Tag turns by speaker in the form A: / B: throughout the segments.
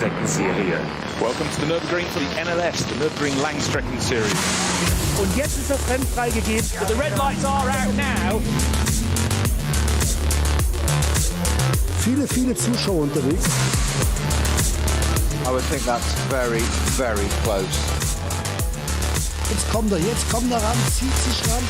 A: Serie.
B: Welcome to the Nürburgring for the NLS, the Nürburgring Langstrecken Series.
C: Und jetzt ist das Rennen freigegeben.
D: The red lights are out now.
C: Viele Zuschauer unterwegs.
E: I would think that's very, very close.
C: Jetzt kommt er ran, zieht sich ran.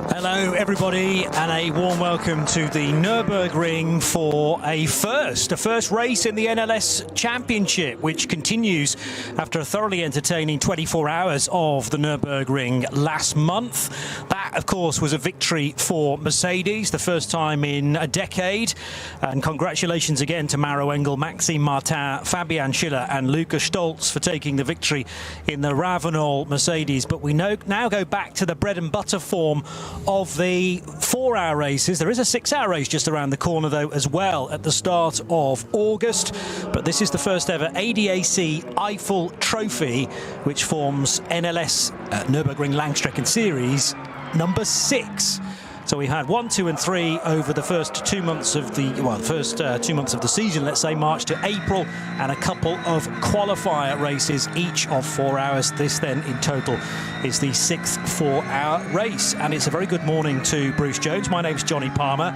D: Hello everybody and a warm welcome to the Nürburgring for a first race in the NLS Championship, which continues after a thoroughly entertaining 24 hours of the Nürburgring last month. That of course was a victory for Mercedes, the first time in a decade, and congratulations again to Maro Engel, Maxime Martin, Fabian Schiller and Luca Stolz for taking the victory in the Ravenol Mercedes. But we now go back to the bread and butter form of the 4-hour races. There is a 6-hour race just around the corner though as well at the start of August, but this is the first ever ADAC Eiffel Trophy, which forms NLS Nürburgring Langstrecken Series number 6. So we had 1, 2 and 3 over the first 2 months of the, first 2 months of the season, let's say March to April, and a couple of qualifier races, each of 4 hours. This then in total is the 6th 4-hour race. And it's a very good morning to Bruce Jones. My name's Johnny Palmer.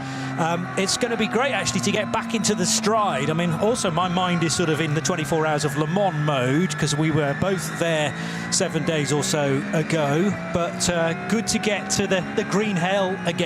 D: It's going to be great actually to get back into the stride. I mean, also my mind is sort of in the 24 hours of Le Mans mode, because we were both there 7 days or so ago, but good to get to the green hell again,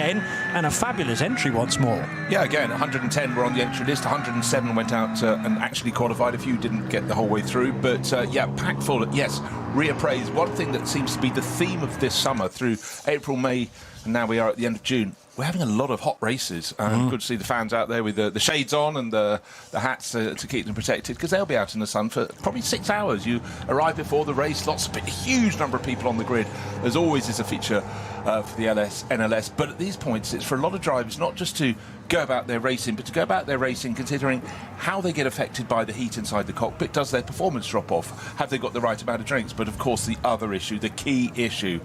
D: and a fabulous entry once more.
B: Yeah, again, 110 were on the entry list, 107 went out and actually qualified. A few didn't get the whole way through, but yeah, packed full. Yes, reappraised. One thing that seems to be the theme of this summer through April, May, and now we are at the end of June. We're having a lot of hot races. Good to see the fans out there with the shades on and the hats to keep them protected, because they'll be out in the sun for probably 6 hours. You arrive before the race, a huge number of people on the grid. There's always is a feature for the NLS, but at these points it's for a lot of drivers not just to go about their racing, but to go about their racing considering how they get affected by the heat inside the cockpit. Does their performance drop off? Have they got the right amount of drinks? But of course the other issue, the key issue,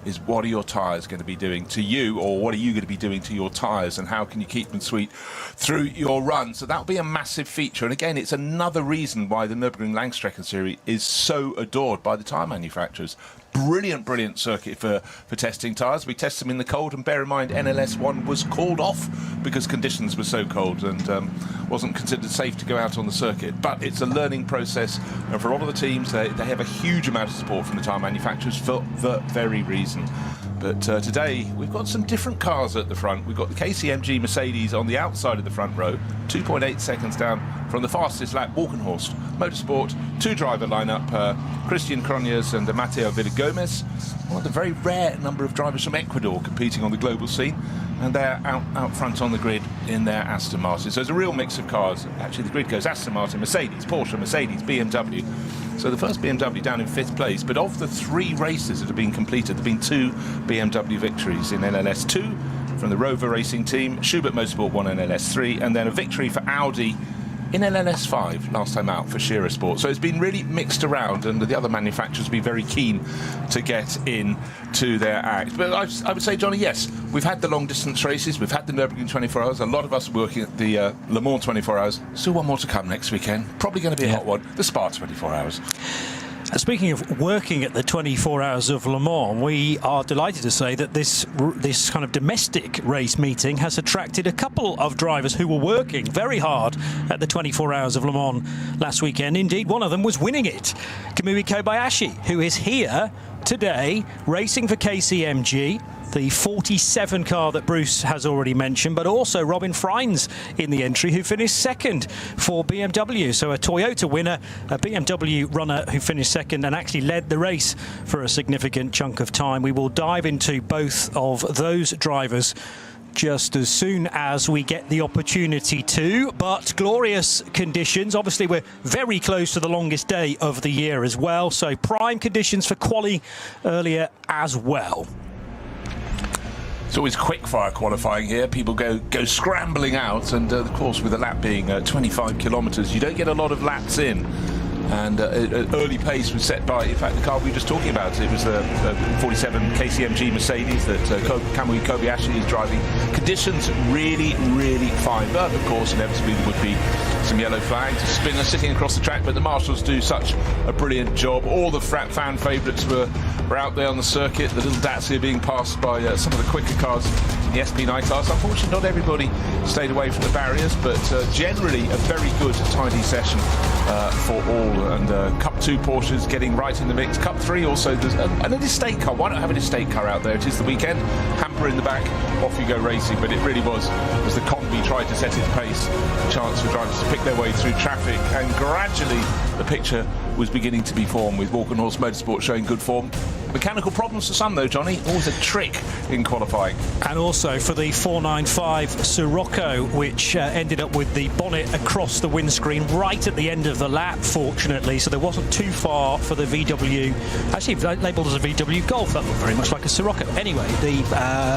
B: is what are your tyres going to be doing to you, or what are you going to be doing to your tyres, and how can you keep them sweet through your run? So that'll be a massive feature. And again, it's another reason why the Nürburgring Langstrecken Series is so adored by the tyre manufacturers. Brilliant circuit for testing tyres. We test them in the cold, and bear in mind NLS 1 was called off because conditions were so cold and wasn't considered safe to go out on the circuit. But it's a learning process, and for a lot of the teams they have a huge amount of support from the tyre manufacturers for the very reason. But today we've got some different cars at the front. We've got the KCMG Mercedes on the outside of the front row, 2.8 seconds down from the fastest lap, Walkenhorst Motorsport, 2-driver lineup, Christian Cronjes and Mateo Villagomez. One of the very rare number of drivers from Ecuador competing on the global scene, and they're out front on the grid in their Aston Martin. So it's a real mix of cars. Actually, the grid goes Aston Martin, Mercedes, Porsche, Mercedes, BMW. So the first BMW down in 5th place, but of the 3 races that have been completed, there have been 2 BMW victories in NLS 2 from the Rover Racing team, Schubert Motorsport won NLS 3, and then a victory for Audi in NLS 5 last time out for Shearer Sport. So it's been really mixed around, and the other manufacturers will be very keen to get in to their act. But I would say, Johnny, yes, we've had the long distance races, we've had the Nürburgring 24 hours, a lot of us working at the Le Mans 24 hours. Still one more to come next weekend, probably going to be a hot one, the Spa 24 hours.
D: Speaking of working at the 24 hours of Le Mans, we are delighted to say that this kind of domestic race meeting has attracted a couple of drivers who were working very hard at the 24 hours of Le Mans last weekend. Indeed, one of them was winning it. Kamui Kobayashi, who is here today racing for KCMG, the 47 car that Bruce has already mentioned, but also Robin Freins in the entry, who finished second for BMW. So a Toyota winner, a BMW runner who finished second and actually led the race for a significant chunk of time. We will dive into both of those drivers just as soon as we get the opportunity to. But glorious conditions. Obviously, we're very close to the longest day of the year as well. So prime conditions for quali earlier as well.
B: It's always quick fire qualifying here. People go scrambling out, and of course with the lap being 25 kilometres, you don't get a lot of laps in. And an early pace was set by, in fact, the car we were just talking about. It was the 47 KCMG Mercedes that Kamui Kobayashi is driving. Conditions really, really fine. But, of course, inevitably there would be some yellow flags, a spinner sitting across the track. But the marshals do such a brilliant job. All the fan favourites were out there on the circuit. The little Dacia being passed by some of the quicker cars in the SP9 class. Unfortunately, not everybody stayed away from the barriers, but generally a very good, tidy session for all. And Cup 2 Porsches getting right in the mix. Cup 3 also, there's an estate car. Why not have an estate car out there? It is the weekend. Hamper in the back, off you go racing. But it really was, as the combi tried to set its pace, a chance for drivers to pick their way through traffic. And gradually the picture was beginning to be formed, with Walk and Horse Motorsport showing good form. Mechanical problems for some, though, Johnny. Always a trick in qualifying.
D: And also for the 495 Sirocco, which ended up with the bonnet across the windscreen right at the end of the lap, fortunately. So there wasn't too far for the VW. Actually, labelled as a VW Golf. That looked very much like a Sirocco. Anyway, the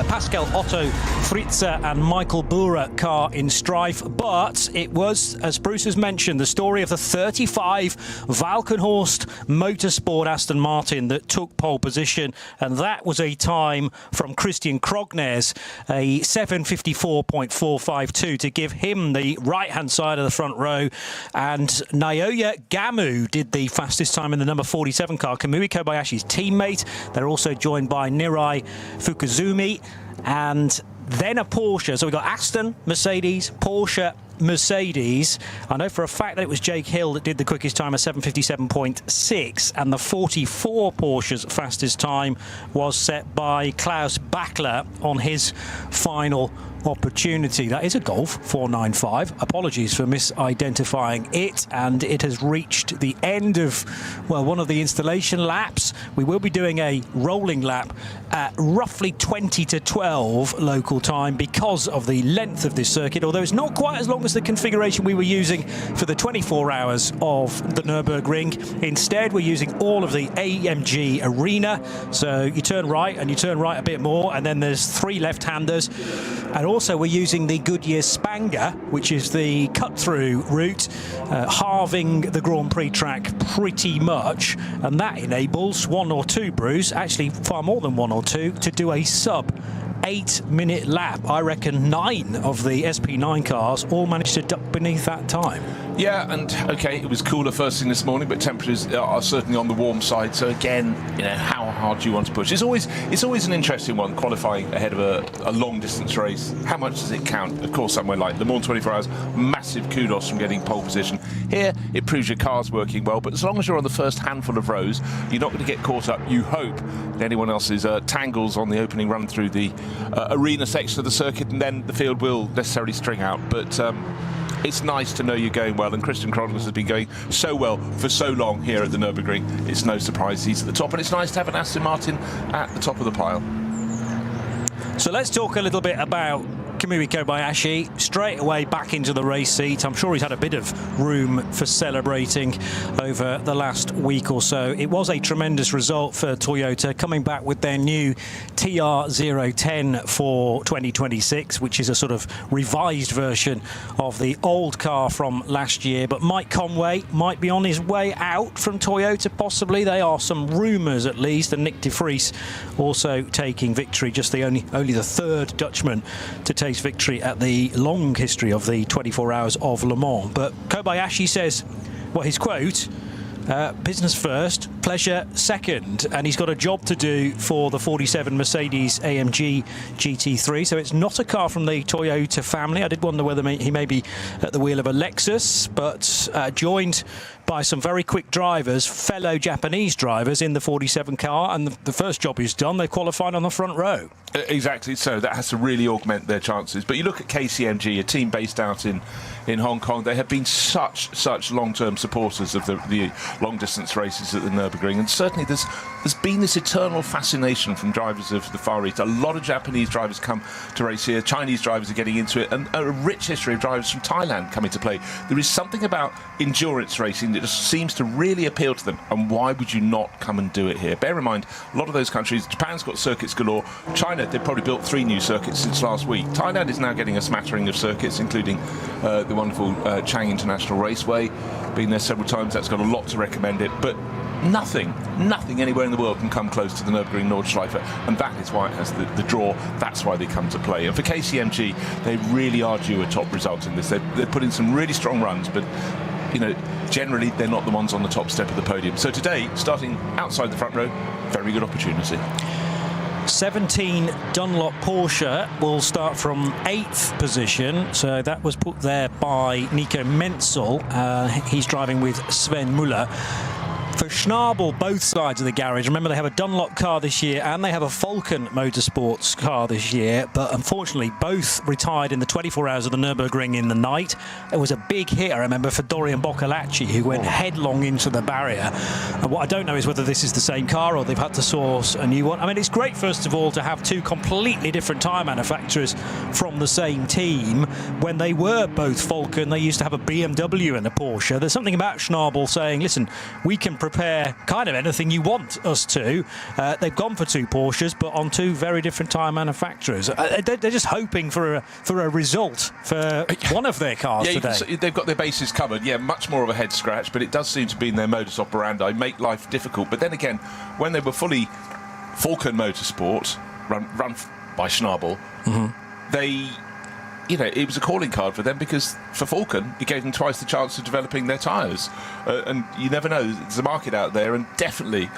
D: Pascal Otto Fritzer and Michael Bura car in strife. But it was, as Bruce has mentioned, the story of the 35 Valkenhorst Motorsport Aston Martin that took pole position, and that was a time from Christian Krognes, a 7:54.452, to give him the right-hand side of the front row. And Naoya Gamu did the fastest time in the number 47 car, Kamui Kobayashi's teammate. They're also joined by Nirai Fukuzumi, and then a Porsche. So we got Aston, Mercedes, Porsche, Mercedes. I know for a fact that it was Jake Hill that did the quickest time of 7:57.6, and the 44 Porsche's fastest time was set by Klaus Bachler on his final opportunity. That is a Golf 495. Apologies for misidentifying it, and it has reached the end of, well, one of the installation laps. We will be doing a rolling lap at roughly 20 to 12 local time because of the length of this circuit, although it's not quite as long as the configuration we were using for the 24 hours of the Nürburgring. Instead, we're using all of the AMG Arena. So you turn right and you turn right a bit more, and then there's 3 left-handers. And also we're using the Goodyear Spanger, which is the cut-through route, halving the Grand Prix track pretty much. And that enables 1 or 2, Bruce, actually far more than 1 or 2, to do a sub 8-minute lap. I reckon 9 of the SP9 cars all managed to duck beneath that time.
B: Yeah, and okay, it was cooler first thing this morning, but temperatures are certainly on the warm side. So again, you know, how hard do you want to push? It's always an interesting one, qualifying ahead of a long distance race. How much does it count? Of course, somewhere like Le Mans 24 Hours, massive kudos from getting pole position. Here, it proves your car's working well, but as long as you're on the first handful of rows, you're not going to get caught up, you hope, in anyone else's tangles on the opening run through the arena section of the circuit, and then the field will necessarily string out. But it's nice to know you're going well, and Christian Krognes has been going so well for so long here at the Nürburgring. It's no surprise he's at the top, and it's nice to have an Aston Martin at the top of the pile.
D: So let's talk a little bit about Kamui Kobayashi. Straight away back into the race seat. I'm sure he's had a bit of room for celebrating over the last week or so. It was a tremendous result for Toyota, coming back with their new TR010 for 2026, which is a sort of revised version of the old car from last year. But Mike Conway might be on his way out from Toyota, possibly. There are some rumours, at least, and Nick de Vries also taking victory, just the only the third Dutchman to take victory at the long history of the 24 Hours of Le Mans. But Kobayashi says, well, his quote, business first, pleasure second, and he's got a job to do for the 47 Mercedes AMG GT3. So it's not a car from the Toyota family. I did wonder whether he may be at the wheel of a Lexus, but joined by some very quick drivers, fellow Japanese drivers in the 47 car, and the first job he's done, they qualified on the front row.
B: Exactly, so that has to really augment their chances. But you look at KCMG, a team based out in Hong Kong. They have been such long-term supporters of the long-distance races at the Nürburgring. And certainly there's been this eternal fascination from drivers of the Far East. A lot of Japanese drivers come to race here. Chinese drivers are getting into it, and a rich history of drivers from Thailand coming to play. There is something about endurance racing that just seems to really appeal to them. And why would you not come and do it here? Bear in mind, a lot of those countries, Japan's got circuits galore. China, they've probably built 3 new circuits since last week. Thailand is now getting a smattering of circuits, including the wonderful Chang International Raceway. Been there several times. That's got a lot to recommend it. But nothing anywhere in the world can come close to the Nürburgring Nordschleife, and that is why it has the draw. That's why they come to play. And for KCMG, they really are due a top result in this. They're putting some really strong runs, but you know, generally they're not the ones on the top step of the podium. So today, starting outside the front row, very good opportunity.
D: 17 Dunlop Porsche will start from 8th position, so that was put there by Nico Menzel. He's driving with Sven Müller. For Schnabel, both sides of the garage, remember they have a Dunlop car this year and they have a Falcon Motorsports car this year, but unfortunately both retired in the 24 hours of the Nürburgring in the night. It was a big hit, I remember, for Dorian Boccolacci, who went headlong into the barrier. And what I don't know is whether this is the same car or they've had to source a new one. I mean, it's great, first of all, to have 2 completely different tyre manufacturers from the same team. When they were both Falcon, they used to have a BMW and a Porsche. There's something about Schnabel saying, listen, we can prepare kind of anything you want us to. They've gone for 2 Porsches, but on 2 very different tyre manufacturers. They're just hoping for a result for one of their cars today.
B: They've got their bases covered. Yeah, much more of a head scratch, but it does seem to be in their modus operandi, make life difficult. But then again, when they were fully Falcon Motorsport, run by Schnabel, they... You know, it was a calling card for them because for Falcon, it gave them twice the chance of developing their tyres. And you never know, there's a market out there, and definitely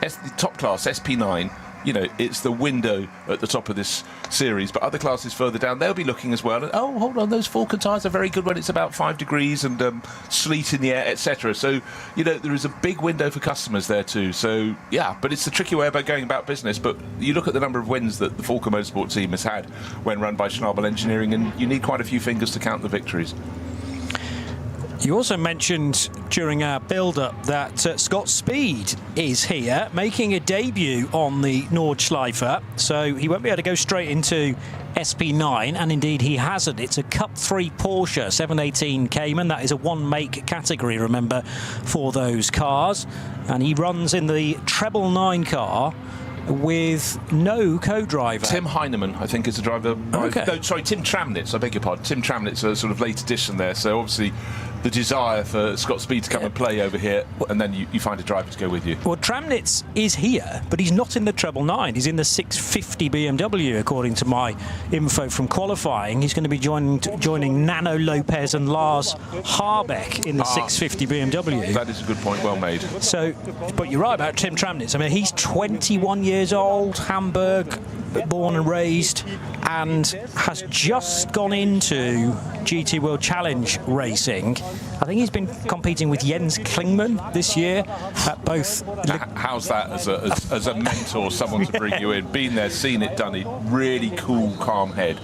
B: the top class, SP9, you know, it's the window at the top of this series, but other classes further down, they'll be looking as well. And, oh, hold on, those Falcon tyres are very good when it's about 5 degrees and sleet in the air, etc. So, you know, there is a big window for customers there too. So, yeah, but it's the tricky way about going about business. But you look at the number of wins that the Falcon Motorsport team has had when run by Schnabel Engineering, and you need quite a few fingers to count the victories.
D: You also mentioned during our build-up that Scott Speed is here, making a debut on the Nordschleife, so he won't be able to go straight into SP9, and indeed he hasn't. It's a Cup 3 Porsche 718 Cayman. That is a one-make category, remember, for those cars, and he runs in the treble 9 car with no co-driver.
B: Tim Heinemann, I think, is the driver.
D: Okay.
B: No, sorry, Tim Tramnitz, I beg your pardon. Tim Tramnitz, a sort of late addition there. So obviously the desire for Scott Speed to come and play over here, and then you find a driver to go with you.
D: Well, Tramnitz is here, but he's not in the treble 9. He's in the 650 BMW, according to my info from qualifying. He's going to be joining Nano Lopez and Lars Harbeck in the 650 BMW.
B: That is a good point, well made.
D: So, but you're right about Tim Tramnitz. I mean, he's 21 years old, Hamburg, born and raised, and has just gone into GT World Challenge racing. I think he's been competing with Jens Klingmann this year at both.
B: How's that as a mentor, someone to bring you in? Been there, seen it, done it. Really cool, calm head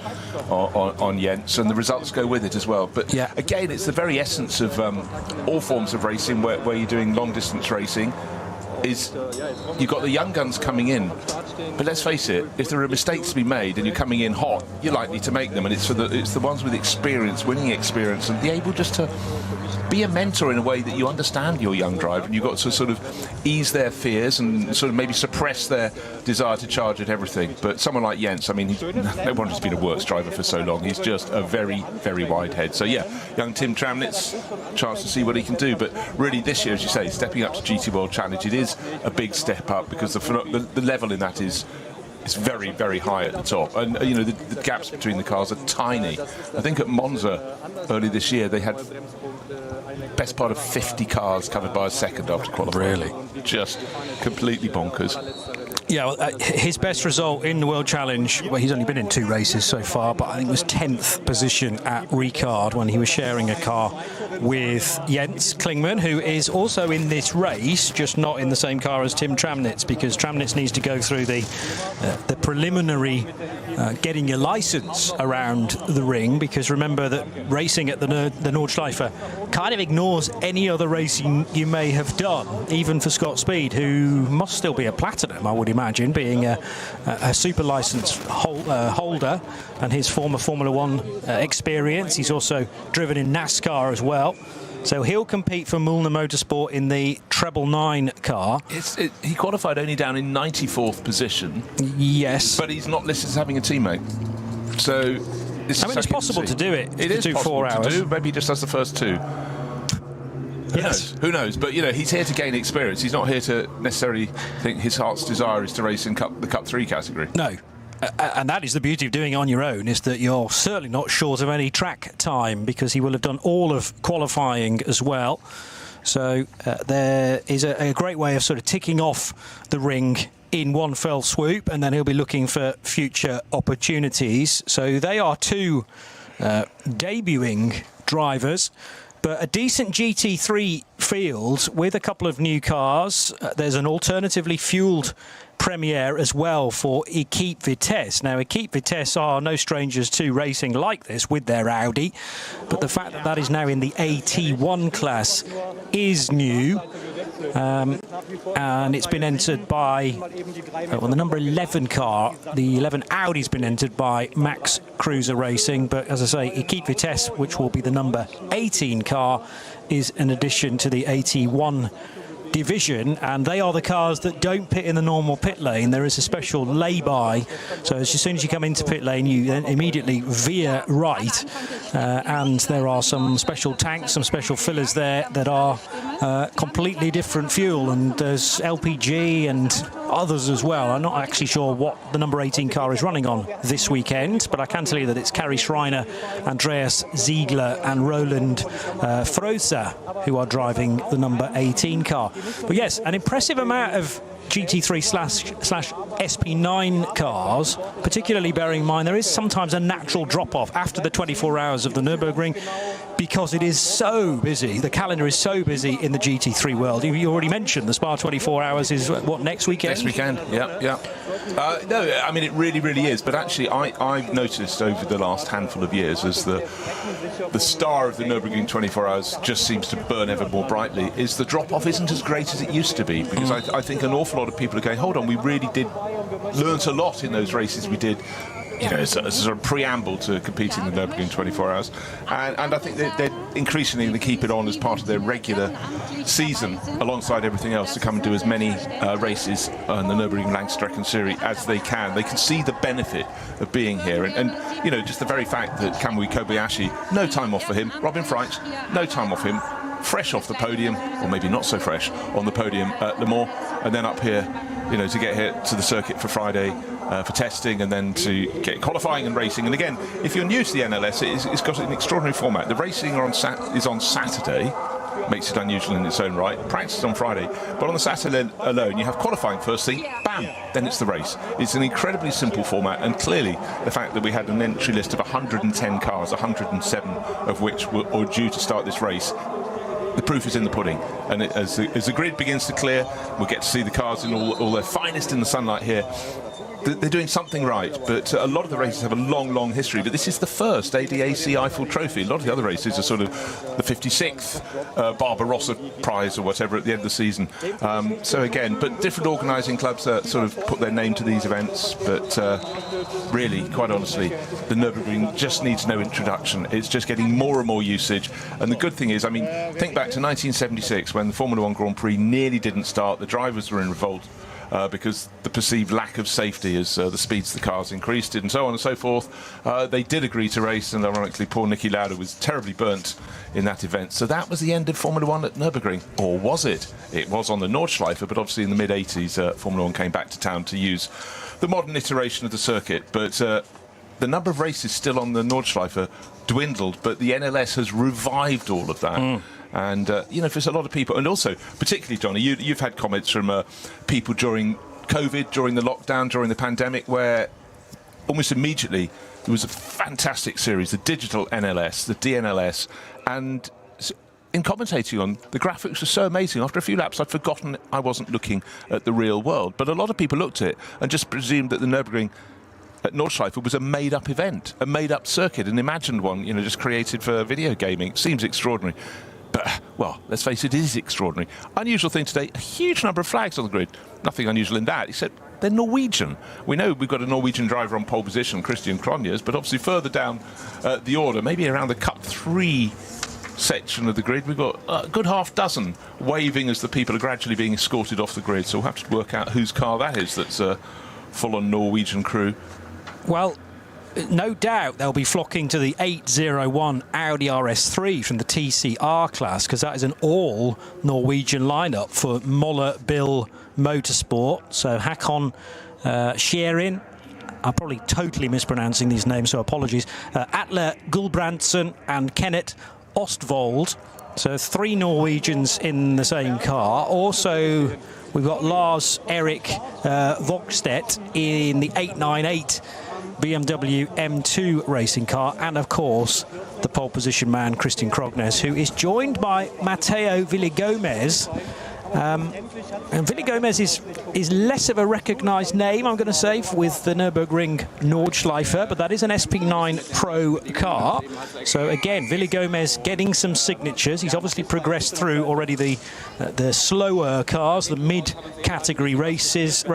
B: on Jens, and the results go with it as well. But
D: yeah,
B: again, it's the very essence of all forms of racing where you're doing long distance racing. Is you've got the young guns coming in, but let's face it, if there are mistakes to be made and you're coming in hot, you're likely to make them, and it's the ones with experience, winning experience, and be able just to be a mentor in a way that you understand your young driver, and you've got to sort of ease their fears and sort of maybe suppress their desire to charge at everything. But someone like Jens, I mean, no one has been a works driver for so long. He's just a very, very wide head. So yeah, young Tim Tramnitz, chance to see what he can do. But really this year, as you say, stepping up to GT World Challenge, it is a big step up because the level in that is very, very high at the top, and you know the gaps between the cars are tiny. I think at Monza early this year they had best part of 50 cars covered by a second after qualifying.
D: Really,
B: just completely bonkers.
D: Yeah, well, his best result in the World Challenge, well, he's only been in 2 races so far, but I think it was 10th position at Ricard when he was sharing a car with Jens Klingmann, who is also in this race, just not in the same car as Tim Tramnitz, because Tramnitz needs to go through the preliminary getting your license around the ring, because remember that racing at the Nordschleife kind of ignores any other racing you may have done, even for Scott Speed, who must still be a platinum, I would imagine, being a super license holder, and his former Formula One experience. He's also driven in NASCAR as well. So he'll compete for Mühlner Motorsport in the treble 9 car.
B: He qualified only down in 94th position.
D: Yes.
B: But he's not listed as having a teammate. So
D: it's possible to do it.
B: It is
D: do
B: possible
D: 4 hours.
B: to do. Maybe he just does the first 2. Who knows? But, he's here to gain experience. He's not here to necessarily think his heart's desire is to race in the Cup 3 category.
D: No. And that is the beauty of doing it on your own, is that you're certainly not short of any track time, because he will have done all of qualifying as well. So there is a great way of sort of ticking off the ring in one fell swoop, and then he'll be looking for future opportunities. So they are 2 debuting drivers, but a decent GT3 field with a couple of new cars. There's an alternatively fuelled premiere as well for Equipe Vitesse. Now, Equipe Vitesse are no strangers to racing like this with their Audi, but the fact that that is now in the AT1 class is new. And it's been entered by, the number 11 car, the 11 Audi's been entered by Max Cruiser Racing, but as I say, Equipe Vitesse, which will be the number 18 car, is an addition to the AT1 division, and they are the cars that don't pit in the normal pit lane. There is a special lay-by, so as soon as you come into pit lane, you then immediately veer right, and there are some special tanks, some special fillers there that are completely different fuel, and there's LPG and others as well. I'm not actually sure what the number 18 car is running on this weekend, but I can tell you that it's Kari Schreiner, Andreas Ziegler and Roland Frosa who are driving the number 18 car. But yes, an impressive amount of GT3/SP9 cars, particularly bearing in mind there is sometimes a natural drop-off after the 24 hours of the Nürburgring, because it is so busy. The calendar is so busy in the GT3 world. You already mentioned the Spa 24 hours is what, next weekend?
B: Next weekend, yeah. No, I mean, it really, really is. But actually, I've noticed over the last handful of years, as the star of the Nürburgring 24 hours just seems to burn ever more brightly, is the drop-off isn't as great as it used to be. Because I think an awful lot of people are going, hold on, we really did learnt a lot in those races we did, as a sort of preamble to competing in the Nürburgring 24 hours. And I think they're increasingly going to keep it on as part of their regular season, alongside everything else, to come and do as many races on the Nürburgring Langstrecken Series as they can. They can see the benefit of being here. And just the very fact that Kamui Kobayashi, no time off for him. Robin Freitz, no time off him. Fresh off the podium, or maybe not so fresh, on the podium at Le Mans, and then up here, to get here to the circuit for Friday for testing, and then to get qualifying and racing. And again, if you're new to the NLS, it's got an extraordinary format. The racing is on Saturday, makes it unusual in its own right. Practice on Friday, but on the Saturday alone, you have qualifying first thing, bam, then it's the race. It's an incredibly simple format, and clearly the fact that we had an entry list of 110 cars, 107 of which are due to start this race, the proof is in the pudding. And as the grid begins to clear, we'll get to see the cars in all their finest in the sunlight here. They're doing something right, but a lot of the races have a long, long history. But this is the first ADAC Eiffel Trophy. A lot of the other races are sort of the 56th Barbarossa Prize or whatever at the end of the season. So again, but different organising clubs sort of put their name to these events. But really, quite honestly, the Nürburgring just needs no introduction. It's just getting more and more usage. And the good thing is, I mean, think back to 1976 when the Formula One Grand Prix nearly didn't start. The drivers were in revolt. Because the perceived lack of safety as the speeds of the cars increased and so on and so forth. They did agree to race, and ironically poor Niki Lauda was terribly burnt in that event. So that was the end of Formula One at Nürburgring. Or was it? It was on the Nordschleife, but obviously in the mid-80s Formula One came back to town to use the modern iteration of the circuit. But the number of races still on the Nordschleife dwindled, but the NLS has revived all of that. And, for a lot of people, and also, particularly, Johnny, you've had comments from people during COVID, during the lockdown, during the pandemic, where almost immediately there was a fantastic series, the digital NLS, the DNLS, and in commentating on, the graphics were so amazing. After a few laps, I'd forgotten I wasn't looking at the real world. But a lot of people looked at it and just presumed that the Nürburgring at Nordschleife was a made-up event, a made-up circuit, an imagined one, you know, just created for video gaming. It seems extraordinary. But, well, let's face it, it is extraordinary. Unusual thing today, a huge number of flags on the grid. Nothing unusual in that, except they're Norwegian. We know we've got a Norwegian driver on pole position, Christian Krognes, but obviously further down the order, maybe around the Cup 3 section of the grid, we've got a good half dozen waving as the people are gradually being escorted off the grid. So we'll have to work out whose car that is that's a full-on Norwegian crew.
D: Well, no doubt they'll be flocking to the 801 Audi RS3 from the TCR class, because that is an all Norwegian lineup for Moller Bill Motorsport. So Hakon Scherin, I'm probably totally mispronouncing these names, so apologies. Atle Gulbrandsen and Kenneth Ostvold. So 3 Norwegians in the same car. Also, we've got Lars Erik Vogstedt in the 898 BMW M2 racing car, and of course the pole position man Christian Krognes, who is joined by Matteo Villagomez. And Villagomez is less of a recognised name, I'm going to say, with the Nürburgring Nordschleife, but that is an SP9 Pro car. So again, Villagomez getting some signatures. He's obviously progressed through already the slower cars, the mid-category racers,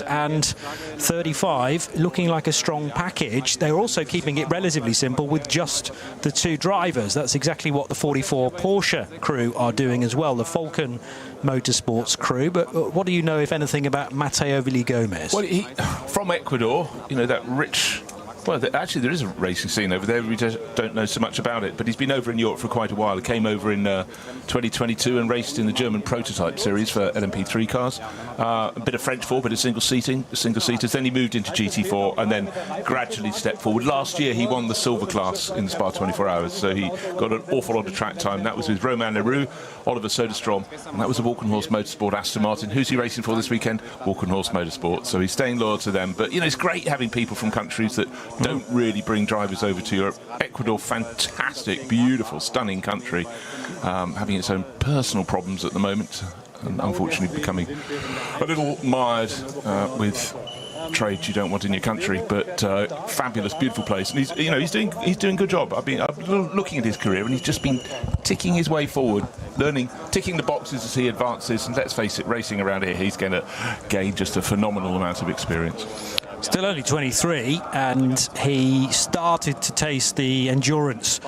D: and 35 looking like a strong package. They're also keeping it relatively simple with just the 2 drivers. That's exactly what the 44 Porsche crew are doing as well, the Falcon Motorsports crew. But what do you know, if anything, about Matteo Villagomez?
B: Well, he, from Ecuador, you know, that rich... Well, actually, there is a racing scene over there. We just don't know so much about it. But he's been over in Europe for quite a while. He came over in 2022 and raced in the German prototype series for LMP3 cars. A bit of French 4, bit of single-seaters. Then he moved into GT4 and then gradually stepped forward. Last year, he won the silver class in the Spa 24 Hours. So he got an awful lot of track time. That was with Romain Leroux, Oliver Soderstrom, and that was a Walkenhorst Motorsport Aston Martin. Who's he racing for this weekend? Walkenhorst Motorsport. So he's staying loyal to them. But, you know, it's great having people from countries that don't really bring drivers over to Europe. Ecuador, fantastic, beautiful, stunning country, having its own personal problems at the moment, and unfortunately becoming a little mired with trades you don't want in your country. But fabulous, beautiful place, and he's doing a good job. I've been looking at his career, and he's just been ticking his way forward, learning, ticking the boxes as he advances. And let's face it, racing around here, he's going to gain just a phenomenal amount of experience.
D: Still only 23, and he started to taste the endurance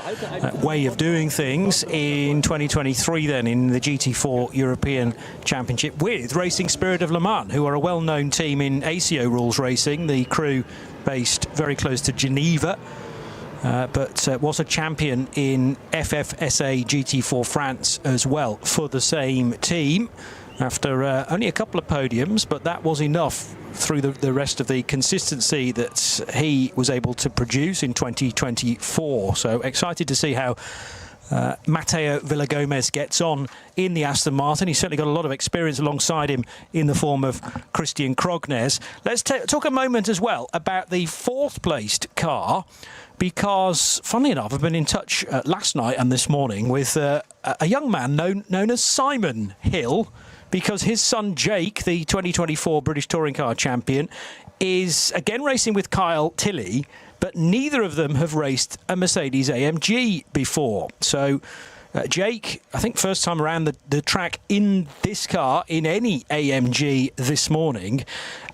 D: way of doing things in 2023 then in the GT4 European Championship with Racing Spirit of Le Mans, who are a well-known team in ACO rules racing, the crew based very close to Geneva, but was a champion in FFSA GT4 France as well for the same team. After only a couple of podiums, but that was enough through the rest of the consistency that he was able to produce in 2024. So excited to see how Matteo Villagomez gets on in the Aston Martin. He's certainly got a lot of experience alongside him in the form of Christian Krognes. Let's talk a moment as well about the 4th placed car, because, funnily enough, I've been in touch last night and this morning with a young man known as Simon Hill, because his son Jake, the 2024 British Touring Car Champion, is again racing with Kyle Tilley, but neither of them have raced a Mercedes AMG before. So Jake, I think first time around the track in this car, in any AMG this morning,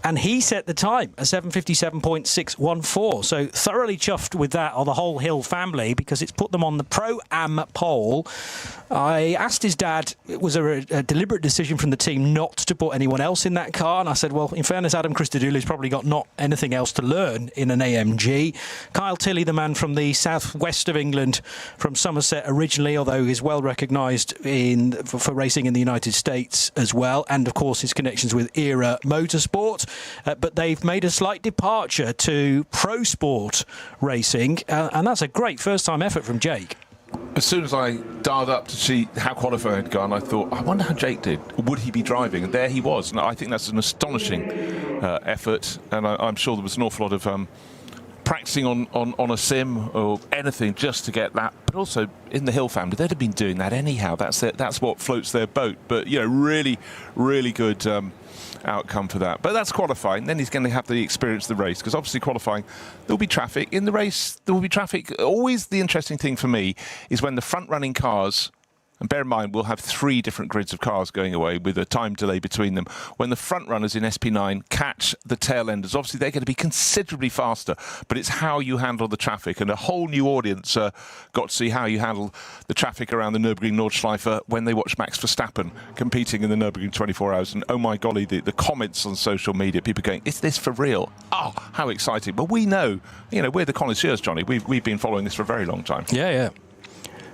D: and he set the time, a 7:57.614. So thoroughly chuffed with that, or the whole Hill family, because it's put them on the Pro-Am pole. I asked his dad, was there a deliberate decision from the team not to put anyone else in that car? And I said, well, in fairness, Adam Christodoulou's probably got not anything else to learn in an AMG. Kyle Tilley, the man from the southwest of England, from Somerset originally, although he's well recognised for racing in the United States as well, and of course his connections with Era Motorsport. But they've made a slight departure to pro sport racing, and that's a great first-time effort from Jake.
B: As soon as I dialed up to see how qualifying had gone, I thought, I wonder how Jake did. Would he be driving? And there he was. And I think that's an astonishing effort. And I'm sure there was an awful lot of practicing on a sim or anything just to get that, but also in the Hill family, they'd have been doing that anyhow. That's what floats their boat. But really, really good outcome for that. But that's qualifying. Then he's going to have the experience of the race, because obviously qualifying, there'll be traffic in the race. There will be traffic. Always the interesting thing for me is when the front-running cars. And bear in mind, we'll have 3 different grids of cars going away with a time delay between them. When the front runners in SP9 catch the tail enders, obviously they're going to be considerably faster, but it's how you handle the traffic. And a whole new audience got to see how you handle the traffic around the Nürburgring Nordschleife when they watched Max Verstappen competing in the Nürburgring 24 hours. And oh my golly, the comments on social media, people going, is this for real? Oh, how exciting. But we know, we're the connoisseurs, Johnny. We've been following this for a very long time.
D: Yeah.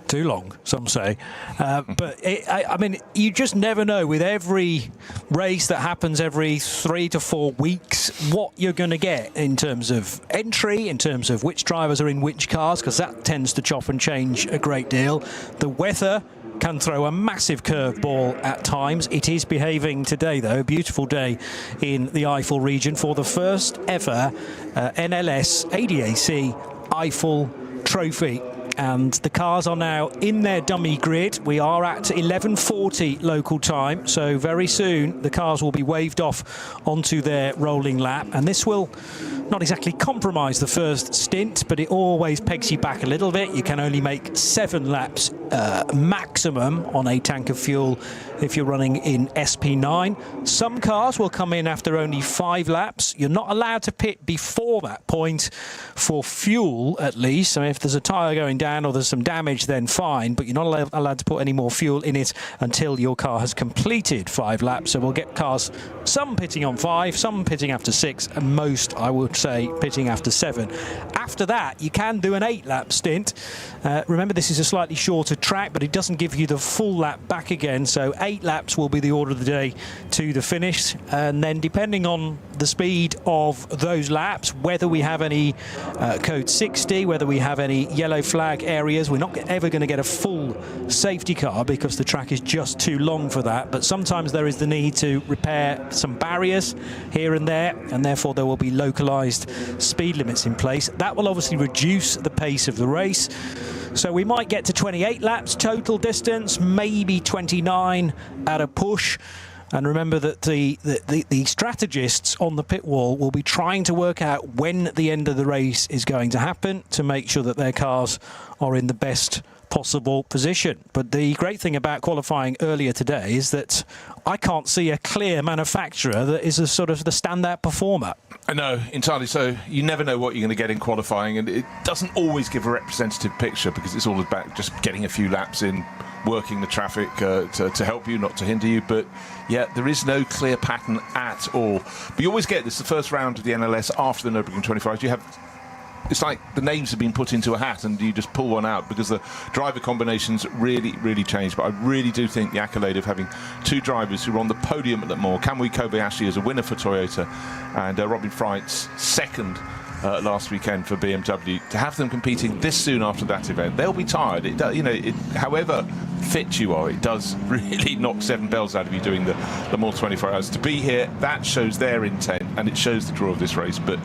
D: Too long, some say. But I mean, you just never know with every race that happens every 3 to 4 weeks what you're going to get in terms of entry, in terms of which drivers are in which cars, because that tends to chop and change a great deal. The weather can throw a massive curveball at times. It is behaving today, though. A beautiful day in the Eifel region for the first ever NLS ADAC Eifel Trophy. And the cars are now in their dummy grid. We are at 11:40 local time, so very soon the cars will be waved off onto their rolling lap, and this will not exactly compromise the first stint, but it always pegs you back a little bit. You can only make 7 laps maximum on a tank of fuel if you're running in SP9. Some cars will come in after only 5 laps. You're not allowed to pit before that point for fuel, at least. I mean, if there's a tyre going down or there's some damage, then fine, but you're not allowed to put any more fuel in it until your car has completed 5 laps. So we'll get cars, some pitting on 5, some pitting after 6, and most, I would say, pitting after 7. After that, you can do an 8-lap stint. Remember, this is a slightly shorter track, but it doesn't give you the full lap back again, so 8 laps will be the order of the day to the finish. And then depending on the speed of those laps, whether we have any code 60, whether we have any yellow flag areas, we're not ever going to get a full safety car because the track is just too long for that. But sometimes there is the need to repair some barriers here and there, and therefore there will be localized speed limits in place. That will obviously reduce the pace of the race. So we might get to 28 laps total distance, maybe 29 at a push. And remember that the strategists on the pit wall will be trying to work out when the end of the race is going to happen to make sure that their cars are in the best possible position. But the great thing about qualifying earlier today is that I can't see a clear manufacturer that is a sort of the standout performer.
B: I know, entirely so. You never know what you're going to get in qualifying, and it doesn't always give a representative picture because it's all about just getting a few laps in, working the traffic to help you, not to hinder you. But yeah, there is no clear pattern at all. But you always get this, the first round of the NLS after the Nürburgring 24 hours, you have, it's like the names have been put into a hat and you just pull one out because the driver combinations really, really change. But I really do think the accolade of having 2 drivers who were on the podium at Le Mans, Kamui Kobayashi as a winner for Toyota and Robin Freitz second last weekend for BMW, to have them competing this soon after that event, they'll be tired. It does, however fit you are, it does really knock 7 bells out of you doing the Le Mans 24 hours. To be here, that shows their intent and it shows the draw of this race. But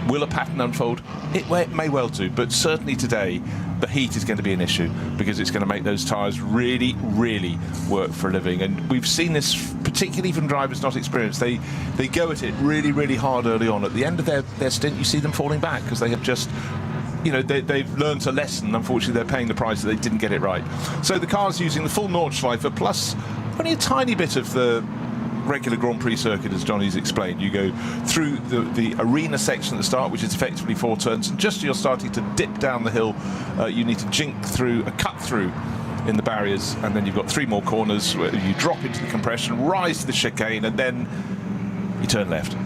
B: will a pattern unfold? It may well do, but certainly today the heat is going to be an issue because it's going to make those tyres really, really work for a living. And we've seen this particularly from drivers not experienced. They go at it really, really hard early on. At the end of their stint, you see them falling back because they have just, they've learned a lesson. Unfortunately, they're paying the price that they didn't get it right. So the car's using the full Nordschleife plus only a tiny bit of the regular Grand Prix circuit, as Johnny's explained. You go through the arena section at the start, which is effectively 4 turns, and just as you're starting to dip down the hill, you need to jink through a cut through in the barriers, and then you've got 3 more corners where you drop into the compression, rise to the chicane, and then you turn left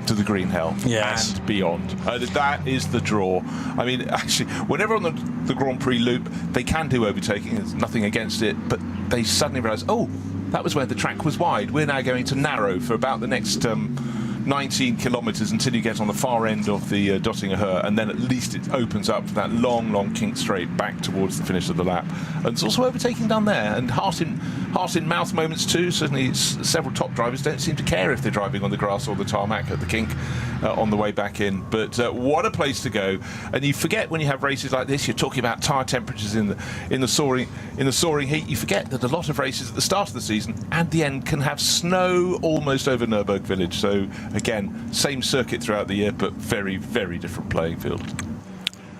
B: to the green hell and beyond. That is the draw. I mean, actually, whenever on the Grand Prix loop they can do overtaking, there's nothing against it, but they suddenly realise, oh, that was where the track was wide. We're now going to narrow for about the next 19 kilometres until you get on the far end of the Dottinger Höhe, and then at least it opens up for that long, long kink straight back towards the finish of the lap. And it's also overtaking down there, and Hart heart-in-mouth moments too. Certainly several top drivers don't seem to care if they're driving on the grass or the tarmac at the kink on the way back in. But what a place to go. And you forget when you have races like this, you're talking about tyre temperatures in the soaring heat. You forget that a lot of races at the start of the season and the end can have snow almost over Nürburgring village. So again, same circuit throughout the year, but very, very different playing field.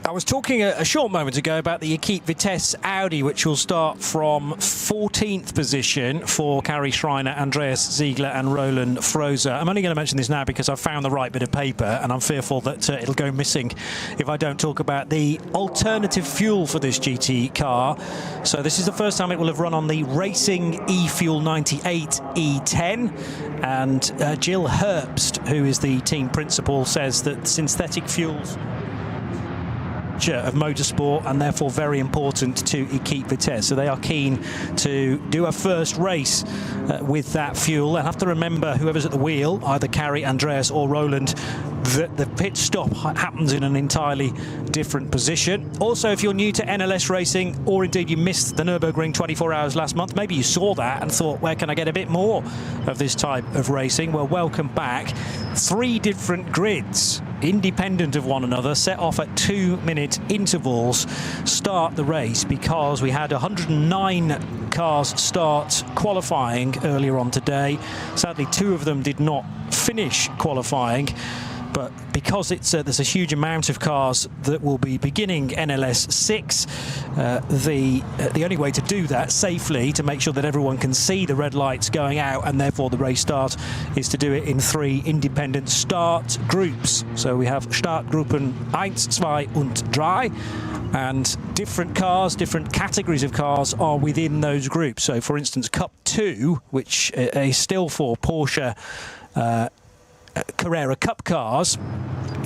D: I was talking a short moment ago about the Equipe Vitesse Audi, which will start from 14th position for Kari Schreiner, Andreas Ziegler and Roland Froese. I'm only going to mention this now because I've found the right bit of paper, and I'm fearful that it'll go missing if I don't talk about the alternative fuel for this GT car. So this is the first time it will have run on the Racing e-Fuel 98 E10, and Jill Herbst, who is the team principal, says that synthetic fuels of motorsport and therefore very important to Equipe Vitesse. So they are keen to do a first race with that fuel. They'll have to remember, whoever's at the wheel, either Kari, Andreas or Roland, that the pit stop happens in an entirely different position. Also, if you're new to NLS racing, or indeed you missed the Nürburgring 24 hours last month, maybe you saw that and thought, where can I get a bit more of this type of racing? Well, welcome back. 3 different grids, independent of one another, set off at 2-minute intervals, start the race, because we had 109 cars start qualifying earlier on today. Sadly, 2 of them did not finish qualifying, but because there's a huge amount of cars that will be beginning NLS 6, the only way to do that safely, to make sure that everyone can see the red lights going out and therefore the race start, is to do it in 3 independent start groups. So we have Startgruppen 1, 2 und 3, and different cars, different categories of cars are within those groups. So for instance, Cup 2, which is still for Porsche Carrera Cup cars,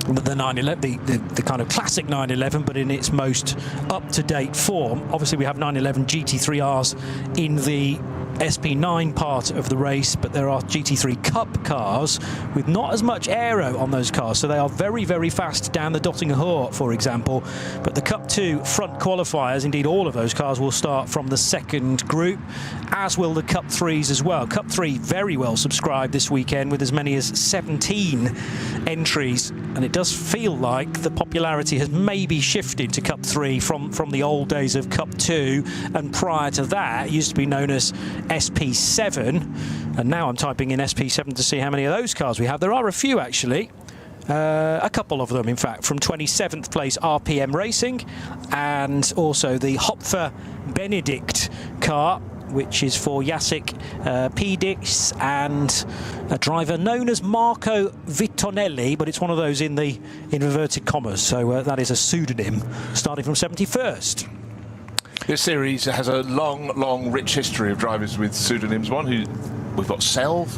D: the 911, the kind of classic 911, but in its most up-to-date form. Obviously, we have 911 GT3Rs in the SP9 part of the race, but there are GT3 Cup cars with not as much aero on those cars, so they are very, very fast down the Dottinghor, for example. But the Cup 2 front qualifiers, indeed all of those cars, will start from the second group, as will the Cup 3s as well. Cup 3 very well subscribed this weekend, with as many as 17 entries, and it does feel like the popularity has maybe shifted to Cup 3 from the old days of Cup 2, and prior to that it used to be known as SP7, and now I'm typing in SP7 to see how many of those cars we have. There are a few actually, a couple of them in fact, from 27th place RPM Racing, and also the Hopfer Benedict car, which is for Jacek Pidix and a driver known as Marco Vittonelli, but it's one of those in the inverted commas, so that is a pseudonym, starting from 71st.
B: This series has a long, rich history of drivers with pseudonyms. We've got Selv,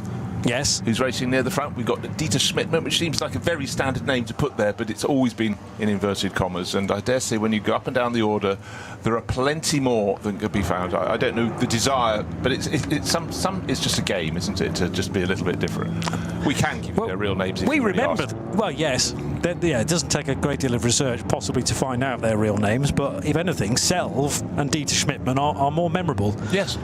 D: yes,
B: who's racing near the front. We've got Dieter Schmidtmann, which seems like a very standard name to put there, but it's always been in inverted commas. And I dare say when you go up and down the order, there are plenty more than could be found. I don't know the desire, but it's just a game, isn't it, to just be a little bit different. We can give their real names.
D: We remember, well, yes. Yeah, it doesn't take a great deal of research possibly to find out their real names, but if anything, Selv and Dieter Schmidtmann are more memorable.
B: Yes.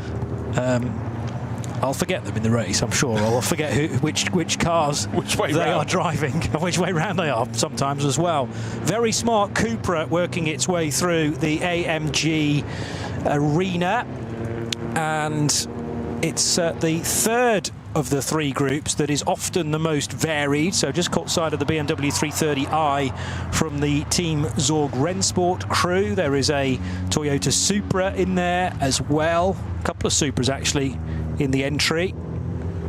D: I'll forget them in the race, I'm sure. I'll forget which cars they are driving, and which way round they are sometimes as well. Very smart Cupra working its way through the AMG arena, and it's the third of the 3 groups that is often the most varied. So just caught sight of the BMW 330i from the Team Zorg Rennsport crew. There is a Toyota Supra in there as well, a couple of Supras actually in the entry,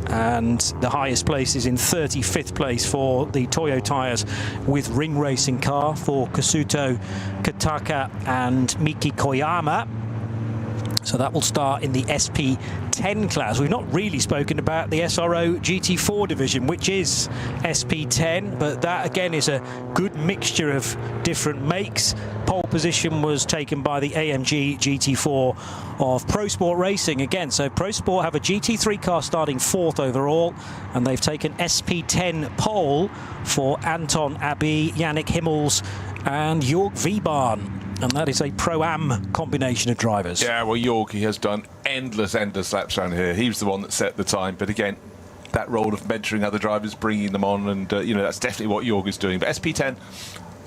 D: and the highest place is in 35th place for the Toyo tyres with ring racing car for Kazuto Kataka and Miki Koyama. So that will start in the SP10 class. We've not really spoken about the SRO GT4 division, which is SP10, but that again is a good mixture of different makes. Pole position was taken by the AMG GT4 of Pro Sport Racing again. So Pro Sport have a GT3 car starting 4th overall, and they've taken SP10 pole for Anton Abbey, Yannick Himmels and Jörg Wiebahn. And that is a Pro-Am combination of drivers.
B: Yeah, well, Jorge has done endless laps around here. He was the one that set the time. But again, that role of mentoring other drivers, bringing them on, and, that's definitely what Jorge's doing. But SP10,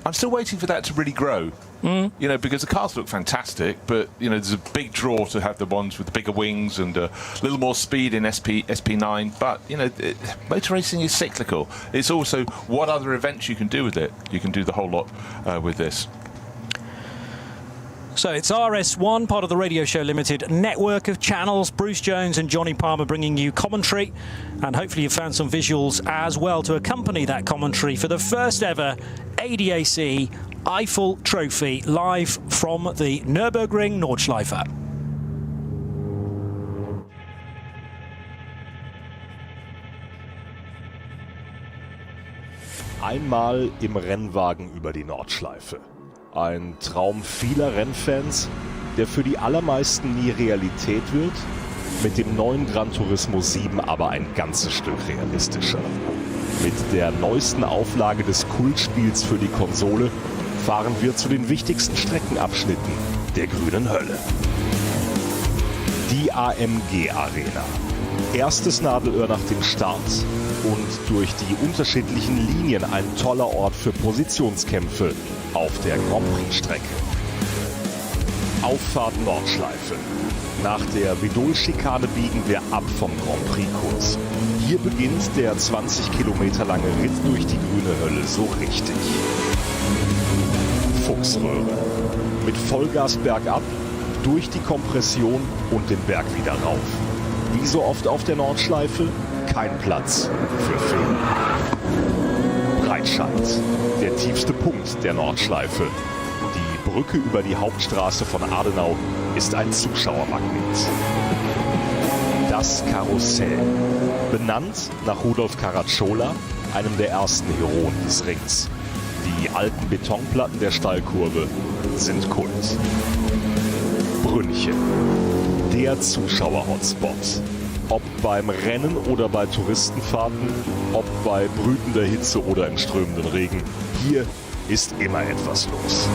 B: I'm still waiting for that to really grow. Because the cars look fantastic, but, there's a big draw to have the ones with the bigger wings and a little more speed in SP9. But, motor racing is cyclical. It's also what other events you can do with it. You can do the whole lot with this.
D: So it's RS1, part of the Radio Show Limited network of channels. Bruce Jones and Johnny Palmer bringing you commentary. And hopefully you've found some visuals as well to accompany that commentary for the first ever ADAC Eiffel Trophy live from the Nürburgring Nordschleife.
A: Einmal im Rennwagen über die Nordschleife. Ein Traum vieler Rennfans, der für die allermeisten nie Realität wird, mit dem neuen Gran Turismo 7 aber ein ganzes Stück realistischer. Mit der neuesten Auflage des Kultspiels für die Konsole fahren wir zu den wichtigsten Streckenabschnitten der grünen Hölle. Die AMG Arena. Erstes Nadelöhr nach dem Start und durch die unterschiedlichen Linien ein toller Ort für Positionskämpfe auf der Grand Prix-Strecke. Auffahrt Nordschleife. Nach der Vidol-Schikane biegen wir ab vom Grand Prix-Kurs. Hier beginnt der 20 Kilometer lange Ritt durch die grüne Hölle so richtig. Fuchsröhre. Mit Vollgas bergab, durch die Kompression und den Berg wieder rauf. Wie so oft auf der Nordschleife, kein Platz für Fehler. Breitscheid, der tiefste Punkt der Nordschleife. Die Brücke über die Hauptstraße von Adenau ist ein Zuschauermagnet. Das Karussell, benannt nach Rudolf Caracciola, einem der ersten Heroen des Rings. Die alten Betonplatten der Stallkurve sind Kult. Brünnchen, der Zuschauer-Hotspot. Ob beim Rennen oder bei Touristenfahrten, ob bei brütender Hitze oder im strömenden Regen, hier ist immer etwas los.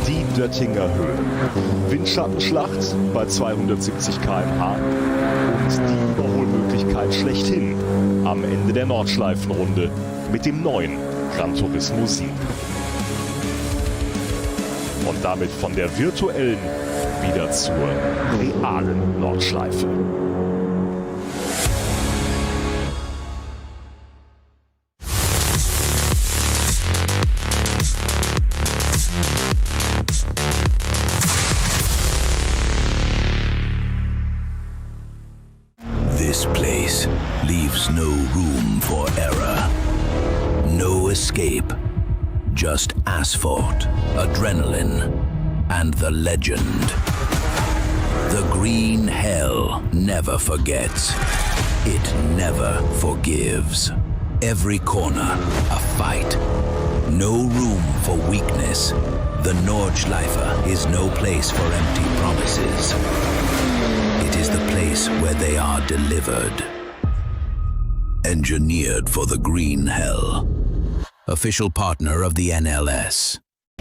A: Die Döttinger Höhe. Windschattenschlacht bei 270 km/h und die Überholmöglichkeit schlechthin am Ende der Nordschleifenrunde mit dem neuen Gran Turismo 7. Und damit von der virtuellen wieder zur realen Nordschleife.
F: This place leaves no room for error. No escape. Just asphalt, adrenaline, and the legend. The green hell never forgets. It never forgives. Every corner, a fight. No room for weakness. The Nordschleife is no place for empty promises. It is the place where they are delivered. Engineered for the green hell. Official partner of the NLS.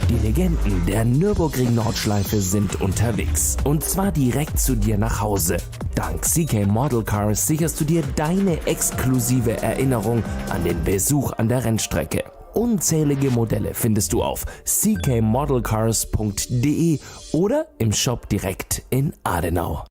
G: Die Legenden der Nürburgring Nordschleife sind unterwegs. Und zwar direkt zu dir nach Hause. Dank CK Model Cars sicherst du dir deine exklusive Erinnerung an den Besuch an der Rennstrecke. Unzählige Modelle findest du auf ckmodelcars.de oder im Shop direkt in Adenau.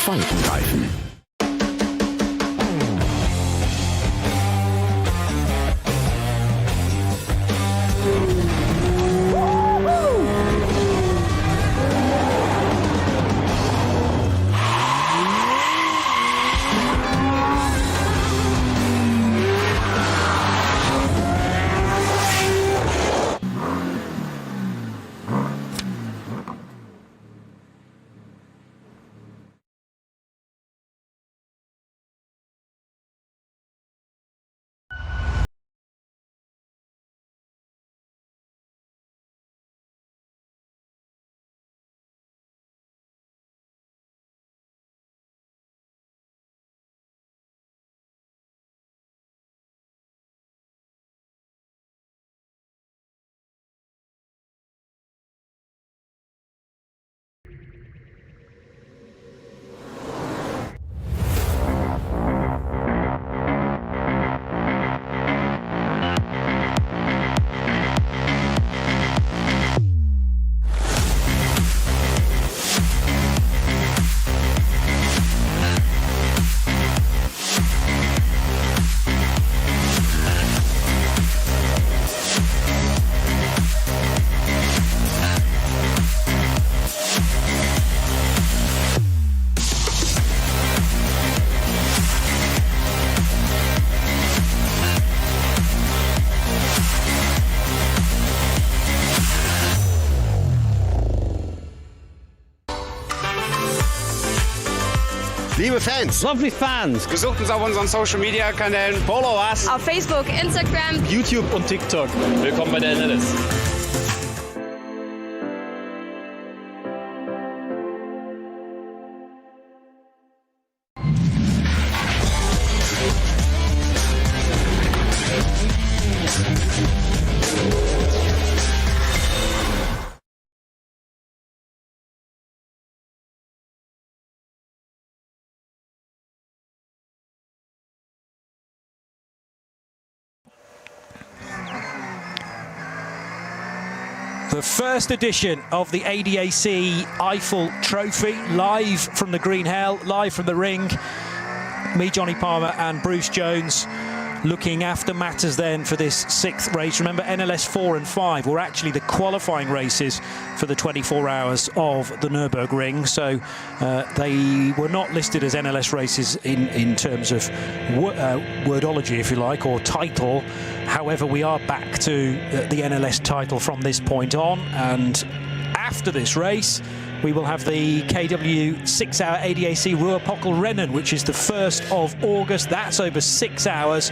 F: Faltenreifen.
H: Fans.
C: Lovely fans.
H: Besucht uns auf unseren Social Media Kanälen. Follow us.
I: Auf Facebook, Instagram,
C: YouTube und TikTok. Willkommen bei der NLS.
D: The first edition of the ADAC Eiffel Trophy, live from the Green Hell, live from the ring. Me, Johnny Palmer and Bruce Jones looking after matters then for this 6th race. Remember, NLS 4 and 5 were actually the qualifying races for the 24 hours of the Nürburgring. So they were not listed as NLS races in terms of wordology, if you like, or title. However, we are back to the NLS title from this point on. And after this race, we will have the KW 6-hour ADAC Ruhr-Pokel-Rennen, which is the 1st of August. That's over 6 hours.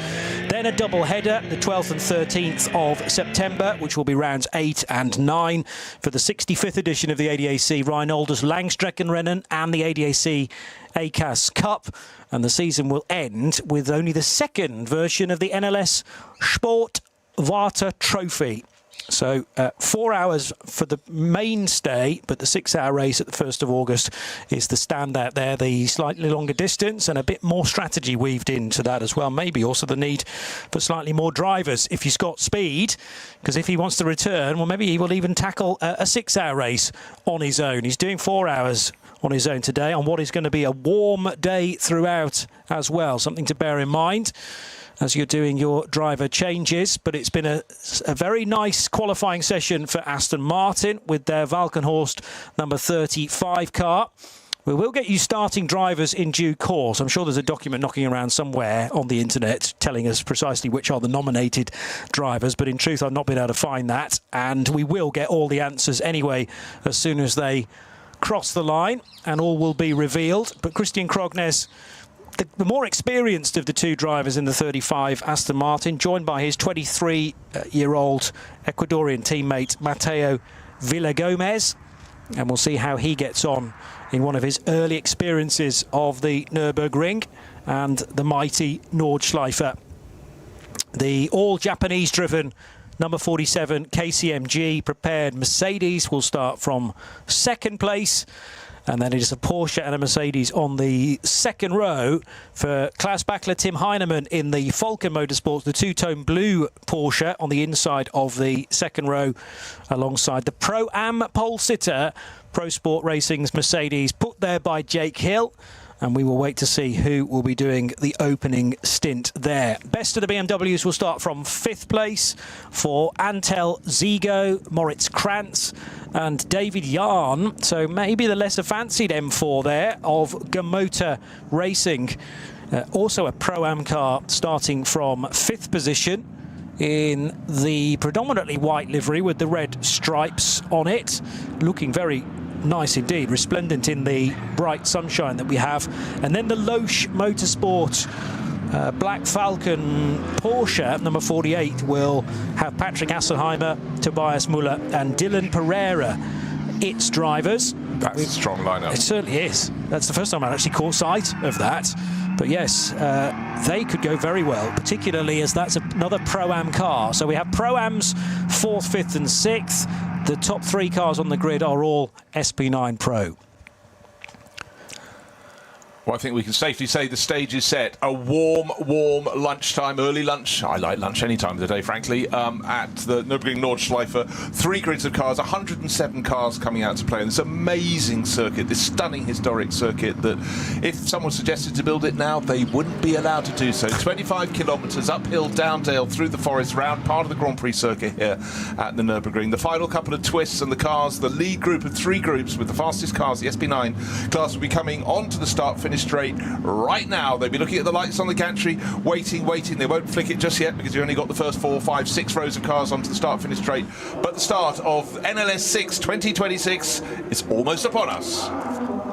D: Then a double header, the 12th and 13th of September, which will be rounds 8 and 9 for the 65th edition of the ADAC Rheinolder's Langstreckenrennen and the ADAC ACAS Cup. And the season will end with only the 2nd version of the NLS Sportwarte Trophy. So 4 hours for the mainstay, but the 6-hour race at the 1st of August is the standout there. The slightly longer distance and a bit more strategy weaved into that as well. Maybe also the need for slightly more drivers if he's got speed, because if he wants to return, well, maybe he will even tackle a 6-hour race on his own. He's doing 4 hours on his own today on what is going to be a warm day throughout as well. Something to bear in mind as you're doing your driver changes. But it's been a very nice qualifying session for Aston Martin with their Valkenhorst number 35 car. We will get you starting drivers in due course. I'm sure there's a document knocking around somewhere on the internet telling us precisely which are the nominated drivers, but in truth I've not been able to find that, and we will get all the answers anyway as soon as they cross the line, and all will be revealed. But Christian Krognes, the more experienced of the two drivers in the 35 Aston Martin, joined by his 23-year-old Ecuadorian teammate Mateo Villagomez, and we'll see how he gets on in one of his early experiences of the Nürburgring and the mighty Nordschleife. The all-Japanese-driven number 47 KCMG prepared Mercedes will start from 2nd place. And then it is a Porsche and a Mercedes on the 2nd row for Klaus Bachler, Tim Heinemann in the Falcon Motorsports, the two-tone blue Porsche on the inside of the 2nd row, alongside the Pro-Am pole sitter, Pro Sport Racing's Mercedes, put there by Jake Hill. And we will wait to see who will be doing the opening stint there. Best of the BMWs will start from 5th place for Antel Zigo, Moritz Krantz and David Yarn. So maybe the lesser fancied M4 there of Gamotor Racing. Also a Pro-Am car starting from 5th position in the predominantly white livery with the red stripes on it. Looking very nice indeed, resplendent in the bright sunshine that we have. And then the Loesch Motorsport Black Falcon Porsche number 48 will have Patrick Asselheimer, Tobias Müller and Dylan Pereira its drivers.
B: That's a strong lineup.
D: It certainly is. That's the first time I actually caught sight of that. But yes, they could go very well, particularly as that's another Pro-Am car. So we have Pro-Ams 4th, 5th and 6th. The top 3 cars on the grid are all SP9 Pro.
B: Well, I think we can safely say the stage is set. A warm lunchtime, early lunch. I like lunch any time of the day, frankly, at the Nürburgring Nordschleife. 3 grids of cars, 107 cars coming out to play in this amazing circuit, this stunning historic circuit that if someone suggested to build it now, they wouldn't be allowed to do so. 25 kilometres uphill, down dale, through the forest, round part of the Grand Prix circuit here at the Nürburgring. The final couple of twists and the cars, the lead group of 3 groups with the fastest cars, the SP9 class, will be coming onto the start-finish straight right now. They'll be looking at the lights on the gantry, waiting. They won't flick it just yet because you only got the first 4, 5, 6 rows of cars onto the start-finish straight. But the start of NLS 6 2026 is almost upon us.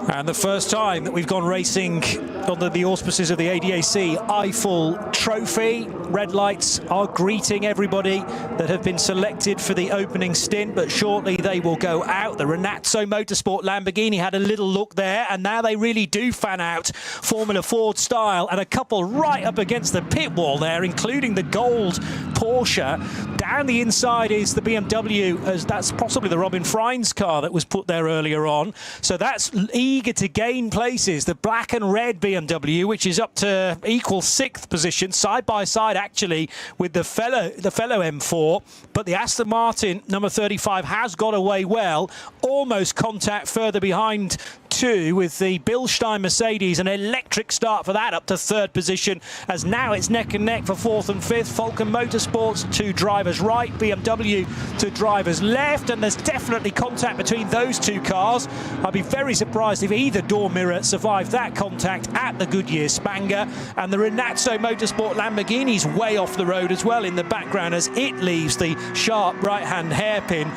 D: And the first time that we've gone racing under the auspices of the ADAC Eiffel Trophy. Red lights are greeting everybody that have been selected for the opening stint, but shortly they will go out. The Renazzo Motorsport Lamborghini had a little look there, and now they really do fan out Formula Ford style, and a couple right up against the pit wall there, including the gold Porsche. Down the inside is the BMW, as that's possibly the Robin Freins car that was put there earlier on. So that's eager to gain places. The black and red BMW, which is up to equal 6th position, side by side actually with the fellow M4. But the Aston Martin, number 35, has got away well. Almost contact further behind too with the Bilstein Mercedes. An electric start for that, up to 3rd position, as now it's neck and neck for 4th and 5th. Falcon Motorsports to drivers right, BMW to drivers left, and there's definitely contact between those two cars. I'd be very surprised if either door mirror survived that contact at the Goodyear Spanger. And the Renazzo Motorsport Lamborghini's way off the road as well in the background as it leaves the sharp right-hand hairpin.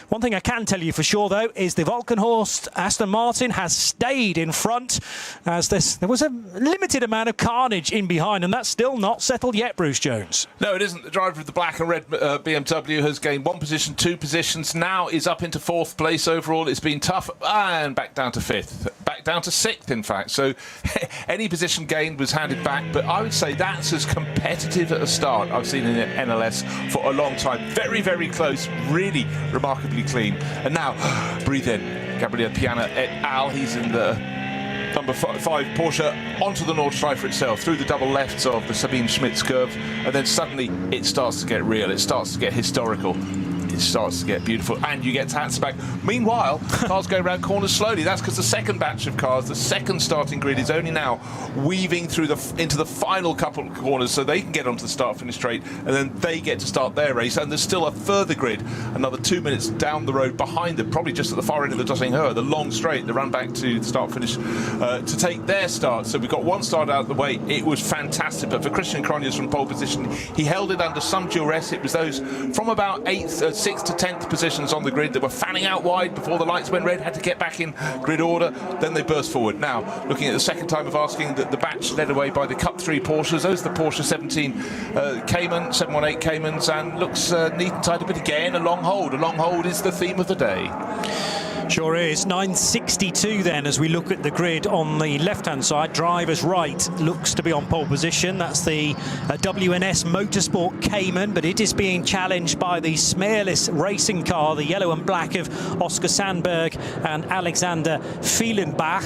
D: One thing I can tell you for sure, though, is the Valkenhorst Aston Martin has stayed in front, as there was a limited amount of carnage in behind, and that's still not settled yet, Bruce Jones.
B: No, it isn't. The driver of the black and red BMW has gained 1 position, 2 positions, now is up into 4th place overall. It's been tough, and back down to 5th. Back down to 6th, in fact. So any position gained was handed back, but I would say that's as competitive at a start I've seen in NLS for a long time. Very, very close, really remarkably clean. And now, breathe in. Gabriel Piana et al. He's in the number 5 Porsche onto the Nordschleife itself, through the double lefts of the Sabine Schmitz curve, and then suddenly it starts to get real, it starts to get historical. It starts to get beautiful, and you get to Hatzenbach. Meanwhile, cars go around corners slowly. That's because the second batch of cars, the second starting grid, is only now weaving through into the final couple of corners, so they can get onto the start-finish straight, and then they get to start their race. And there's still a further grid, another 2 minutes down the road behind them, probably just at the far end of the Dossingher, the long straight. They run back to the start-finish to take their start. So we've got one start out of the way. It was fantastic, but for Christian Cronjes from pole position, he held it under some duress. It was those from about 6th to 10th positions on the grid that were fanning out wide before the lights went red, had to get back in grid order, then they burst forward. Now, looking at the second time of asking, that the batch led away by the Cup 3 Porsches. Those are the Porsche 17 Cayman, 718 Caymans, and looks neat and tidy, but again, a long hold. A long hold is the theme of the day.
D: Sure is. 9:62 then as we look at the grid on the left-hand side. Drivers right looks to be on pole position. That's the WNS Motorsport Cayman, but it is being challenged by the smearless racing car, the yellow and black of Oscar Sandberg and Alexander Fielenbach.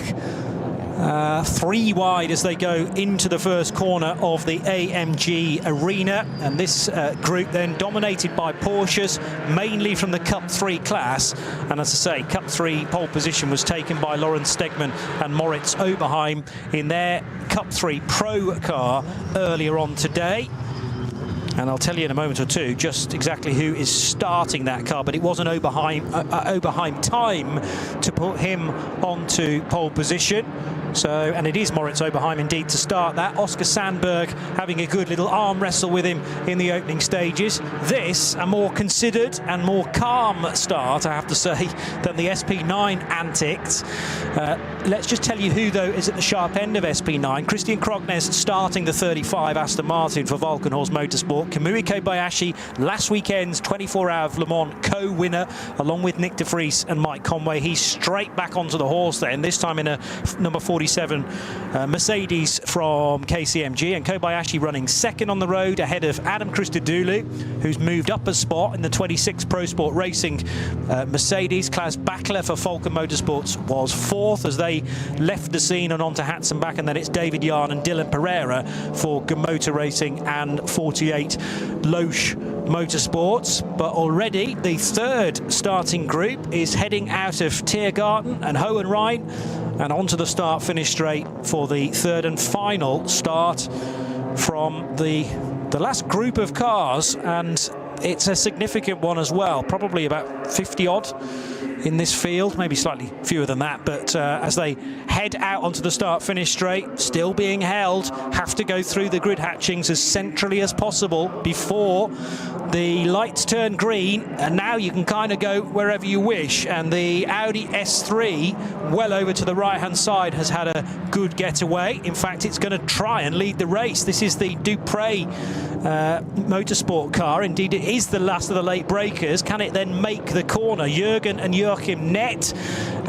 D: 3 wide as they go into the first corner of the AMG Arena, and this group then dominated by Porsches, mainly from the Cup 3 class. And as I say, Cup 3 pole position was taken by Lawrence Stegman and Moritz Oberheim in their Cup 3 Pro car earlier on today. And I'll tell you in a moment or two just exactly who is starting that car, but it was an Oberheim time to put him onto pole position. So, and it is Moritz Oberheim indeed to start that. Oscar Sandberg having a good little arm wrestle with him in the opening stages. This, a more considered and more calm start, I have to say, than the SP9 antics. Let's just tell you who, though, is at the sharp end of SP9. Christian Cronjes starting the 35 Aston Martin for Valkenhorst Motorsport. Kamui Kobayashi, last weekend's 24-hour of Le Mans co-winner, along with Nick de Vries and Mike Conway. He's straight back onto the horse then, this time in a number 47 Mercedes from KCMG, and Kobayashi running second on the road ahead of Adam Christodoulou, who's moved up a spot in the 26 Pro Sport Racing Mercedes. Klaus Bachler for Falcon Motorsports was 4th as they left the scene and onto Hatzenbach, and then it's David Yarn and Dylan Pereira for Motor Racing and 48 Loesch Motorsports. But already the third starting group is heading out of Tiergarten and Hohenrhein and onto the start-finish straight for the third and final start from the last group of cars. And it's a significant one as well, probably about 50 odd in this field, maybe slightly fewer than that, but as they head out onto the start-finish straight, still being held, have to go through the grid hatchings as centrally as possible before the lights turn green, and now you can kind of go wherever you wish. And the Audi S3, well over to the right-hand side, has had a good getaway. In fact, it's going to try and lead the race. This is the Dupre motorsport car. Indeed, it is the last of the late breakers. Can it then make the corner? Jürgen and Joachim Nett,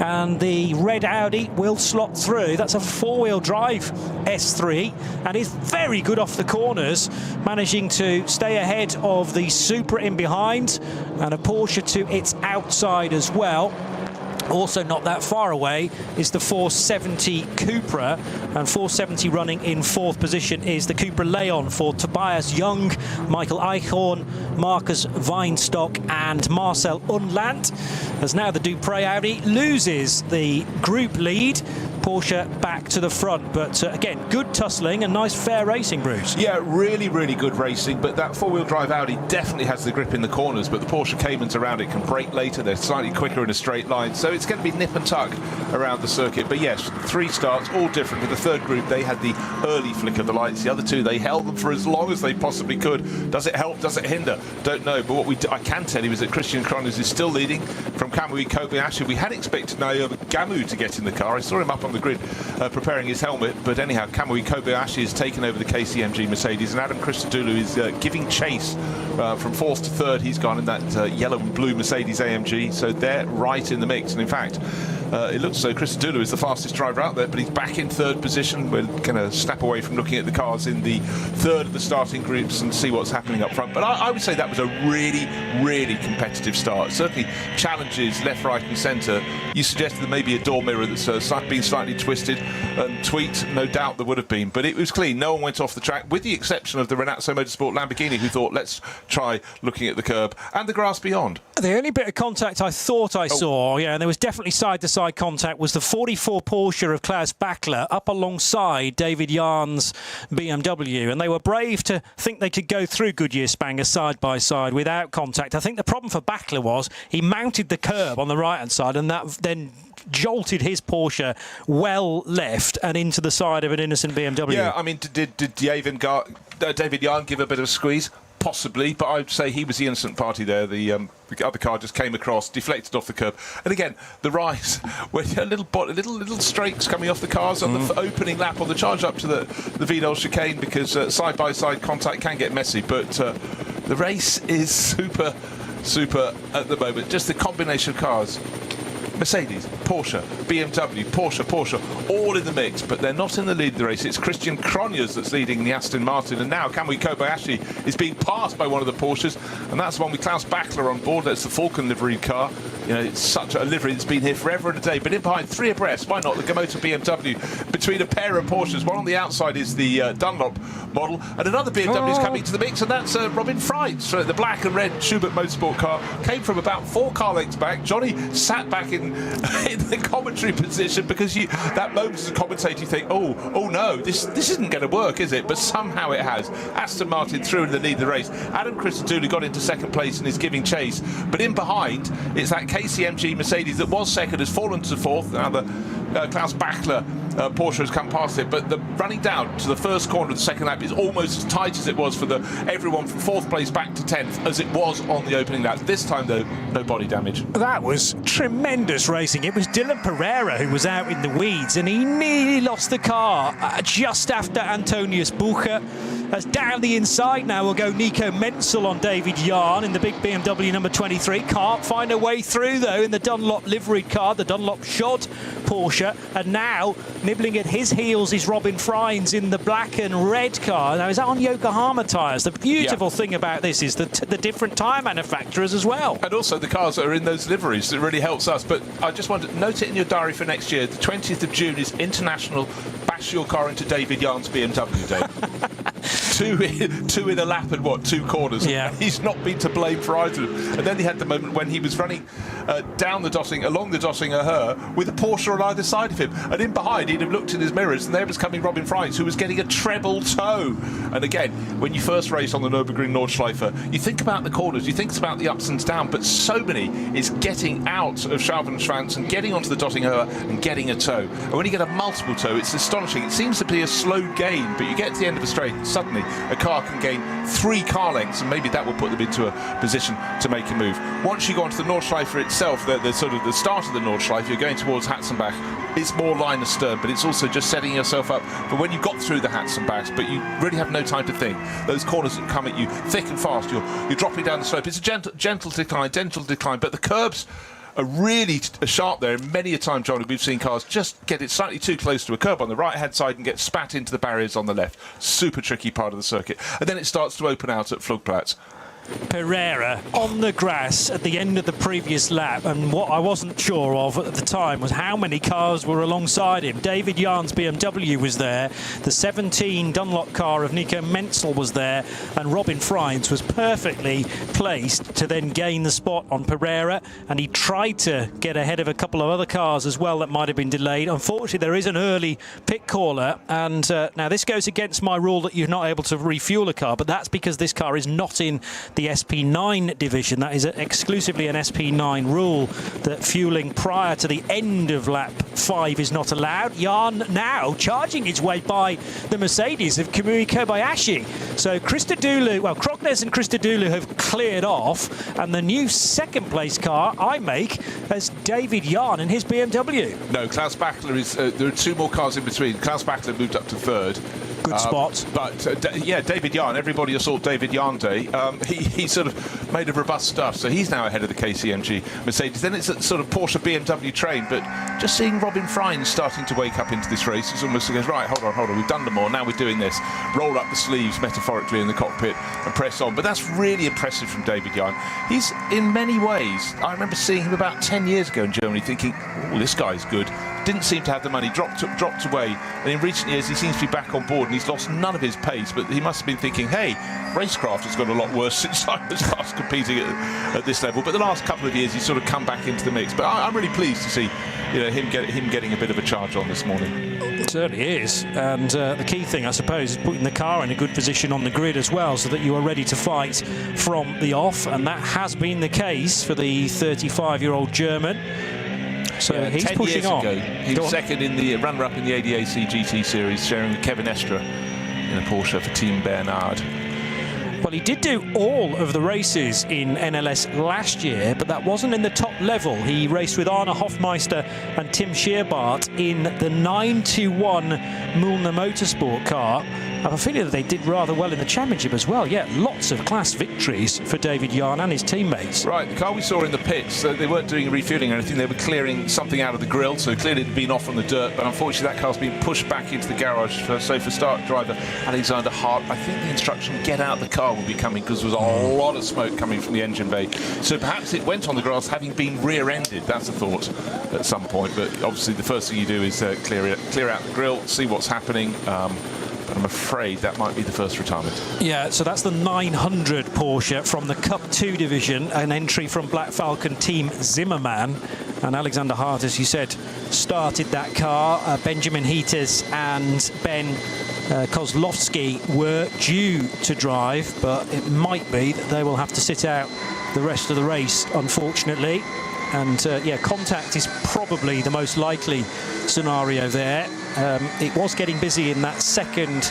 D: and the red Audi will slot through. That's a four-wheel drive S3 and is very good off the corners, managing to stay ahead of the Supra in behind, and a Porsche to its outside as well. Also not that far away is the 470 Cupra, and 470 running in fourth position is the Cupra Leon for Tobias Young, Michael Eichhorn, Marcus Weinstock and Marcel Unland. As now the Dupre Audi loses the group lead, Porsche back to the front, but again, good tussling and nice fair racing, Bruce.
B: Yeah, really, really good racing, but that four-wheel drive Audi definitely has the grip in the corners, but the Porsche Caymans around it can brake later. They're slightly quicker in a straight line, so it's going to be nip and tuck around the circuit. But yes, three starts, all different. With the third group, they had the early flick of the lights. The other two, they held them for as long as they possibly could. Does it help? Does it hinder? Don't know. But what I can tell you is that Christian Cronjes is still leading from Kamui Kobayashi. We had expected Naoya Gamu to get in the car. I saw him up on the grid preparing his helmet, but anyhow, Kamui Kobayashi has taken over the KCMG Mercedes, and Adam Christodoulou is giving chase from fourth to third. He's gone in that yellow and blue Mercedes AMG, so they're right in the mix. And in fact, it looks as though Christodoulou is the fastest driver out there, but he's back in third position. We're going to step away from looking at the cars in the third of the starting groups and see what's happening up front. But I would say that was a really, really competitive start. Certainly challenges left, right and centre. You suggested there may be a door mirror that's been slightly twisted and tweaked. No doubt there would have been, but it was clean. No one went off the track, with the exception of the Renazzo Motorsport Lamborghini, who thought, let's try looking at the curb and the grass beyond.
D: The only bit of contact I thought I saw, yeah, and there was definitely side-to-side contact, was the 44 Porsche of Klaus Bachler up alongside David Yarn's BMW, and they were brave to think they could go through Goodyear Spanger side by side without contact. I think the problem for Bachler was he mounted the curb on the right-hand side, and that then jolted his Porsche well left and into the side of an innocent BMW.
B: Yeah, I mean, did David Yarn give a bit of a squeeze? Possibly, but I'd say he was the innocent party there. The other car just came across, deflected off the curb, and again the rise with little streaks coming off the cars on the opening lap on the charge up to the Vidal chicane, because side by side contact can get messy. But the race is super at the moment. Just the combination of cars. Mercedes, Porsche, BMW, Porsche, all in the mix, but they're not in the lead of the race. It's Christian Cronjes that's leading the Aston Martin, and now Kamui Kobayashi is being passed by one of the Porsches, and that's one with Klaus Bachler on board. That's the Falcon livery car. You know, it's such a livery that's been here forever and a day, but in behind, three abreast, why not, the Gamoto BMW, between a pair of Porsches. One on the outside is the Dunlop model, and another BMW is coming to the mix, and that's Robin Freitz. The black and red Schubert Motorsport car came from about 4 car lengths back. Johnny sat back in the commentary position, because that moment as a commentator you think, oh no, this isn't going to work, is it? But somehow it has. Aston Martin through in the lead of the race. Adam Christodoulou got into second place and is giving chase, but in behind it's that KCMG Mercedes that was second, has fallen to fourth. Now the Klaus Bachler Porsche has come past it, but the running down to the first corner of the second lap is almost as tight as it was for everyone from fourth place back to 10th as it was on the opening lap. This time though, no body damage.
D: That was tremendous racing. It was Dylan Pereira who was out in the weeds, and he nearly lost the car just after Antonius Bucher. As down the inside now will go Nico Menzel on David Yarn in the big BMW number 23. Can't find a way through though in the Dunlop liveried car, the Dunlop shod Porsche, and now nibbling at his heels is Robin Freitz in the black and red car. Now, is that on Yokohama tyres? The beautiful thing about this is the different tyre manufacturers as well.
B: And also the cars that are in those liveries. It really helps us. But I just want to note it in your diary for next year. The 20th of June is International Bash Your Car into David Yarn's BMW Day. two in a lap and what, 2 corners.
D: Yeah.
B: He's not been to blame for either. And then he had the moment when he was running down the Dotting, along the Dottinger Her, with a Porsche on either side of him. And in behind, he'd have looked in his mirrors, and there was coming Robin Freins, who was getting a treble toe. And again, when you first race on the Nürburgring Nordschleife, you think about the corners, you think about the ups and downs, but so many is getting out of Schwalbenschwanz and getting onto the Dottinger Her and getting a toe. And when you get a multiple toe, it's astonishing. It seems to be a slow gain, but you get to the end of a straight, and suddenly a car can gain 3 car lengths, and maybe that will put them into a position to make a move. Once you go onto the Nordschleife itself, the sort of the start of the Nordschleife, you're going towards Hatzenbach. It's more line astern, but it's also just setting yourself up for when you've got through the Hatzenbachs, but you really have no time to think. Those corners that come at you thick and fast, you're dropping down the slope. It's a gentle decline, but the curbs are really sharp there. And many a time, John, we've seen cars just get it slightly too close to a curb on the right-hand side and get spat into the barriers on the left. Super tricky part of the circuit. And then it starts to open out at Flugplatz.
D: Pereira on the grass at the end of the previous lap, and what I wasn't sure of at the time was how many cars were alongside him. David Jahn's BMW was there, the 17 Dunlop car of Nico Menzel was there, and Robin Freins was perfectly placed to then gain the spot on Pereira, and he tried to get ahead of a couple of other cars as well that might have been delayed. Unfortunately, there is an early pit caller, and now this goes against my rule that you're not able to refuel a car, but that's because this car is not in the SP9 division. That is exclusively an SP9 rule, that fueling prior to the end of lap 5 is not allowed. Jahn now charging his way by the Mercedes of Kamui Kobayashi. So Krognes and Christodoulou have cleared off, and the new second place car I make as David Jahn in his BMW.
B: No, Klaus Bachler is, there are 2 more cars in between. Klaus Bachler moved up to 3rd.
D: Good spot.
B: But yeah, David Jahn, everybody assault David Jahn Day. He sort of made of robust stuff, so he's now ahead of the KCMG Mercedes. Then it's a sort of Porsche BMW train, but just seeing Robin Freins starting to wake up into this race, it's almost like, right, hold on, we've done them all, now we're doing this. Roll up the sleeves, metaphorically, in the cockpit and press on. But that's really impressive from David Jahn. He's, in many ways, I remember seeing him about 10 years ago in Germany thinking, oh, this guy's good. Didn't seem to have the money, dropped away, and in recent years he seems to be back on board, and he's lost none of his pace, but he must have been thinking, hey, racecraft has got a lot worse since I was last competing at this level. But the last couple of years he's sort of come back into the mix. But I'm really pleased to see, him getting a bit of a charge on this morning.
D: It certainly is, and the key thing, I suppose, is putting the car in a good position on the grid as well, so that you are ready to fight from the off, and that has been the case for the 35-year-old German. So yeah, he's pushing on.
B: He was second in the runner-up in the ADAC GT Series, sharing with Kevin Estra in a Porsche for Team Bernard.
D: Well, he did do all of the races in NLS last year, but that wasn't in the top level. He raced with Arne Hofmeister and Tim Scheerbart in the 921 Mühlner Motorsport car. I have a feeling that they did rather well in the championship as well. Yeah, lots of class victories for David Jahn and his teammates.
B: Right, the car we saw in the pits, they weren't doing refueling or anything. They were clearing something out of the grille, so clearly it had been off on the dirt, but unfortunately that car's been pushed back into the garage. So for start driver Alexander Hart, I think the instruction, get out the car, will be coming, because there was a lot of smoke coming from the engine bay. So perhaps it went on the grass having been rear-ended. That's a thought at some point, but obviously the first thing you do is clear out the grille, see what's happening. But I'm afraid that might be the first retirement.
D: Yeah, so that's the 900 Porsche from the Cup 2 division, an entry from Black Falcon Team Zimmermann. And Alexander Hart, as you said, started that car. Benjamin Heaters and Ben Kozlowski were due to drive, but it might be that they will have to sit out the rest of the race, unfortunately. And yeah, contact is probably the most likely scenario there. It was getting busy in that second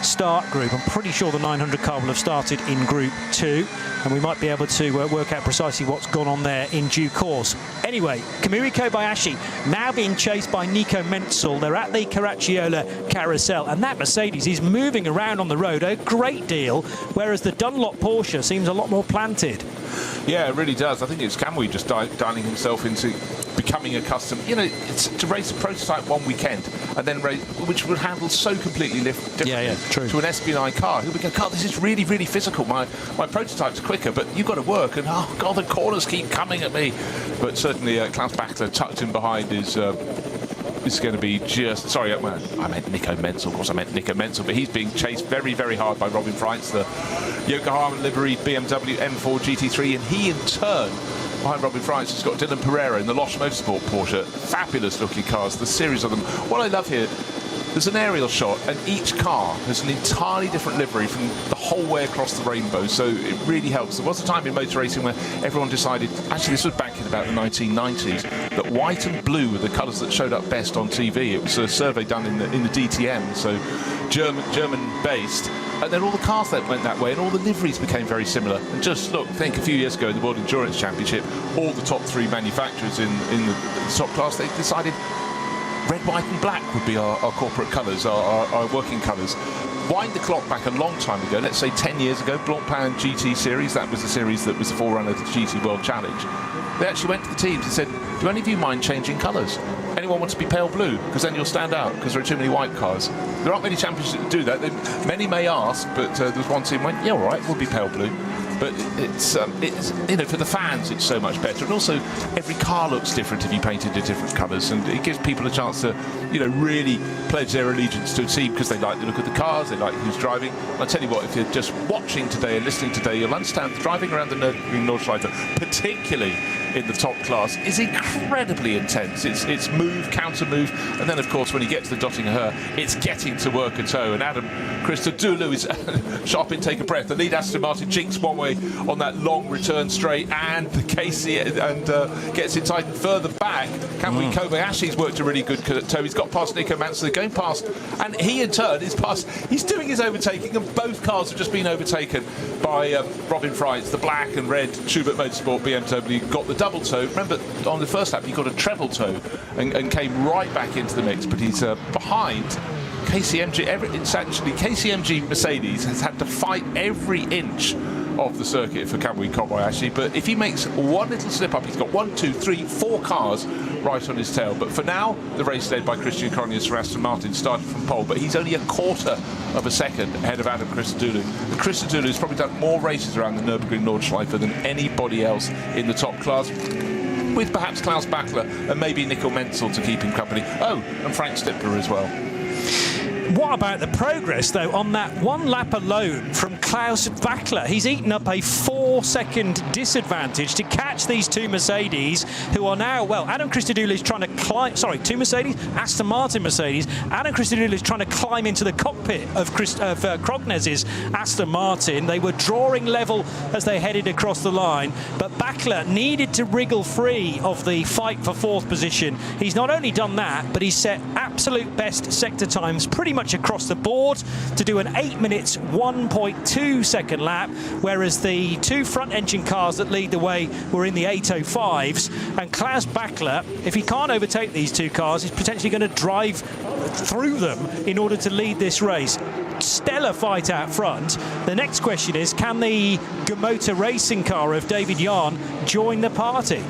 D: start group. I'm pretty sure the 900 car will have started in Group 2, and we might be able to work out precisely what's gone on there in due course. Anyway, Kamui Kobayashi now being chased by Nico Menzel. They're at the Caracciolo Carousel, and that Mercedes is moving around on the road a great deal, whereas the Dunlop Porsche seems a lot more planted.
B: Yeah, it really does. I think it's Kamui just dialing himself into becoming accustomed. It's to race a prototype one weekend and then race, which would handle so completely differently to an SP9 car. He'll be going, God, this is really, really physical. My prototype's quicker, but you've got to work. And oh God, the corners keep coming at me. But certainly Klaus Bachler tucked in behind his is going to be just... Sorry, I meant Nico Menzel. Of course, I meant Nico Menzel, but he's being chased very, very hard by Robin Freitz, the Yokohama livery BMW M4 GT3, and he in turn, behind Robin Freitz, has got Dylan Pereira in the Losch Motorsport Porsche. Fabulous looking cars, the series of them. What I love here, there's an aerial shot, and each car has an entirely different livery from the whole way across the rainbow, so it really helps. There was a time in motor racing where everyone decided, actually this was back in about the 1990s, that white and blue were the colours that showed up best on TV. It was a survey done in the DTM, so German-based, and then all the cars that went that way, and all the liveries became very similar. And just look, think a few years ago in the World Endurance Championship, all the top 3 manufacturers in the top class, they decided red, white and black would be our corporate colours, our working colours. Wind the clock back a long time ago, let's say 10 years ago, Blancpain GT Series, that was the series that was the forerunner of the GT World Challenge. They actually went to the teams and said, do any of you mind changing colours? Anyone want to be pale blue? Because then you'll stand out, because there are too many white cars. There aren't many champions that do that. Many may ask, but there was one team went, yeah, all right, we'll be pale blue. But it's you know, for the fans it's so much better, and also every car looks different if you paint it in different colours, and it gives people a chance to, you know, really pledge their allegiance to a team because they like the look of the cars, they like who's driving. And I tell you what, if you're just watching today and listening today, you'll understand driving around the Nürburgring Nordschleife, particularly in the top class, is incredibly intense. It's move, counter move, and then of course when you get to the Dottinger Her, it's getting to work a toe. And Adam Christodoulou is sharpen, take a breath. The lead Aston Martin jinks one way on that long return straight, and the Casey gets it tightened further back. Kamui Kobayashi's worked a really good toe. He's got past Nico Mansell, going past, and he in turn is past. He's doing his overtaking, and both cars have just been overtaken by Robin Freitz, the black and red Schubert Motorsport BMW. Got the double toe. Remember, on the first lap he got a treble toe and came right back into the mix, but he's behind KCMG. It's actually KCMG Mercedes has had to fight every inch of the circuit for Kamui Kobayashi, but if he makes one little slip up, he's got 1, 2, 3, 4 cars right on his tail. But for now, the race led by Christian Cronjes for Aston Martin started from pole, but he's only a quarter of a second ahead of Adam Christodoulou. And Christodoulou has probably done more races around the Nürburgring Nordschleife than anybody else in the top class, with perhaps Klaus Bachler and maybe Nico Menzel to keep him company. Oh, and Frank Stippler as well.
D: What about the progress, though, on that one lap alone from Klaus Bachler? He's eaten up a 4-second disadvantage to catch these 2 Mercedes, who are now, well, Adam Christodoulou is trying to climb, sorry, 2 Mercedes, Aston Martin Mercedes. Adam Christodoulou is trying to climb into the cockpit of Krognes's Aston Martin. They were drawing level as they headed across the line, but Bachler needed to wriggle free of the fight for 4th position. He's not only done that, but he's set absolute best sector times pretty much across the board to do an 8 minutes 1.2 second lap, whereas the 2 front engine cars that lead the way were in the 805s. And Klaus Bachler, if he can't overtake these 2 cars, is potentially going to drive through them in order to lead this race. Stellar fight out front. The next question is, can the Motor Racing car of David Yarn join the party?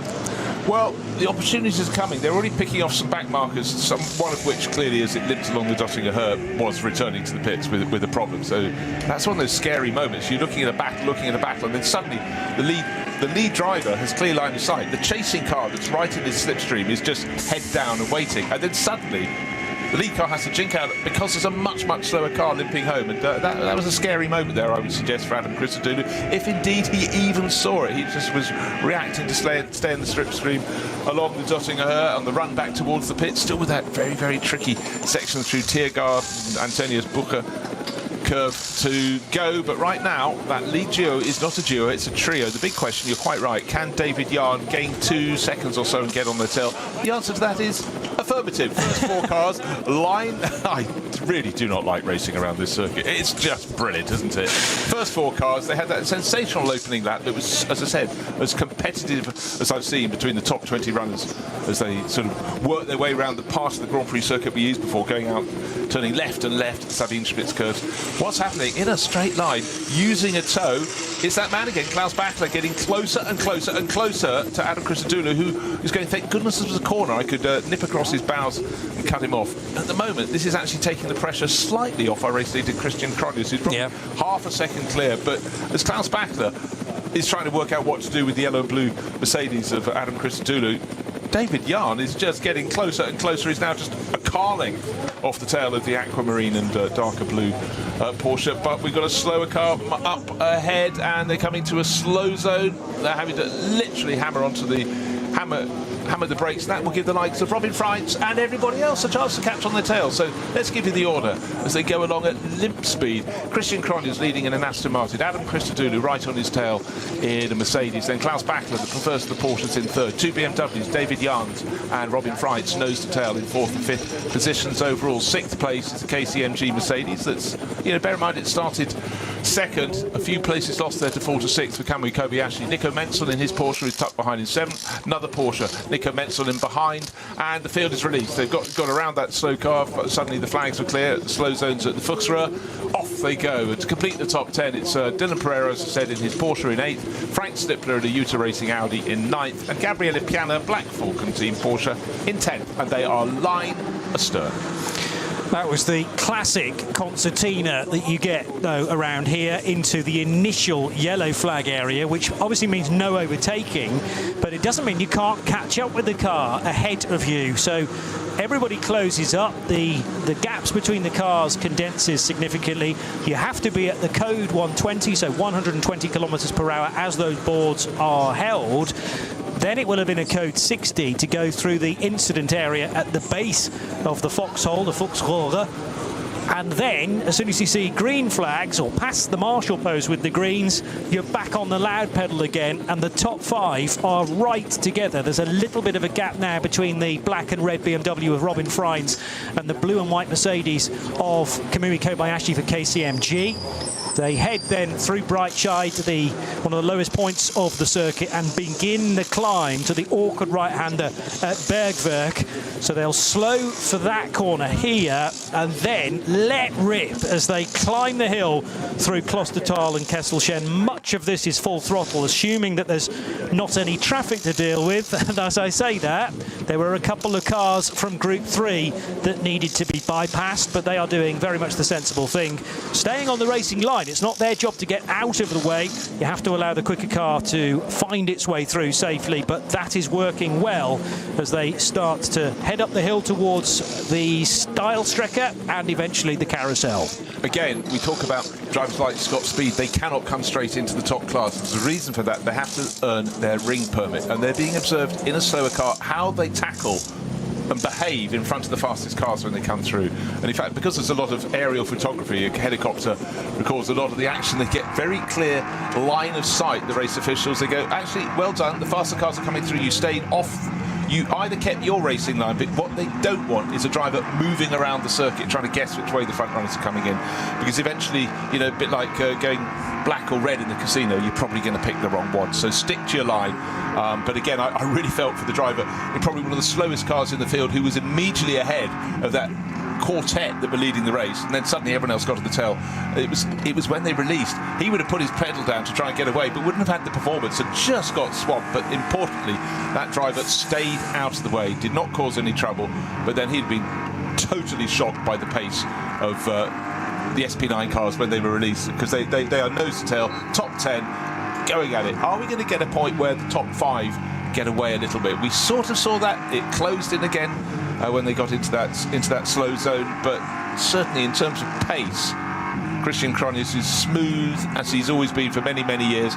B: Well, the opportunities is coming. They're already picking off some back markers, one of which clearly, as it limped along the Dottinger Her, was returning to the pits with a problem. So that's one of those scary moments. You're looking at a battle, and then suddenly the lead driver has clear line of sight. The chasing car that's right in his slipstream is just head down and waiting, and then suddenly the lead car has to jink out because there's a much slower car limping home, and that was a scary moment there, I would suggest, for Adam Christodoulou, if indeed he even saw it. He just was reacting to stay in the slipstream along the Dottinger Her on the run back towards the pit, still with that very tricky section through Tiergarten and Antonius Bucher curve to go. But right now, that lead duo is not a duo, it's a trio. The big question, you're quite right, can David Yarn gain 2 seconds or so and get on their tail? The answer to that is affirmative. First 4 cars line. I really do not like racing around this circuit. It's just brilliant, isn't it? First 4 cars, they had that sensational opening lap that was, as I said, as competitive as I've seen between the top 20 runners as they sort of work their way around the part of the Grand Prix circuit we used before, going out, turning left and left, Sabine Schmidt's curves. What's happening? In a straight line, using a toe, it's that man again, Klaus Bachler, getting closer and closer and closer to Adam Christodoulou, who is going, thank goodness this was a corner, I could nip across his bows and cut him off. At the moment, this is actually taking the pressure slightly off our race leader, Christian Cronjes, who's probably half a second clear, but as Klaus Bachler is trying to work out what to do with the yellow and blue Mercedes of Adam Christodoulou, David Yarn is just getting closer and closer. He's now just a carling off the tail of the aquamarine and darker blue Porsche. But we've got a slower car up ahead, and they're coming to a slow zone. They're having to literally hammer onto the hammer the brakes. That will give the likes of Robin Freitz and everybody else a chance to catch on their tail. So let's give you the order as they go along at limp speed. Christian Cronje leading in an Aston Martin. Adam Christodoulou right on his tail in a Mercedes. Then Klaus Bachler, the first of the Porsches, in third. Two BMWs, David Yarns and Robin Freitz, nose to tail in fourth and fifth positions overall. Sixth place is the KCMG Mercedes. That's, bear in mind it started second. A few places lost there to 4 to 6 for Kamui Kobayashi. Nico Menzel in his Porsche is tucked behind in seventh. Another Porsche, Nico Menzel in behind, and the field is released. They've got around that slow car. Suddenly the flags were clear. Slow zones at the Fuchsröhr. Off they go. And to complete the top 10, it's Dylan Pereira, as I said, in his Porsche in 8th, Frank Stippler in a Utah Racing Audi in 9th, and Gabriele Piana, Black Falcon Team Porsche, in 10th. And they are line astern.
D: That was the classic concertina that you get, though, around here into the initial yellow flag area, which obviously means no overtaking, but it doesn't mean you can't catch up with the car ahead of you. So everybody closes up. The gaps between the cars condenses significantly. You have to be at the code 120, so 120 kilometers per hour as those boards are held. Then it will have been a code 60 to go through the incident area at the base of the foxhole, the Fuchsröhre. And then, as soon as you see green flags or past the marshal post with the greens, you're back on the loud pedal again, and the top 5 are right together. There's a little bit of a gap now between the black and red BMW of Robin Freitz and the blue and white Mercedes of Kamui Kobayashi for KCMG. They head then through Breitscheid to one of the lowest points of the circuit and begin the climb to the awkward right-hander at Bergwerk. So they'll slow for that corner here and then let rip as they climb the hill through Klostertal and Kesselchen. Much of this is full throttle, assuming that there's not any traffic to deal with. And as I say that, there were a couple of cars from Group 3 that needed to be bypassed, but they are doing very much the sensible thing, staying on the racing line. It's not their job to get out of the way. You have to allow the quicker car to find its way through safely, but that is working well as they start to head up the hill towards the Steilstrecke and eventually the carousel.
B: Again, we talk about drivers like Scott Speed. They cannot come straight into the top class. There's a reason for that. They have to earn their ring permit, and they're being observed in a slower car how they tackle and behave in front of the fastest cars when they come through. And in fact, because there's a lot of aerial photography, a helicopter records a lot of the action, they get very clear line of sight, the race officials. They go, actually, well done, the faster cars are coming through, you stayed off. You either kept your racing line, but what they don't want is a driver moving around the circuit trying to guess which way the front runners are coming in, because eventually, a bit like going black or red in the casino, you're probably going to pick the wrong one. So stick to your line. But again, I really felt for the driver in probably one of the slowest cars in the field, who was immediately ahead of that quartet that were leading the race, and then suddenly everyone else got to the tail. It was when they released, he would have put his pedal down to try and get away, but wouldn't have had the performance and just got swamped. But importantly, that driver stayed out of the way, did not cause any trouble, but then he'd been totally shocked by the pace of the SP9 cars when they were released, because they are nose to tail, top 10, going at it. Are we going to get a point where the top 5 get away a little bit? We sort of saw that. It closed in again when they got into that slow zone, but certainly in terms of pace, Christian Cronje is smooth as he's always been for many, many years.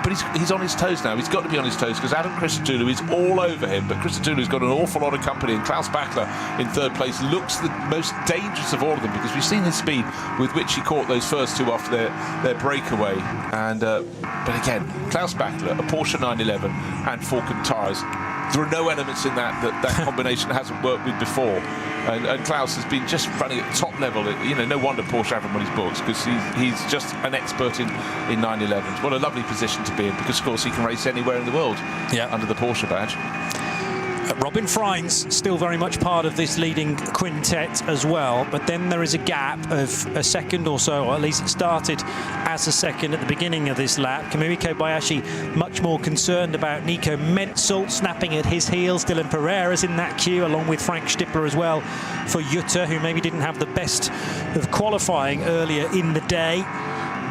B: But he's on his toes now. He's got to be on his toes, because Adam Christodoulou is all over him. But Christodoulou's got an awful lot of company, and Klaus Bachler in third place looks the most dangerous of all of them, because we've seen his speed with which he caught those first two after their breakaway. And but again, Klaus Bachler, a Porsche 911 and Falcon tyres. There are no elements in that combination hasn't worked with before. And Klaus has been just running at top level. No wonder Porsche have him on his books, because he's just an expert in 911s. What a lovely position to be in, because of course he can race anywhere in the world under the Porsche badge.
D: Robin Freitz still very much part of this leading quintet as well, but then there is a gap of a second or so, or at least it started as a second at the beginning of this lap. Kamui Kobayashi much more concerned about Nico Menzel snapping at his heels. Dylan Pereira's in that queue, along with Frank Stippler as well for Jutta, who maybe didn't have the best of qualifying earlier in the day.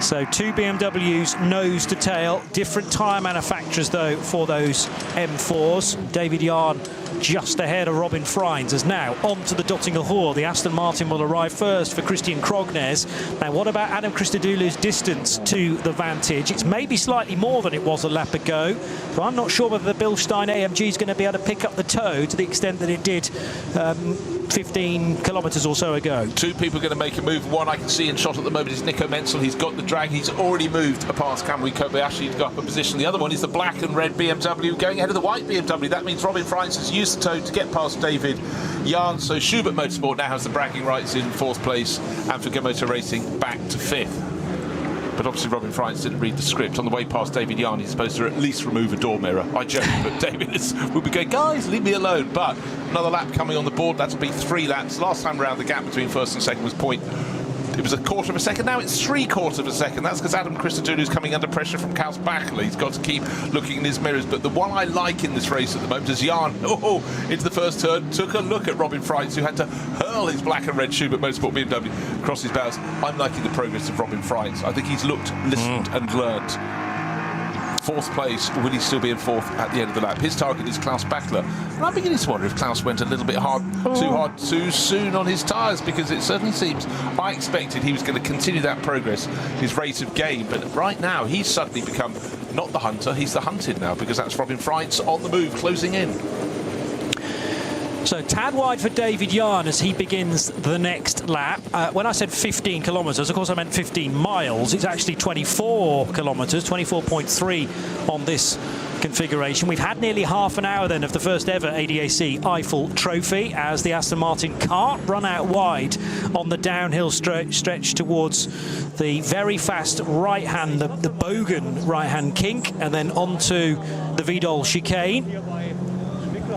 D: So 2 BMWs nose to tail. Different tyre manufacturers, though, for those M4s. David Yarn just ahead of Robin Freins, as now onto the Dottinger Hall. The Aston Martin will arrive first for Christian Krognes. Now, what about Adam Christodoulou's distance to the Vantage? It's maybe slightly more than it was a lap ago, but I'm not sure whether the Bilstein AMG is going to be able to pick up the toe to the extent that it did 15 kilometres or so ago.
B: Two people are going to make a move. One I can see in shot at the moment is Nico Menzel. He's got the drag. He's already moved past Kamui Kobayashi to go up a position. The other one is the black and red BMW going ahead of the white BMW. That means Robin Freins has used the toe to get past David Yarn. So Schubert Motorsport now has the bragging rights in 4th place, and for Go Motor Racing back to 5th. But obviously Robin Freins didn't read the script. On the way past David Yarn, he's supposed to at least remove a door mirror. I joke, but David will be going, guys, leave me alone. But another lap coming on the board. That'll be 3 laps. Last time around, the gap between first and second was it was a quarter of a second. Now it's 3/4 of a second. That's because Adam Christodoulou's coming under pressure from Klaus Bachler. He's got to keep looking in his mirrors. But the one I like in this race at the moment is Yarn. Into the first turn, took a look at Robin Freins, who had to hurl his black and red Schubert Motorsport BMW across his bows. I'm liking the progress of Robin Freins. I think he's looked, listened and learnt. 4th place, will he still be in 4th at the end of the lap? His target is Klaus Bachler. And I'm beginning to wonder if Klaus went a little bit too hard, too soon on his tyres, because it certainly seems, I expected he was going to continue that progress, his rate of gain, but right now he's suddenly become not the hunter, he's the hunted now, because that's Robin Freins on the move, closing in.
D: So tad wide for David Yarn as he begins the next lap. When I said 15 kilometres, of course I meant 15 miles. It's actually 24 kilometres, 24.3 on this configuration. We've had nearly half an hour then of the first ever ADAC Eiffel Trophy as the Aston Martin can't run out wide on the downhill stretch towards the very fast right hand, the Bogan right hand kink, and then onto the Vidal chicane.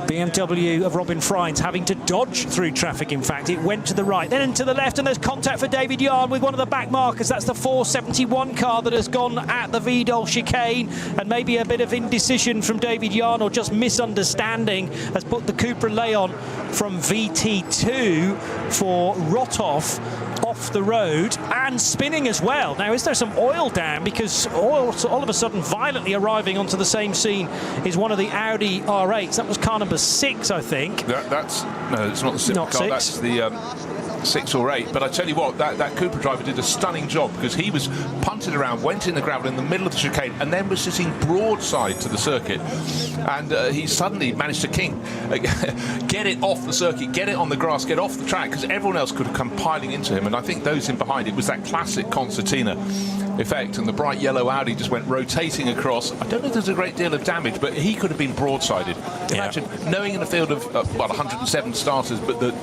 D: BMW of Robin Freins having to dodge through traffic. In fact, it went to the right, then into the left, and there's contact for David Yarn with one of the back markers. That's the 471 car that has gone at the Vidal chicane, and maybe a bit of indecision from David Yarn or just misunderstanding has put the Cupra Leon from VT2 for Rothoff off the road and spinning as well. Now, is there some oil down? Because oil all of a sudden violently arriving onto the same scene is one of the Audi R8s. That was car number 6, I think.
B: No, it's not the Cupra car. That's the 6 or 8. But I tell you what, that Cupra driver did a stunning job, because he was punted around, went in the gravel in the middle of the chicane, and then was sitting broadside to the circuit. And he suddenly managed to get it off the circuit, get it on the grass, get off the track, because everyone else could have come piling into him. And I think those in behind, it was that classic concertina effect, and the bright yellow Audi just went rotating across. I don't know if there's a great deal of damage, but he could have been broadsided. Imagine knowing in a field of 107 starters, but the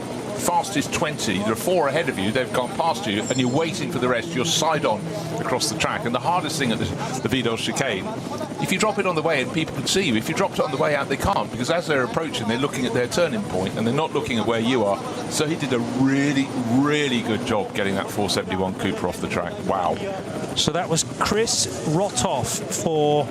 B: fastest 20, there are 4 ahead of you, they've gone past you, and you're waiting for the rest, you're side on across the track. And the hardest thing at the Vidal chicane, if you drop it on the way and people can see you, if you dropped it on the way out, they can't, because as they're approaching, they're looking at their turning point and they're not looking at where you are. So he did a really, really good job getting that 471 Cupra off the track. Wow.
D: So that was Chris Rothoff for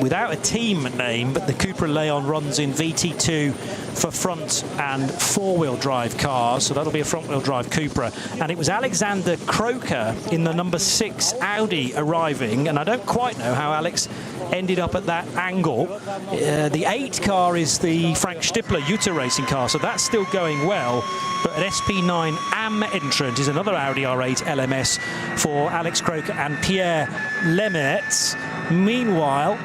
D: without a team name, but the Cupra Leon runs in VT2 for front and 4-wheel drive cars, so that'll be a front-wheel drive Cupra. And it was Alexander Croker in the number 6 Audi arriving, and I don't quite know how Alex ended up at that angle. The 8 car is the Frank Stippler Utah Racing car, so that's still going well. But an SP9 AM entrant is another Audi R8 LMS for Alex Croker and Pierre Lemets. Meanwhile,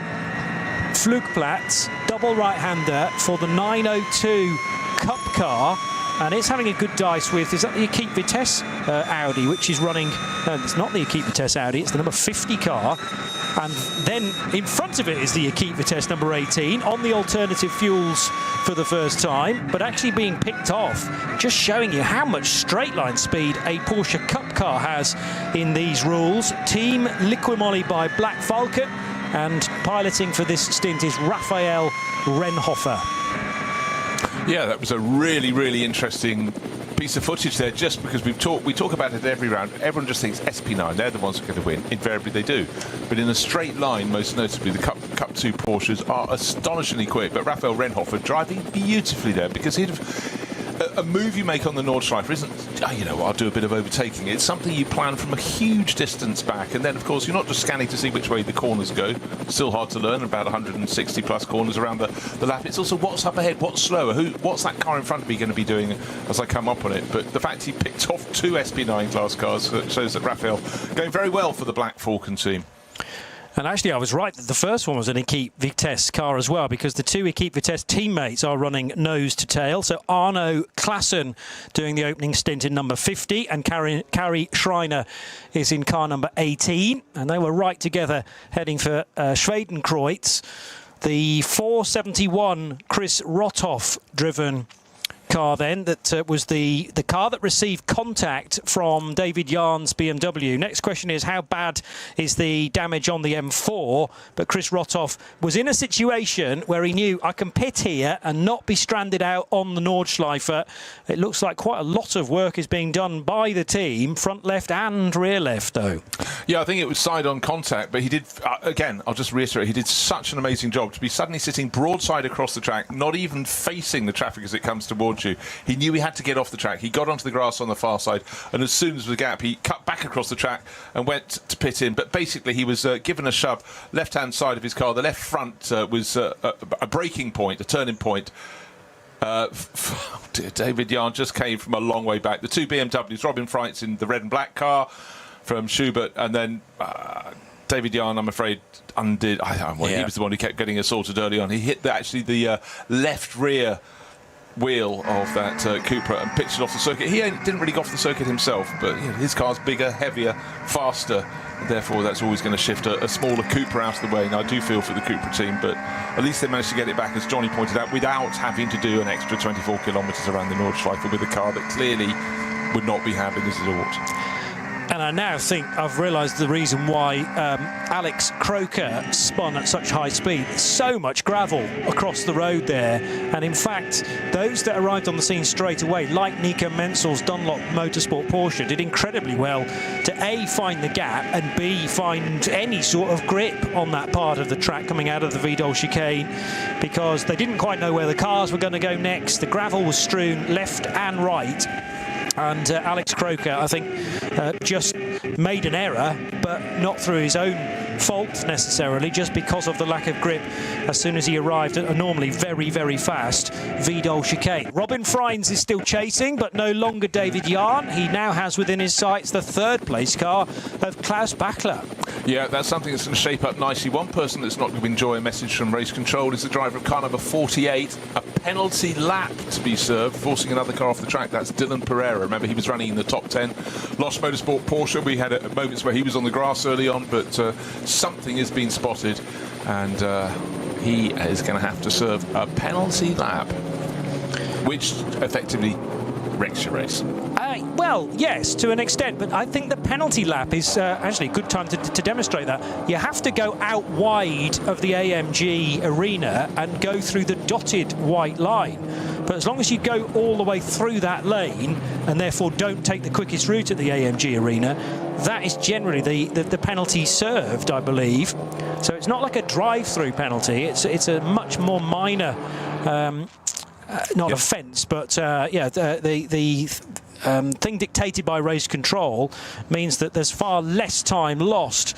D: Flugplatz, double right-hander for the 902 Cup car, and it's having a good dice with, is that the Equipe Vitesse Audi, which is running, no, it's not the Equipe Vitesse Audi, it's the number 50 car, and then in front of it is the Equipe Vitesse number 18 on the alternative fuels for the first time, but actually being picked off, just showing you how much straight line speed a Porsche Cup car has in these rules. Team Liquimoly by Black Falcon, and piloting for this stint is Raphael Renhofer.
B: Yeah, that was a really, really interesting piece of footage there, just because we talk about it every round. Everyone just thinks SP9, they're the ones who are going to win. Invariably they do. But in a straight line, most notably, the Cup 2 Porsches are astonishingly quick. But Raphael Renhofer driving beautifully there, because he'd have a move you make on the Nordschleife isn't, oh, you know what, I'll do a bit of overtaking. It's something you plan from a huge distance back, and then of course you're not just scanning to see which way the corners go. Still hard to learn, about 160 plus corners around the lap. It's also what's up ahead, what's slower, what's that car in front of me going to be doing as I come up on it. But the fact he picked off 2 SP9 class cars shows that Raphael going very well for the Black Falcon team.
D: And actually, I was right that the first one was an Equipe Vitesse car as well, because the 2 Equipe Vitesse teammates are running nose to tail. So Arno Klassen doing the opening stint in number 50, and Carrie Schreiner is in car number 18. And they were right together heading for Schwedenkreuz. The 471 Chris Rothoff driven car then, that was the car that received contact from David Yarn's BMW. Next question is, how bad is the damage on the M4? But Chris Rothoff was in a situation where he knew, I can pit here and not be stranded out on the Nordschleife. It looks like quite a lot of work is being done by the team, front left and rear left though.
B: Yeah, I think it was side-on contact, but he did, again, I'll just reiterate, he did such an amazing job to be suddenly sitting broadside across the track, not even facing the traffic as it comes towards you. He knew he had to get off the track. He got onto the grass on the far side, and as soon as the gap, he cut back across the track and went to pit in. But basically, he was given a shove, left-hand side of his car. The left front was a braking point, a turning point. David Yarn just came from a long way back. The 2 BMWs, Robin Freitz in the red and black car from Schubert, and then David Yarn, I'm afraid, undid. He was the one who kept getting assaulted early on. He hit the left rear wheel of that Cupra and pitched it off the circuit. He didn't really go off the circuit himself, but his car's bigger, heavier, faster, and therefore that's always going to shift a smaller Cupra out of the way. Now I do feel for the Cupra team, but at least they managed to get it back, as Johnny pointed out, without having to do an extra 24 kilometres around the Nordschleife with a car that clearly would not be having this result.
D: And I now think I've realised the reason why Alex Croker spun at such high speed. So much gravel across the road there. And in fact, those that arrived on the scene straight away, like Nico Menzel's Dunlop Motorsport Porsche, did incredibly well to A, find the gap, and B, find any sort of grip on that part of the track coming out of the Vidal chicane, because they didn't quite know where the cars were going to go next. The gravel was strewn left and right. And Alex Croker, I think, just made an error, but not through his own fault necessarily, just because of the lack of grip as soon as he arrived at a normally very, very fast Vidal chicane. Robin Freins is still chasing, but no longer David Yarn. He now has within his sights the 3rd place car of Klaus Bachler.
B: Yeah, that's something that's going to shape up nicely. One person that's not going to enjoy a message from race control is the driver of car number 48. A penalty lap to be served, forcing another car off the track. That's Dylan Pereira. Remember, he was running in the top 10. Lost Motorsport Porsche. We had moments where he was on the grass early on, but something has been spotted, and he is going to have to serve a penalty lap, which effectively wrecks your race.
D: Well, yes, to an extent, but I think the penalty lap is actually a good time to demonstrate that. You have to go out wide of the AMG arena and go through the dotted white line. But as long as you go all the way through that lane and therefore don't take the quickest route at the AMG arena, that is generally the penalty served, I believe. So it's not like a drive-through penalty. It's a much more minor, not offence, but the thing dictated by race control means that there's far less time lost.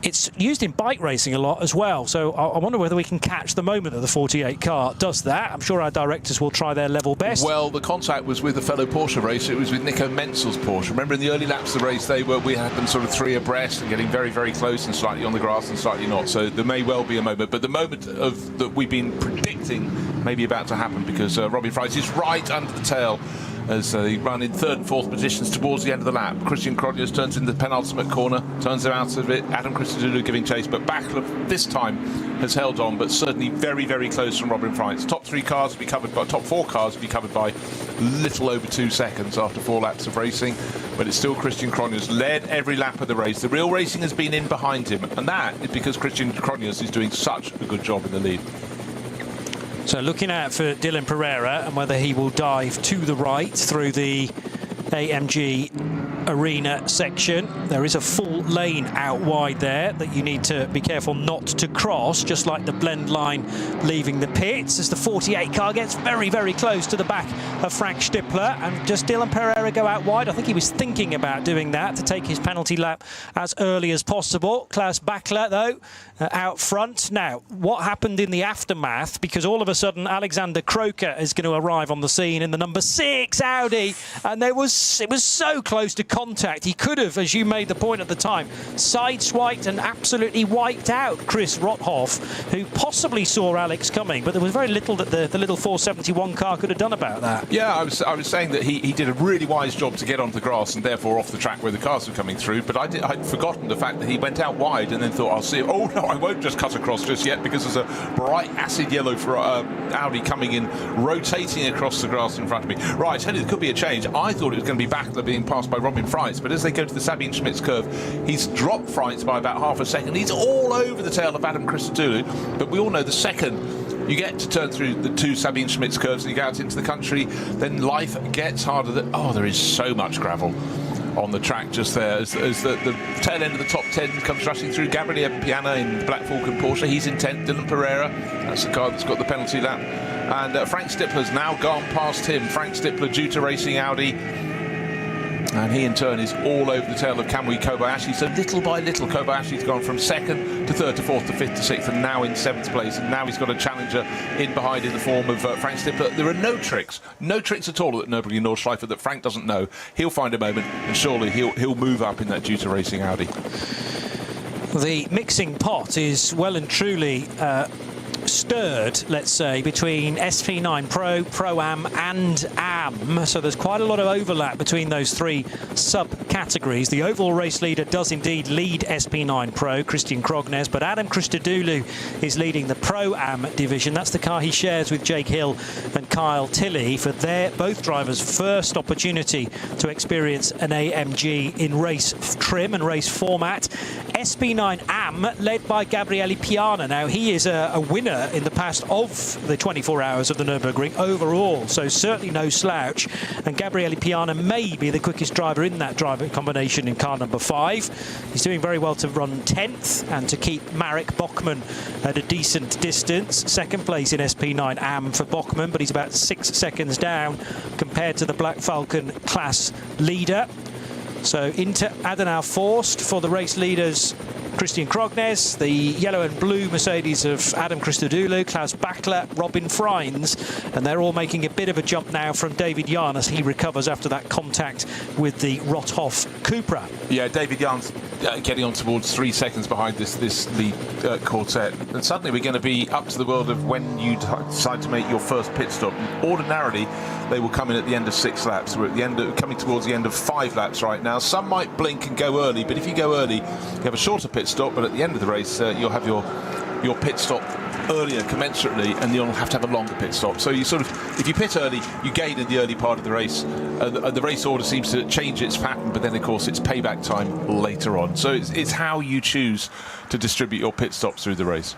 D: It's used in bike racing a lot as well, so I wonder whether we can catch the moment that the 48 car does that. I'm sure our directors will try their level best.
B: Well, the contact was with a fellow Porsche racer. It was with Nico Menzel's Porsche. Remember, in the early laps of the race, we had them sort of 3 abreast and getting very, very close and slightly on the grass and slightly not. So there may well be a moment, but the moment that we've been predicting may be about to happen, because Robbie Fries is right under the tail as they run in 3rd and 4th positions towards the end of the lap. Christian Cronjes turns in the penultimate corner, turns them out of it. Adam Christodoulou giving chase, but Bachler this time has held on, but certainly very, very close from Robin Freitz. Top 4 cars will be covered by little over 2 seconds after 4 laps of racing, but it's still Christian Cronjes led every lap of the race. The real racing has been in behind him, and that is because Christian Cronjes is doing such a good job in the lead.
D: So looking out for Dylan Pereira and whether he will dive to the right through the AMG arena section. There is a full lane out wide there that you need to be careful not to cross, just like the blend line leaving the pits, as the 48 car gets very, very close to the back of Frank Stippler. And just Dylan Pereira go out wide? I think he was thinking about doing that to take his penalty lap as early as possible. Klaus Bachler, though, out front. Now, what happened in the aftermath? Because all of a sudden, Alexander Croker is going to arrive on the scene in the number 6 Audi, and it was so close to contact. He could have, as you made the point at the time, sideswiped and absolutely wiped out Chris Rothoff, who possibly saw Alex coming, but there was very little that the little 471 car could have done about that.
B: Yeah, I was saying that he did a really wise job to get onto the grass and therefore off the track where the cars were coming through, but I'd forgotten the fact that he went out wide and then thought, I'll see it. Oh no, I won't just cut across just yet, because there's a bright acid yellow for Audi coming in, rotating across the grass in front of me. Right, I tell you, there could be a change. I thought it was going to be Bachler being passed by Robin Freitz, but as they go to the Sabine Schmitz curve, he's dropped Freitz by about half a second. He's all over the tail of Adam Christodoulou, but we all know the second you get to turn through the 2 Sabine Schmitz curves and you go out into the country, then life gets harder. There is so much gravel on the track just there as the tail end of the top 10 comes rushing through. Gabriele Piana in the Black Falcon Porsche, he's in 10th. Dylan Pereira, that's the car that's got the penalty lap, and Frank Stippler's now gone past him. Frank Stippler due to Racing Audi, and he in turn is all over the tail of Kamui Kobayashi. So little by little, Kobayashi's gone from 2nd to 3rd to 4th to 5th to 6th, and now in 7th place. And now he's got a challenger in behind in the form of Frank Stippler. There are no tricks at all at Nürburgring Nordschleife that Frank doesn't know. He'll find a moment, and surely he'll move up in that due to Racing Audi.
D: The mixing pot is well and truly stirred, let's say, between SP9 Pro, Pro-Am and Am. So there's quite a lot of overlap between those 3 sub-categories. The overall race leader does indeed lead SP9 Pro, Christian Krognes, but Adam Christodoulou is leading the Pro-Am division. That's the car he shares with Jake Hill and Kyle Tilley for their both drivers' first opportunity to experience an AMG in race trim and race format. SP9 Am, led by Gabriele Piana. Now, he is a winner in the past of the 24 hours of the Nürburgring overall, so certainly no slouch. And Gabriele Piana may be the quickest driver in that driving combination in car number 5. He's doing very well to run 10th and to keep Marek Bokman at a decent distance. 2nd place in SP9 Am for Bokman, but he's about 6 seconds down compared to the Black Falcon class leader. So into Adenauer Forst for the race leaders, Christian Krognes, the yellow and blue Mercedes of Adam Christodoulou, Klaus Bachler, Robin Freins, and they're all making a bit of a jump now from David Yarn as he recovers after that contact with the Rothoff Cupra.
B: Yeah, David Yarn's getting on towards 3 seconds behind this lead quartet, and suddenly we're going to be up to the world of when you decide to make your first pit stop. Ordinarily, they will come in at the end of 6 laps. We're at the end coming towards the end of 5 laps right now. Some might blink and go early, but if you go early, you have a shorter pit stop, but at the end of the race, you'll have your pit stop earlier commensurately, and you'll have to have a longer pit stop. So you sort of, if you pit early, you gain in the early part of the race. The race order seems to change its pattern, but then of course it's payback time later on. So it's how you choose to distribute your pit stops through the race.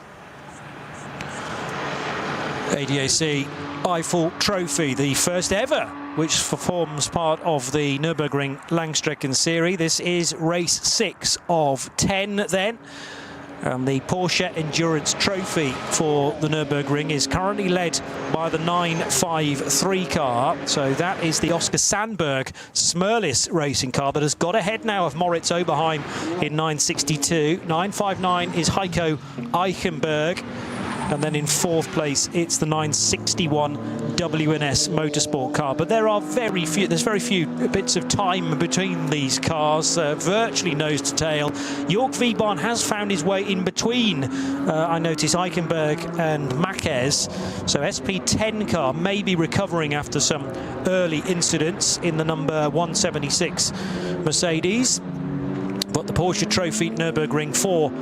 D: ADAC Eiffel Trophy, the first ever which forms part of the Nürburgring Langstrecken Series. This is race 6 of 10 then. And the Porsche Endurance Trophy for the Nürburgring is currently led by the 953 car. So that is the Oscar Sandberg Smurlis racing car that has got ahead now of Moritz Oberheim in 962. 959 is Heiko Eichenberg. And then in 4th place, it's the 961 WNS Motorsport car. But there's very few bits of time between these cars, virtually nose to tail. Jörg Wiebahn has found his way in between, I notice, Eichenberg and Marquez. So SP10 car may be recovering after some early incidents in the number 176 Mercedes. But the Porsche Trophy Nürburgring 4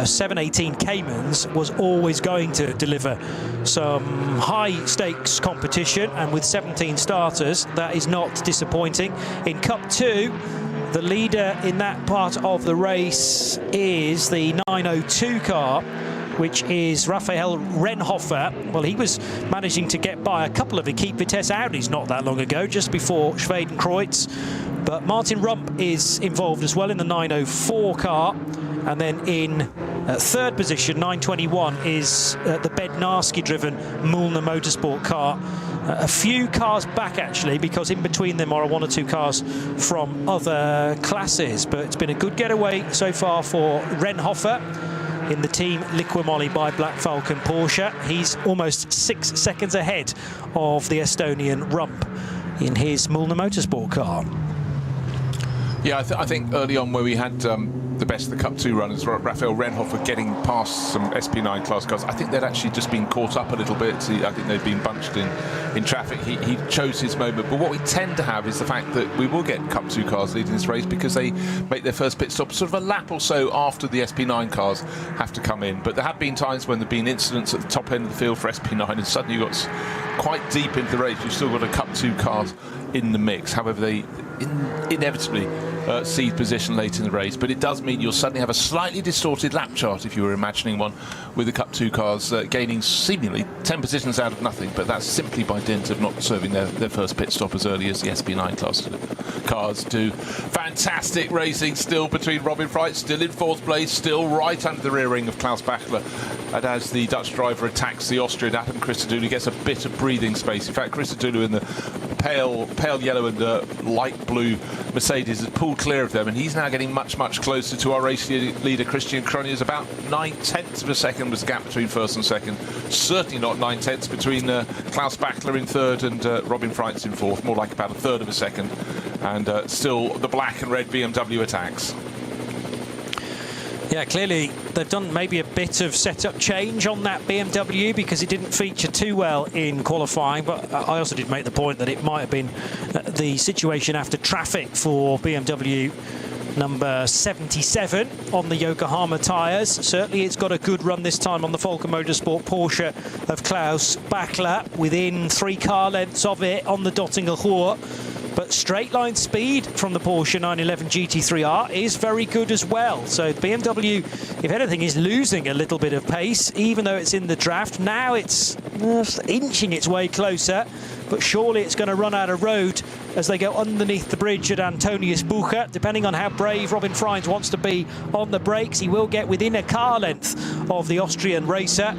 D: 718 Caymans was always going to deliver some high stakes competition, and with 17 starters that is not disappointing. In Cup 2, the leader in that part of the race is the 902 car which is Raphael Renhofer. Well, he was managing to get by a couple of Equipe Vitesse Audis not that long ago, just before Schwedenkreuz. But Martin Rump is involved as well in the 904 car. And then in third position, 921, is the Bednarski-driven Mühlner Motorsport car. A few cars back, actually, because in between them are one or two cars from other classes. But it's been a good getaway so far for Renhofer in the team Liqui by Black Falcon Porsche. He's almost 6 seconds ahead of the Estonian Rump in his Mühlner Motorsport car.
B: Yeah, I think early on where we had the best of the Cup 2 runners, Raphael Renhofer getting past some SP9 class cars, I think they'd actually just been caught up a little bit. I think they'd been bunched in traffic. He chose his moment. But what we tend to have is the fact that we will get Cup 2 cars leading this race because they make their first pit stop sort of a lap or so after the SP9 cars have to come in. But there have been times when there have been incidents at the top end of the field for SP9 and suddenly you got quite deep into the race. You've still got a Cup 2 cars in the mix. However, they inevitably cede position late in the race, but it does mean you'll suddenly have a slightly distorted lap chart if you were imagining one with the Cup 2 cars gaining seemingly 10 positions out of nothing, but that's simply by dint of not serving their first pit stop as early as the SP9 class cars do. Fantastic racing still between Robin Freitz, still in fourth place, still right under the rear ring of Klaus Bachler, and as the Dutch driver attacks the Austrian Adam Christodoulou, gets a bit of breathing space. In fact, Christodoulou in the pale yellow and light blue Mercedes has pulled clear of them, and he's now getting much closer to our race leader Christian Kronius. About 9/10 of a second was the gap between first and second. Certainly not 9/10 between Klaus Bachler in third and Robin Freitz in fourth. More like about a third of a second, and still the black and red BMW attacks.
D: Yeah, clearly they've done maybe a bit of setup change on that BMW because it didn't feature too well in qualifying, but I also did make the point that it might have been the situation after traffic for BMW number 77 on the Yokohama tyres. Certainly it's got a good run this time on the Falcon Motorsport Porsche of Klaus Bachler, within 3 car lengths of it on the Dottinger Ruhr. But straight line speed from the Porsche 911 GT3R is very good as well. So the BMW, if anything, is losing a little bit of pace, even though it's in the draft. Now it's inching its way closer, but surely it's going to run out of road as they go underneath the bridge at Antonius Bucher. Depending on how brave Robin Freitz wants to be on the brakes, he will get within a car length of the Austrian racer.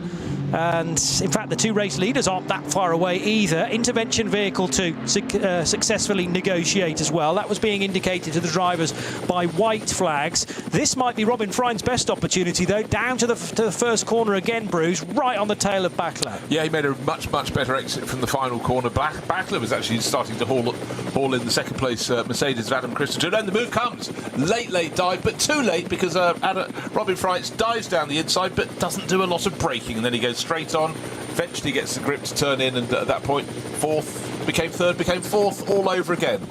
D: And in fact, the two race leaders aren't that far away either. Intervention vehicle to successfully negotiate as well. That was being indicated to the drivers by white flags. This might be Robin Freitz's best opportunity, though. Down to the first corner again, Bruce, right on the tail of Bachler.
B: Yeah, he made a much better exit from the final corner. Bachler was actually starting to haul in the second place Mercedes of Adam Christodoulou. And the move comes. Late dive, but too late because Robin Freitz dives down the inside but doesn't do a lot of braking, and then he goes straight on, eventually gets the grip to turn in, and at that point fourth became third, became fourth all over again.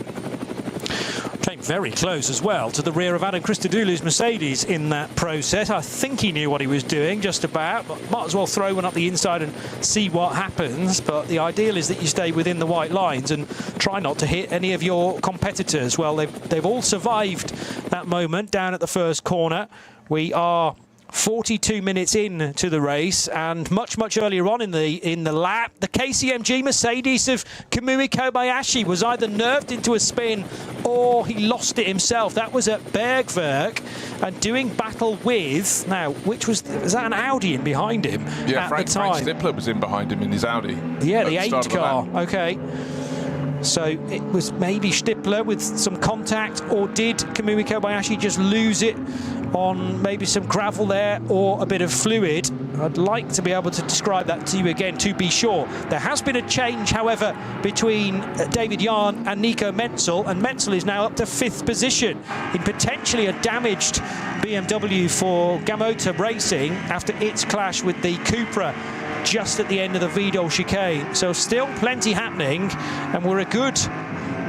D: Came very close as well to the rear of Adam Christodoulou's Mercedes in that process. I think he knew what he was doing just about, but might as well throw one up the inside and see what happens. But the ideal is that you stay within the white lines and try not to hit any of your competitors. Well, they've all survived that moment down at the first corner. We are 42 minutes in to the race, and much earlier on in the lap, the KCMG Mercedes of Kamui Kobayashi was either nerved into a spin or he lost it himself. That was at Bergwerk, and doing battle with, now, was that an Audi in behind him?
B: Yeah,
D: at
B: Frank
D: the time?
B: Stippler was in behind him in his Audi.
D: Yeah, the 8 car. Okay. So it was maybe Stippler with some contact, or did Kamui Kobayashi just lose it on maybe some gravel there or a bit of fluid? I'd like to be able to describe that to you again to be sure. There has been a change, however, between David Jahn and Nico Menzel, and Menzel is now up to 5th position in potentially a damaged BMW for Gamota Racing after its clash with the Cupra just at the end of the Vidal chicane. So still plenty happening, and we're a good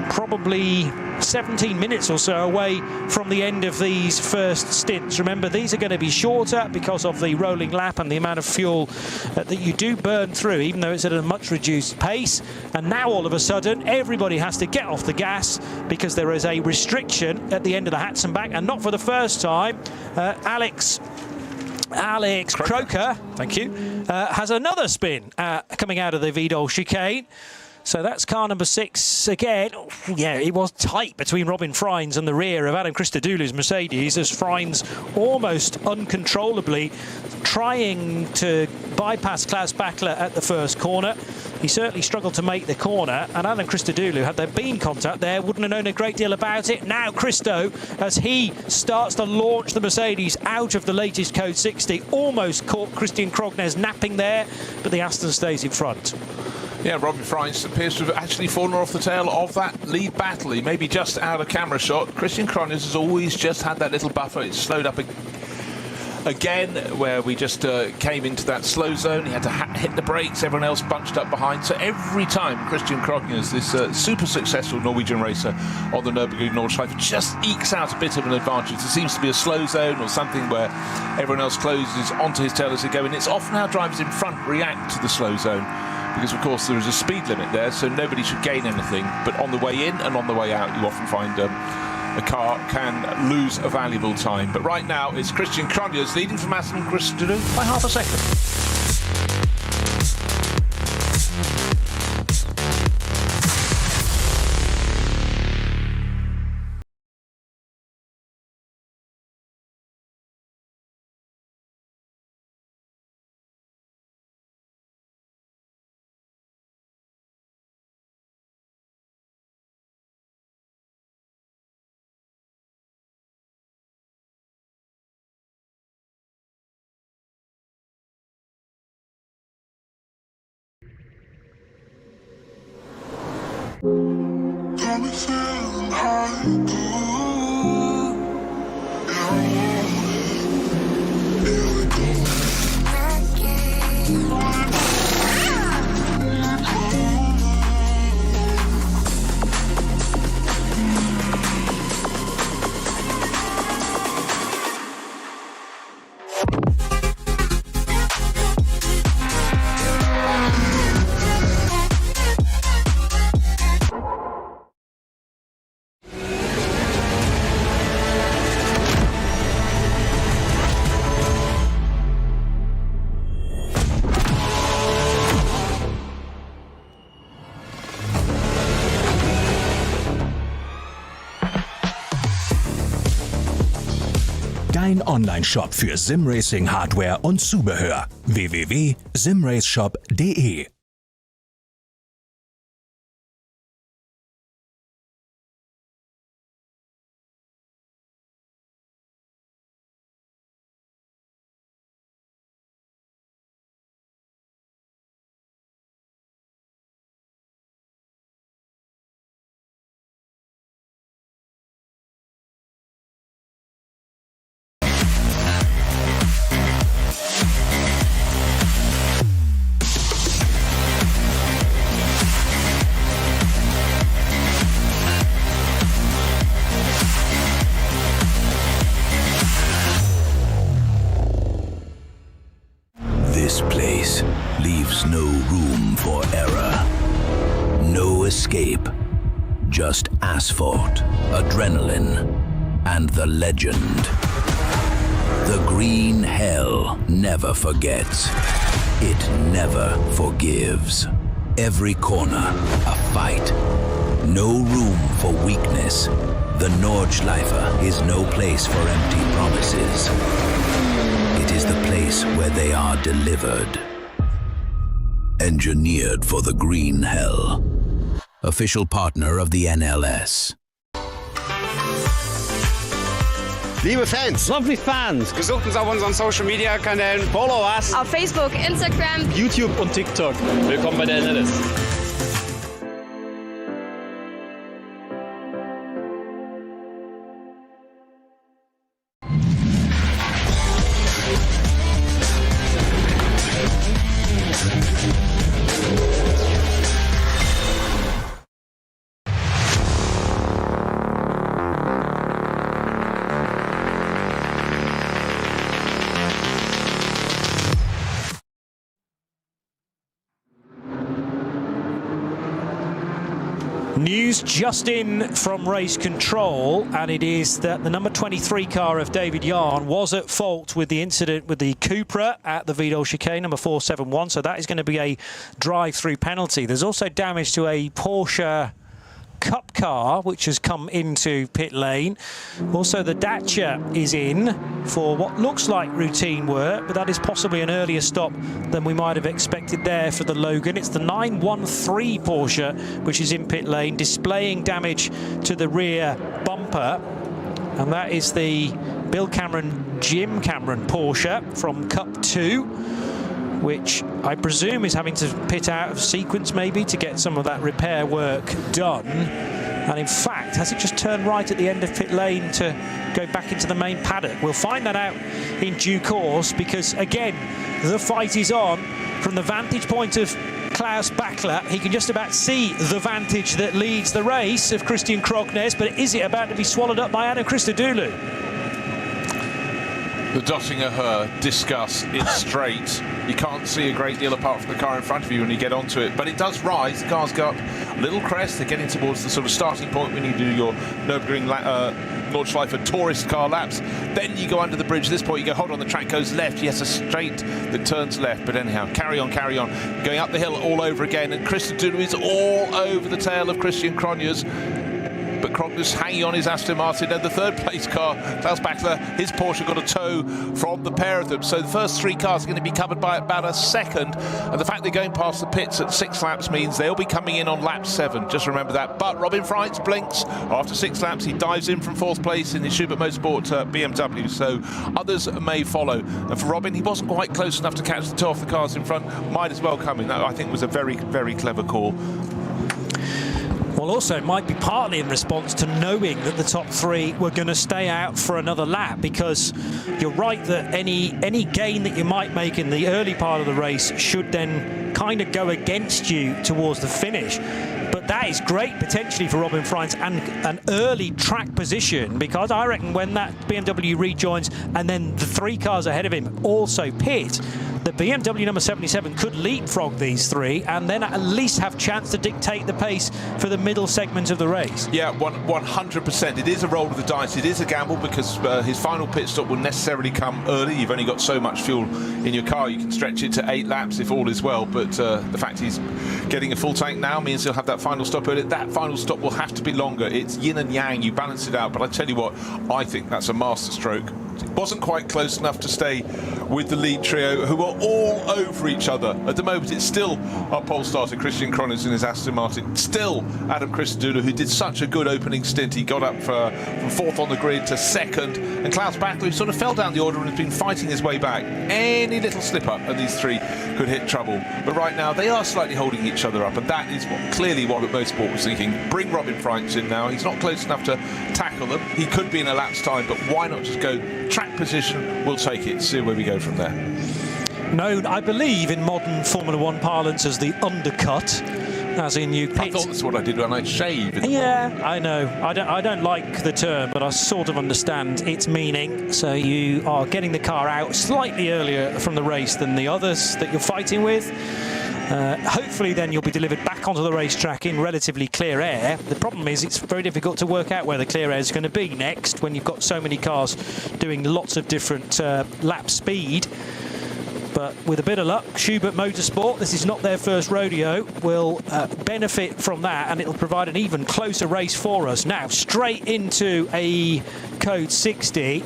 D: probably 17 minutes or so away from the end of these first stints. Remember, these are going to be shorter because of the rolling lap and the amount of fuel that you do burn through, even though it's at a much reduced pace. And now all of a sudden everybody has to get off the gas because there is a restriction at the end of the Hatzenbach, and not for the first time. Alex Alex Croker, thank you, has another spin coming out of the Vidal chicane. So that's car number 6 again. Yeah, it was tight between Robin Freins and the rear of Adam Christodoulou's Mercedes, as Freins almost uncontrollably trying to bypass Klaus Bachler at the first corner. He certainly struggled to make the corner, and Adam Christodoulou, had there been contact there, wouldn't have known a great deal about it. Now Christo, as he starts to launch the Mercedes out of the latest Code 60, almost caught Christian Krognes napping there, but the Aston stays in front.
B: Yeah, Robin Freins appears to have actually fallen off the tail of that lead battle. He may be just out of camera shot. Christian Krognes has always just had that little buffer. It's slowed up again, where we just came into that slow zone. He had to hit the brakes. Everyone else bunched up behind. So every time Christian Krognes, this super successful Norwegian racer on the Nürburgring Nordschleife, just ekes out a bit of an advantage. There seems to be a slow zone or something where everyone else closes onto his tail as they go in. It's often how drivers in front react to the slow zone, because of course there is a speed limit there, so nobody should gain anything. But on the way in and on the way out, you often find a car can lose a valuable time. But right now it's Christian Krognes leading from Aston Christodoulou by half a second.
F: Dein Online-Shop für Simracing-Hardware und Zubehör. www.simraceshop.de. This place leaves no room for error. No escape. Just asphalt, adrenaline, and the legend. The green hell never forgets. It never forgives. Every corner, a fight. No room for weakness. The Nordschleife is no place for empty promises. It is the place where they are delivered. Engineered for the green hell. Official partner of the NLS.
H: Liebe Fans,
C: Lovely fans,
H: besucht uns auf unseren Social Media Kanälen. Follow us.
I: Auf Facebook, Instagram,
C: YouTube und TikTok. Willkommen bei der NLS.
D: News just in from race control, and it is that the number 23 car of David Yarn was at fault with the incident with the Cupra at the Vidal chicane, number 471, so that is going to be a drive-through penalty. There's also damage to a Porsche Cup car which has come into pit lane. Also the Dacia is in for what looks like routine work, but that is possibly an earlier stop than we might have expected there for the Logan. It's the 913 Porsche which is in pit lane, displaying damage to the rear bumper, and that is the Bill Cameron, Jim Cameron Porsche from Cup 2, which I presume is having to pit out of sequence maybe to get some of that repair work done. And in fact, has it just turned right at the end of pit lane to go back into the main paddock? We'll find that out in due course, because again, the fight is on. From the vantage point of Klaus Bachler, he can just about see the vantage that leads the race of Christian Krognes, but is it about to be swallowed up by Adam Christodoulou?
B: The Dottinger Her discuss, it's straight. You can't see a great deal apart from the car in front of you when you get onto it, but it does rise. The cars go up a little crest. They're getting towards the sort of starting point when you do your Nürburgring Nordschleife tourist car laps. Then you go under the bridge. At this point you go, hold on, the track goes left. Yes, a straight that turns left, but anyhow, carry on. Going up the hill all over again, and Christodoulou is all over the tail of Christian Krognes. But Krognes hanging on his Aston Martin, and the third place car, Klaus Bachler, his Porsche got a tow from the pair of them. So the first three cars are going to be covered by about a second, and the fact they're going past the pits at 6 laps means they'll be coming in on lap 7. Just remember that. But Robin Freitz blinks after 6 laps. He dives in from 4th place in his Schubert Motorsport BMW, so others may follow. And for Robin, he wasn't quite close enough to catch the toe off the cars in front. Might as well come in. That, I think, was a very, very clever call.
D: Well, also it might be partly in response to knowing that the top 3 were going to stay out for another lap, because you're right that any gain that you might make in the early part of the race should then kind of go against you towards the finish. But that is great potentially for Robin Freitz and an early track position, because I reckon when that BMW rejoins and then the 3 cars ahead of him also pit, the BMW number 77 could leapfrog these 3 and then at least have chance to dictate the pace for the middle segment of the race.
B: Yeah, 100%. It is a roll of the dice. It is a gamble, because his final pit stop will necessarily come early. You've only got so much fuel in your car. You can stretch it to 8 laps if all is well, but the fact he's getting a full tank now means he'll have that final stop early. That final stop will have to be longer. It's yin and yang. You balance it out, but I tell you what, I think that's a masterstroke. It wasn't quite close enough to stay with the lead trio, who are all over each other. At the moment, it's still our pole starter, Christian Krognes in his Aston Martin. Still Adam Christodoulou, who did such a good opening stint. He got up from 4th on the grid to 2nd. And Klaus Bachler, who sort of fell down the order and has been fighting his way back. Any little slip up and these 3 could hit trouble. But right now, they are slightly holding each other up. And that is clearly what Motorsport was thinking. Bring Robin Freitz in now. He's not close enough to tackle them. He could be in a lap's time, but why not just go track position? We'll take it. See where we go from there.
D: Known, I believe, in modern Formula 1 parlance as the undercut, as in you pit.
B: I thought that's what I did when I shaved.
D: Yeah, I know. I don't like the term, but I sort of understand its meaning. So you are getting the car out slightly earlier from the race than the others that you're fighting with. Hopefully then you'll be delivered back onto the racetrack in relatively clear air. The problem is it's very difficult to work out where the clear air is going to be next when you've got so many cars doing lots of different lap speed. But with a bit of luck, Schubert Motorsport, this is not their first rodeo, will benefit from that, and it'll provide an even closer race for us. Now, straight into a code 60.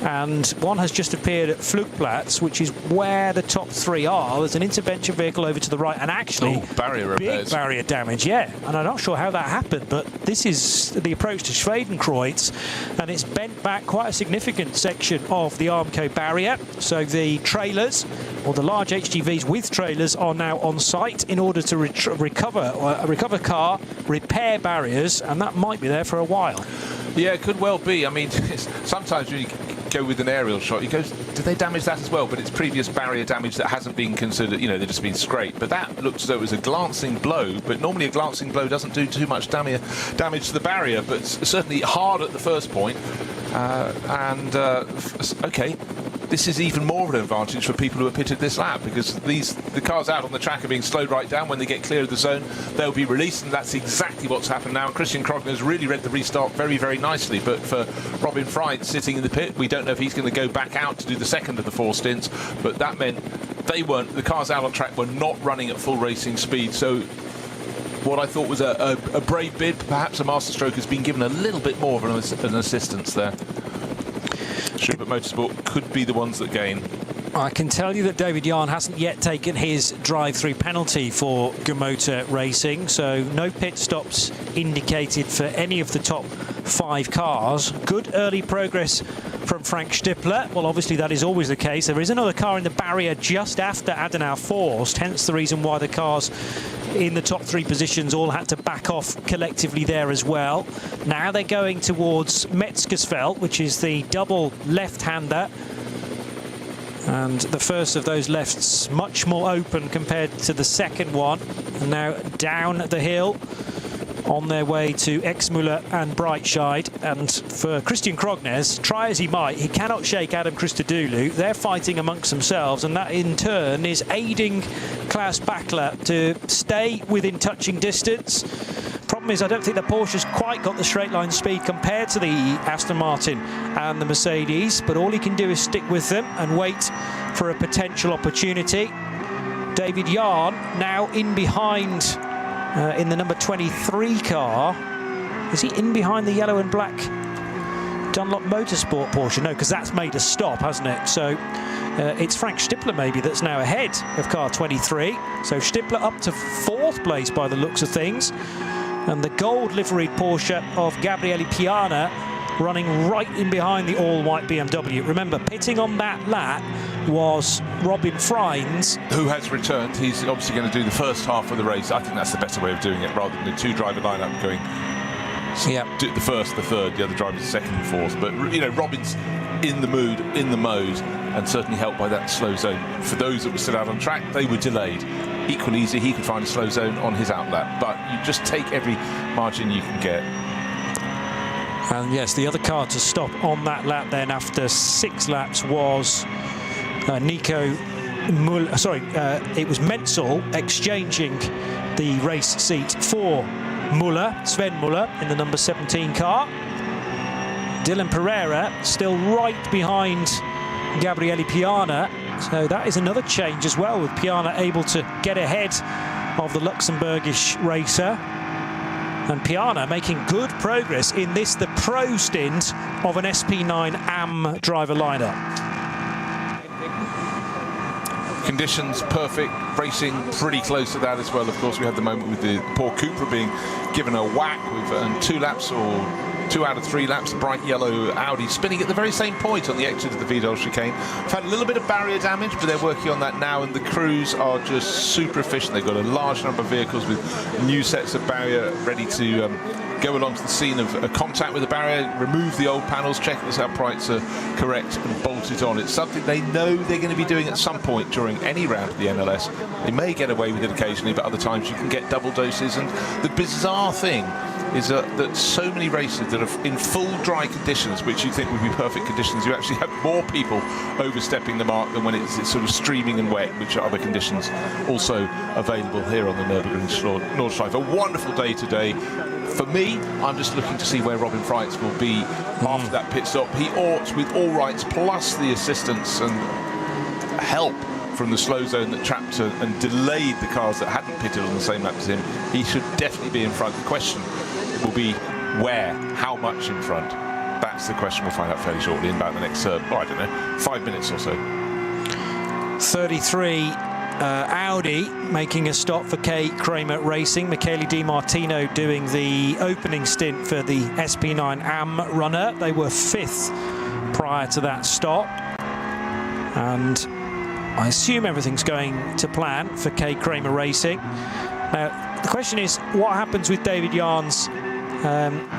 D: And one has just appeared at Flugplatz, which is where the top 3 are. There's an intervention vehicle over to the right, and actually
B: barrier repairs.
D: Big barrier damage, yeah. And I'm not sure how that happened, but this is the approach to Schwedenkreuz, and it's bent back quite a significant section of the Armco barrier. So the trailers, or the large HGVs with trailers, are now on site in order to recover car, repair barriers, and that might be there for a while.
B: Yeah, it could well be. I mean, sometimes when you go with an aerial shot, you go, did they damage that as well? But it's previous barrier damage that hasn't been considered, you know, they've just been scraped. But that looks as though it was a glancing blow, but normally a glancing blow doesn't do too much damage to the barrier, but certainly hard at the first point. Okay, this is even more of an advantage for people who are pitted this lap, because the cars out on the track are being slowed right down. When they get clear of the zone, they'll be released, and that's exactly what's happened now. Christian Krogner has really read the restart very, very nicely, but for Robin Freitz sitting in the pit, we don't know if he's going to go back out to do the second of the 4 stints, but that meant the cars out on track were not running at full racing speed. So what I thought was a brave bid, perhaps a masterstroke, has been given a little bit more of an assistance there. Schubert Motorsport could be the ones that gain.
D: I can tell you that David Yarn hasn't yet taken his drive-through penalty for Gummotor Racing, so no pit stops indicated for any of the top 5 cars. Good early progress from Frank Stippler. Well, obviously that is always the case. There is another car in the barrier just after Adenauer Forst, hence the reason why the cars in the top 3 positions all had to back off collectively there as well. Now they're going towards Metzgersfeld, which is the double left-hander. And the first of those lefts much more open compared to the second one. And now down the hill on their way to Exmuller and Breitscheid. And for Christian Krognes, try as he might, he cannot shake Adam Christodoulou. They're fighting amongst themselves, and that in turn is aiding Klaus Bachler to stay within touching distance. Problem is, I don't think the Porsche's quite got the straight line speed compared to the Aston Martin and the Mercedes, but all he can do is stick with them and wait for a potential opportunity. David Yarn now in behind in the number 23 car. Is he in behind the yellow and black Dunlop Motorsport Porsche? No, because that's made a stop, hasn't it? So it's Frank Stippler maybe that's now ahead of car 23. So Stippler up to 4th place by the looks of things. And the gold liveried Porsche of Gabriele Piana running right in behind the all-white BMW. Remember, pitting on that lap was Robin Freitz,
B: who has returned. He's obviously going to do the first half of the race. I think that's the better way of doing it, rather than the 2-driver lineup going do the first, the third, the other driver's second and fourth. But you know, Robin's in the mood, in the mode, and certainly helped by that slow zone. For those that were still out on track, they were delayed. Equally easy, he could find a slow zone on his outlap, but you just take every margin you can get.
D: And yes, the other car to stop on that lap then after 6 laps was Nico Muller. Sorry, it was Menzel exchanging the race seat for Muller, Sven Muller, in the number 17 car. Dylan Pereira still right behind Gabriele Piana. So that is another change as well, with Piana able to get ahead of the Luxembourgish racer. And Piana making good progress in this, the pro stint of an SP9 AM driver lineup.
B: Conditions perfect, racing pretty close to that as well. Of course, we had the moment with the poor Cooper being given a whack with 2 laps, or 2 out of 3 laps, the bright yellow Audi spinning at the very same point on the exit of the Vidal chicane. We've had a little bit of barrier damage, but they're working on that now, and the crews are just super efficient. They've got a large number of vehicles with new sets of barrier ready to go along to the scene of a contact with the barrier, remove the old panels, check that the uprights are correct, and bolt it on. It's something they know they're going to be doing at some point during any round of the NLS. They may get away with it occasionally, but other times you can get double doses. And the bizarre thing is that so many races that are in full dry conditions, which you think would be perfect conditions, you actually have more people overstepping the mark than when it's sort of streaming and wet, which are other conditions also available here on the Nürburgring Nordschleife. A wonderful day today. For me, I'm just looking to see where Robin Freitz will be after that pit stop. He ought, with all rights, plus the assistance and help from the slow zone that trapped and delayed the cars that hadn't pitted on the same lap as him, he should definitely be in front. The question will be where, how much in front? That's the question we'll find out fairly shortly in about the next, I don't know, 5 minutes or so.
D: 33 Audi making a stop for K. Kramer Racing. Michele Di Martino doing the opening stint for the SP9 AM runner. They were 5th prior to that stop. And I assume everything's going to plan for K. Kramer Racing. Now, the question is, what happens with David Yarn's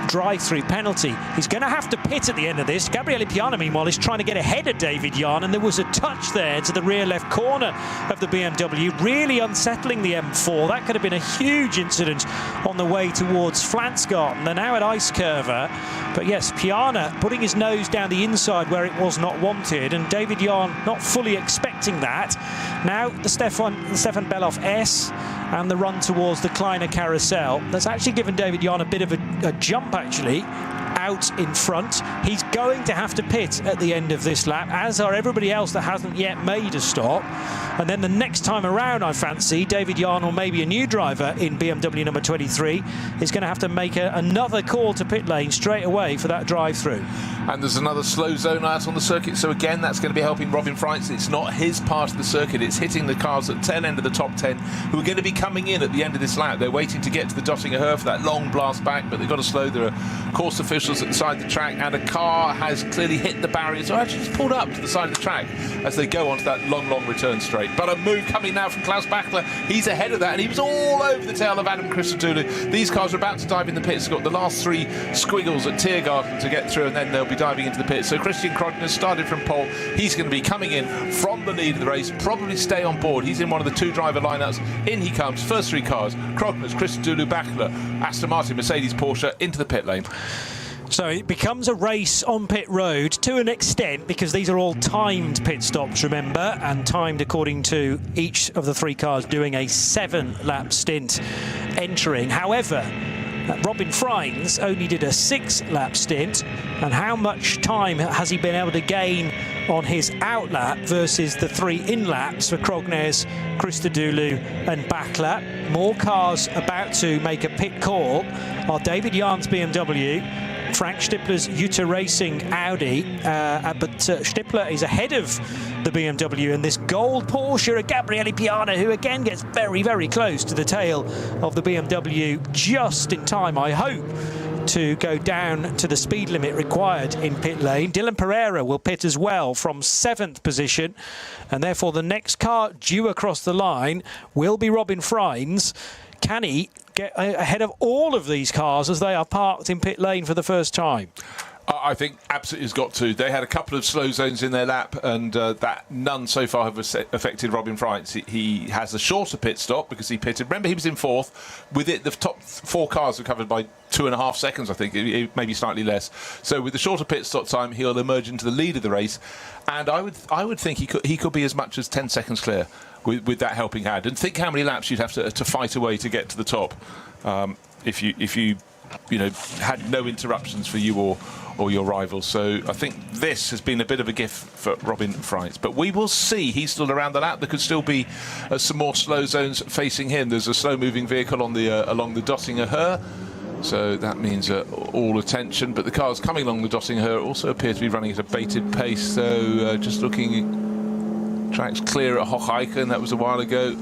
D: drive-through penalty. He's going to have to pit at the end of this. Gabriele Piana, meanwhile, is trying to get ahead of David Yarn, and there was a touch there to the rear left corner of the BMW, really unsettling the M4. That could have been a huge incident on the way towards Flansgarten. They're now at Ice Curver, but yes, Piana putting his nose down the inside where it was not wanted, and David Yarn not fully expecting that. Now the Stefan Beloff S and the run towards the Kleiner Carousel. That's actually given David Yarn a bit of a jump, actually, out in front. He's going to have to pit at the end of this lap, as are everybody else that hasn't yet made a stop. And then the next time around, I fancy, David Yarn, or maybe a new driver in BMW number 23, is going to have to make another call to pit lane straight away for that drive-through.
B: And there's another slow zone out on the circuit, so again, that's going to be helping Robin Freitz. It's not his part of the circuit, it's hitting the cars at the tail end of the top 10, who are going to be coming in at the end of this lap. They're waiting to get to the Dottinger Höhe for that long blast back, but they've got to slow. There are course officials at the side of the track, and a car has clearly hit the barrier, so actually just pulled up to the side of the track as they go onto that long return straight. But a move coming now from Klaus Bachler. He's ahead of that, and he was all over the tail of Adam Christodoulou. These cars are about to dive in the pits. They've got the last 3 squiggles at Tiergarten to get through, and then they'll be diving into the pits. So Christian Krogner started from pole. He's going to be coming in from the lead of the race, probably stay on board. He's in one of the 2 driver lineups. In he comes, first 3 cars. Krogner's, Christodoulou, Bachler, Aston Martin, Mercedes, Porsche, into the pit lane.
D: So it becomes a race on pit road to an extent, because these are all timed pit stops, remember, and timed according to each of the 3 cars doing a 7-lap stint entering. However, Robin Freitz only did a 6-lap stint, and how much time has he been able to gain on his outlap versus the 3 in-laps for Krognes, Christodoulou and Bachler? More cars about to make a pit call are David Yarn's BMW, Frank Stippler's Jutta Racing Audi, but Stippler is ahead of the BMW, and this gold Porsche, Gabriele Piana, who again gets very, very close to the tail of the BMW, just in time, I hope, to go down to the speed limit required in pit lane. Dylan Pereira will pit as well from 7th position, and therefore the next car due across the line will be Robin Freitz. Can he get ahead of all of these cars as they are parked in pit lane for the first time?
B: I think absolutely has got to. They had a couple of slow zones in their lap, and that none so far have affected Robin Freitz. He has a shorter pit stop because he pitted. Remember, he was in 4th. With it, the top 4 cars were covered by 2.5 seconds, I think, maybe slightly less. So with the shorter pit stop time, he'll emerge into the lead of the race, and I would think he could be as much as 10 seconds clear with that helping hand. And think how many laps you'd have to fight away to get to the top if you had no interruptions for you or your rivals. So I think this has been a bit of a gift for Robin Freitz. But we will see. He's still around the lap. There could still be some more slow zones facing him. There's a slow-moving vehicle on the along the Dottinger Höhe. So that means all attention. But the cars coming along the Dottinger Höhe also appear to be running at a bated pace. So just looking, tracks clear at Hocheichen. That was a while ago.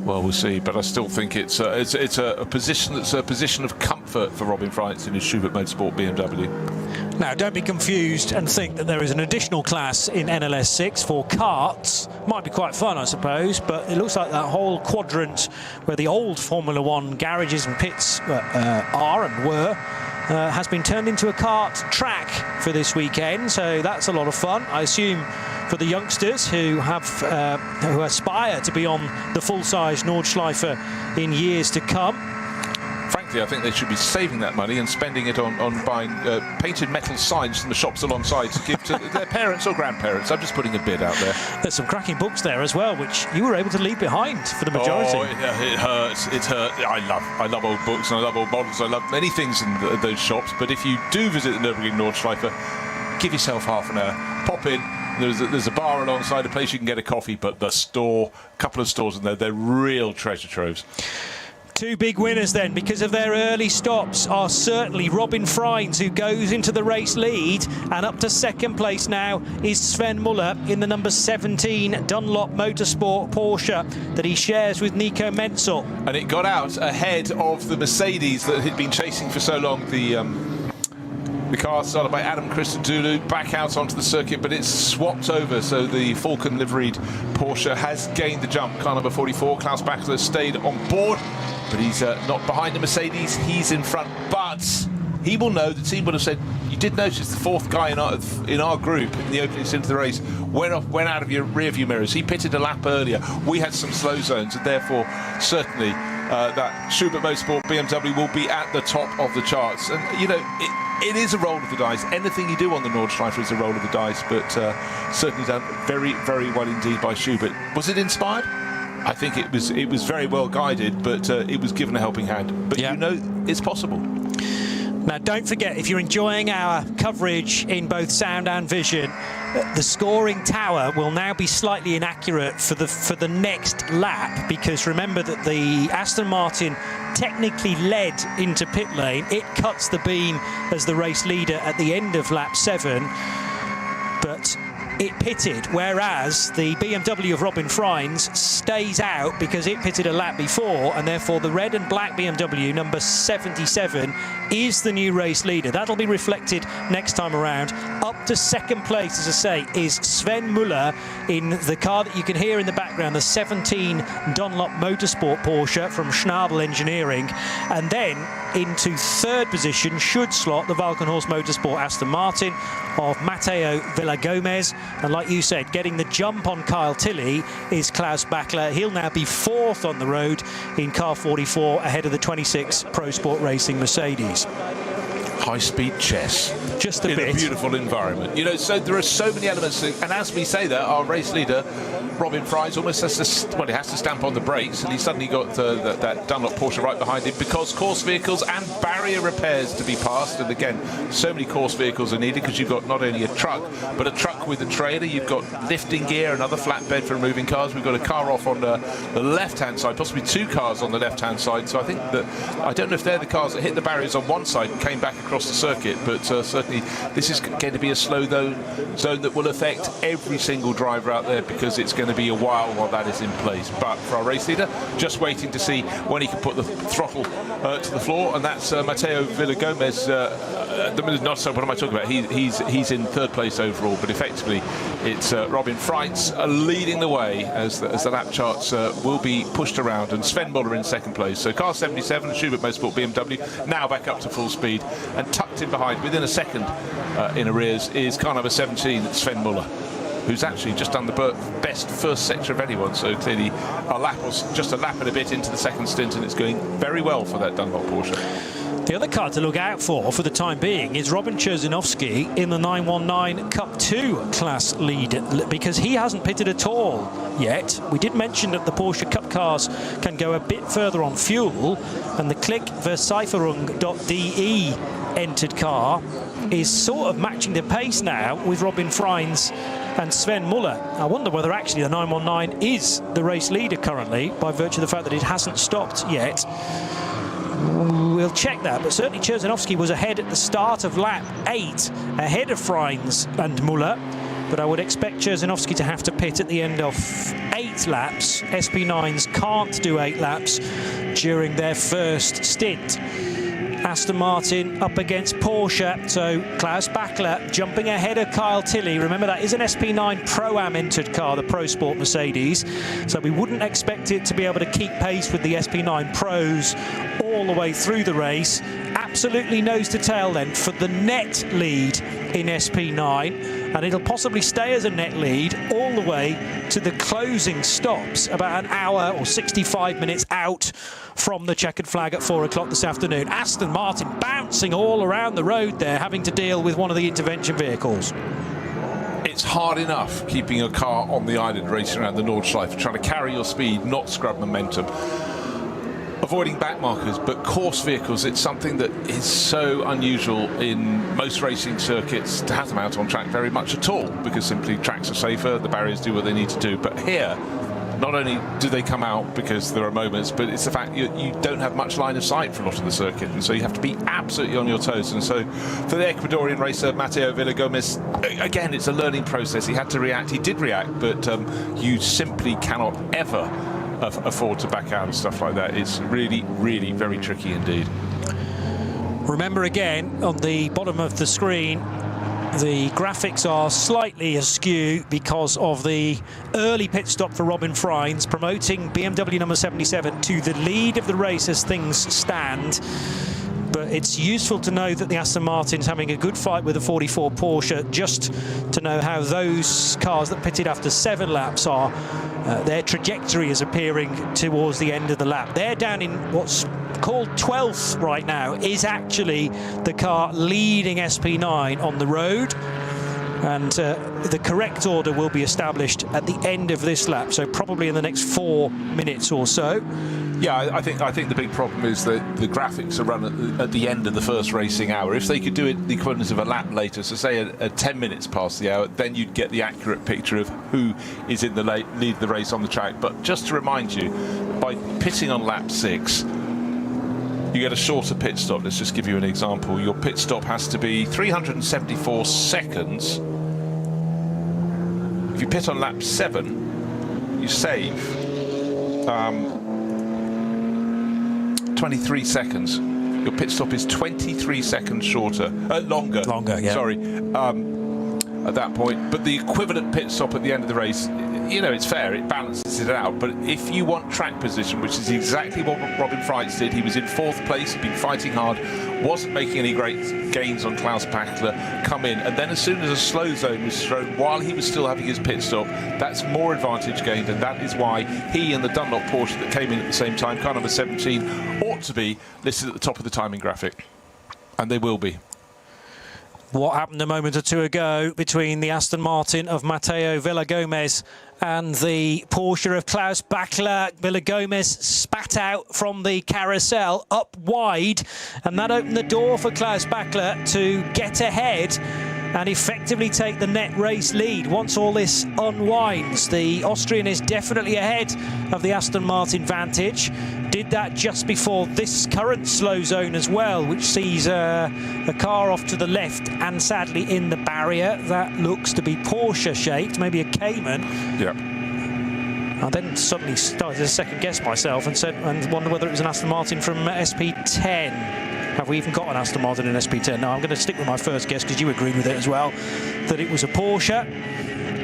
B: Well, we'll see, but I still think it's a position that's a position of comfort for Robin Freitz in his Schubert Motorsport BMW.
D: Now, don't be confused and think that there is an additional class in NLS 6 for karts. Might be quite fun, I suppose, but it looks like that whole quadrant where the old Formula 1 garages and pits are and were has been turned into a kart track for this weekend, so that's a lot of fun. I assume for the youngsters who aspire to be on the full-size Nordschleife in years to come.
B: Frankly, I think they should be saving that money and spending it on buying painted metal signs from the shops alongside to give to their parents or grandparents. I'm just putting a bid out there.
D: There's some cracking books there as well, which you were able to leave behind for the majority.
B: Oh, it hurts. It hurts. I love old books and I love old models. I love many things in those shops. But if you do visit the Nürburgring Nordschleife, give yourself half an hour. Pop in. There's a bar alongside, a place you can get a coffee, but the store, a couple of stores in there, they're real treasure troves.
D: 2 big winners then, because of their early stops, are certainly Robin Freitz, who goes into the race lead, and up to 2nd place now is Sven Muller in the number 17 Dunlop Motorsport Porsche that he shares with Nico Menzel.
B: And it got out ahead of the Mercedes that had been chasing for so long. The car started by Adam Christodoulou, back out onto the circuit, but it's swapped over, so the Falcon liveried Porsche has gained the jump. Car number 44, Klaus Bachler, stayed on board. but he's not behind the Mercedes, he's in front, but he will know, the team would have said, you did notice the fourth guy in our group in the opening stint of the race went out of your rear view mirrors. He pitted a lap earlier. We had some slow zones, and therefore certainly that Schubert Motorsport BMW will be at the top of the charts. And you know, it is a roll of the dice. Anything you do on the Nordschleife is a roll of the dice, but certainly done very, very well indeed by Schubert. Was it inspired? I think it was very well guided, but it was given a helping hand. But you know, it's possible.
D: Now, don't forget, if you're enjoying our coverage in both sound and vision, the scoring tower will now be slightly inaccurate for the next lap, because remember that the Aston Martin technically led into pit lane. It cuts the beam as the race leader at the end of lap 7, but it pitted, whereas the BMW of Robin Freins stays out because it pitted a lap before, and therefore the red and black BMW number 77 is the new race leader. That'll be reflected next time around. Up to second place, as I say, is Sven Muller in the car that you can hear in the background, the 17 Dunlop Motorsport Porsche from Schnabel Engineering. And then into third position should slot the Valkenhorst Motorsport Aston Martin of Matteo Villagomez. And like you said, getting the jump on Kyle Tilley is Klaus Bachler. He'll now be fourth on the road in car 44 ahead of the 26 Pro Sport Racing Mercedes.
B: High-speed chess.
D: Just a bit.
B: In a beautiful environment. You know, so there are so many elements. And as we say that, our race leader, Robin Freins, almost has to, well, he has to stamp on the brakes, and he suddenly got that Dunlop Porsche right behind him, because course vehicles and barrier repairs to be passed. And again, so many course vehicles are needed, because you've got not only a truck, but a truck with a trailer. You've got lifting gear, another flatbed for moving cars. We've got a car off on the left-hand side, possibly two cars on the left-hand side. So I think that, I don't know if they're the cars that hit the barriers on one side and came back across the circuit, but certainly this is going to be a slow zone that will affect every single driver out there, because it's going to be a while that is in place. But for our race leader, just waiting to see when he can put the throttle to the floor, and that's Matteo Villagomez. Not so. What am I talking about? He's in third place overall, but effectively it's Robin Freins leading the way as the lap charts will be pushed around, and Sven Muller in second place. So car 77, Schubert Motorsport BMW, now back up to full speed, and tucked in behind within a second in arrears is car number 17, Sven Muller, who's actually just done the best first sector of anyone. So clearly just a lap and a bit into the second stint, and it's going very well for that Dunlop Porsche.
D: The other car to look out for the time being is Robin Cherzinovsky in the 919 Cup 2 class lead, because he hasn't pitted at all yet. We did mention that the Porsche Cup cars can go a bit further on fuel, and the Klick Versicherung.de entered car is sort of matching the pace now with Robin Freins and Sven Muller. I wonder whether actually the 919 is the race leader currently, by virtue of the fact that it hasn't stopped yet. We'll check that, but certainly Cherzinovsky was ahead at the start of lap 8, ahead of Freins and Muller. But I would expect Cherzinovsky to have to pit at the end of 8 laps. SP9s can't do 8 laps during their first stint. Aston Martin up against Porsche, so Klaus Bachler jumping ahead of Kyle Tilley. Remember, that is an SP9 Pro-Am entered car, the Pro Sport Mercedes, so we wouldn't expect it to be able to keep pace with the SP9 Pros all the way through the race. Absolutely nose to tail then for the net lead in SP9, and it'll possibly stay as a net lead all the way to the closing stops, about an hour or 65 minutes out from the checkered flag at 4 o'clock this afternoon. Aston Martin bouncing all around the road there, having to deal with one of the intervention vehicles.
B: It's hard enough keeping a car on the island racing around the Nordschleife, trying to carry your speed, not scrub momentum, avoiding back markers. But course vehicles, it's something that is so unusual in most racing circuits to have them out on track very much at all, because simply tracks are safer, the barriers do what they need to do. But here, not only do they come out because there are moments, but it's the fact you don't have much line of sight for a lot of the circuit, and so you have to be absolutely on your toes. And so for the Ecuadorian racer Matteo Villagomez, again, it's a learning process. He had to react, he did react, but you simply cannot ever afford to back out and stuff like that. It's really, really very tricky indeed.
D: Remember again, on the bottom of the screen, the graphics are slightly askew because of the early pit stop for Robin Freins, promoting BMW number 77 to the lead of the race as things stand. But it's useful to know that the Aston Martin's having a good fight with the 44 Porsche, just to know how those cars that pitted after 7 laps are. Their trajectory is appearing towards the end of the lap. They're down in what's called 12th right now, is actually the car leading SP9 on the road. And the correct order will be established at the end of this lap, so probably in the next 4 minutes or so.
B: Yeah, I think the big problem is that the graphics are run at the end of the first racing hour. If they could do it the equivalent of a lap later, so say at 10 minutes past the hour, then you'd get the accurate picture of who is in the lead of the race on the track. But just to remind you, by pitting on lap 6, you get a shorter pit stop. Let's just give you an example. Your pit stop has to be 374 seconds. If you pit on lap 7, you save 23 seconds. Your pit stop is 23 seconds shorter, longer.
D: Longer, yeah.
B: Sorry, at that point. But the equivalent pit stop at the end of the race, you know, it's fair, it balances it out. But if you want track position, which is exactly what Robin Freins did, he was in 4th place, he'd been fighting hard, wasn't making any great gains on Klaus Bachler, come in, and then as soon as a slow zone was thrown while he was still having his pit stop, that's more advantage gained, and that is why he and the Dunlop Porsche that came in at the same time, car number 17, ought to be listed at the top of the timing graphic. And they will be.
D: What happened a moment or two ago between the Aston Martin of Matteo Villagomez and the Porsche of Klaus Bachler. Villagomez spat out from the carousel up wide, and that opened the door for Klaus Bachler to get ahead and effectively take the net race lead. Once all this unwinds, the Austrian is definitely ahead of the Aston Martin Vantage. Did that just before this current slow zone as well, which sees a car off to the left and sadly in the barrier. That looks to be Porsche shaped, maybe a Cayman.
B: Yeah.
D: I then suddenly started to second guess myself and wonder whether it was an Aston Martin from SP10. Have we even got an Aston Martin in SP10? No, I'm going to stick with my first guess because you agreed with it as well, that it was a Porsche.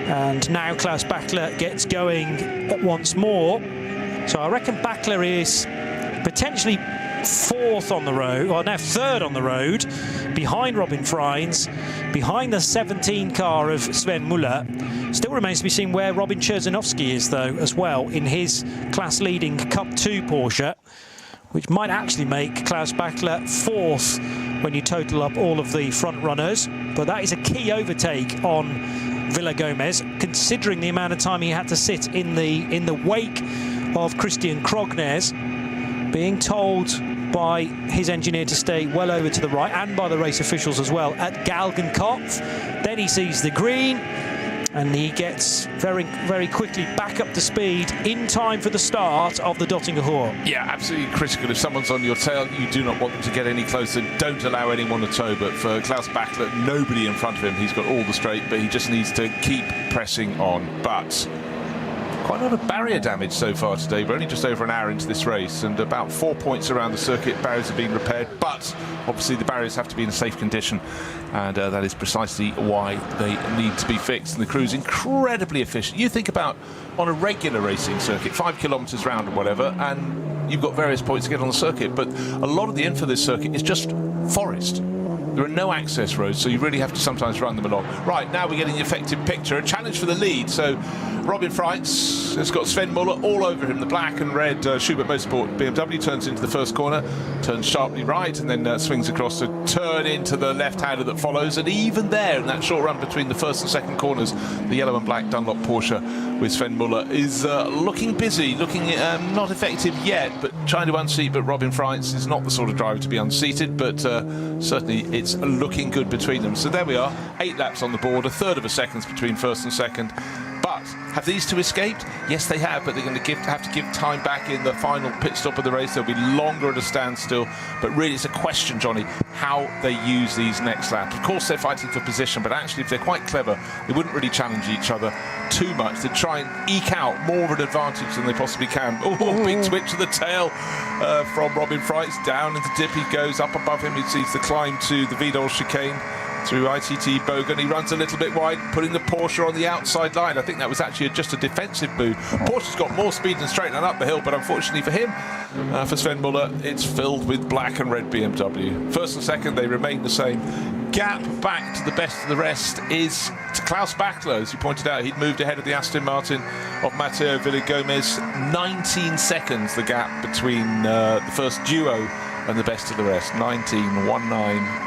D: And now Klaus Bachler gets going once more. So I reckon Bachler is potentially 4th on the road, or now 3rd on the road, behind Robin Freins, behind the 17 car of Sven Muller. Still remains to be seen where Robin Cherzinovsky is, though, as well, in his class-leading Cup 2 Porsche, which might actually make Klaus Bachler 4th when you total up all of the front runners. But that is a key overtake on Villagomez, considering the amount of time he had to sit in the wake of Christian Krognes, being told by his engineer to stay well over to the right, and by the race officials as well, at Galgenkopf. Then he sees the green, and he gets very, very quickly back up to speed in time for the start of the Dottinger Hoor.
B: Yeah, absolutely critical. If someone's on your tail, you do not want them to get any closer. Don't allow anyone to tow. But for Klaus Bachler, nobody in front of him. He's got all the straight, but he just needs to keep pressing on. But quite a lot of barrier damage so far today. We're only just over an hour into this race, and about 4 points around the circuit. Barriers are being repaired, but obviously the barriers have to be in a safe condition, and that is precisely why they need to be fixed. And the crew's incredibly efficient. You think about on a regular racing circuit, 5 kilometres round or whatever, and you've got various points to get on the circuit, but a lot of the info of this circuit is just forest. There are no access roads, so you really have to sometimes run them along. Right, now we're getting the effective picture. A challenge for the lead. So Robin Freins has got Sven Muller all over him. The black and red Schubert Motorsport BMW turns into the first corner, turns sharply right, and then swings across to turn into the left-hander that follows. And even there, in that short run between the first and second corners, the yellow and black Dunlop Porsche with Sven Muller is looking busy, looking not effective yet, but trying to unseat. But Robin Freins is not the sort of driver to be unseated, but certainly it's looking good between them. So there we are, 8 laps on the board, a third of a second between first and second. But have these two escaped? Yes, they have, but they're going to have to give time back in the final pit stop of the race. They'll be longer at a standstill. But really, it's a question, Johnny, how they use these next laps. Of course, they're fighting for position, but actually, if they're quite clever, they wouldn't really challenge each other too much. They'd try and eke out more of an advantage than they possibly can. Oh, big twitch of the tail from Robin Freins. Down into the dip he goes. Up above him, he sees the climb to the Vidal chicane. through ITT Bogan. He runs a little bit wide, putting the Porsche on the outside line. I think that was actually just a defensive move. Porsche's got more speed than straight and up the hill, but unfortunately for him, for Sven Muller, it's filled with black and red BMW. First and second, they remain the same. Gap back to the best of the rest is to Klaus Bachler. As you pointed out, he'd moved ahead of the Aston Martin of Matteo Villagomez. 19 seconds the gap between the first duo and the best of the rest. 19.19.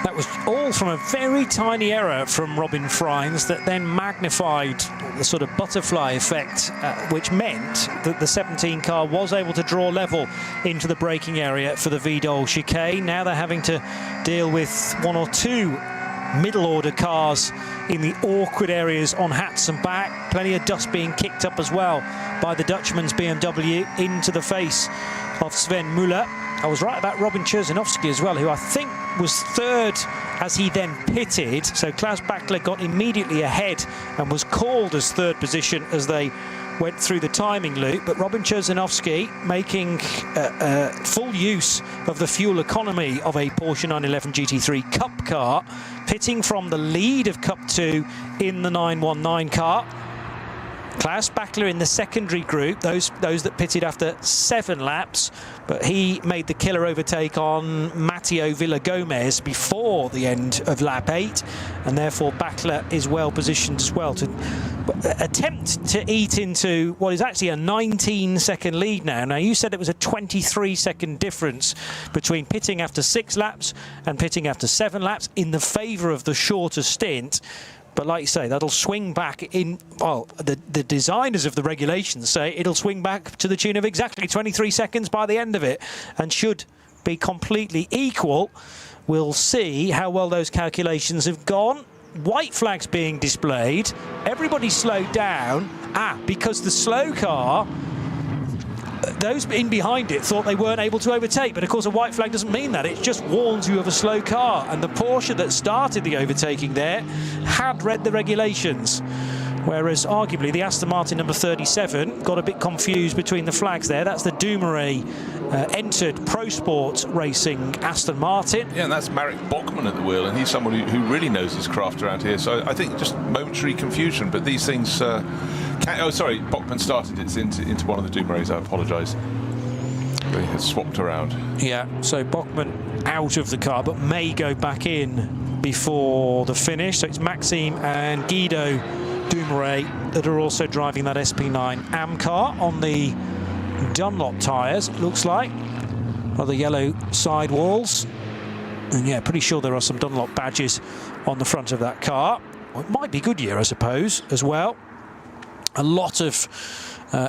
D: That was all from a very tiny error from Robin Freins that then magnified the sort of butterfly effect, which meant that the 17 car was able to draw level into the braking area for the Vidal chicane. Now they're having to deal with one or two middle-order cars in the awkward areas on hats and back. Plenty of dust being kicked up as well by the Dutchman's BMW into the face of Sven Muller. I was right about Robin Cherzinovsky as well, who I think was third as he then pitted. So Klaus Bachler got immediately ahead and was called as third position as they went through the timing loop. But Robin Cherzinovsky making full use of the fuel economy of a Porsche 911 GT3 Cup car, pitting from the lead of Cup 2 in the 919 car. Klaus Bachler in the secondary group, those that pitted after 7 laps, but he made the killer overtake on Matteo Villagomez before the end of lap 8, and therefore Bachler is well positioned as well to attempt to eat into what is actually a 19-second lead now. Now, you said it was a 23-second difference between pitting after 6 laps and pitting after 7 laps in the favour of the shorter stint. But like you say, that'll swing back in, well, the designers of the regulations say it'll swing back to the tune of exactly 23 seconds by the end of it, and should be completely equal. We'll see how well those calculations have gone. White flags being displayed. Everybody slowed down. Because the slow car, those in behind it thought they weren't able to overtake, but of course a white flag doesn't mean that. It just warns you of a slow car, and the Porsche that started the overtaking there had read the regulations, whereas arguably the Aston Martin number 37 got a bit confused between the flags there. That's the Dumoulin entered Pro Sport Racing Aston Martin.
B: Yeah, and that's Marek Bachmann at the wheel, and he's someone who really knows his craft around here, so I think just momentary confusion, but these things oh, sorry, Bachmann started it into one of the Dumoulins. I apologise. They had swapped around.
D: Yeah, so Bachmann out of the car, but may go back in before the finish. So it's Maxime and Guido Dumoulin that are also driving that SP9 AM car on the Dunlop tyres, it looks like, or the yellow sidewalls. And yeah, pretty sure there are some Dunlop badges on the front of that car. Well, it might be Goodyear, I suppose, as well. A lot of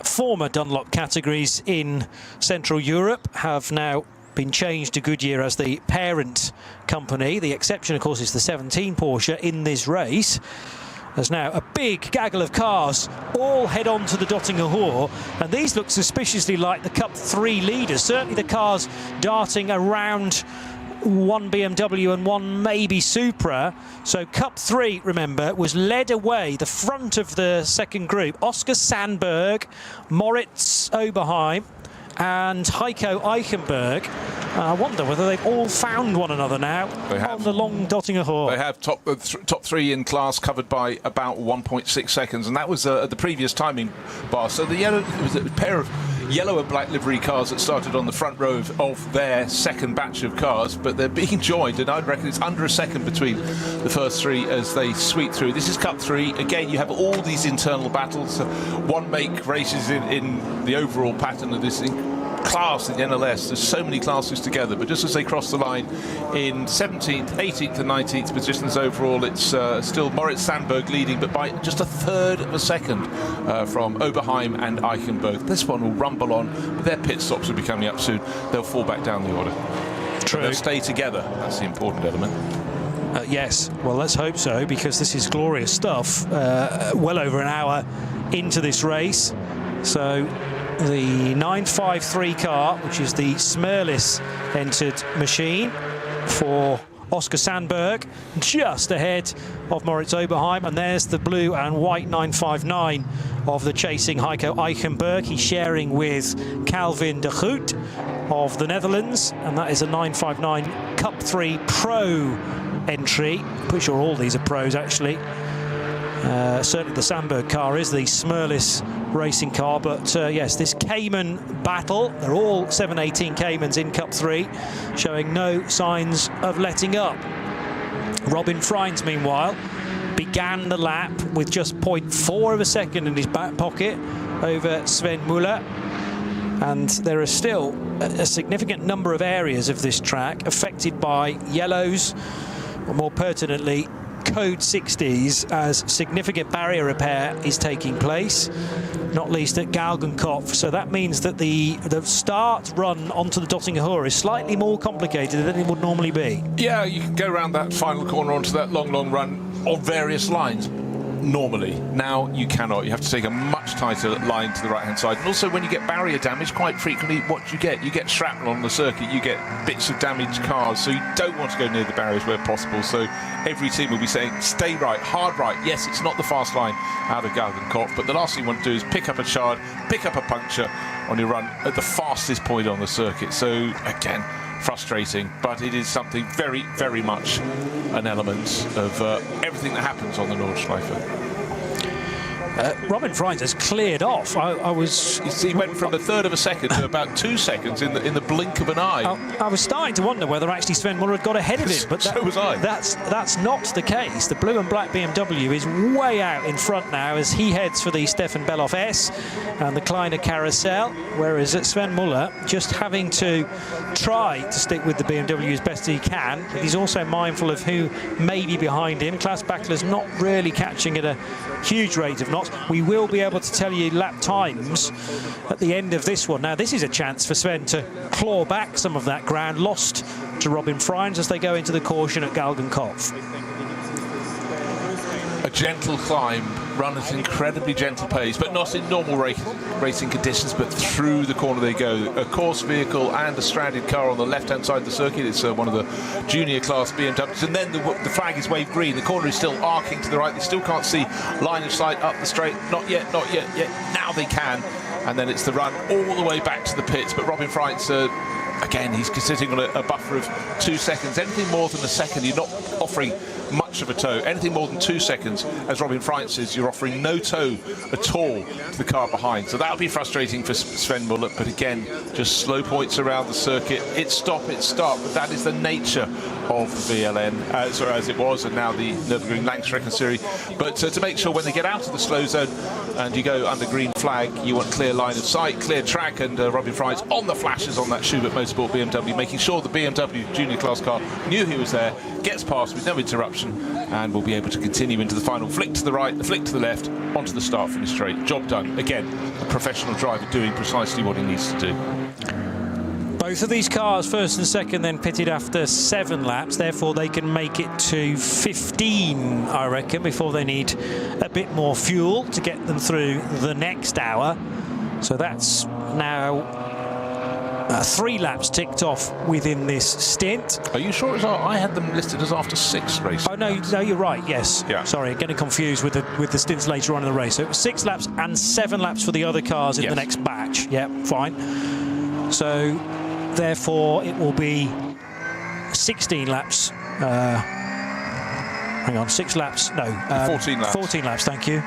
D: former Dunlop categories in Central Europe have now been changed to Goodyear as the parent company. The exception, of course, is the 17 Porsche in this race. There's now a big gaggle of cars all head on to the Döttinger Hohe, and these look suspiciously like the Cup 3 leaders. Certainly the cars darting around one BMW and one maybe Supra. So Cup 3, remember, was led away, the front of the second group. Oscar Sandberg, Moritz Oberheim and Heiko Eichenberg. I wonder whether they've all found one another now on the long Döttinger Hohe.
B: They have top 3 in class covered by about 1.6 seconds, and that was at the previous timing bar. So the yellow, it was a pair of yellow and black livery cars that started on the front row of their second batch of cars, but they're being joined, and I'd reckon it's under a second between the first 3 as they sweep through. This is Cup 3. Again, you have all these internal battles. One make races in the overall pattern of this class in the NLS. There's so many classes together, but just as they cross the line in 17th, 18th and 19th positions overall, it's still Moritz Sandberg leading, but by just a third of a second from Oberheim and Eichenberg. This one will rumble on, but their pit stops will be coming up soon. They'll fall back down the order.
D: True.
B: They'll stay together. That's the important element.
D: Yes, well, let's hope so, because this is glorious stuff. Well over an hour into this race. So the 953 car, which is the Smerlis entered machine for Oscar Sandberg, just ahead of Moritz Oberheim, and there's the blue and white 959 of the chasing Heiko Eichenberg. He's sharing with Calvin de Groot of the Netherlands, and that is a 959 Cup 3 Pro entry. Pretty sure all these are pros, actually. Certainly the Sandberg car is the Smurless racing car, but yes, this Cayman battle, they're all 718 Caymans in Cup 3, showing no signs of letting up. Robin Freins, meanwhile, began the lap with just 0.4 of a second in his back pocket over Sven Muller, and there are still a significant number of areas of this track affected by yellows, or more pertinently code 60s, as significant barrier repair is taking place, not least at Galgenkopf. So that means that the start run onto the Dottinger Hoor is slightly more complicated than it would normally be.
B: Yeah, you can go around that final corner onto that long run on various lines. Normally, now you cannot. You have to take a much tighter line to the right-hand side. And also, when you get barrier damage, quite frequently, what do you get? You get shrapnel on the circuit. You get bits of damaged cars. So you don't want to go near the barriers where possible. So every team will be saying, stay right, hard right. Yes, it's not the fast line out of Galgenkopf, but the last thing you want to do is pick up a shard, pick up a puncture on your run at the fastest point on the circuit. So again, frustrating, but it is something very, very much an element of everything that happens on the Nordschleife.
D: Robin Freins has cleared off.
B: He went from a third of a second to about 2 seconds in the blink of an eye.
D: I was starting to wonder whether actually Sven Muller had got ahead of him, but
B: so was I.
D: That's not the case. The blue and black BMW is way out in front now as he heads for the Stefan Bellof S and the Kleiner Carousel, whereas Sven Muller just having to try to stick with the BMW as best he can, but he's also mindful of who may be behind him. Klaus Bachler's not really catching at a huge rate of knots. We will be able to tell you lap times at the end of this one. Now, this is a chance for Sven to claw back some of that ground lost to Robin Freins as they go into the caution at Galgenkopf.
B: A gentle climb, run at an incredibly gentle pace, but not in normal racing conditions, but through the corner they go. A course vehicle and a stranded car on the left-hand side of the circuit. It's one of the junior class BMWs, and then the flag is waved green. The corner is still arcing to the right. They still can't see line of sight up the straight. Not yet, not yet, yet. Now they can. And then it's the run all the way back to the pits. But Robin Freins, again, he's sitting on a buffer of 2 seconds. Anything more than a second, you're not offering much of a tow. Anything more than 2 seconds, as Robin Freins says, you're offering no tow at all to the car behind. So that'll be frustrating for Sven Muller, but again, just slow points around the circuit. It's stop, but that is the nature of the VLN, sorry, as it was, and now the Nürburgring Langstreckenserie Series. But to make sure when they get out of the slow zone and you go under green flag, you want clear line of sight, clear track, and Robin Freins on the flashes on that Schubert Motorsport BMW, making sure the BMW junior class car knew he was there, gets past with no interruption, and will be able to continue into the final flick to the right, the flick to the left, onto the start finish straight. Job done. Again, a professional driver doing precisely what he needs to do.
D: Both of these cars, first and second, then pitted after 7 laps. Therefore, they can make it to 15, I reckon, before they need a bit more fuel to get them through the next hour. So that's now 3 laps ticked off within this stint.
B: Are you sure? I had them listed as after 6 races.
D: Oh no, you're right. Yes. Yeah. Sorry, getting confused with the stints later on in the race. So it was 6 laps and 7 laps for the other cars in the next batch. Yeah, fine. So therefore, it will be 16 laps. Hang on, 6 laps. No,
B: 14 laps.
D: 14 laps. Thank you.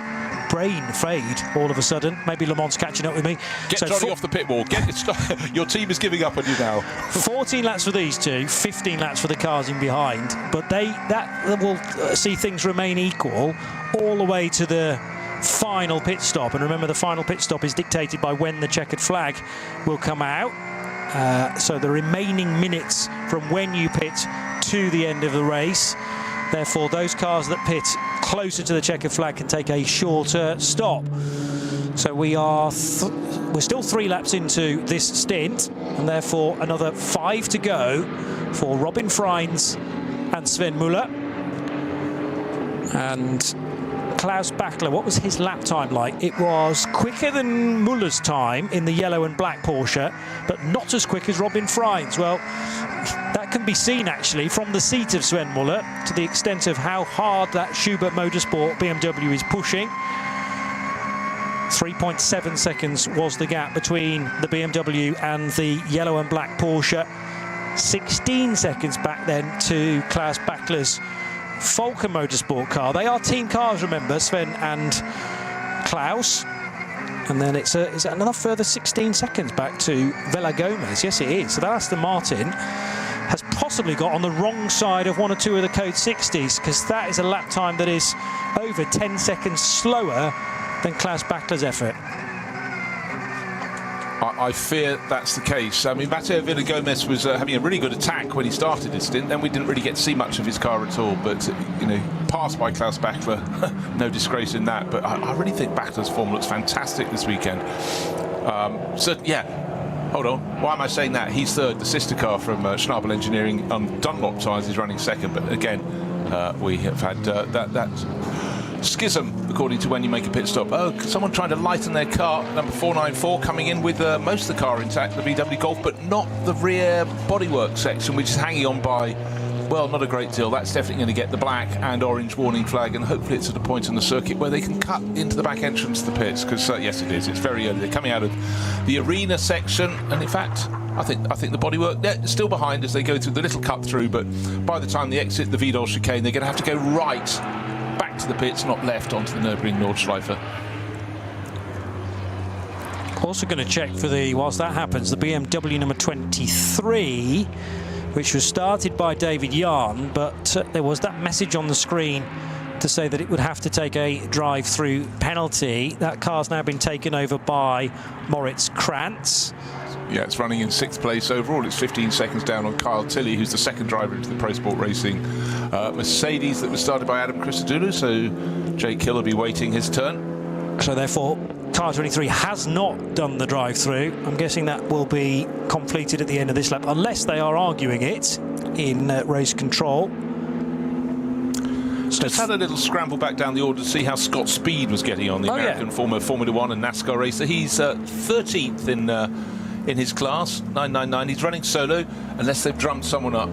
D: Brain fade all of a sudden. Maybe Le Mans catching up with me.
B: Get Johnny off the pit wall. Your team is giving up on you now.
D: 14 laps for these two, 15 laps for the cars in behind. But that will see things remain equal all the way to the final pit stop. And remember, the final pit stop is dictated by when the checkered flag will come out. So the remaining minutes from when you pit to the end of the race. Therefore, those cars that pit closer to the checkered flag can take a shorter stop. So we're still 3 laps into this stint, and therefore another 5 to go for Robin Freins and Sven Muller. And Klaus Bachler, what was his lap time like? It was quicker than Muller's time in the yellow and black Porsche, but not as quick as Robin Freins. Well, that can be seen actually from the seat of Sven Muller to the extent of how hard that Schubert Motorsport BMW is pushing. 3.7 seconds was the gap between the BMW and the yellow and black Porsche. 16 seconds back then to Klaus Bachler's Volker Motorsport car. They are team cars, remember, Sven and Klaus. And then it's another further 16 seconds back to Vela Gomez. Yes, it is. So that Aston Martin has possibly got on the wrong side of one or two of the Code 60s, because that is a lap time that is over 10 seconds slower than Klaus Bachler's effort.
B: I fear that's the case. I mean, Matteo Villa-Gomez was having a really good attack when he started his stint. Then we didn't really get to see much of his car at all. But, you know, passed by Klaus Bachler, no disgrace in that. But I really think Bachler's form looks fantastic this weekend. So, yeah, hold on. Why am I saying that? He's third. The sister car from Schnabel Engineering on Dunlop tyres is running second. But, again, we have had that schism, according to when you make a pit stop. Oh, someone trying to lighten their car, number 494, coming in with most of the car intact, the VW Golf, but not the rear bodywork section, which is hanging on by, well, not a great deal. That's definitely going to get the black and orange warning flag, and hopefully it's at a point in the circuit where they can cut into the back entrance of the pits, because yes, it is. It's very early. They're coming out of the arena section, and in fact, I think the bodywork, they're still behind as they go through the little cut through, but by the time they exit the Vidal chicane, they're going to have to go right back to the pits, not left onto the Nürburgring Nordschleife.
D: Also going to check for whilst that happens, the BMW number 23, which was started by David Yarn, but there was that message on the screen to say that it would have to take a drive-through penalty. That car's now been taken over by Moritz Krantz.
B: Yeah, it's running in 6th place overall. It's 15 seconds down on Kyle Tilley, who's the second driver into the Pro Sport Racing Mercedes that was started by Adam Christodoulou, so Jake Hill will be waiting his turn.
D: So therefore, car 23 has not done the drive-through. I'm guessing that will be completed at the end of this lap, unless they are arguing it in race control.
B: So just had a little scramble back down the order to see how Scott Speed was getting on, the American former Formula 1 and NASCAR racer. He's 13th in his class, 999. He's running solo, unless they've drummed someone up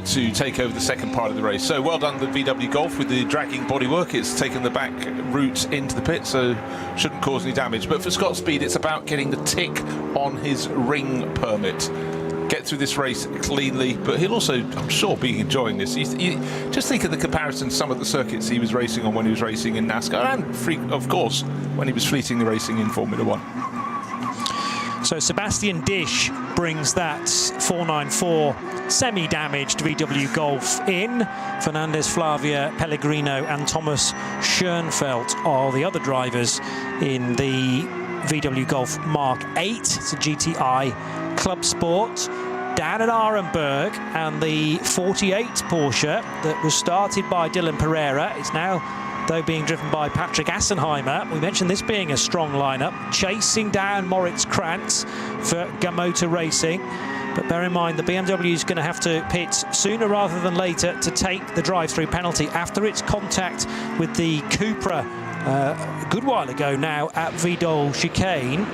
B: to take over the second part of the race. So well done, the VW Golf, with the dragging bodywork. It's taken the back route into the pit, so shouldn't cause any damage. But for Scott Speed, it's about getting the tick on his ring permit. Get through this race cleanly, but he'll also, I'm sure, be enjoying this. You just think of the comparison to some of the circuits he was racing on when he was racing in NASCAR, and of course, when he was fleetingly racing in Formula 1.
D: So Sebastian Disch brings that 494 semi-damaged VW Golf in. Fernandez, Flavia, Pellegrino and Thomas Schoenfeld are the other drivers in the VW Golf Mark 8. It's a GTI Club Sport. Dan and Arenberg and the 48 Porsche that was started by Dylan Pereira is now, though, being driven by Patrick Assenheimer. We mentioned this being a strong lineup, chasing down Moritz Krantz for Gamota Racing. But bear in mind, the BMW is going to have to pit sooner rather than later to take the drive-through penalty after its contact with the Cupra a good while ago now at Vidal chicane,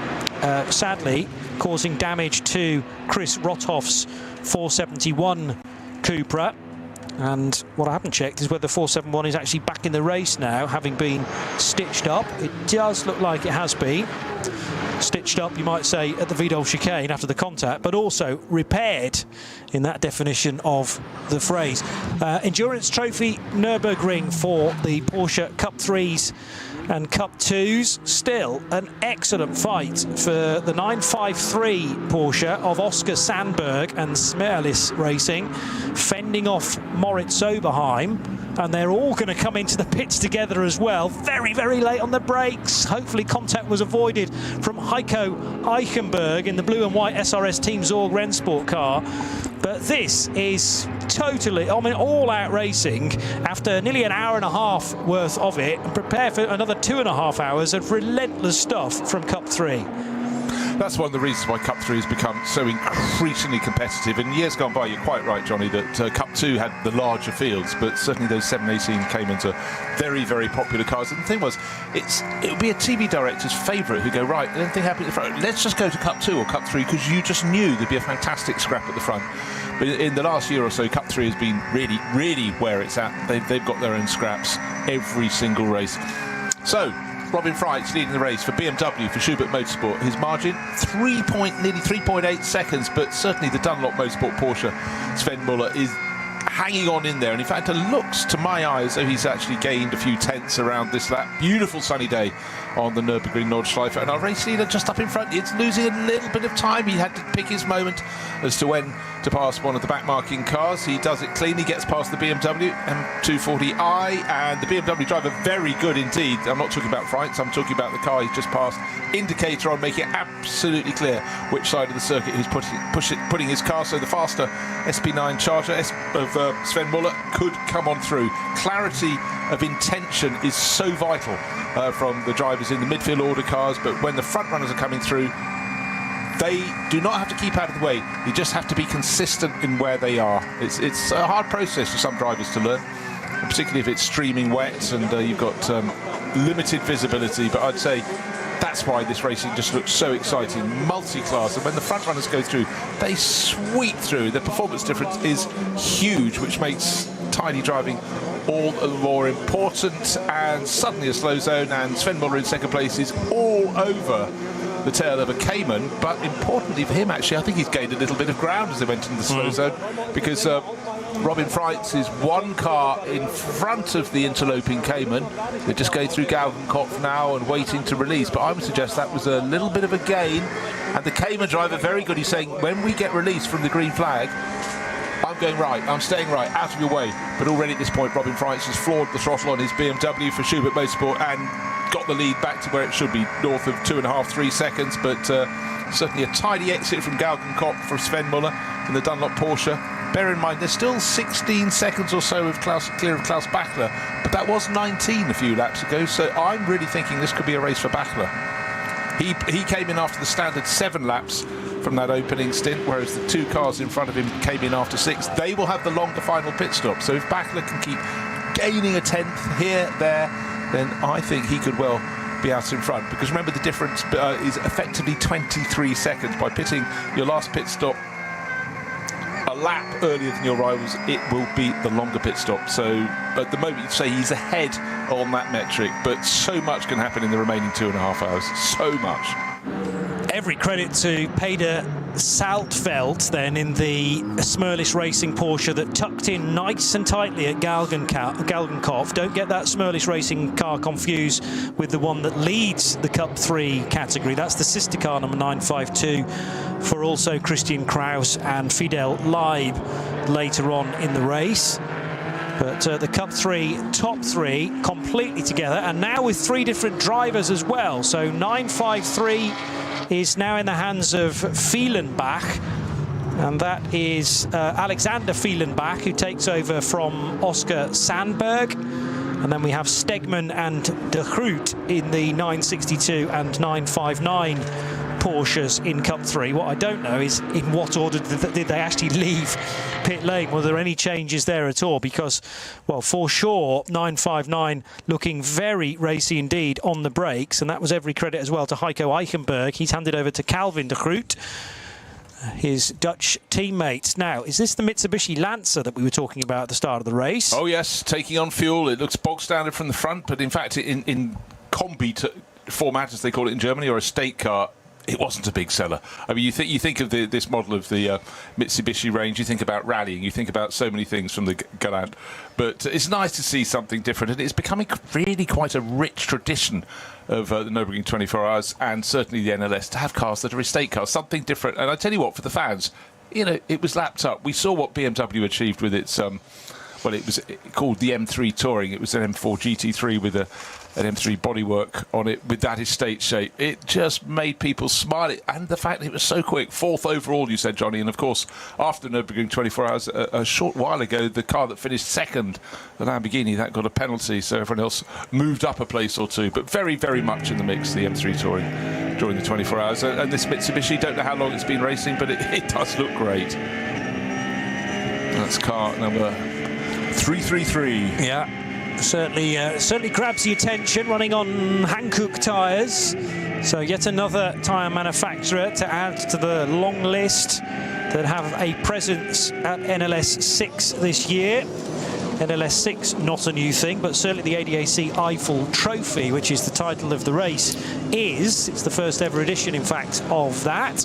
D: sadly causing damage to Chris Rothoff's 471 Cupra. And what I haven't checked is whether the 471 is actually back in the race now, having been stitched up. It does look like it has been stitched up, you might say, at the Vidal chicane after the contact, but also repaired in that definition of the phrase. Endurance Trophy Nürburgring for the Porsche Cup 3s and Cup 2s. Still an excellent fight for the 953 Porsche of Oscar Sandberg and Smerlis Racing, fending off Moritz Oberheim, and they're all going to come into the pits together as well. Very, very late on the brakes. Hopefully contact was avoided from Heiko Eichenberg in the blue and white SRS Team Zorg Rennsport car. But this is totally, I mean, all-out racing after nearly an hour and a half worth of it, and prepare for another 2.5 hours of relentless stuff from Cup 3.
B: That's one of the reasons why Cup 3 has become so increasingly competitive. In years gone by, you're quite right, Johnny, that Cup 2 had the larger fields, but certainly those 718 came into very, very popular cars. And the thing was, it would be a TV director's favourite who'd go, right, anything happens at the front, let's just go to Cup 2 or Cup 3, because you just knew there'd be a fantastic scrap at the front. But in the last year or so, Cup 3 has been really, really where it's at. They've got their own scraps every single race. So, Robin Freit's leading the race for BMW, for Schubert Motorsport. His margin, nearly 3.8 seconds, but certainly the Dunlop Motorsport Porsche, Sven Muller, is hanging on in there. And in fact, it looks to my eyes as though he's actually gained a few tenths around this lap. Beautiful sunny day on the Nürburgring Nordschleife. And our race leader just up in front, it's losing a little bit of time. He had to pick his moment as to when to pass one of the back-marking cars. He does it cleanly, gets past the BMW M240i, and the BMW driver, very good indeed. I'm not talking about Freitz, I'm talking about the car he's just passed. Indicator on, making it absolutely clear which side of the circuit he's putting his car, so the faster SP9 Charger of Sven Muller could come on through. Clarity of intention is so vital from the drivers in the midfield order cars, but when the front runners are coming through, they do not have to keep out of the way. You just have to be consistent in where they are. It's a hard process for some drivers to learn, particularly if it's streaming wet and you've got limited visibility. But I'd say that's why this racing just looks so exciting, multi-class. And when the front runners go through, they sweep through. The performance difference is huge, which makes tidy driving all the more important. And suddenly a slow zone, and Sven Muller in second place is all over the tail of a Cayman. But importantly for him, actually, I think he's gained a little bit of ground as they went into the slow zone, because Robin Freitz is one car in front of the interloping Cayman. They're just going through Galgenkopf now and waiting to release, but I would suggest that was a little bit of a gain. And the Cayman driver, very good, he's saying, when we get released from the green flag, I'm going right, I'm staying right, out of your way. But already at this point, Robin Freitz has floored the throttle on his BMW for Schubert Motorsport and got the lead back to where it should be, north of 2.5-3 seconds. But certainly a tidy exit from Galgenkopf for Sven Muller in the Dunlop Porsche. Bear in mind, there's still 16 seconds or so of clear of Klaus Bachler, but that was 19 a few laps ago, so I'm really thinking this could be a race for Bachler. He came in after the standard 7 laps from that opening stint, whereas the 2 cars in front of him came in after 6. They will have the longer final pit stop, so if Bachler can keep gaining a tenth here, there, then I think he could well be out in front, because remember the difference is effectively 23 seconds. By pitting your last pit stop a lap earlier than your rivals, it will be the longer pit stop. So at the moment you'd say he's ahead on that metric, but so much can happen in the remaining 2.5 hours, so much.
D: Every credit to Peder Saltfeld then in the Smurlish Racing Porsche that tucked in nice and tightly at Galgenkopf. Don't get that Smurlish Racing car confused with the one that leads the Cup 3 category. That's the sister car, number 952, for also Christian Kraus and Fidel Leib later on in the race. But the Cup 3, top 3, completely together, and now with 3 different drivers as well. So 953 is now in the hands of Fielenbach, and that is Alexander Fielenbach, who takes over from Oscar Sandberg. And then we have Stegman and De Groot in the 962 and 959 Porsches in Cup 3. What I don't know is in what order did they actually leave pit lane. Were there any changes there at all? Because, well, for sure, 959 looking very racy indeed on the brakes, and that was every credit as well to Heiko Eichenberg. He's handed over to Calvin De Groot, his Dutch teammate. Now, is this the Mitsubishi Lancer that we were talking about at the start of the race?
B: Oh yes, taking on fuel. It looks bog standard from the front, but in fact in combi format, as they call it in Germany, or a state car, it wasn't a big seller. I mean, you think of this model of the Mitsubishi range, you think about rallying, you think about so many things from the Galant, but it's nice to see something different, and it's becoming really quite a rich tradition of the Nürburgring 24 Hours, and certainly the NLS, to have cars that are estate cars, something different. And I tell you what, for the fans, you know, it was lapped up. We saw what BMW achieved with its, well, it was called the M3 Touring. It was an M4 GT3 with an M3 bodywork on it with that estate shape. It just made people smile. And the fact that it was so quick, 4th overall, you said, Johnny. And of course, after Nürburgring 24 Hours, a short while ago, the car that finished 2nd, the Lamborghini, that got a penalty, so everyone else moved up a place or 2. But very, very much in the mix, the M3 Touring during the 24 Hours. And this Mitsubishi, don't know how long it's been racing, but it does look great. That's car number 333.
D: Yeah. Certainly grabs the attention, running on Hankook tyres. So yet another tyre manufacturer to add to the long list that have a presence at NLS 6 this year. NLS 6, not a new thing, but certainly the ADAC Eiffel Trophy, which is the title of the race, it's the first ever edition, in fact, of that.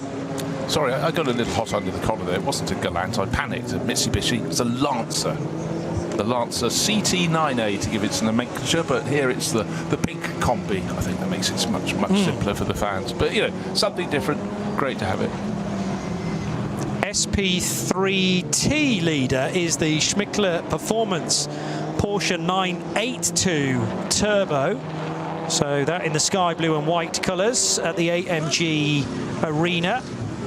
B: Sorry, I got a little hot under the collar there. It wasn't a Galant, I panicked. A Mitsubishi, it was a Lancer. The Lancer CT9A to give its nomenclature, but here it's the pink combi. I think that makes it much simpler for the fans. But, you know, something different, great to have it.
D: SP3T leader is the Schmickler Performance Porsche 982 Turbo. So that in the sky blue and white colours at the AMG Arena.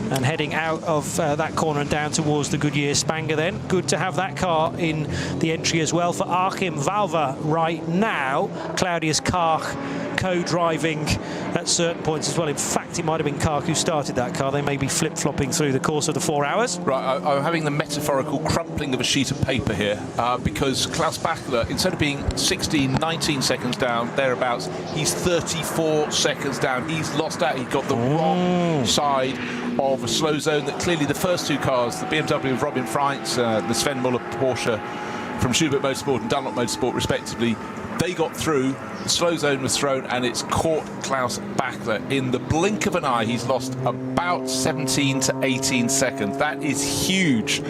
D: And heading out of that corner and down towards the Goodyear Spanger then. Good to have that car in the entry as well for Achim Valver right now. Claudius Karch co-driving at certain points as well. In fact, it might have been Karch who started that car. They may be flip-flopping through the course of the 4 hours.
B: Right, I'm having the metaphorical crumpling of a sheet of paper here because Klaus Bachler, instead of being 16, 19 seconds down, thereabouts, he's 34 seconds down. He's lost out. He got the wrong side of a slow zone that clearly the first two cars, the BMW of Robin Freitz, the Sven Muller Porsche from Schubert Motorsport and Dunlop Motorsport respectively, they got through, the slow zone was thrown and it's caught Klaus Bachler. In the blink of an eye, he's lost about 17 to 18 seconds. That is huge.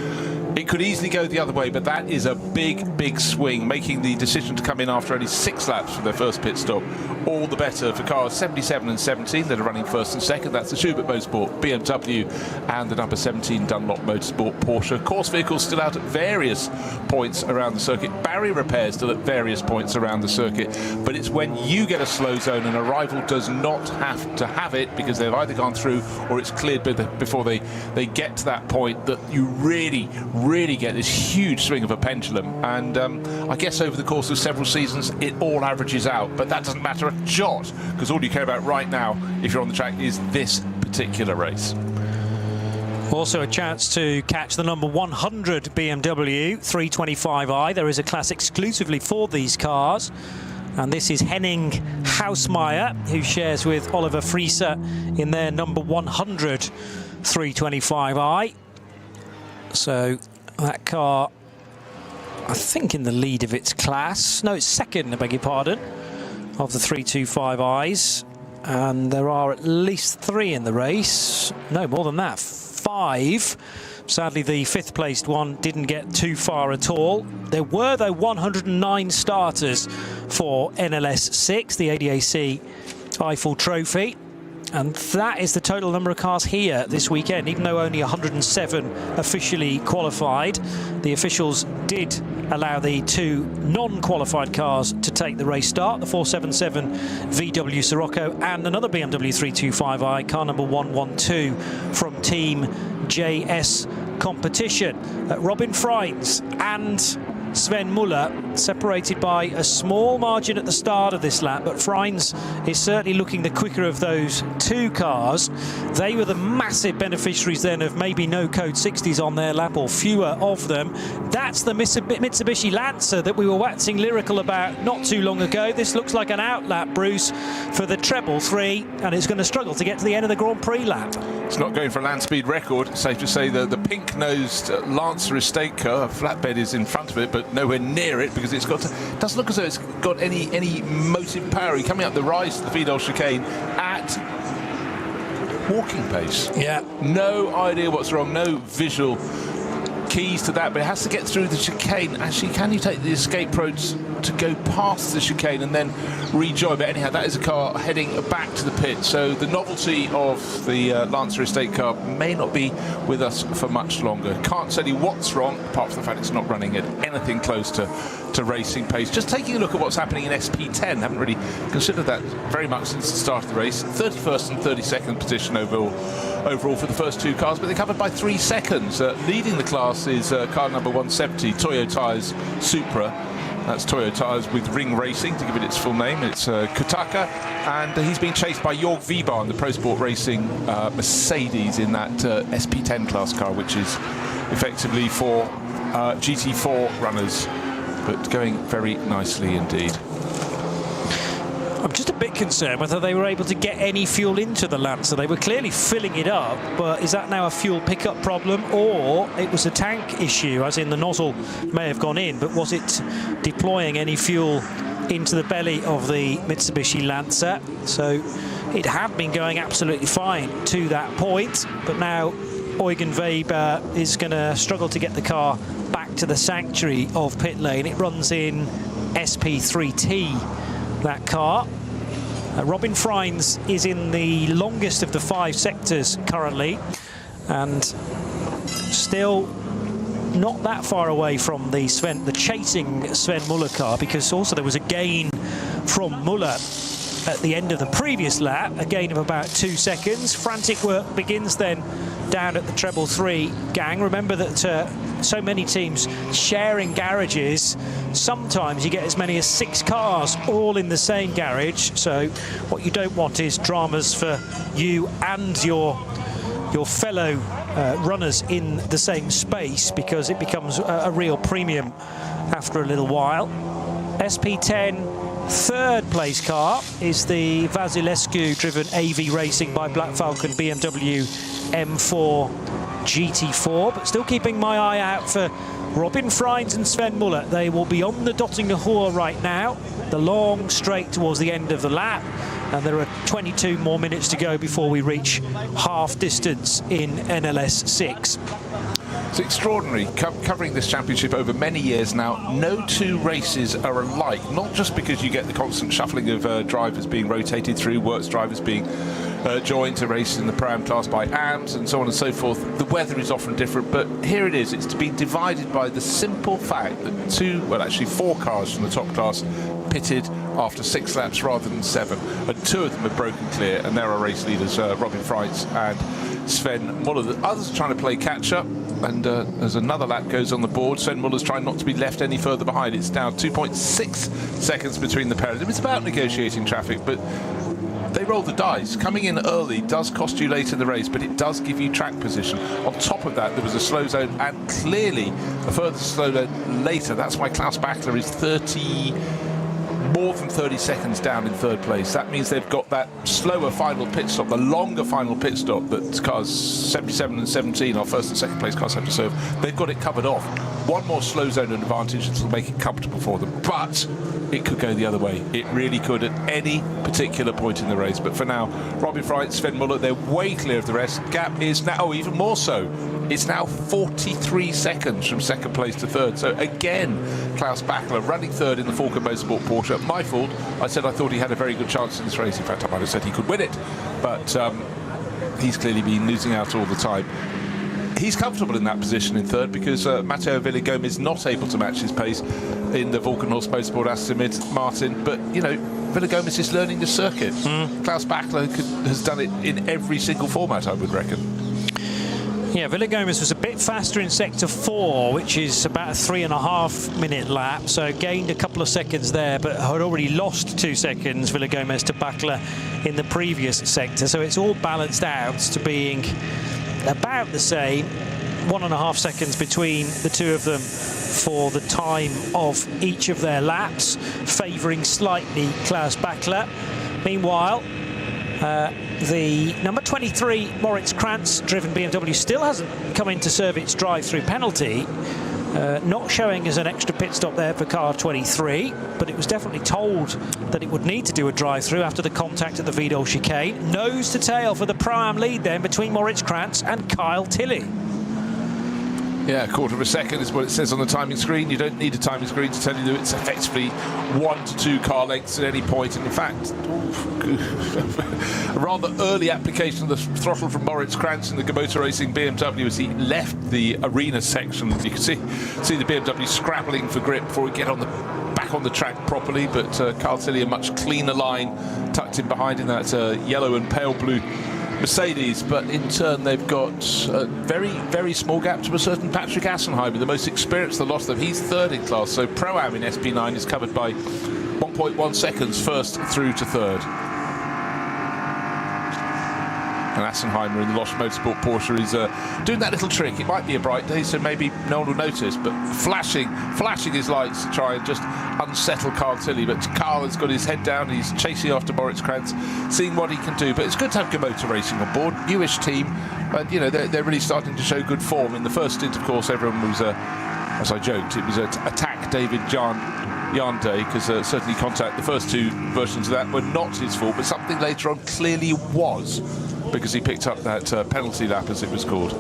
B: It could easily go the other way, but that is a big swing, making the decision to come in after only 6 laps for their first pit stop. All the better for cars 77 and 17 that are running first and second. That's the Schubert Motorsport, BMW, and the number 17 Dunlop Motorsport Porsche. Course vehicles still out at various points around the circuit. Barrier repairs still at various points around the circuit. But it's when you get a slow zone and a rival does not have to have it because they've either gone through or it's cleared before they get to that point that you really get this huge swing of a pendulum. And I guess over the course of several seasons it all averages out, but that doesn't matter a jot because all you care about right now if you're on the track is this particular race.
D: Also a chance to catch the number 100 BMW 325i. There is a class exclusively for these cars, and this is Henning Hausmeier, who shares with Oliver Frieser in their number 100 325i. So that car, I think, in the lead of its class. No, it's second, I beg your pardon, of the 325i's. And there are at least 3 in the race. No, more than that, 5. Sadly, the 5th placed one didn't get too far at all. There were, though, 109 starters for NLS 6, the ADAC Eiffel Trophy. And that is the total number of cars here this weekend, even though only 107 officially qualified. The officials did allow the 2 non-qualified cars to take the race start, the 477 VW Sirocco and another BMW 325i, car number 112 from Team JS Competition. Robin Freitz and Sven Muller separated by a small margin at the start of this lap, but Freitz is certainly looking the quicker of those 2 cars. They were the massive beneficiaries then of maybe no code 60s on their lap or fewer of them. That's the Mitsubishi Lancer that we were waxing lyrical about not too long ago. This looks like an outlap, Bruce, for the treble 3, and it's going to struggle to get to the end of the Grand Prix lap.
B: It's not going for a land speed record. Safe to say the pink-nosed Lancer estate car, a flatbed is in front of it, but nowhere near it because it doesn't look as though it's got any motive power. Coming up the rise to the Vidal chicane at walking pace.
D: Yeah.
B: No idea what's wrong, no visual keys to that, but it has to get through the chicane. Actually, can you take the escape roads to go past the chicane and then rejoin? But anyhow, that is a car heading back to the pit, so the novelty of the Lancer estate car may not be with us for much longer. Can't tell you what's wrong, apart from the fact it's not running at anything close to racing pace. Just taking a look at what's happening in SP10, haven't really considered that very much since the start of the race. 31st and 32nd position overall for the first 2 cars, but they're covered by 3 seconds. Leading the class is car number 170, Toyo Tyres Supra. That's Toyo Tyres with Ring Racing, to give it its full name. It's Kutaka, and he's being chased by Jörg Wiebahn, the Pro Sport Racing Mercedes in that SP10 class car, which is effectively for GT4 runners, but going very nicely indeed.
D: I'm just a bit concerned whether they were able to get any fuel into the Lancer. They were clearly filling it up, but is that now a fuel pickup problem, or it was a tank issue, as in the nozzle may have gone in, but was it deploying any fuel into the belly of the Mitsubishi Lancer? So it had been going absolutely fine to that point, but now Eugen Weber is going to struggle to get the car back to the sanctuary of pit lane. It runs in SP3T, that car. Robin Freins is in the longest of the 5 sectors currently, and still not that far away from the chasing Sven Muller car, because also there was a gain from Muller at the end of the previous lap, a gain of about 2 seconds. Frantic work begins then down at the treble 3 gang. Remember that so many teams sharing garages, sometimes you get as many as 6 cars all in the same garage. So what you don't want is dramas for you and your fellow runners in the same space, because it becomes a real premium after a little while. SP10 third place car is the Vasilescu driven AV Racing by Black Falcon BMW M4 GT4, but still keeping my eye out for Robin Freins and Sven Muller. They will be on the Dottinger Hohe right now, the long straight towards the end of the lap, and there are 22 more minutes to go before we reach half distance in NLS 6.
B: It's extraordinary, covering this championship over many years now. No 2 races are alike, not just because you get the constant shuffling of drivers being rotated through, works drivers being joined to race in the Pro-Am class by AMS and so on and so forth. The weather is often different, but here it is. It's to be divided by the simple fact that 4 cars from the top class pitted after 6 laps rather than 7, and 2 of them have broken clear, and there are race leaders Robin Freins and Sven Muller. The others are trying to play catch-up, and as another lap goes on the board, Sven Muller's trying not to be left any further behind. It's now 2.6 seconds between the pair of them. It's about negotiating traffic, but they roll the dice. Coming in early does cost you late in the race, but it does give you track position. On top of that, there was a slow zone, and clearly a further slow zone later. That's why Klaus Bachler is more than 30 seconds down in third place. That means they've got that slower final pit stop, the longer final pit stop that cars 77 and 17, our first and second place cars have to serve. They've got it covered off. One more slow zone advantage that will make it comfortable for them, but it could go the other way. It really could at any particular point in the race. But for now, Robin Freins, Sven Muller, they're way clear of the rest. Gap is now even more so. It's now 43 seconds from second place to third. So again, Klaus Bachler running third in the Falken Motorsport Porsche. My fault. I said I thought he had a very good chance in this race. In fact, I might have said he could win it. But he's clearly been losing out all the time. He's comfortable in that position in third because Matteo Villagomez is not able to match his pace in the Volkenhorst Motorsport Aston Martin. But, you know, Villagomez is learning the circuit. Klaus Bachler has done it in every single format, I would reckon.
D: Yeah, Villagomez was a bit faster in sector 4, which is about a 3.5 minute lap, so gained a couple of seconds there, but had already lost 2 seconds, Villagomez, to Bachler in the previous sector. So it's all balanced out to being about the same, 1.5 seconds between the two of them for the time of each of their laps, favouring slightly Klaus Bachler. Meanwhile, the number 23 Moritz Krantz driven BMW still hasn't come in to serve its drive-through penalty, not showing as an extra pit stop there for car 23, but it was definitely told that it would need to do a drive-through after the contact at the Vidal chicane. Nose to tail for the Pro-Am lead then between Moritz Krantz and Kyle Tilley.
B: Yeah, a quarter of a second is what it says on the timing screen. You don't need a timing screen to tell you that it's effectively 1 to 2 car lengths at any point. And in fact, a rather early application of the throttle from Moritz Krantz in the Motor Racing BMW as he left the arena section. You can see the BMW scrabbling for grip before we get on back on the track properly. But Kyle Tilley, a much cleaner line tucked in behind in that yellow and pale blue Mercedes, but in turn they've got a very, very small gap to a certain Patrick Assenheimer, the most experienced of the lot of them. He's third in class, so Pro-Am in SP9 is covered by 1.1 seconds first through to third. And Assenheimer in the Losch Motorsport Porsche is doing that little trick. It might be a bright day, so maybe no one will notice, but flashing his lights to try and just unsettle Carl Tilley. But Carl has got his head down, he's chasing after Moritz Krantz, seeing what he can do. But it's good to have Motor Racing on board, newish team, and they're really starting to show good form. In the first stint, of course, everyone was, as I joked, it was attack David Yarn Day, because certainly the first two versions of that were not his fault, but something later on clearly was, because he picked up that penalty lap, as it was called.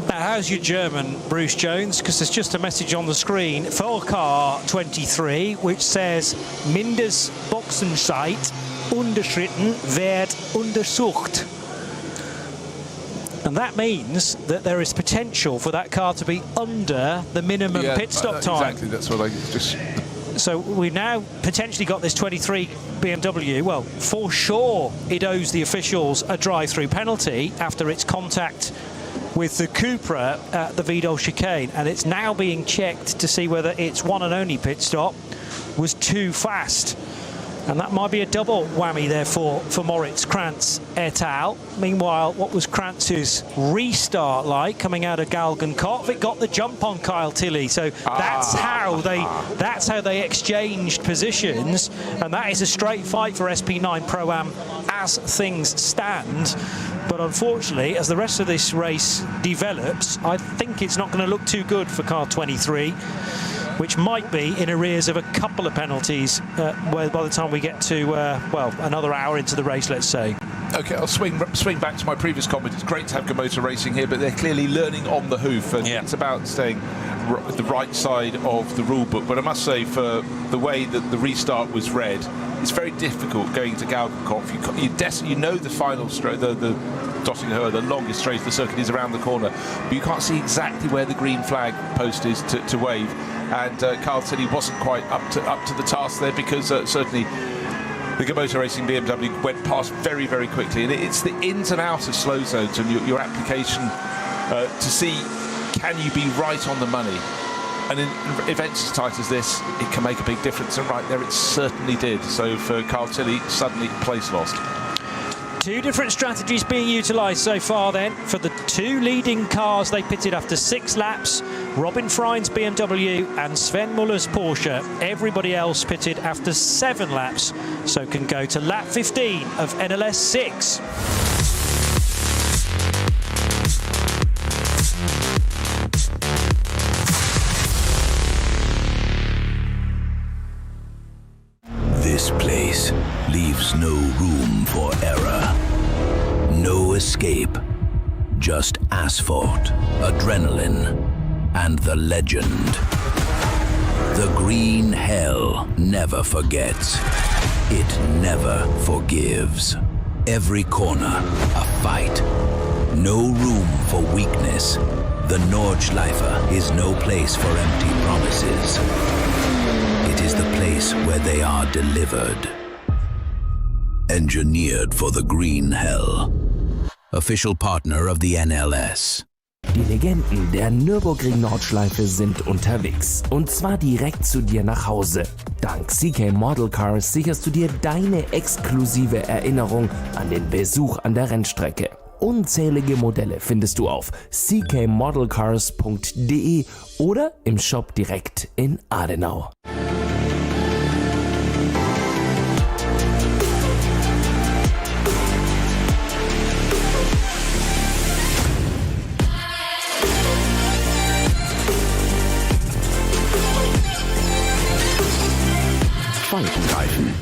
D: Now, how's your German, Bruce Jones? Because there's just a message on the screen for car 23, which says Mindestboxenzeit unterschritten wird untersucht. And that means that there is potential for that car to be under the minimum pit stop time.
B: Exactly, that's what I just...
D: So we've now potentially got this 23 BMW. Well, for sure it owes the officials a drive-through penalty after its contact with the Cupra at the Vidal chicane, and it's now being checked to see whether its one and only pit stop was too fast. And that might be a double whammy there for Moritz Krantz et al. Meanwhile, what was Krantz's restart like coming out of Galgenkopf? It got the jump on Kyle Tilley. So that's how they exchanged positions. And that is a straight fight for SP9 Pro-Am as things stand. But unfortunately, as the rest of this race develops, I think it's not going to look too good for car 23. Which might be in arrears of a couple of penalties by the time we get to, well, another hour into the race, let's say.
B: OK, I'll swing back to my previous comment. It's great to have Motor Racing here, but they're clearly learning on the hoof, and it's about staying the right side of the rule book. But I must say, for the way that the restart was read, it's very difficult going to Galgenkopf. You know the final straight, the Dottingher, the longest straight of the circuit is around the corner, but you can't see exactly where the green flag post is to wave. And Carl Tilley wasn't quite up to the task there, because certainly the Motor Racing BMW went past very, very quickly. And it's the ins and outs of slow zones and your application to see, can you be right on the money? And in events as tight as this, it can make a big difference. And right there, it certainly did. So for Carl Tilley, suddenly place lost.
D: Two different strategies being utilised so far then for the two leading cars. They pitted after 6 laps. Robin Frijn's BMW and Sven Muller's Porsche. Everybody else pitted after 7 laps, so can go to lap 15 of NLS 6.
F: This place leaves no room for error. No escape. Just asphalt, adrenaline, and the legend. The green hell never forgets. It never forgives. Every corner, a fight. No room for weakness. The Nordschleife is no place for empty promises. It is the place where they are delivered. Engineered for the green hell. Official partner of the NLS.
G: Die Legenden der Nürburgring Nordschleife sind unterwegs. Und zwar direkt zu dir nach Hause. Dank CK Model Cars sicherst du dir deine exklusive Erinnerung an den Besuch an der Rennstrecke. Unzählige Modelle findest du auf ckmodelcars.de oder im Shop direkt in Adenau.
F: Reifen.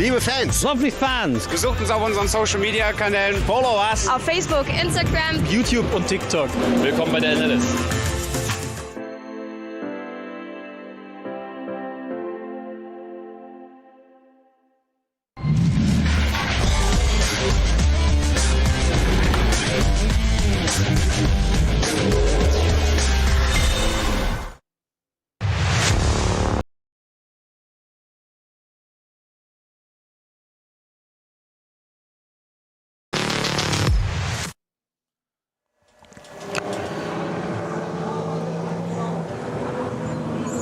H: Liebe Fans,
C: Lovely fans.
H: besucht uns auf unseren Social Media Kanälen. Follow us.
I: Auf Facebook, Instagram,
C: YouTube und TikTok. Willkommen bei der NLS.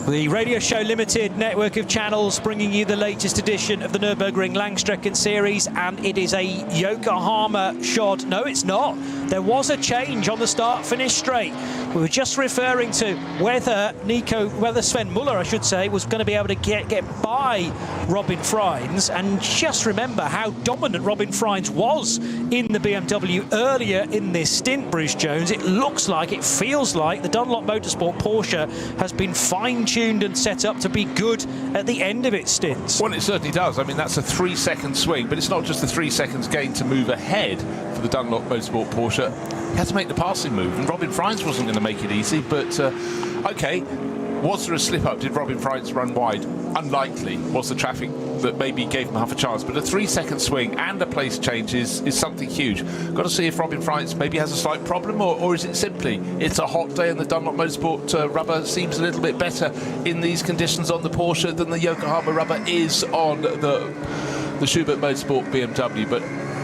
D: The Radio Show Limited network of channels bringing you the latest edition of the Nürburgring Langstrecken Series, and it is a Yokohama shot. No, it's not. There was a change on the start-finish straight. We were just referring to whether Sven Muller, I should say, was going to be able to get by Robin Freins, and just remember how dominant Robin Freins was in the BMW earlier in this stint, Bruce Jones. It looks like, it feels like the Dunlop Motorsport Porsche has been fine-tuned and set up to be good at the end of its stints.
B: Well, it certainly does. I mean, that's a 3-second swing, but it's not just the 3 seconds gain to move ahead for the Dunlop Motorsport Porsche. He had to make the passing move, and Robin Freins wasn't going to make it easy, but okay. Was there a slip-up? Did Robin Freins run wide? Unlikely. Was the traffic that maybe gave him half a chance? But a 3-second swing and a place change is something huge. Got to see if Robin Freins maybe has a slight problem, or is it simply it's a hot day and the Dunlop Motorsport rubber seems a little bit better in these conditions on the Porsche than the Yokohama rubber is on the Schubert Motorsport BMW. But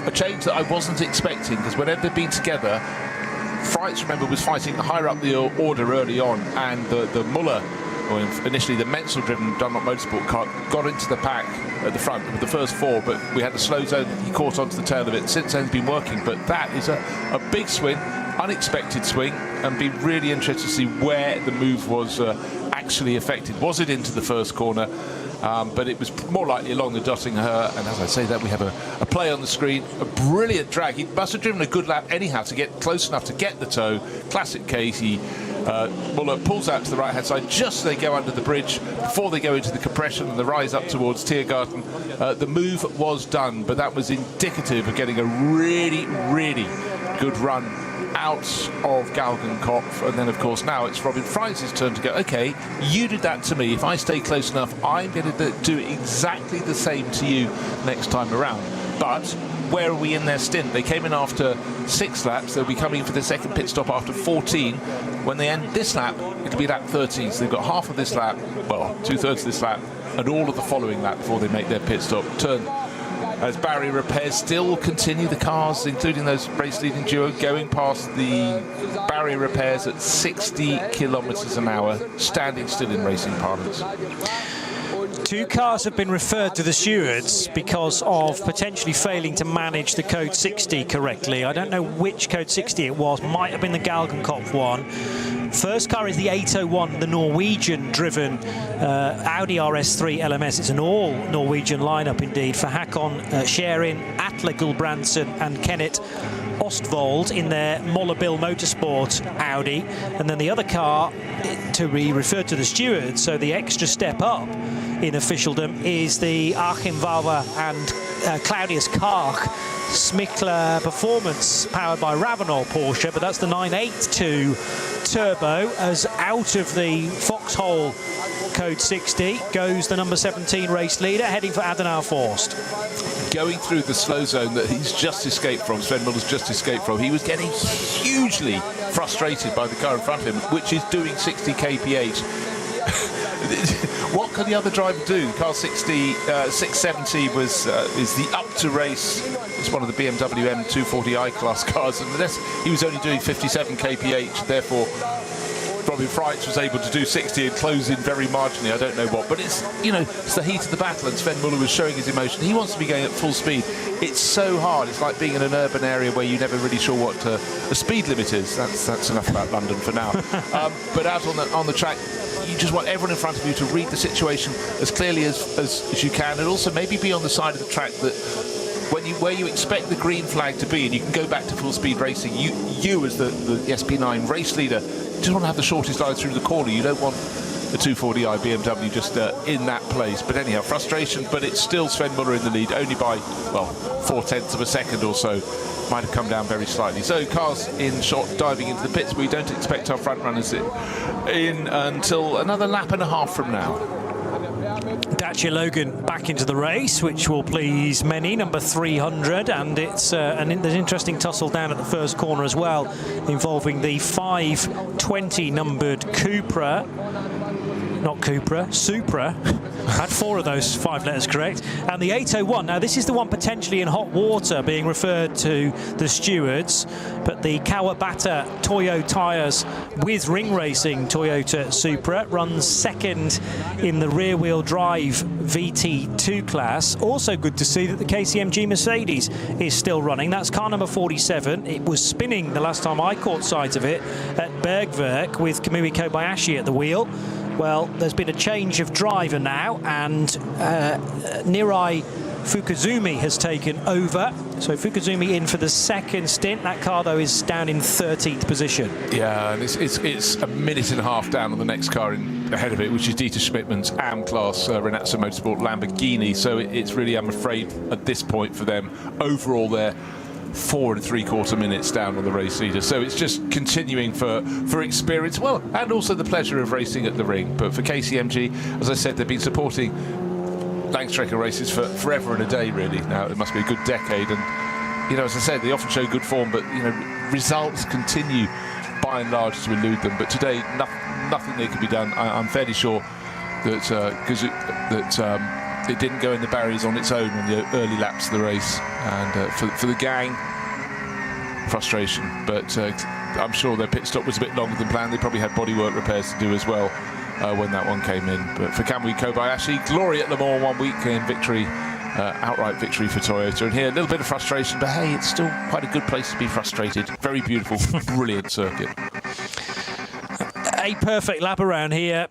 B: a change that I wasn't expecting, because whenever they've been together, Freins, remember, was fighting higher up the order early on, and the Muller, or initially the Menzel-driven Dunlop Motorsport car, got into the pack at the front with the first 4, but we had the slow zone. He caught onto the tail of it. Since then, it's been working, but that is a big swing, unexpected swing, and be really interested to see where the move was actually affected. Was it into the first corner? But it was more likely along the Dottinger, and as I say that, we have a play on the screen, a brilliant drag. He must have driven a good lap anyhow to get close enough to get the toe. Classic case. Muller pulls out to the right-hand side just as they go under the bridge, before they go into the compression and the rise up towards Tiergarten. The move was done, but that was indicative of getting a really, really good run out of Galgenkopf. And then, of course, now it's Robin Freins' turn to go, OK, you did that to me. If I stay close enough, I'm going to do exactly the same to you next time around. But where are we in their stint? They came in after 6 laps. They'll be coming for their second pit stop after 14. When they end this lap, it'll be lap 13. So they've got half of this lap, well, 2/3 of this lap, and all of the following lap before they make their pit stop. Turn as barrier repairs still continue. The cars, including those race-leading duo, going past the barrier repairs at 60 kilometres an hour, standing still in racing parlance.
D: 2 cars have been referred to the stewards because of potentially failing to manage the code 60 correctly. I don't know which code 60 it was. Might have been the Galgenkopf one. First car is the 801, the Norwegian-driven Audi RS3 LMS. It's an all-Norwegian lineup indeed for Håkon Scherin, Atle Gulbrandsen and Kenneth Ostvold in their Mollabille Motorsport Audi. And then the other car to be referred to the stewards, so the extra step up in officialdom, is the Achim Valver and Claudius Karch Smickler Performance powered by Ravenol Porsche, but that's the 982 Turbo. As out of the foxhole code 60 goes the number 17 race leader, heading for Adenauer Forst.
B: Going through the slow zone that he's just escaped from, Sven Muller's just escaped from, he was getting hugely frustrated by the car in front of him, which is doing 60 kph. What can the other driver do? Car 670 was is the up to race. It's one of the BMW M240i class cars, and unless he was only doing 57 kph, therefore Robin Freins was able to do 60 and close in very marginally. I don't know what, but it's, you know, it's the heat of the battle, and Sven Muller was showing his emotion. He wants to be going at full speed. It's so hard. It's like being in an urban area where you're never really sure what the speed limit is. That's enough about London for now. But out on the track, you just want everyone in front of you to read the situation as clearly as you can, and also maybe be on the side of the track that where you expect the green flag to be, and you can go back to full speed racing. You as the SP9 race leader, just want to have the shortest line through the corner. You don't want the 240i BMW just in that place. But anyhow, frustration, but it's still Sven Muller in the lead, only by, well, 0.4 of a second or so. Might have come down very slightly. So cars in shot diving into the pits. We don't expect our front runners in until another lap and a half from now.
D: Dacia Logan back into the race, which will please many, number 300, and it's there's an interesting tussle down at the first corner as well, involving the 520 numbered Supra. Had 4 of those 5 letters correct. And the 801, now this is the one potentially in hot water being referred to the stewards, but the Kawabata Toyo tyres with Ring Racing Toyota Supra runs second in the rear-wheel drive VT2 class. Also good to see that the KCMG Mercedes is still running. That's car number 47. It was spinning the last time I caught sight of it at Bergwerk with Kamui Kobayashi at the wheel. Well, there's been a change of driver now, and Nirai Fukuzumi has taken over. So Fukuzumi in for the second stint. That car, though, is down in 13th position.
B: Yeah, and it's a minute and a half down on the next car ahead of it, which is Dieter Schmidtmann's AM-class Renazzo Motorsport Lamborghini. So it's really, I'm afraid, at this point for them, overall they're 4 3/4 minutes down on the race leader. So it's just continuing for experience, well, and also the pleasure of racing at the ring. But for KCMG, as I said, they've been supporting Langstrecke races for forever and a day, really. Now, it must be a good decade. And, you know, as I said, they often show good form, but, you know, results continue, by and large, to elude them. But today, nothing there can be done. I'm fairly sure that it didn't go in the barriers on its own in the early laps of the race. And for the gang, frustration. But I'm sure their pit stop was a bit longer than planned. They probably had bodywork repairs to do as well when that one came in. But for Kamui Kobayashi, glory at Le Mans one weekend victory, outright victory for Toyota. And here, a little bit of frustration, but hey, it's still quite a good place to be frustrated. Very beautiful, brilliant circuit.
D: A perfect lap around here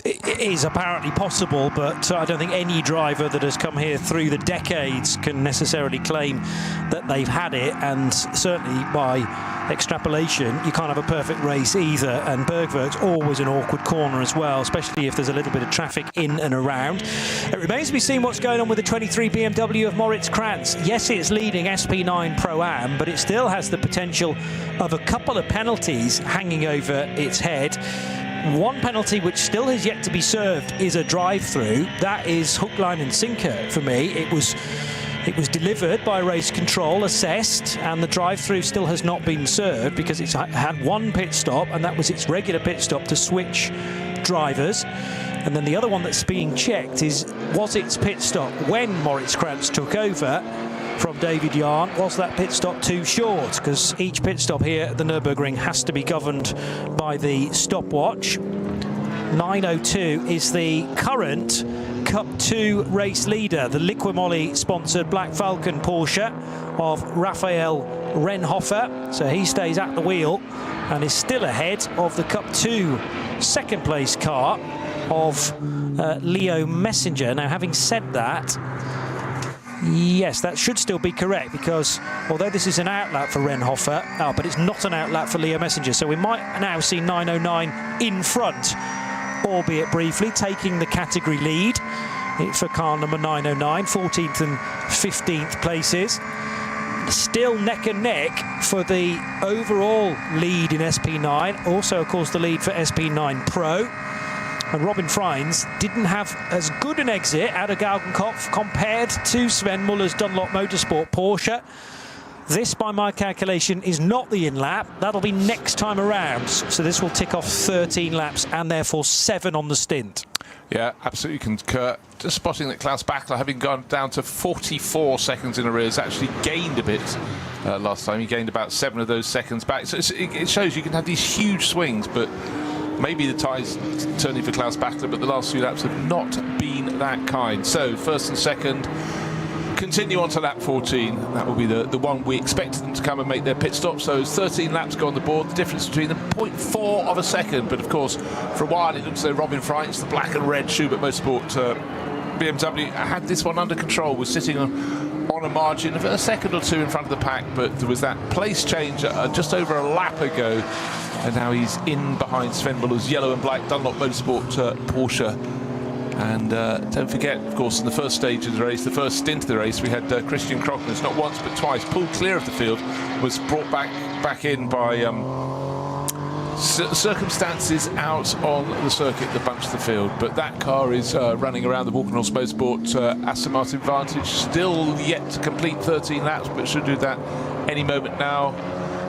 D: is apparently possible, but I don't think any driver that has come here through the decades can necessarily claim that they've had it, and certainly by extrapolation you can't have a perfect race either. And Bergwerk's always an awkward corner as well, especially if there's a little bit of traffic in and around. It remains to be seen what's going on with the 23 BMW of Moritz Krantz. Yes, it's leading SP9 Pro-Am, but it still has the potential of a couple of penalties hanging over its head. One penalty which still has yet to be served is a drive-through. That is hook, line and sinker for me. It was delivered by race control, assessed, and the drive-through still has not been served because it's had one pit stop, and that was its regular pit stop to switch drivers. And then the other one that's being checked was its pit stop when Moritz Krantz took over from David Yarn. Was that pit stop too short? Because each pit stop here at the Nürburgring has to be governed by the stopwatch. 9:02 is the current Cup 2 race leader, the Liquimoly sponsored Black Falcon Porsche of Raphael Renhofer. So he stays at the wheel and is still ahead of the Cup 2 second place car of Leo Messenger. Now, having said that, yes, that should still be correct, because although this is an outlap for Renhofer, but it's not an outlap for Leo Messenger. So we might now see 909 in front, albeit briefly, taking the category lead for car number 909, 14th and 15th places. Still neck and neck for the overall lead in SP9. Also, of course, the lead for SP9 Pro. And Robin Freins didn't have as good an exit out of Galgenkopf compared to Sven Muller's Dunlop Motorsport Porsche. This, by my calculation, is not the in-lap. That'll be next time around. So this will tick off 13 laps and therefore 7 on the stint.
B: Yeah, absolutely concur. Just spotting that Klaus Bachler, having gone down to 44 seconds in arrears, actually gained a bit last time. He gained about 7 of those seconds back. So it shows you can have these huge swings, but maybe the tide's turning for Klaus Bachler, but the last few laps have not been that kind. So first and second continue on to lap 14. That will be the one we expected them to come and make their pit stop. So 13 laps go on the board. The difference between them, 0.4 of a second. But of course, for a while it looks as though Robin Freins, the black and red Schubert Motorsport BMW, had this one under control, was sitting on a margin of a second or two in front of the pack. But there was that place change just over a lap ago And now he's in behind Sven Muller's yellow and black Dunlop Motorsport Porsche. And don't forget, of course, in the first stage of the race, the first stint of the race, we had Christian Krockness, not once but twice, pulled clear of the field, was brought back in by circumstances out on the circuit that bunched the field. But that car is running around the Walkenhorst Motorsport Aston Martin Vantage, still yet to complete 13 laps, but should do that any moment now.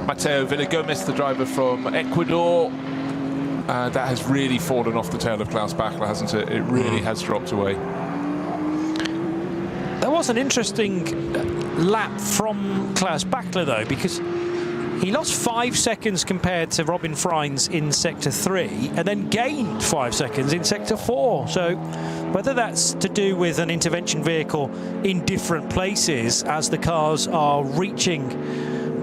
B: Mateo Villagomez, the driver from Ecuador, that has really fallen off the tail of Klaus Bachler, hasn't it? It really has dropped away.
D: There was an interesting lap from Klaus Bachler, though, because he lost 5 seconds compared to Robin Freins in Sector 3 and then gained 5 seconds in Sector 4. So whether that's to do with an intervention vehicle in different places as the cars are reaching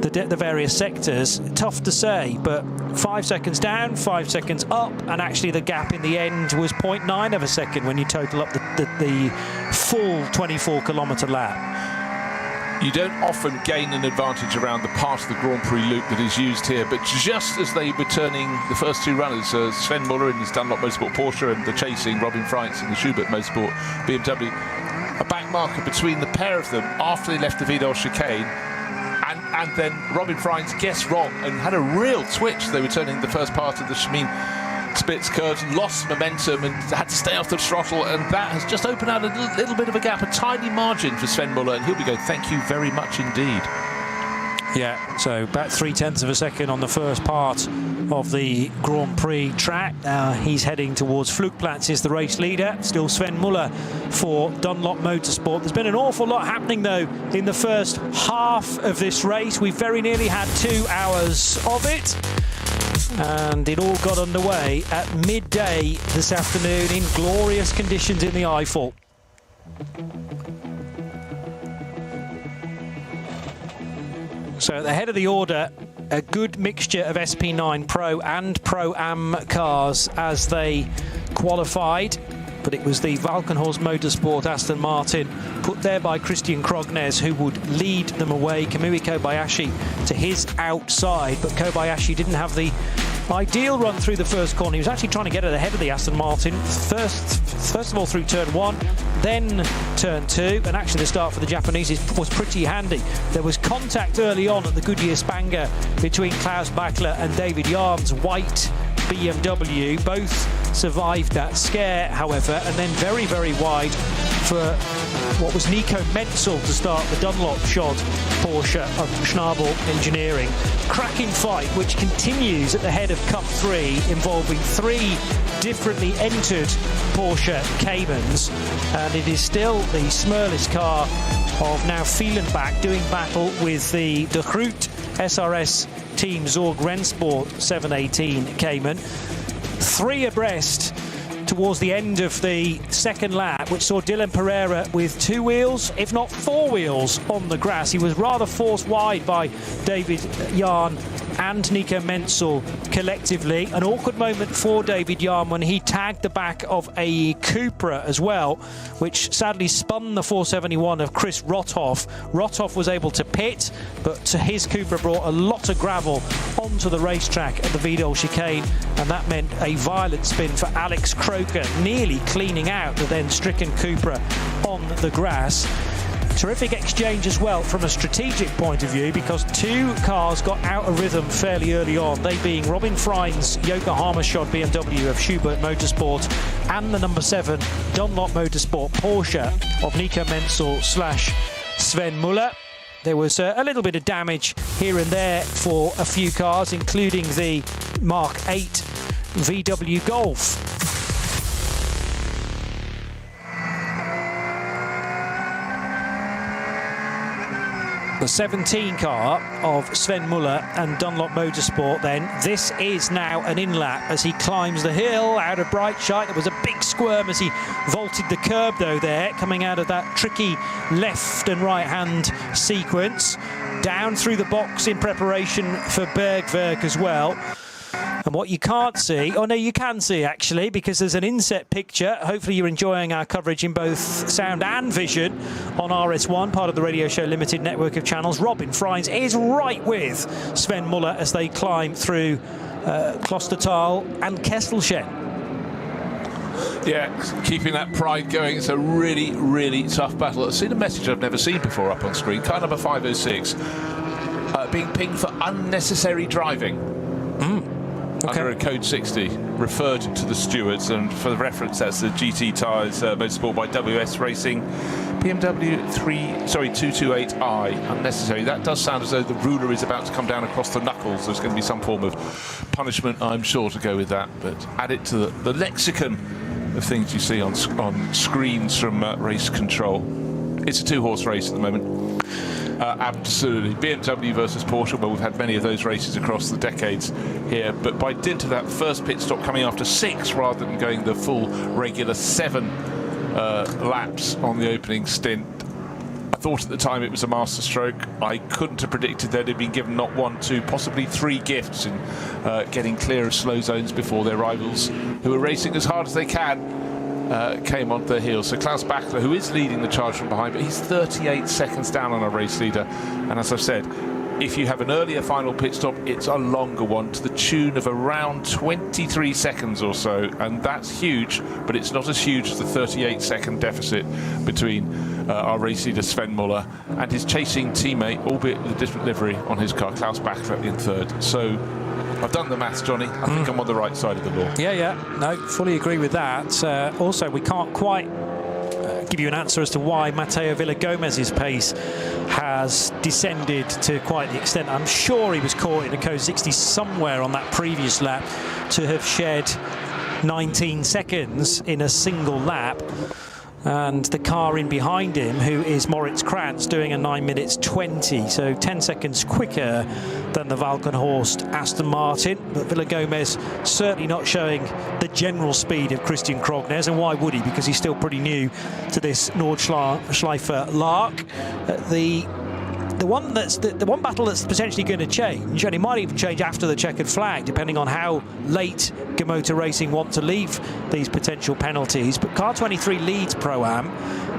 D: the various sectors, tough to say, but 5 seconds down, 5 seconds up, and actually the gap in the end was 0.9 of a second when you total up the full 24-kilometre lap.
B: You don't often gain an advantage around the part of the Grand Prix loop that is used here, but just as they were turning the first two runners, Sven Muller in his Dunlop Motorsport Porsche and the chasing Robin Freins in the Schubert Motorsport BMW, a back marker between the pair of them after they left the Vidal chicane. And then Robin Freins guessed wrong and had a real twitch. They were turning the first part of the Schmeen Spitz curves, lost momentum and had to stay off the throttle, and that has just opened out a little bit of a gap, a tiny margin for Sven Muller, and he'll be going, thank you very much indeed.
D: Yeah, so about 0.3 of a second on the first part of the Grand Prix track. He's heading towards Flugplatz, is the race leader. Still Sven Muller for Dunlop Motorsport. There's been an awful lot happening, though, in the first half of this race. We very nearly had 2 hours of it. And it all got underway at midday this afternoon in glorious conditions in the Eifel. So at the head of the order, a good mixture of SP9 Pro and Pro-Am cars as they qualified. But it was the Walkenhorst Motorsport Aston Martin, put there by Christian Krockness, who would lead them away. Kamui Kobayashi to his outside, but Kobayashi didn't have the ideal run through the first corner. He was actually trying to get it ahead of the Aston Martin. First of all through turn 1, then turn 2, and actually the start for the Japanese was pretty handy. There was contact early on at the Goodyear Spanger between Klaus Bachler and David Yarn's white BMW. Both survived that scare, however, and then very, very wide for what was Nico Menzel to start the Dunlop Shod Porsche of Schnabel Engineering. Cracking fight, which continues at the head of Cup 3, involving 3 differently entered Porsche Caymans, and it is still the Smurless car of now Fielenbach doing battle with the De Groot SRS Team Zorg Rennsport 718 Cayman. 3 abreast towards the end of the second lap, which saw Dylan Pereira with 2 wheels, if not 4 wheels, on the grass. He was rather forced wide by David Yarn and Nico Menzel collectively. An awkward moment for David Yarn when he tagged the back of a Cupra as well, which sadly spun the 471 of Chris Rothoff. Rothoff was able to pit, but his Cupra brought a lot of gravel onto the racetrack at the Vidal chicane, and that meant a violent spin for Alex Croker, nearly cleaning out the then stricken Cupra on the grass. Terrific exchange as well from a strategic point of view, because 2 cars got out of rhythm fairly early on, they being Robin Freins' Yokohama Shod BMW of Schubert Motorsport and the number 7 Dunlop Motorsport Porsche of Nico Menzel / Sven Muller. There was a little bit of damage here and there for a few cars, including the Mark 8 VW Golf. The 17 car of Sven Muller and Dunlop Motorsport then. This is now an in-lap as he climbs the hill out of Breitscheid. There was a big squirm as he vaulted the curb, though, there, coming out of that tricky left and right-hand sequence. Down through the box in preparation for Bergwerk as well. And what you can't see, oh no, you can see actually, because there's an inset picture. Hopefully you're enjoying our coverage in both sound and vision on RS1, part of the Radio Show Limited network of channels. Robin Freins is right with Sven Muller as they climb through Klostertal and Kesselchen.
B: Yeah, keeping that pride going. It's a really, really tough battle. I've seen a message I've never seen before up on screen. Car number 506 being pinged for unnecessary driving. Under a code 60, referred to the stewards, and for the reference, that's the GT Tyres Motorsport by WS Racing, BMW 228i, unnecessary. That does sound as though the ruler is about to come down across the knuckles. There's going to be some form of punishment, I'm sure, to go with that, but add it to the lexicon of things you see on screens from race control. It's a two-horse race at the moment. Absolutely. BMW versus Porsche. Well, we've had many of those races across the decades here, but by dint of that first pit stop coming after 6 rather than going the full regular 7 laps on the opening stint, I thought at the time it was a masterstroke. I couldn't have predicted that they'd been given not 1, 2, possibly 3 gifts in getting clear of slow zones before their rivals, who are racing as hard as they can, came on their heels. So Klaus Bachler, who is leading the charge from behind, but he's 38 seconds down on a race leader. And as I've said, if you have an earlier final pit stop, it's a longer one to the tune of around 23 seconds or so. And that's huge, but it's not as huge as the 38-second deficit between our race leader Sven Muller and his chasing teammate, albeit with a different livery on his car, Klaus Bachler, in 3rd. So I've done the maths, Johnny. I think I'm on the right side of the law.
D: Yeah. No, fully agree with that. Also, we can't quite give you an answer as to why Mateo Villagomez's pace has descended to quite the extent. I'm sure he was caught in a code 60 somewhere on that previous lap to have shed 19 seconds in a single lap. And the car in behind him, who is Moritz Krantz, doing a 9 minutes 20, so 10 seconds quicker than the Valkenhorst Aston Martin. But Villagomez certainly not showing the general speed of Christian Krognes, and why would he? Because he's still pretty new to this Nordschleife Lark. The one battle that's potentially going to change, and it might even change after the checkered flag, depending on how late Motor Racing want to leave these potential penalties. But Car 23 leads Pro-Am.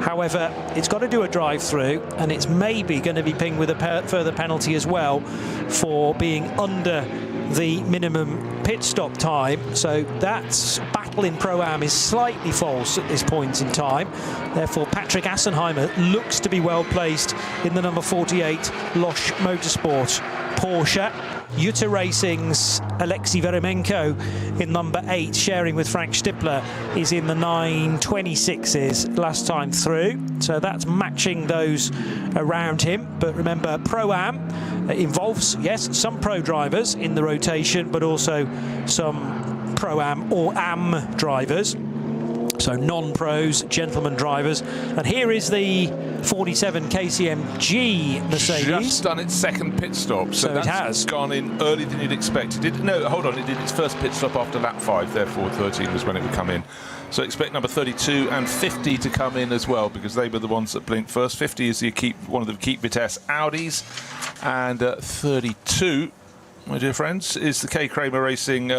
D: However, it's got to do a drive-through, and it's maybe going to be pinged with a further penalty as well for being under the minimum pit stop time. So that battle in Pro-Am is slightly false at this point in time. Therefore, Patrick Assenheimer looks to be well placed in the number 48 Losch Motorsport Porsche. Jutta Racing's Alexei Veremenko in number 8, sharing with Frank Stippler, is in the 926s last time through. So that's matching those around him. But remember, Pro-Am involves, yes, some pro drivers in the rotation, but also some Pro-Am or Am drivers. So non-pros, gentlemen drivers. And here is the 47 KCMG Mercedes.
B: Just done its second pit stop. So
D: it has
B: gone in earlier than you'd expect. It did its first pit stop after lap 5, therefore 13 was when it would come in. So expect number 32 and 50 to come in as well, because they were the ones that blinked first. 50 is one of the Keep Vitesse Audis, and 32, my dear friends, is the K Kramer Racing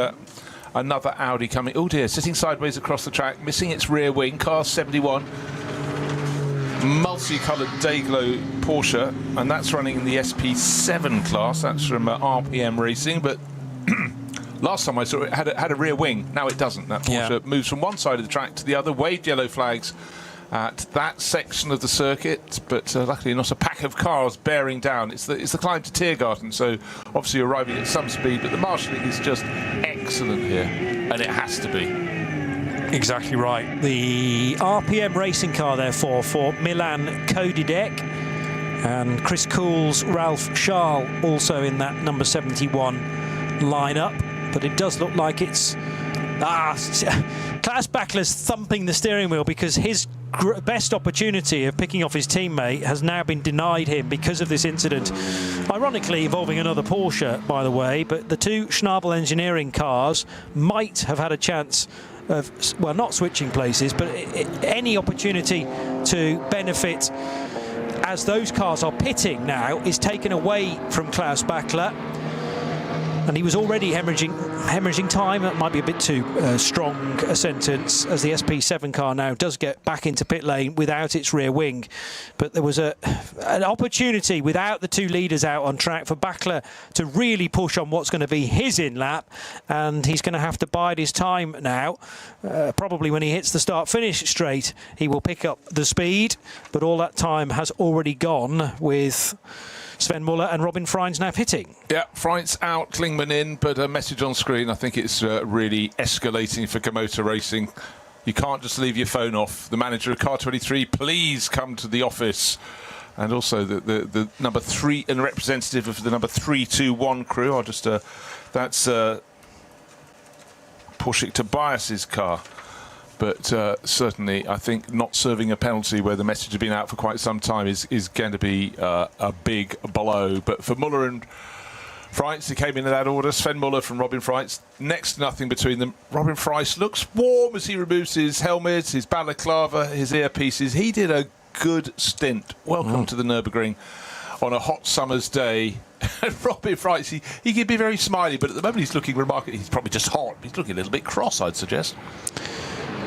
B: another Audi coming. Oh dear, sitting sideways across the track, missing its rear wing. Car 71, multicoloured Dayglow Porsche, and that's running in the SP7 class. That's from RPM Racing, but last time I saw it had a rear wing. Now it doesn't. That Porsche moves from one side of the track to the other, waved yellow flags at that section of the circuit, but luckily not a pack of cars bearing down. It's the climb to Tiergarten, so obviously arriving at some speed, but the marshalling is just excellent here, and it has to be.
D: Exactly right. The RPM racing car, therefore, for Milan Kodidek, and Chris Cool's Ralph Schall also in that number 71 lineup. But it does look like it's Klaus Bachler's thumping the steering wheel, because his best opportunity of picking off his teammate has now been denied him because of this incident, ironically involving another Porsche, by the way. But the two Schnabel engineering cars might have had a chance of, well, not switching places, but any opportunity to benefit as those cars are pitting now is taken away from Klaus Bachler. And he was already hemorrhaging time. That might be a bit too strong a sentence, as the SP7 car now does get back into pit lane without its rear wing. But there was an opportunity without the two leaders out on track for Backler to really push on what's going to be his in-lap, and he's going to have to bide his time now. Probably when he hits the start-finish straight, he will pick up the speed, but all that time has already gone with Sven Muller and Robin Freins now pitting. Yeah, Freins out, Klingman in, but a message on screen. I think it's really escalating for Komoto Racing. You can't just leave your phone off. The manager of Car 23, please come to the office. And also the number 3 and representative of the number 321 crew. I'll just that's Porsche Tobias's car. But certainly, I think not serving a penalty where the message has been out for quite some time is going to be a big blow. But for Muller and Freins, he came in that order. Sven Muller from Robin Freins, next to nothing between them. Robin Freins looks warm as he removes his helmet, his balaclava, his earpieces. He did a good stint. Welcome to the Nürburgring on a hot summer's day. Robin Freins, he can be very smiley, but at the moment he's looking remarkable. He's probably just hot. He's looking a little bit cross, I'd suggest.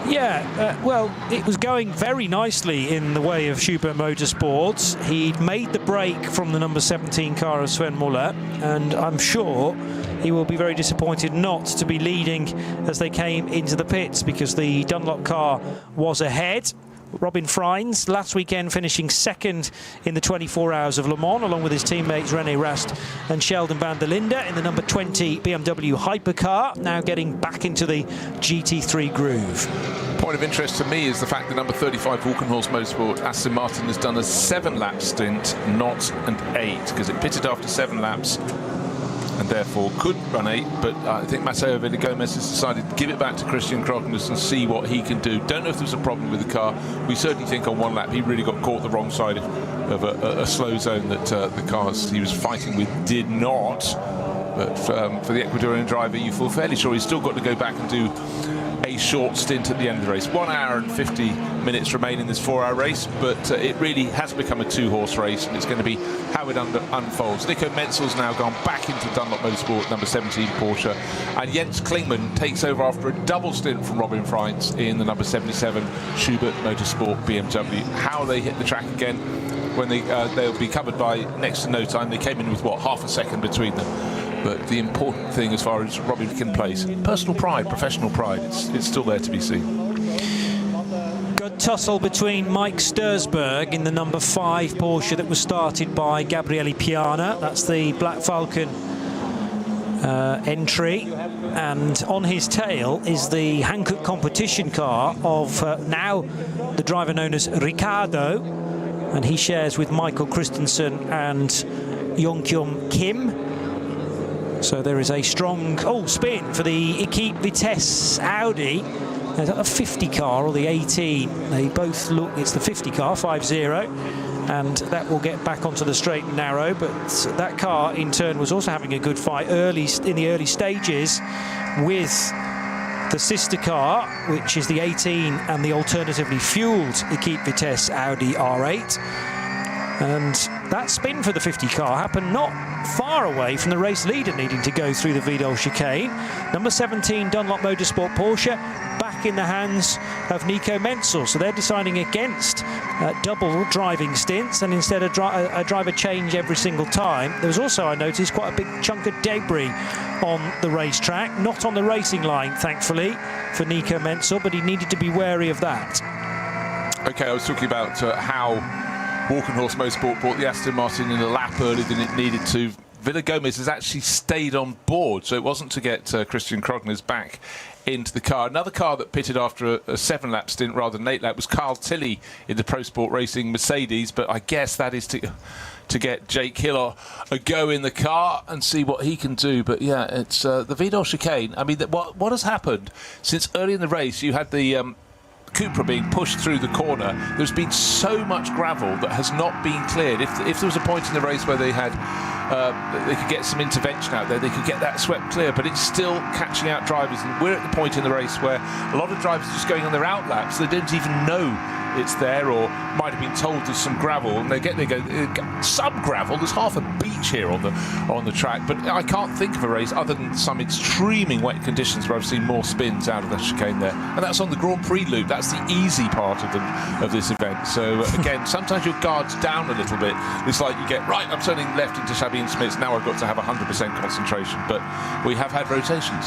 D: Yeah, well, it was going very nicely in the way of Schubert Motorsports. He'd made the break from the number 17 car of Sven Muller, and I'm sure he will be very disappointed not to be leading as they came into the pits, because the Dunlop car was ahead. Robin Freins last weekend finishing second in the 24 Hours of Le Mans, along with his teammates René Rast and Sheldon van der Linde in the number 20 BMW hypercar, now getting back into the GT3 groove. Point of interest to me is the fact that number 35 Walkenhorst Motorsport Aston Martin has done a 7-lap stint, not an 8, because it pitted after 7 laps and therefore could run 8, but I think Mateo Villagomez has decided to give it back to Christian Krognus and see what he can do. Don't know if there was a problem with the car. We certainly think on one lap he really got caught the wrong side of a slow zone that the cars he was fighting with did not. But for the Ecuadorian driver, you feel fairly sure he's still got to go back and do a short stint at the end of the race. 1 hour and 50 minutes remain in this 4-hour race, but it really has become a 2-horse race, and it's going to be how it unfolds. Nico Menzel's now gone back into Dunlop Motorsport, number 17 Porsche, and Jens Klingman takes over after a double stint from Robin Freins in the number 77 Schubert Motorsport BMW. How they hit the track again when they'll be covered by next to no time. They came in with, what, half a second between them. But the important thing as far as Robin can place, personal pride, professional pride, it's still there to be seen. Good tussle between Mike Stursberg in the number 5 Porsche that was started by Gabriele Piana. That's the Black Falcon entry. And on his tail is the Hankook competition car of now the driver known as Ricardo. And he shares with Michael Christensen and Yongkyung Kim. So there is a strong spin for the Equipe Vitesse Audi. Is that a 50 car or the 18? They both look, it's the 50 car, 5-0, and that will get back onto the straight and narrow. But that car in turn was also having a good fight in the early stages with the sister car, which is the 18 and the alternatively fueled Equipe Vitesse Audi R8. And that spin for the 50 car happened not far away from the race leader needing to go through the Vidal chicane. Number 17 Dunlop Motorsport Porsche back in the hands of Nico Menzel. So they're deciding against double driving stints and instead a driver change every single time. There was also, I noticed, quite a big chunk of debris on the racetrack. Not on the racing line, thankfully, for Nico Menzel, but he needed to be wary of that. OK, I was talking about how Walkenhorst Motorsport brought the Aston Martin in a lap earlier than it needed to. Villagomez has actually stayed on board, so it wasn't to get Christian Krognus back into the car. Another car that pitted after a 7-lap stint rather than 8-lap was Carl Tilley in the Pro Sport Racing Mercedes, but I guess that is to get Jake Hill a go in the car and see what he can do. But yeah, it's the Vidal chicane. I mean, what has happened since early in the race? You had the Cupra being pushed through the corner. There's been so much gravel that has not been cleared. If there was a point in the race where they had they could get some intervention out there, they could get that swept clear, but it's still catching out drivers. And we're at the point in the race where a lot of drivers are just going on their out laps. They don't even know
B: it's there, or might have been told there's some gravel, and they go some gravel. There's half a beach here on the track, but I can't think of a race other than some extremely wet conditions where I've seen more spins out of the chicane there, and that's on the Grand Prix loop. That's the easy part of this event. So again, sometimes your guard's down a little bit. It's like you get, right, I'm turning left into Sabine Smith's, now I've got to have 100% concentration, but we have had rotations.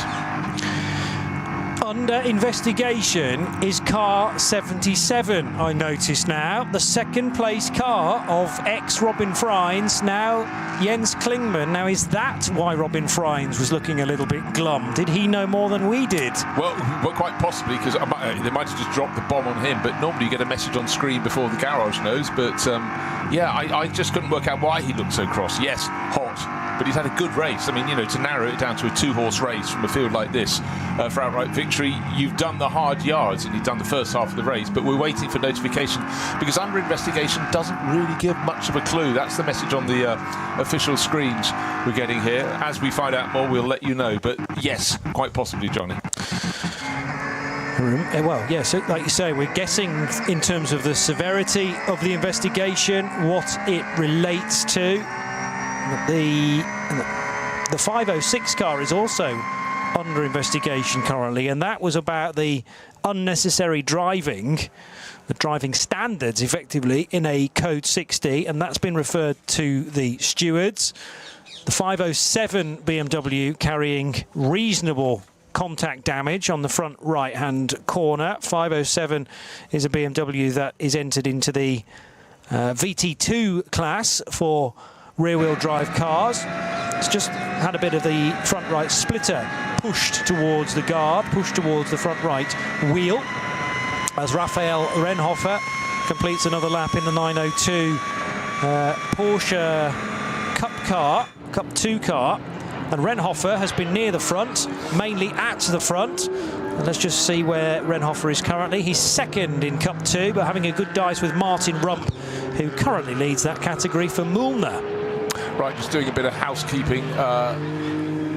D: Under investigation is car 77, I notice now. The second place car of ex-Robin Freins, now Jens Klingmann. Now, is that why Robin Freins was looking a little bit glum? Did he know more than we did?
B: Well, quite possibly, because they might have just dropped the bomb on him, but normally you get a message on screen before the garage knows. But yeah, I just couldn't work out why he looked so cross. Yes, hot, but he's had a good race. I mean, you know, to narrow it down to a two-horse race from a field like this for outright victory, you've done the hard yards and you've done the first half of the race, but we're waiting for notification because under investigation doesn't really give much of a clue. That's the message on the official screens we're getting here. As we find out more, we'll let you know, but yes, quite possibly, Johnny.
D: Well, yeah, so like you say, we're guessing in terms of the severity of the investigation, what it relates to. The 506 car is also under investigation currently, and that was about the unnecessary driving, the driving standards effectively in a code 60, and that's been referred to the stewards. The 507 BMW carrying reasonable contact damage on the front right-hand corner. 507 is a BMW that is entered into the VT2 class for rear-wheel drive cars. It's just had a bit of the front right splitter pushed towards the guard, pushed towards the front right wheel, as Raphael Renhofer completes another lap in the 902 Porsche Cup 2 car. And Renhofer has been near the front, mainly at the front. And let's just see where Renhofer is currently. He's second in Cup 2, but having a good dice with Martin Rump, who currently leads that category for Mühlner.
B: Right, just doing a bit of housekeeping.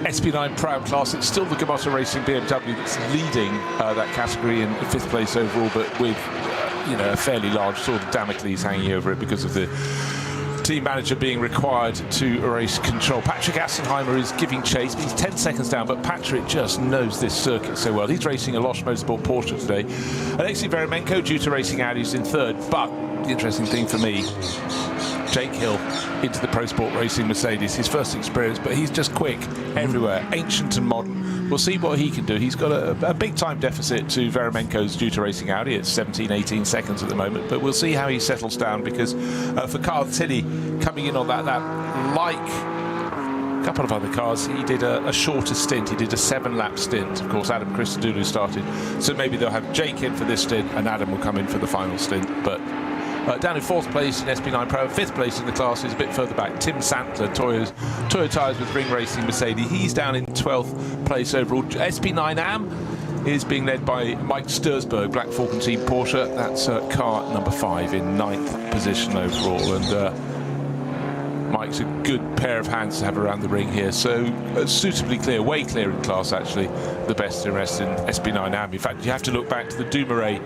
B: SP9 Proud class, it's still the Gamotta Racing BMW that's leading that category in 5th place overall, but with you know, a fairly large sword of Damocles hanging over it because of the team manager being required to erase control. Patrick Assenheimer is giving chase. He's 10 seconds down, but Patrick just knows this circuit so well. He's racing a Losch Motorsport Porsche today. Alexei Veremenko, due to racing Audis, in 3rd, but the interesting thing for me, Jake Hill into the Pro Sport Racing Mercedes, his first experience, but he's just quick everywhere, ancient and modern. We'll see what he can do. He's got a big time deficit to Veremenko's due to racing Audi. It's 17-18 seconds at the moment, but we'll see how he settles down, because for Carl Tilley coming in on that lap, like a couple of other cars, he did a shorter stint. He did a 7-lap stint. Of course, Adam Christodoulou started, so maybe they'll have Jake in for this stint and Adam will come in for the final stint. But down in 4th place in SP9 Pro, 5th place in the class is a bit further back. Tim Santler, Toyo Tyres with Ring Racing Mercedes. He's down in 12th place overall. SP9 AM is being led by Mike Stursberg, Black Falcon Team Porsche. That's car number 5 in 9th position overall. And Mike's a good pair of hands to have around the ring here. So suitably clear, way clear in class actually. The best in rest in SP9 AM. In fact, you have to look back to the Dumoulin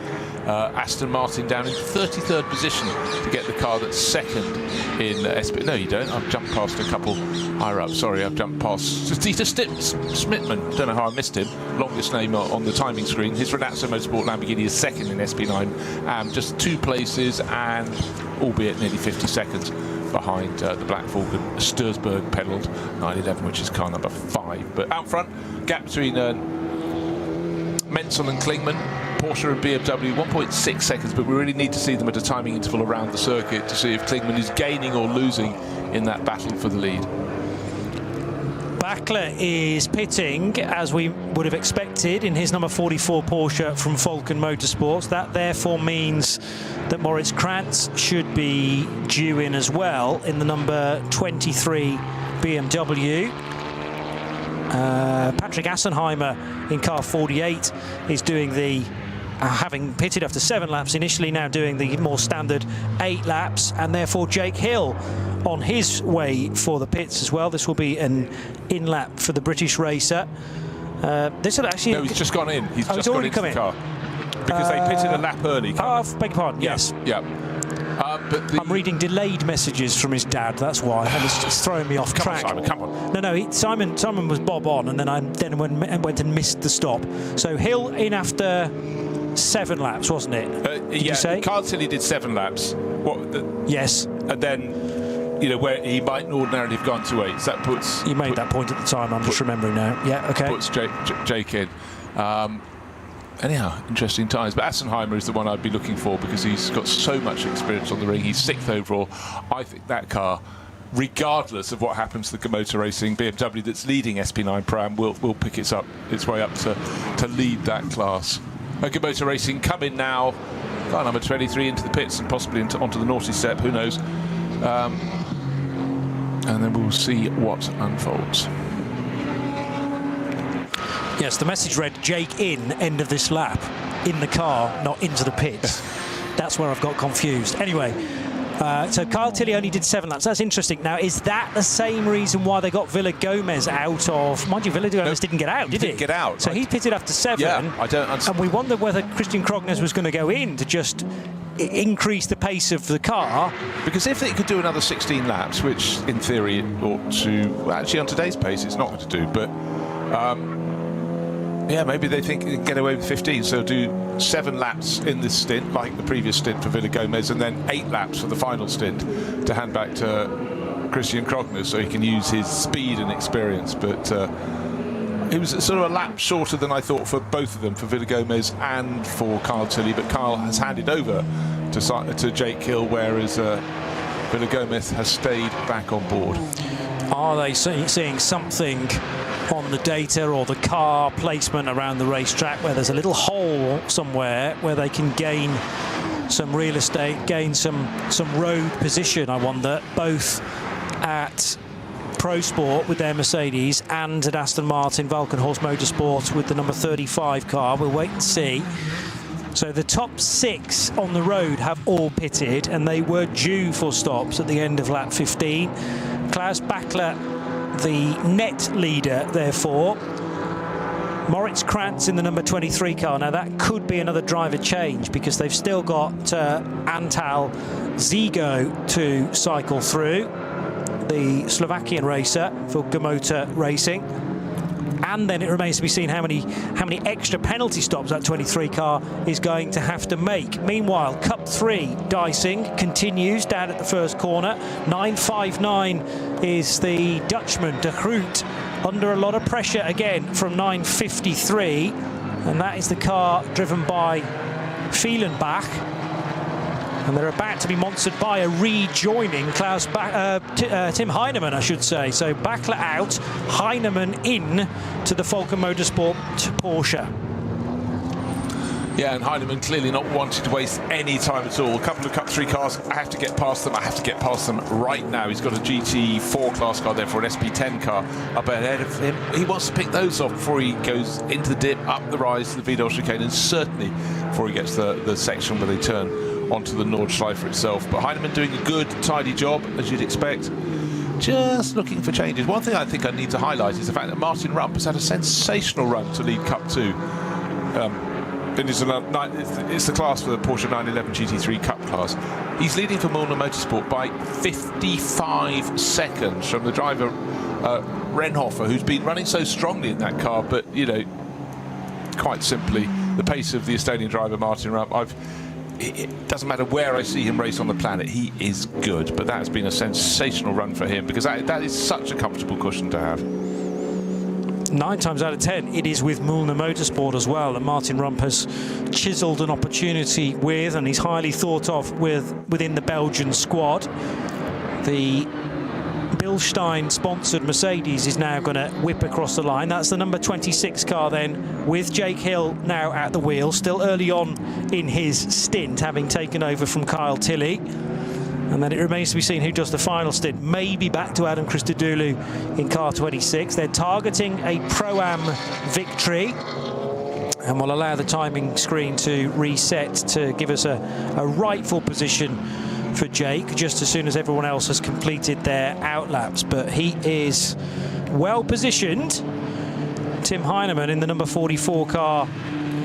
B: Aston Martin down in 33rd position to get the car that's second in SP. No, you don't. I've jumped past a couple higher up. Sorry, I've jumped past Dieter Schmidtman. Don't know how I missed him. Longest name on the timing screen. His Renazzo Motorsport Lamborghini is second in SP9. Just 2 places, and albeit nearly 50 seconds behind the Black Falcon. Stursberg pedalled 911, which is car number 5. But out front, gap between Menzel and Klingmann, Porsche and BMW, 1.6 seconds, but we really need to see them at a timing interval around the circuit to see if Klingmann is gaining or losing in that battle for the lead.
D: Bachler is pitting, as we would have expected, in his number 44 Porsche from Falcon Motorsports. That therefore means that Moritz Krantz should be due in as well in the number 23 BMW. Patrick Assenheimer in car 48 is doing the having pitted after 7 laps initially, now doing the more standard 8 laps, and therefore Jake Hill on his way for the pits as well. This will be an in-lap for the British racer. This will actually...
B: No, he's just gone in. He's just
D: already
B: gone into the car. Because they pitted a lap early.
D: Beg your pardon, yes.
B: Yeah. But
D: I'm reading delayed messages from his dad, that's why. And it's throwing me off track.
B: Come on, Simon, come on.
D: No, Simon was bob on, and then I went and missed the stop. So Hill in after 7 laps, wasn't it? Did you say?
B: Carl Tilley did 7 laps.
D: Yes.
B: And then, where he might ordinarily have gone to 8. So that puts...
D: You made that point at the time, I'm just remembering now. Yeah, okay.
B: Puts Jake in. Anyhow, interesting times. But Assenheimer is the one I'd be looking for because he's got so much experience on the ring. He's 6th overall. I think that car, regardless of what happens to the Komoto Racing BMW that's leading SP9 Pro-Am, will pick its way up to lead that class. Komoto Racing come in now. Car number 23 into the pits and possibly onto the naughty step. Who knows? And then we'll see what unfolds.
D: Yes, the message read Jake in, end of this lap, in the car, not into the pits. That's where I've got confused. Anyway, so Kyle Tilley only did 7 laps. That's interesting. Now, is that the same reason why they got Villa Gomez out of... Mind you, Villa Gomez didn't get out, did he?
B: Didn't get out.
D: So he pitted after 7.
B: Yeah, I don't understand.
D: And we wondered whether Christian Krognes was going to go in to just increase the pace of the car.
B: Because if it could do another 16 laps, which in theory it ought to... Well, actually, on today's pace, it's not going to do, but... yeah, maybe they think they can get away with 15, so do 7 laps in this stint, like the previous stint for Villa Gomez, and then 8 laps for the final stint to hand back to Christian Krognes, so he can use his speed and experience. But it was sort of a lap shorter than I thought for both of them, for Villa Gomez and for Kyle Tilley. But Kyle has handed over to Jake Hill, whereas Villa Gomez has stayed back on board.
D: Are they seeing something on the data or the car placement around the racetrack where there's a little hole somewhere where they can gain some real estate, gain some road position, I wonder, both at Pro Sport with their Mercedes and at Aston Martin Valkenhorst Motorsport with the number 35 car. We'll wait and see. So the top 6 on the road have all pitted, and they were due for stops at the end of lap 15. Klaus Bachler, the net leader, therefore. Moritz Krantz in the number 23 car. Now that could be another driver change because they've still got Antal Zigo to cycle through, the Slovakian racer for Komoto Racing. And then it remains to be seen how many extra penalty stops that 23 car is going to have to make. Meanwhile, Cup 3 dicing continues down at the first corner. 9.59 is the Dutchman, De Groot, under a lot of pressure again from 9.53. And that is the car driven by Fielenbach. And they're about to be monstered by a rejoining Tim Heinemann, I should say. So Bachler out, Heinemann in to the Falken Motorsport Porsche.
B: Yeah, and Heinemann clearly not wanting to waste any time at all. A couple of Cup 3 cars, I have to get past them. I have to get past them right now. He's got a GT4 class car there for an SP10 car up ahead of him. He wants to pick those off before he goes into the dip, up the rise to the Vidal chicane, and certainly before he gets the section where they turn onto the Nordschleife itself. But Heinemann doing a good, tidy job, as you'd expect. Just looking for changes. One thing I think I need to highlight is the fact that Martin Rump has had a sensational run to lead Cup 2. It's the class for the Porsche 911 GT3 Cup class. He's leading for Müllner Motorsport by 55 seconds from the driver Renhofer, who's been running so strongly in that car. But, quite simply, the pace of the Estonian driver Martin Rump, it doesn't matter where I see him race on the planet, he is good. But that has been a sensational run for him because that is such a comfortable cushion to have.
D: 9 times out of 10, it is with Müllner Motorsport as well, and Martin Rump has chiselled an opportunity with, and he's highly thought of within the Belgian squad. The Bilstein-sponsored Mercedes is now going to whip across the line. That's the number 26 car then, with Jake Hill now at the wheel, still early on in his stint, having taken over from Kyle Tilley. And then it remains to be seen who does the final stint. Maybe back to Adam Christodoulou in car 26. They're targeting a Pro-Am victory. And we'll allow the timing screen to reset to give us a rightful position for Jake just as soon as everyone else has completed their outlaps. But he is well positioned. Tim Heinemann in the number 44 car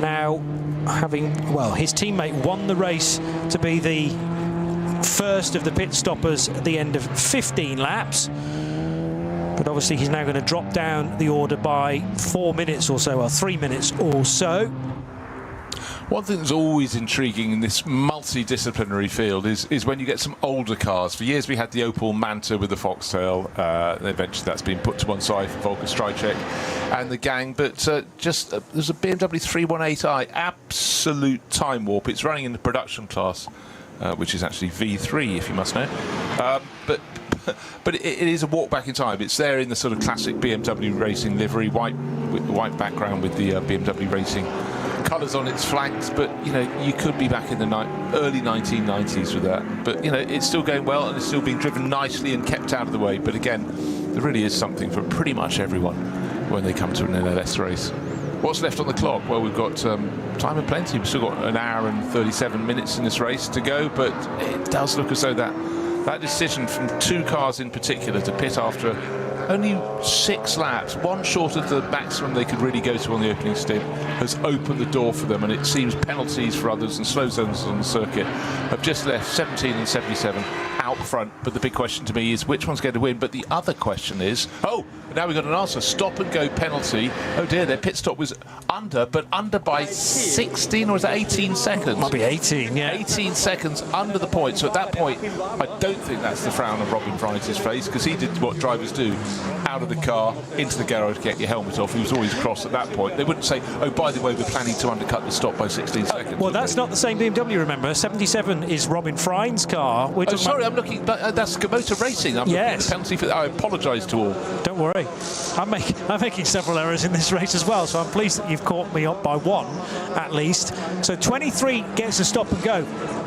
D: now his teammate won the race to be the first of the pit stoppers at the end of 15 laps. But obviously he's now going to drop down the order by 4 minutes or so, or 3 minutes or so.
B: One thing that's always intriguing in this multidisciplinary field is when you get some older cars. For years we had the Opel Manta with the Foxtail. Eventually that's been put to one side for Volker Strycek and the gang. But there's a BMW 318i, absolute time warp. It's running in the production class, which is actually V3, if you must know. But it is a walk back in time. It's there in the sort of classic BMW racing livery, white background with the BMW racing colours on its flanks. But you know, you could be back in the early 1990s with that. But you know, it's still going well and it's still being driven nicely and kept out of the way. But again, there really is something for pretty much everyone when they come to an NLS race. What's left on the clock? Well, we've got time and plenty. We've still got an hour and 37 minutes in this race to go. But it does look as though that decision from two cars in particular to pit after only 6 laps, one short of the maximum they could really go to on the opening stint, has opened the door for them, and it seems penalties for others and slow zones on the circuit have just left 17 and 77 out front. But the big question to me is which one's going to win. But the other question is, now we've got an answer. Stop and go penalty. Oh dear, their pit stop was under by 16 or is that 18 seconds?
D: Might be 18, yeah.
B: 18 seconds under the point. So at that point, I don't think that's the frown on Robin Fries' face, because he did what drivers do: out of the car, into the garage, get your helmet off. He was always cross at that point. They wouldn't say, oh, by the way, we're planning to undercut the stop by 16 seconds.
D: Well, that's not the same BMW, remember. 77 is Robin Fries' car.
B: Sorry, I'm looking, but that's Motor Racing. I'm looking at the penalty for that. I apologise to all.
D: Don't worry. I'm making several errors in this race as well, so I'm pleased that you've caught me up by one, at least. So 23 gets a stop and go.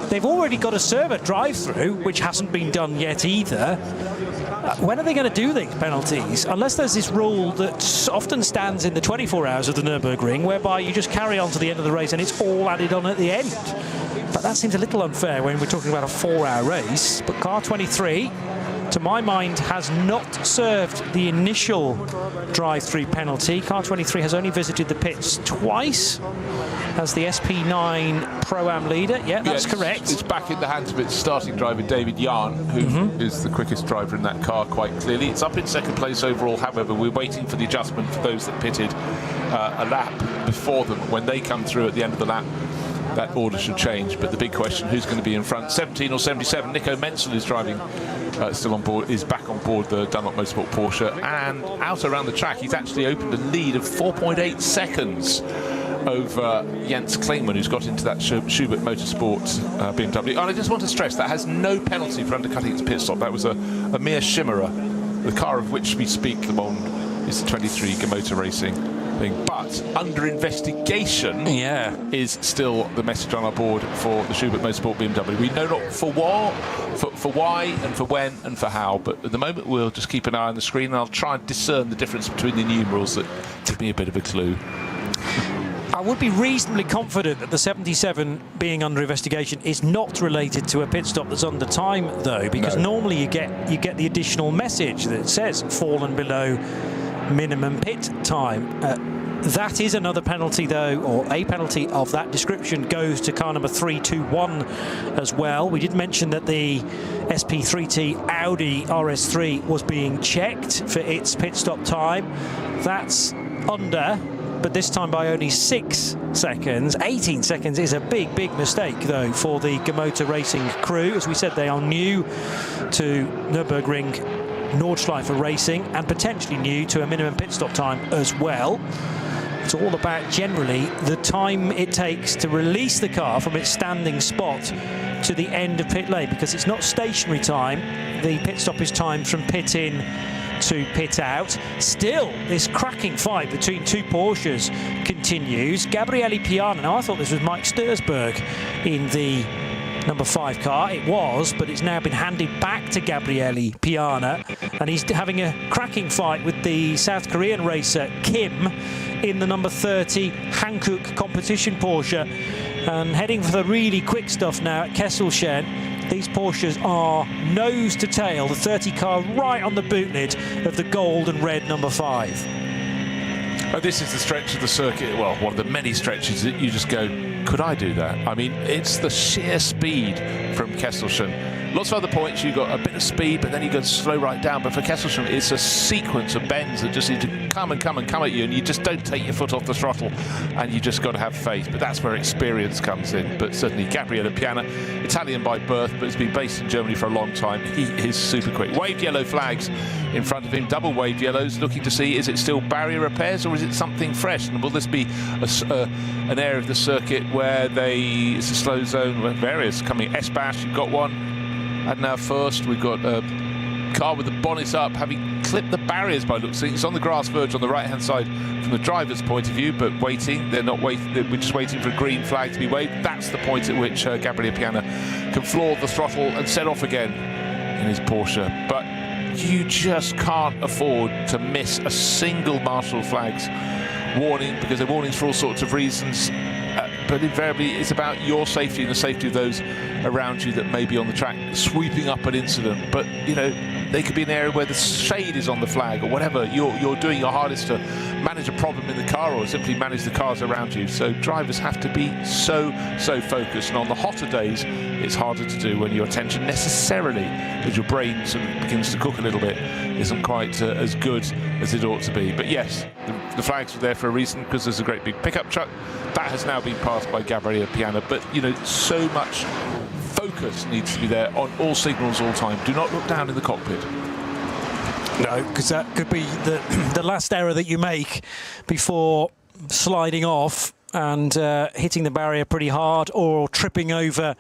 D: They've already got a server drive-through, which hasn't been done yet either. When are they going to do these penalties? Unless there's this rule that often stands in the 24 hours of the Nürburgring, whereby you just carry on to the end of the race and it's all added on at the end. But that seems a little unfair when we're talking about a 4-hour race. But car 23, to my mind, has not served the initial drive-through penalty. Car 23 has only visited the pits twice as the SP9 Pro-Am leader. Yeah, that's correct.
B: It's back in the hands of its starting driver, David Yarn, who is the quickest driver in that car, quite clearly. It's up in second place overall. However, we're waiting for the adjustment for those that pitted a lap before them. When they come through at the end of the lap, that order should change. But the big question, who's going to be in front? 17 or 77? Nico Menzel is driving, still on board, is back on board the Dunlop Motorsport Porsche, and out around the track he's actually opened a lead of 4.8 seconds over Jens Klingmann, who's got into that Schubert Motorsport BMW. And I just want to stress that has no penalty for undercutting its pit stop. That was a mere chimera. The car of which we speak, the one is the 23 Motor Racing thing. But under investigation is still the message on our board for the Schubert Motorsport BMW. We know not for why and for when and for how, but at the moment we'll just keep an eye on the screen, and I'll try and discern the difference between the numerals that give me a bit of a clue.
D: I would be reasonably confident that the 77 being under investigation is not related to a pit stop that's under time, though, because normally you get the additional message that says fallen below minimum pit time. That is another penalty, though, or a penalty of that description goes to car number 321 as well. We did mention that the SP3T Audi RS3 was being checked for its pit stop time. That's under, but this time by only 6 seconds. 18 seconds is a big, big mistake, though, for the Motor Racing crew. As we said, they are new to Nürburgring Nordschleife racing and potentially new to a minimum pit stop time as well. It's all about generally the time it takes to release the car from its standing spot to the end of pit lane, because it's not stationary time. The pit stop is timed from pit in to pit out. Still, this cracking fight between two Porsches continues. Gabriele Piana, now I thought this was Mike Stursberg in the number 5 car. It was, but it's now been handed back to Gabriele Piana, and he's having a cracking fight with the South Korean racer Kim in the number 30 Hankook competition Porsche, and heading for the really quick stuff now at Kesselchen. These Porsches are nose to tail, the 30 car right on the boot lid of the gold and red number 5.
B: Oh, this is the stretch of the circuit, well, one of the many stretches that you just go, could I do that? I mean, it's the sheer speed from Kesselchen. Lots of other points, you've got a bit of speed, but then you go slow right down. But for Kesselchen, it's a sequence of bends that just need to come at you, and you just don't take your foot off the throttle, and you just got to have faith. But that's where experience comes in. But certainly Gabriele Piana, Italian by birth, but has been based in Germany for a long time. He is super quick. Waved yellow flags in front of him, double waved yellows, looking to see, is it still barrier repairs or is it something fresh? And will this be an area of the circuit where it's a slow zone, where various coming, S-Bash, you've got one. And now first, we've got a car with the bonnet up, having clipped the barriers by looks. It's on the grass verge on the right-hand side from the driver's point of view, but waiting. They're not waiting. We're just waiting for a green flag to be waved. That's the point at which Gabriele Piana can floor the throttle and set off again in his Porsche. But you just can't afford to miss a single marshal flag's warning, because they're warnings for all sorts of reasons. But invariably, it's about your safety and the safety of those around you that may be on the track sweeping up an incident. But, you know, they could be an area where the shade is on the flag or whatever. You're doing your hardest to manage a problem in the car or simply manage the cars around you. So drivers have to be so focused. And on the hotter days, it's harder to do when your attention necessarily, as your brain sort of begins to cook a little bit, isn't quite as good as it ought to be. But yes, the flags were there for a reason, because there's a great big pickup truck. That has now been passed by Gabriele Piana. But, you know, so much focus needs to be there on all signals all time. Do not look down in the cockpit.
D: No, because that could be the last error that you make before sliding off and hitting the barrier pretty hard or tripping over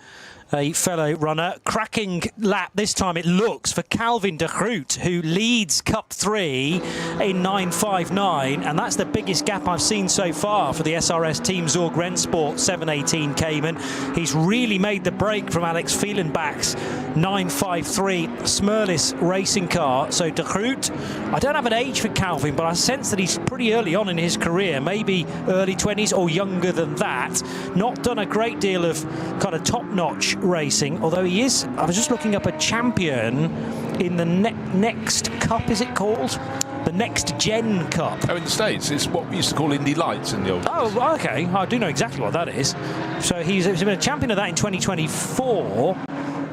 D: a fellow runner. Cracking lap this time, it looks, for Calvin de Groot, who leads Cup 3 in 9.59, and that's the biggest gap I've seen so far for the SRS Team Zorg Rennsport 718 Cayman. He's really made the break from Alex Fielenbach's 9.53 Smurlis racing car. So de Groot, I don't have an age for Calvin, but I sense that he's pretty early on in his career, maybe early 20s or younger than that. Not done a great deal of kind of top-notch racing, although he is, I was just looking up, a champion in the next cup, is it called? The Next Gen Cup.
B: Oh, in the States, it's what we used to call Indy Lights in the old days.
D: Oh, okay. I do know exactly what that is. So he's been a champion of that in 2024,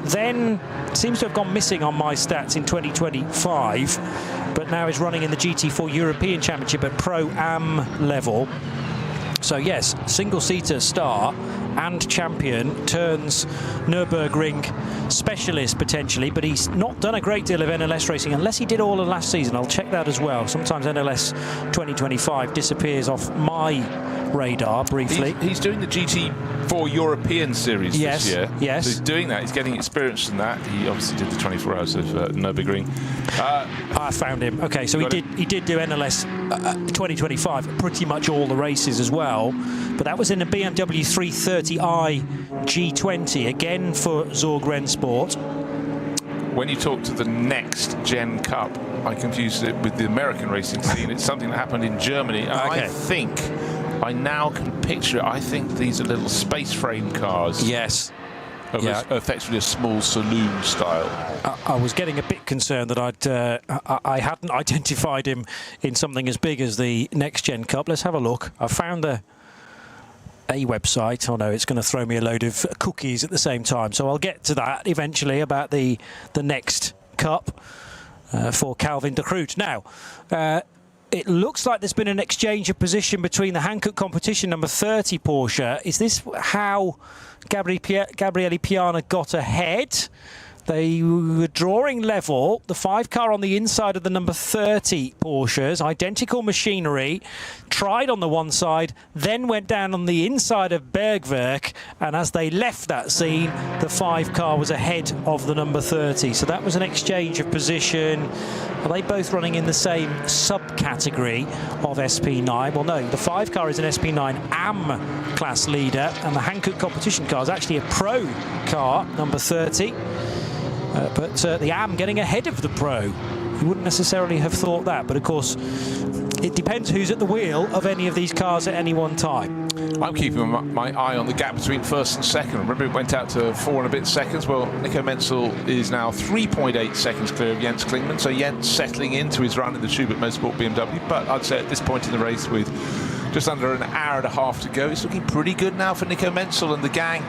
D: then seems to have gone missing on my stats in 2025, but now is running in the GT4 European Championship at Pro-Am level. So yes, single-seater star and champion, turns Nürburgring specialist potentially, but he's not done a great deal of NLS racing, unless he did all of last season. I'll check that as well. Sometimes NLS 2025 disappears off my radar briefly.
B: He's doing the GT4 European Series this year.
D: Yes.
B: So he's doing that. He's getting experience in that. He obviously did the 24 hours of Nürburgring.
D: I found him. Okay, so he did do NLS 2025, pretty much all the races as well. But that was in a BMW 330i G20, again for Zorg Rennsport.
B: When you talk to the Next Gen Cup, I confused it with the American racing scene. It's something that happened in Germany. And
D: okay.
B: I think I now can picture it. I think these are little space frame cars.
D: Yes.
B: Effectively a small saloon style.
D: I was getting a bit concerned that I hadn't identified him in something as big as the Next Gen Cup. Let's have a look. I found a website. Oh no, it's going to throw me a load of cookies at the same time. So I'll get to that eventually about the Next Cup for Calvin de Groot. Now, it looks like there's been an exchange of position between the Hankook competition number 30 Porsche. Is this how Gabriele Piana got ahead? They were drawing level. The 5 car on the inside of the number 30 Porsches, identical machinery, tried on the one side, then went down on the inside of Bergwerk, and as they left that scene, the 5 car was ahead of the number 30. So that was an exchange of position. Are they both running in the same subcategory of SP9? Well, no, the 5 car is an SP9 AM class leader, and the Hankook competition car is actually a Pro car, number 30. But the AM getting ahead of the Pro. You wouldn't necessarily have thought that, but of course, it depends who's at the wheel of any of these cars at any one time.
B: I'm keeping my eye on the gap between first and second. Remember, it went out to 4 and a bit seconds. Well, Nico Menzel is now 3.8 seconds clear of Jens Klingmann. So Jens settling into his run in the Schubert Motorsport BMW. But I'd say at this point in the race, with just under an hour and a half to go, it's looking pretty good now for Nico Menzel and the gang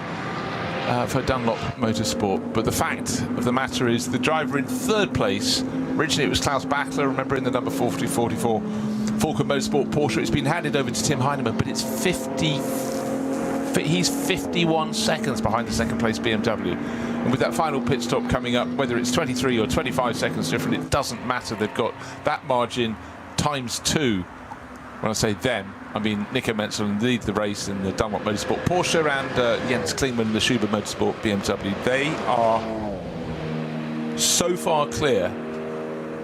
B: for Dunlop Motorsport. But the fact of the matter is, the driver in third place, originally it was Klaus Bachler, remember, in the number 44 Falcon Motorsport Porsche. It's been handed over to Tim Heinemann, but he's 51 seconds behind the second place BMW. And with that final pit stop coming up, whether it's 23 or 25 seconds different, it doesn't matter. They've got that margin times 2. When I say them, I mean Nico Menzel lead the race in the Dunlop Motorsport Porsche, and Jens Klingmann in the Schubert Motorsport BMW. They are so far clear.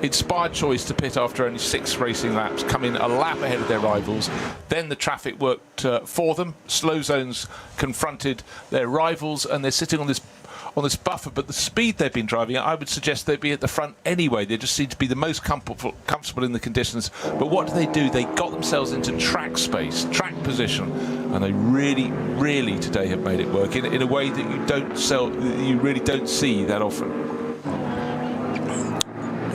B: Inspired choice to pit after only 6 racing laps, come in a lap ahead of their rivals. Then the traffic worked for them. Slow zones confronted their rivals, and they're sitting on this buffer. But the speed they've been driving at, I would suggest they'd be at the front anyway. They just seem to be the most comfortable in the conditions. But what do? They got themselves into track space, track position, and they really today have made it work in a way that you really don't see that often.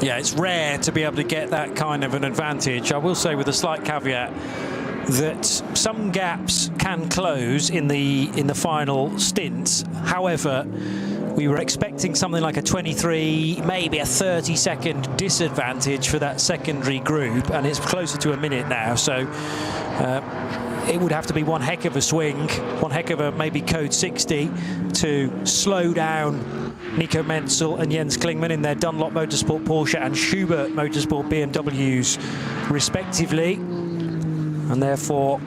D: Yeah, it's rare to be able to get that kind of an advantage. I will say, with a slight caveat, that some gaps can close in the final stints. However, we were expecting something like a 23, maybe a 30-second disadvantage for that secondary group, and it's closer to a minute now. So it would have to be one heck of a swing, one heck of a maybe code 60 to slow down Nico Menzel and Jens Klingmann in their Dunlop Motorsport Porsche and Schubert Motorsport BMWs respectively. And therefore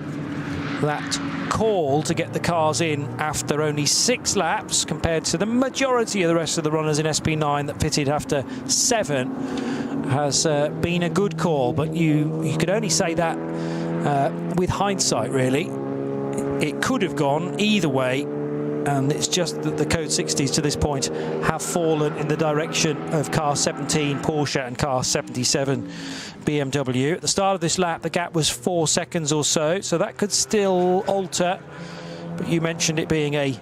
D: that call to get the cars in after only 6 laps, compared to the majority of the rest of the runners in SP9 that pitted after 7, has been a good call. But you could only say that with hindsight, really. It could have gone either way, and it's just that the code 60s to this point have fallen in the direction of car 17 Porsche and car 77 BMW. At the start of this lap, the gap was 4 seconds or so that could still alter. But you mentioned it being a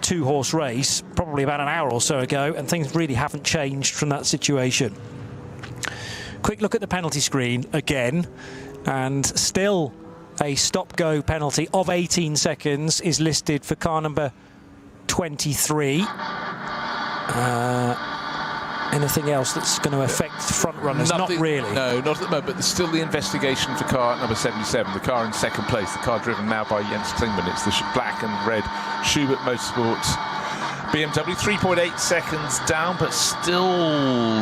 D: 2-horse race, probably about an hour or so ago, and things really haven't changed from that situation. Quick look at the penalty screen again, and still a stop-go penalty of 18 seconds is listed for car number 23. Anything else that's going to affect front runners? Nothing, not really.
B: No, not at the moment, but there's still the investigation for car number 77, the car in second place, the car driven now by Jens Klingmann. It's the black and red Schubert Motorsport BMW, 3.8 seconds down, but still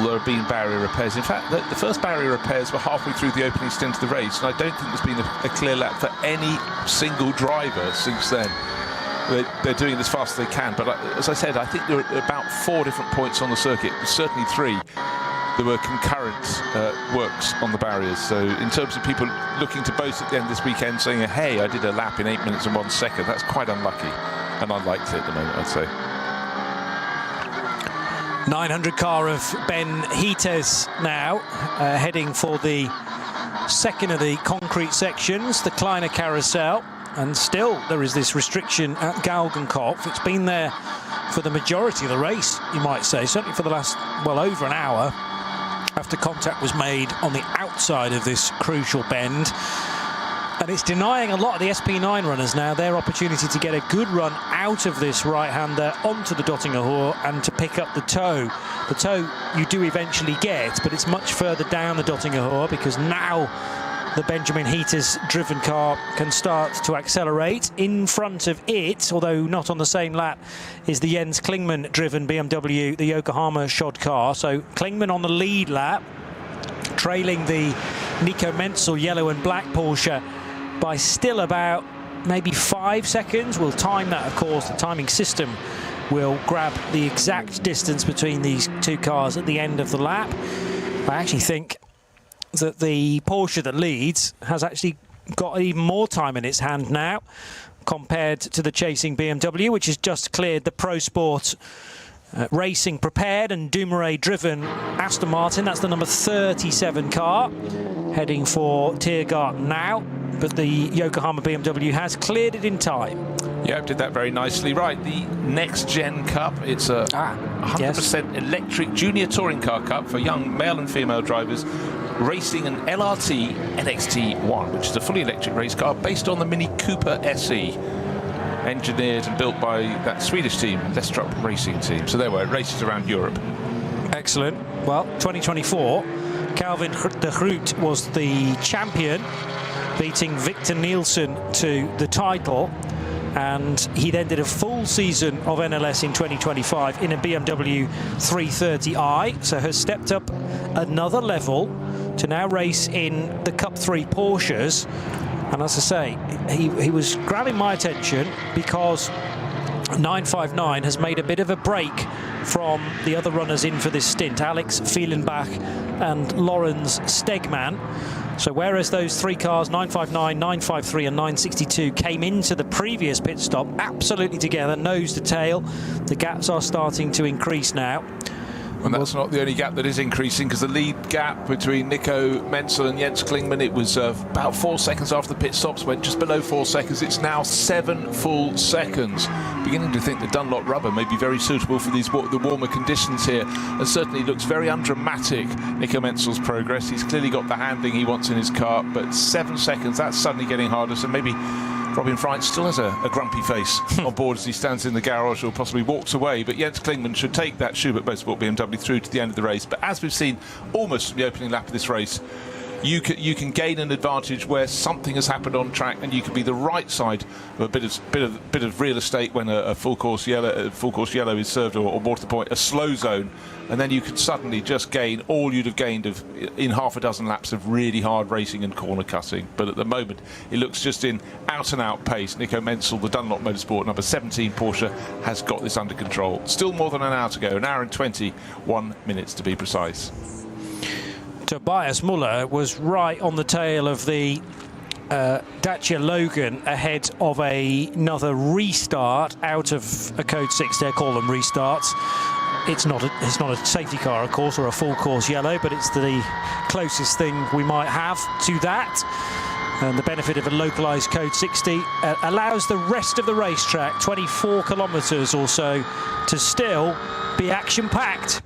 B: there have been barrier repairs. In fact, the first barrier repairs were halfway through the opening stint of the race, and I don't think there's been a clear lap for any single driver since then. They're doing it as fast as they can, but as I said, I think there are about 4 different points on the circuit, certainly 3. There were concurrent works on the barriers. So in terms of people looking to boast at the end of this weekend, saying, hey, I did a lap in 8 minutes and 1 second, that's quite unlucky and unlikely at the moment, I'd say.
D: 900 car of Ben Heates now, heading for the second of the concrete sections, the Kleiner Carousel. And still there is this restriction at Galgenkopf. It's been there for the majority of the race, you might say, certainly for the last, well, over an hour, after contact was made on the outside of this crucial bend. And it's denying a lot of the SP9 runners now their opportunity to get a good run out of this right-hander onto the Dottinger Hohe and to pick up the toe. The toe you do eventually get, but it's much further down the Dottinger Hohe, because now the Benjamin Heates driven car can start to accelerate. In front of it, although not on the same lap, is the Jens Klingmann driven BMW, the Yokohama shod car. So Klingmann on the lead lap, trailing the Nico Menzel yellow and black Porsche by still about maybe 5 seconds. We'll time that, of course. The timing system will grab the exact distance between these 2 cars at the end of the lap. I actually think that the Porsche that leads has actually got even more time in its hand now compared to the chasing BMW, which has just cleared the Pro Sport Racing prepared and Dumoulin driven Aston Martin. That's the number 37 car heading for Tiergarten now, but the Yokohama BMW has cleared it in time.
B: Yeah, did that very nicely. Right, the Next Gen Cup. It's a 100% electric junior touring car cup for young male and female drivers, racing an LRT NXT1, which is a fully electric race car based on the Mini Cooper SE. Engineered and built by that Swedish team, Lestrup Racing team. So there were races around Europe.
D: Excellent. Well, 2024, Calvin de Groot was the champion, beating Victor Nielsen to the title. And he then did a full season of NLS in 2025 in a BMW 330i. So has stepped up another level to now race in the Cup 3 Porsches. And as I say, he was grabbing my attention because 959 has made a bit of a break from the other runners in for this stint, Alex Fielenbach and Lorenz Stegman. So whereas those three cars, 959, 953 and 962, came into the previous pit stop absolutely together, nose to tail, the gaps are starting to increase now.
B: And that's not the only gap that is increasing, because the lead gap between Nico Menzel and Jens Klingmann, it was about 4 seconds after the pit stops, went just below 4 seconds. It's now 7 full seconds. Beginning to think that Dunlop rubber may be very suitable for the warmer conditions here, and certainly looks very undramatic, Nico Menzel's progress. He's clearly got the handling he wants in his car, but 7 seconds, that's suddenly getting harder. So maybe Robin Freitz still has a grumpy face on board as he stands in the garage or possibly walks away, but Jens Klingmann should take that Schubert Motorsport BMW through to the end of the race. But as we've seen almost from the opening lap of this race, you can gain an advantage where something has happened on track, and you can be the right side of a bit of real estate when a full course yellow is served, or more to the point, a slow zone, and then you can suddenly just gain all you'd have gained in half a dozen laps of really hard racing and corner cutting. But at the moment, it looks just in out and out pace. Nico Menzel, the Dunlop Motorsport number 17 Porsche, has got this under control. Still more than an hour to go, an hour and 21 minutes to be precise.
D: Tobias Muller was right on the tail of the Dacia Logan ahead of another restart out of a Code 6. They call them restarts. It's not a safety car, of course, or a full course yellow, but it's the closest thing we might have to that. And the benefit of a localised Code 60 allows the rest of the racetrack, 24 kilometres or so, to still be action-packed.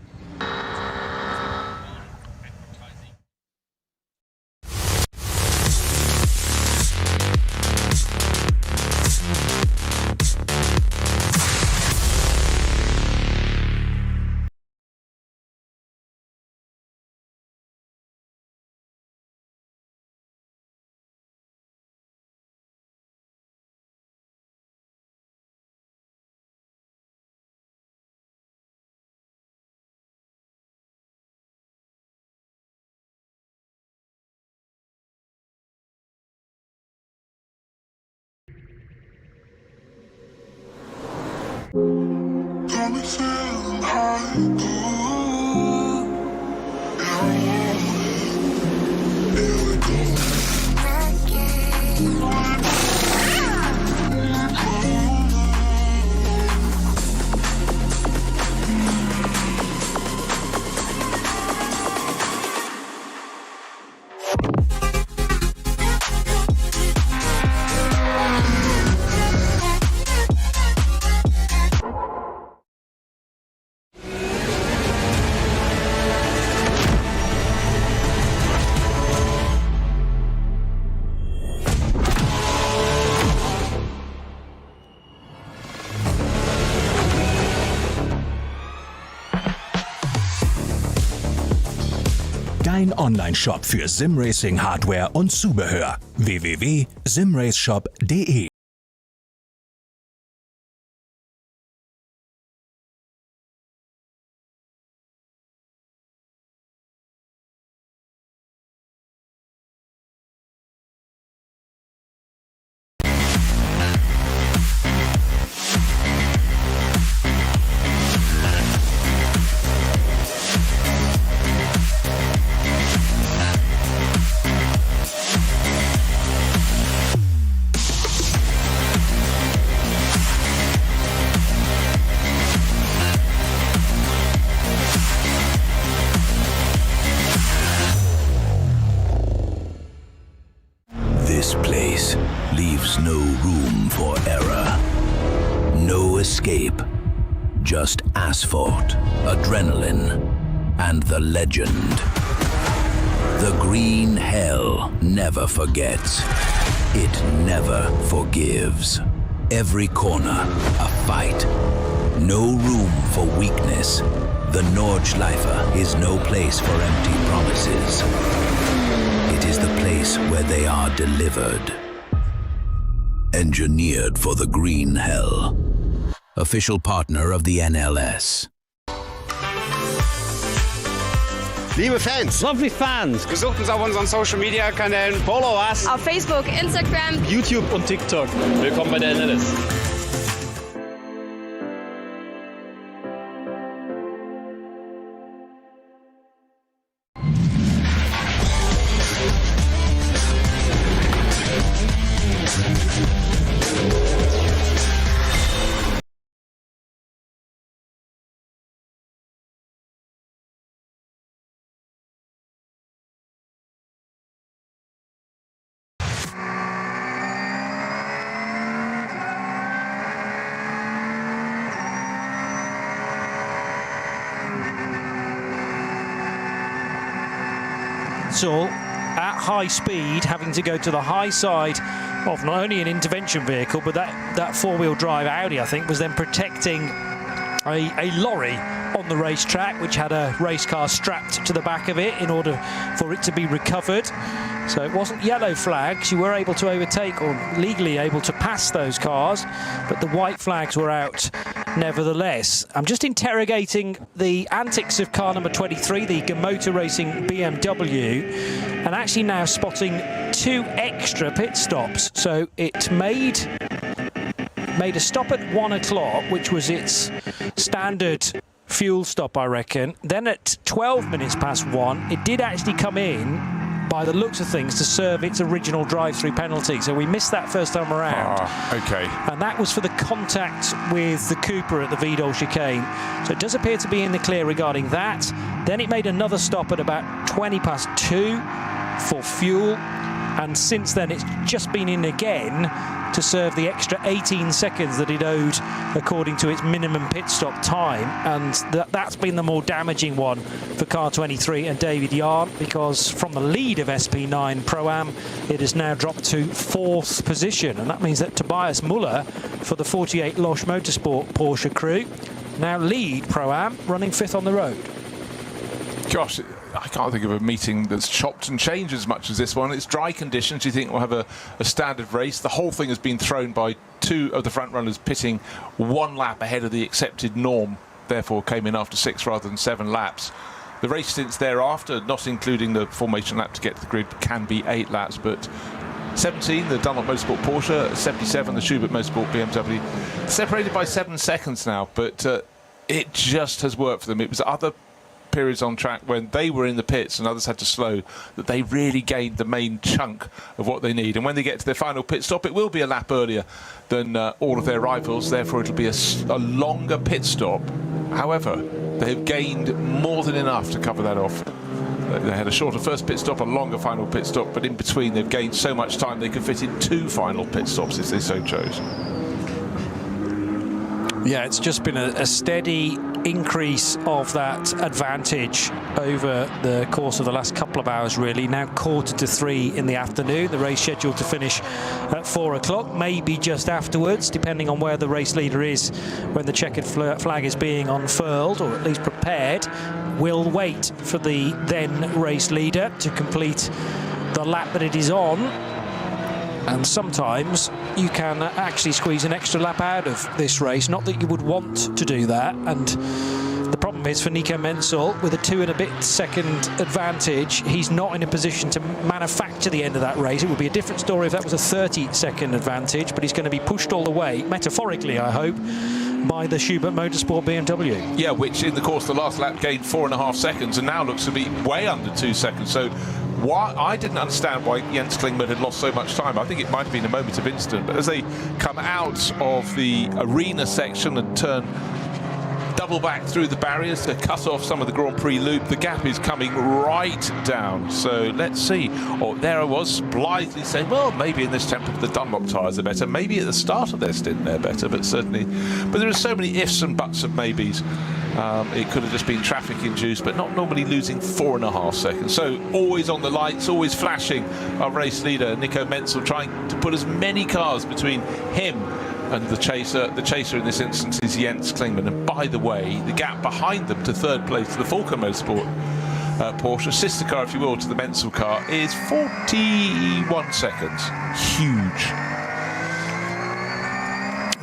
F: Dein Online-Shop für Simracing-Hardware und Zubehör. www.simraceshop.de This place leaves no room for error. No escape. Just asphalt, adrenaline, and the legend. The green hell never forgets. It never forgives. Every corner, a fight. No room for weakness. The Nordschleife is no place for empty promises. It is the place where they are delivered. Engineered for the green hell. Official partner of the NLS.
H: Liebe Fans,
C: Lovely fans.
H: besucht uns auf unseren Social Media Kanälen. Follow us.
I: Auf Facebook, Instagram.
C: YouTube und TikTok. Willkommen bei der NLS.
D: At high speed, having to go to the high side of not only an intervention vehicle, but that four-wheel drive Audi, I think, was then protecting a lorry on the racetrack, which had a race car strapped to the back of it in order for it to be recovered. So it wasn't yellow flags. You were able to overtake or legally able to pass those cars, but the white flags were out nevertheless. I'm just interrogating the antics of car number 23, the Motor Racing BMW, and actually now spotting 2 extra pit stops. So it made a stop at 1 o'clock, which was its standard fuel stop, I reckon. Then at 12 minutes past 1, it did actually come in, by the looks of things, to serve its original drive-through penalty. So we missed that first time around.
B: Okay.
D: And that was for the contact with the Cooper at the Vidal chicane. So it does appear to be in the clear regarding that. Then it made another stop at about 20 past 2 for fuel. And since then, it's just been in again to serve the extra 18 seconds that it owed according to its minimum pit stop time. And that's been the more damaging one for car 23 and David Yarn, because from the lead of SP9 Pro-Am, it has now dropped to 4th position. And that means that Tobias Muller for the 48 Losch Motorsport Porsche crew now lead Pro-Am, running 5th on the road.
B: Gosh, I can't think of a meeting that's chopped and changed as much as this one. It's dry conditions. You think we'll have a standard race. The whole thing has been thrown by 2 of the front runners pitting 1 lap ahead of the accepted norm, therefore came in after 6 rather than 7 laps. The race stints thereafter, not including the formation lap to get to the grid, can be 8 laps, but 17, the Dunlop Motorsport Porsche, 77, the Schubert Motorsport BMW, separated by 7 seconds now, but it just has worked for them. It was other periods on track when they were in the pits and others had to slow that they really gained the main chunk of what they need. And when they get to their final pit stop, it will be a lap earlier than all of their rivals, therefore it'll be a longer pit stop. However, they have gained more than enough to cover that off. They had a shorter first pit stop, a longer final pit stop, but in between they've gained so much time they could fit in 2 final pit stops if they so chose.
D: Yeah, it's just been a steady increase of that advantage over the course of the last couple of hours, really. Now 2:45 in the afternoon. The race scheduled to finish at 4 o'clock, maybe just afterwards, depending on where the race leader is when the checkered flag is being unfurled, or at least prepared. We'll wait for the then race leader to complete the lap that it is on. And sometimes you can actually squeeze an extra lap out of this race. Not that you would want to do that. And the problem is for Nico Menzel, with a 2 and a bit second advantage, he's not in a position to manufacture the end of that race. It would be a different story if that was a 30-second advantage, but he's going to be pushed all the way, metaphorically, I hope, by the Schubert Motorsport BMW.
B: Yeah, which in the course of the last lap gained 4.5 seconds and now looks to be way under 2 seconds. So I didn't understand why Jens Klingmann had lost so much time. I think it might have been a moment of instant, but as they come out of the arena section and turn double back through the barriers to cut off some of the Grand Prix loop. The gap is coming right down. So let's see. Oh, there I was, blithely saying, well, maybe in this temper the Dunlop tyres are better. Maybe at the start of their stint they're better, but certainly. But there are so many ifs and buts of maybes. It could have just been traffic induced, but not normally losing 4.5 seconds. So always on the lights, always flashing. Our race leader, Nico Menzel, trying to put as many cars between him and the chaser. The chaser in this instance is Jens Klingmann. And by the way, the gap behind them to third place, to the Falco Motorsport Porsche, sister car, if you will, to the Menzel car, is 41 seconds. Huge.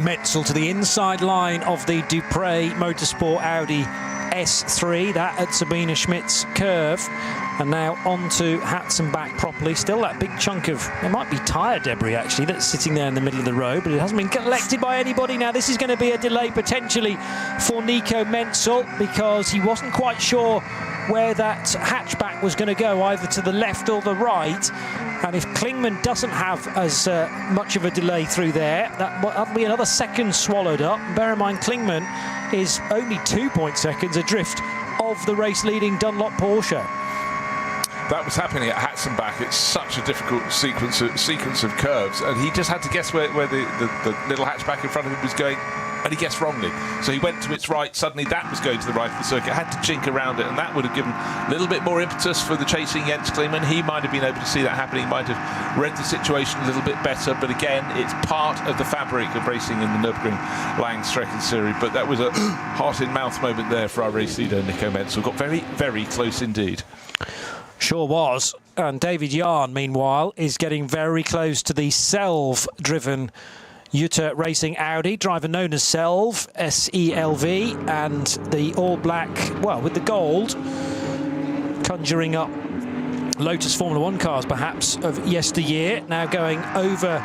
D: Menzel to the inside line of the Dupre Motorsport Audi S3, that at Sabine Schmidt's curve, and now onto Hatzenbach properly. Still that big chunk of, it might be tyre debris actually, that's sitting there in the middle of the road, but it hasn't been collected by anybody. Now this is going to be a delay potentially for Nico Menzel, because he wasn't quite sure where that hatchback was going to go, either to the left or the right. And if Klingmann doesn't have as much of a delay through there, that'll be another second swallowed up. Bear in mind, Klingmann is only 2 seconds adrift of the race-leading Dunlop Porsche.
B: That was happening at Hatzenbach. It's such a difficult sequence of curves, and he just had to guess where the little hatchback in front of him was going, and he guessed wrongly. So he went to its right, suddenly that was going to the right of the circuit, had to jink around it, and that would have given a little bit more impetus for the chasing Jens Klingmann. He might have been able to see that happening, he might have read the situation a little bit better, but again, it's part of the fabric of racing in the Nürburgring Langstrecke Series. But that was a heart-in-mouth moment there for our race leader, Nico Menzel. Got very, very close indeed.
D: Sure was. And David Yarn, meanwhile, is getting very close to the Selv-driven Jutta Racing Audi, driver known as Selv, S-E-L-V, and the all-black, well, with the gold, conjuring up Lotus Formula 1 cars, perhaps, of yesteryear, now going over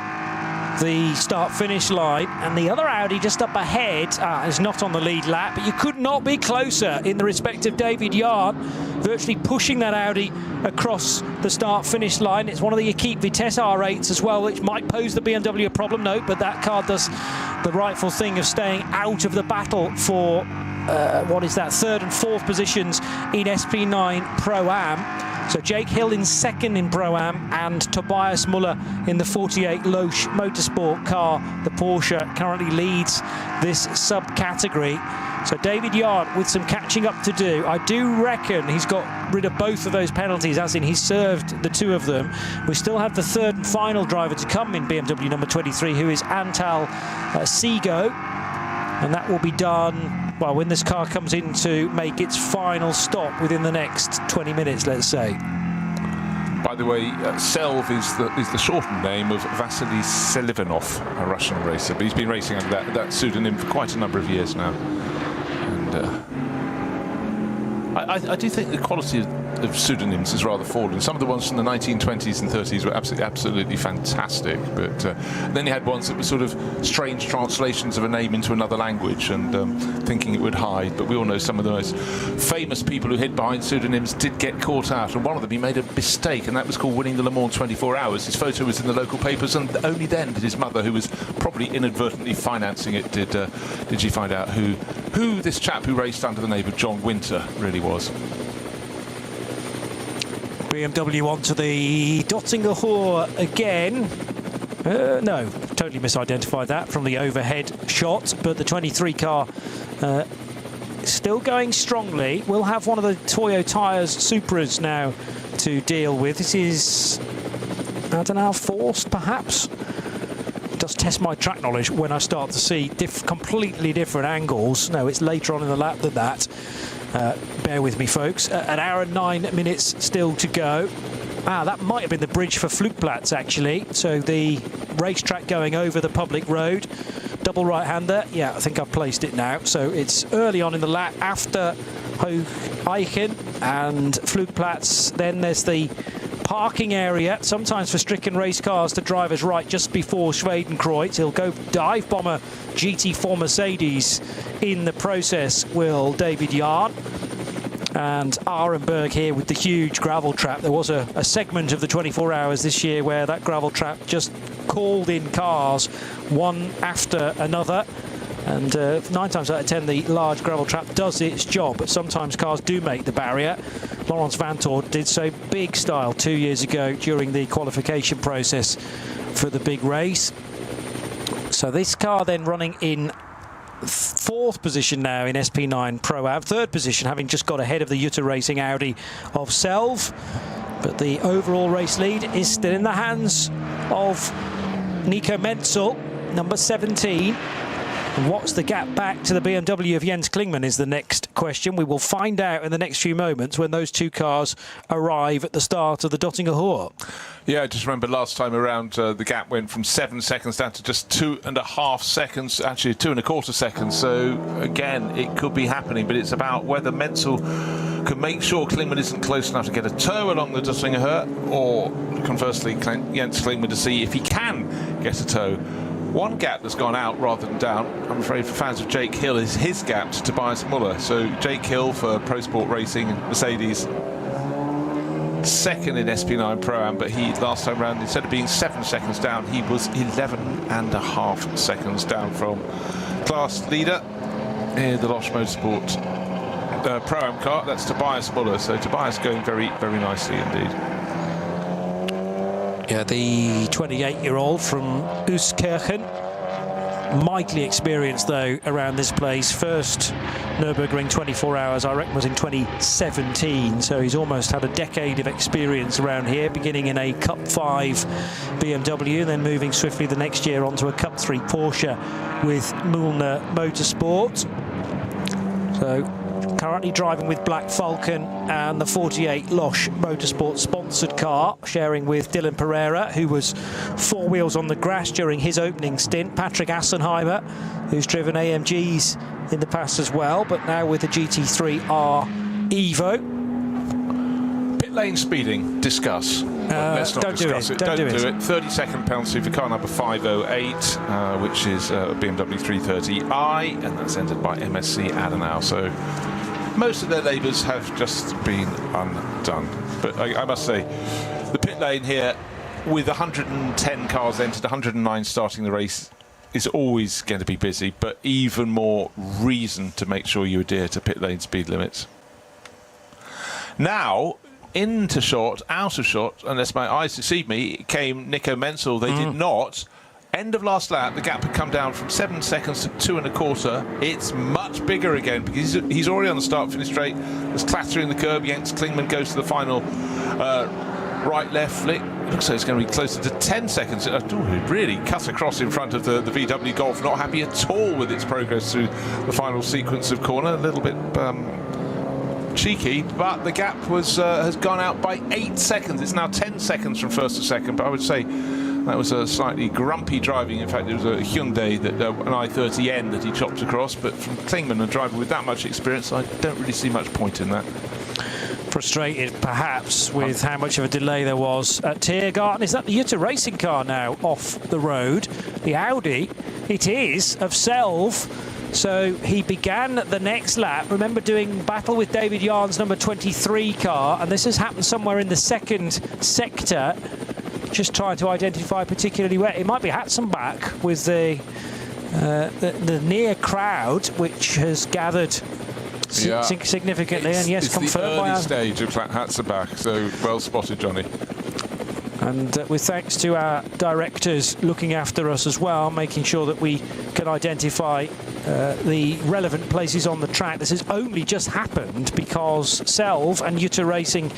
D: the start-finish line, and the other Audi just up ahead is not on the lead lap, but you could not be closer in the respect of David Yarn, virtually pushing that Audi across the start-finish line. It's one of the Equipe Vitesse R8s as well, which might pose the BMW a problem, no, but that car does the rightful thing of staying out of the battle for what is that, third and fourth positions in SP9 Pro-Am. So Jake Hill in second in Pro-Am, and Tobias Muller in the 48 Loesch Motorsport car. The Porsche currently leads this subcategory. So David Yarn with some catching up to do. I do reckon he's got rid of both of those penalties, as in he's served the two of them. We still have the third and final driver to come in BMW number 23, who is Antal Seago. And that will be done, well, when this car comes in to make its final stop within the next 20 minutes, let's say.
B: By the way, Selv is the shortened name of Vasily Selivanov, a Russian racer, but he's been racing under that pseudonym for quite a number of years now. And I do think the quality of pseudonyms has rather fallen. Some of the ones from the 1920s and 30s were absolutely fantastic, but then you had ones that were sort of strange translations of a name into another language, and thinking it would hide. But we all know some of the most famous people who hid behind pseudonyms did get caught out, and one of them, he made a mistake, and that was called winning the Le Mans 24 Hours. His photo was in the local papers, and only then did his mother, who was probably inadvertently financing it, did she find out who this chap who raced under the name of John Winter really was.
D: BMW onto the Dottinger Hoor again. No, totally misidentified that from the overhead shot, but the 23 car still going strongly. We'll have one of the Toyo Tyres Supras now to deal with. This is, I don't know, forced perhaps. It does test my track knowledge when I start to see completely different angles. No, it's later on in the lap than that. Bear with me, folks. An hour and 9 minutes still to go. That might have been the bridge for Flugplatz, actually. So the racetrack going over the public road. Double right-hander. Yeah, I think I've placed it now. So it's early on in the lap after Eichen and Flugplatz. Then there's the parking area, sometimes for stricken race cars, to drivers right just before Schwedenkreuz. He'll go dive bomber GT4 Mercedes in the process, will David Yarn. And Arenberg here with the huge gravel trap. There was a segment of the 24 Hours this year where that gravel trap just called in cars one after another. And 9 times out of 10, the large gravel trap does its job, but sometimes cars do make the barrier. Laurens Vanthoor did so big style 2 years ago during the qualification process for the big race. So this car then running in 4th position now in SP9 Pro-Am, 3rd position, having just got ahead of the Jutta Racing Audi of Selv. But the overall race lead is still in the hands of Nico Menzel, number 17. And what's the gap back to the BMW of Jens Klingmann is the next question. We will find out in the next few moments when those two cars arrive at the start of the Döttinger Hohe.
B: Yeah, I just remember last time around the gap went from 7 seconds down to just 2.5 seconds, actually 2.25 seconds. So again, it could be happening, but it's about whether Menzel can make sure Klingmann isn't close enough to get a tow along the Döttinger Hohe, or conversely Jens Klingmann to see if he can get a tow. One gap that's gone out rather than down, I'm afraid, for fans of Jake Hill, is his gap to Tobias Müller. So Jake Hill for Pro Sport Racing and Mercedes, 2nd in SP9 Pro-Am, but he last time round, instead of being 7 seconds down, he was 11.5 seconds down from class leader in the Losch Motorsport Pro-Am car. That's Tobias Müller. So Tobias going very, very nicely indeed.
D: Yeah, the 28-year-old from Euskirchen. Mightily experienced, though, around this place. First Nürburgring 24 hours, I reckon, was in 2017. So he's almost had a decade of experience around here, beginning in a Cup 5 BMW, then moving swiftly the next year onto a Cup 3 Porsche with Mühlner Motorsport. So currently driving with Black Falcon and the 48 Losch Motorsport sponsored car, sharing with Dylan Pereira, who was 4 wheels on the grass during his opening stint. Patrick Assenheimer, who's driven AMGs in the past as well, but now with the GT3R Evo.
B: Pit lane speeding, discuss. Let's not discuss it. Don't do it. 30-second penalty for car number 508, which is BMW 330i, and that's entered by MSC Adenau. So most of their labours have just been undone. But I must say, the pit lane here, with 110 cars entered, 109 starting the race, is always going to be busy, but even more reason to make sure you adhere to pit lane speed limits. Now, into shot, out of shot, unless my eyes deceive me, came Nico Menzel. They did not. End of last lap, the gap had come down from 7 seconds to 2.25. It's much bigger again because he's already on the start-finish straight. There's clattering the curb. Jens Klingmann goes to the final right-left flick. It looks like it's going to be closer to 10 seconds. It really cut across in front of the VW Golf. Not happy at all with its progress through the final sequence of corner. A little bit cheeky, but the gap was has gone out by 8 seconds. It's now 10 seconds from first to second, but I would say that was a slightly grumpy driving. In fact, it was a Hyundai, that an i30N that he chopped across, but from Klingmann, a driver with that much experience, I don't really see much point in that.
D: Frustrated, perhaps, with how much of a delay there was at Tiergarten. Is that the Jutta Racing car now off the road? The Audi, it is, of Selv. So he began the next lap, remember, doing battle with David Yarn's number 23 car, and this has happened somewhere in the second sector, just trying to identify particularly where. It might be Hatzenbach with the near crowd, which has gathered significantly, and yes, confirmed by
B: the early stage of Hatzenbach, so well spotted, Johnny.
D: And with thanks to our directors looking after us as well, making sure that we can identify the relevant places on the track. This has only just happened because Selv and Jutta Racing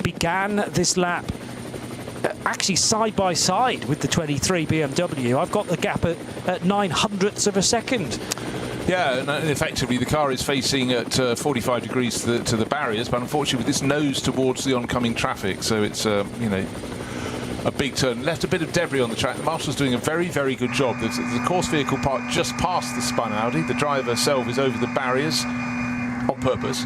D: began this lap actually side by side with the 23 BMW. I've got the gap at 900ths of a second.
B: Yeah, and effectively the car is facing at 45 degrees to the barriers, but unfortunately with this nose towards the oncoming traffic, so it's you know, a big turn. Left a bit of debris on the track. The marshal's doing a very, very good job. The course vehicle part just past the spun Audi. The driver Selv is over the barriers on purpose.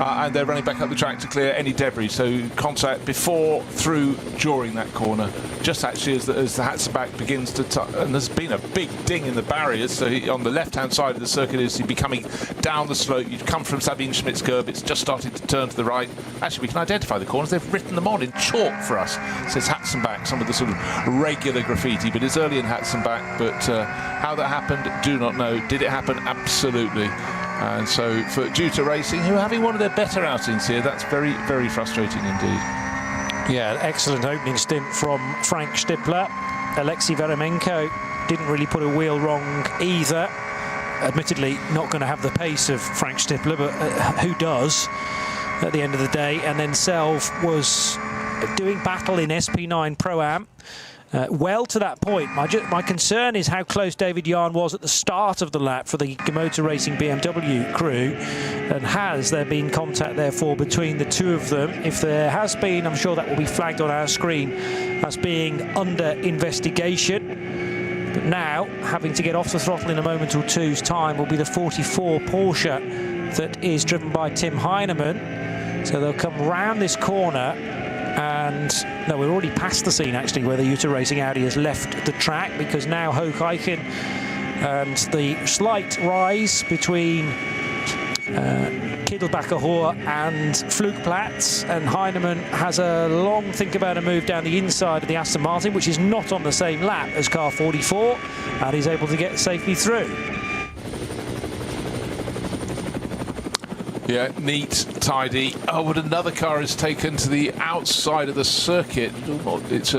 B: and they're running back up the track to clear any debris. So contact before, through, during that corner. Just actually as the Hatzenbach begins to and there's been a big ding in the barriers. So on the left-hand side of the circuit is he'd be coming down the slope. You'd come from Sabine Schmidt's curve. It's just starting to turn to the right. Actually, we can identify the corners. They've written them on in chalk for us. It says Hatzenbach, some of the sort of regular graffiti, but it's early in Hatzenbach. But how that happened, do not know. Did it happen? Absolutely. And so for Juta Racing, who are having one of their better outings here, that's very, very frustrating indeed.
D: Yeah, excellent opening stint from Frank Stippler. Alexei Veremenko didn't really put a wheel wrong either. Admittedly, not going to have the pace of Frank Stippler, but who does at the end of the day? And then Selv was doing battle in SP9 Pro-Am. Well to that point. My concern is how close David Yarn was at the start of the lap for the Motor Racing BMW crew, and has there been contact therefore between the two of them? If there has been, I'm sure that will be flagged on our screen as being under investigation. But now, having to get off the throttle in a moment or two's time will be the 44 Porsche that is driven by Tim Heinemann. So they'll come round this corner. And no, we're already past the scene actually where the Juta Racing Audi has left the track, because now Hocheichen and the slight rise between Kittelbacher Hohr and Flugplatz, and Heinemann has a long think about a move down the inside of the Aston Martin, which is not on the same lap as car 44, and he's able to get safely through.
B: Yeah, neat, tidy. Oh, but another car is taken to the outside of the circuit. It's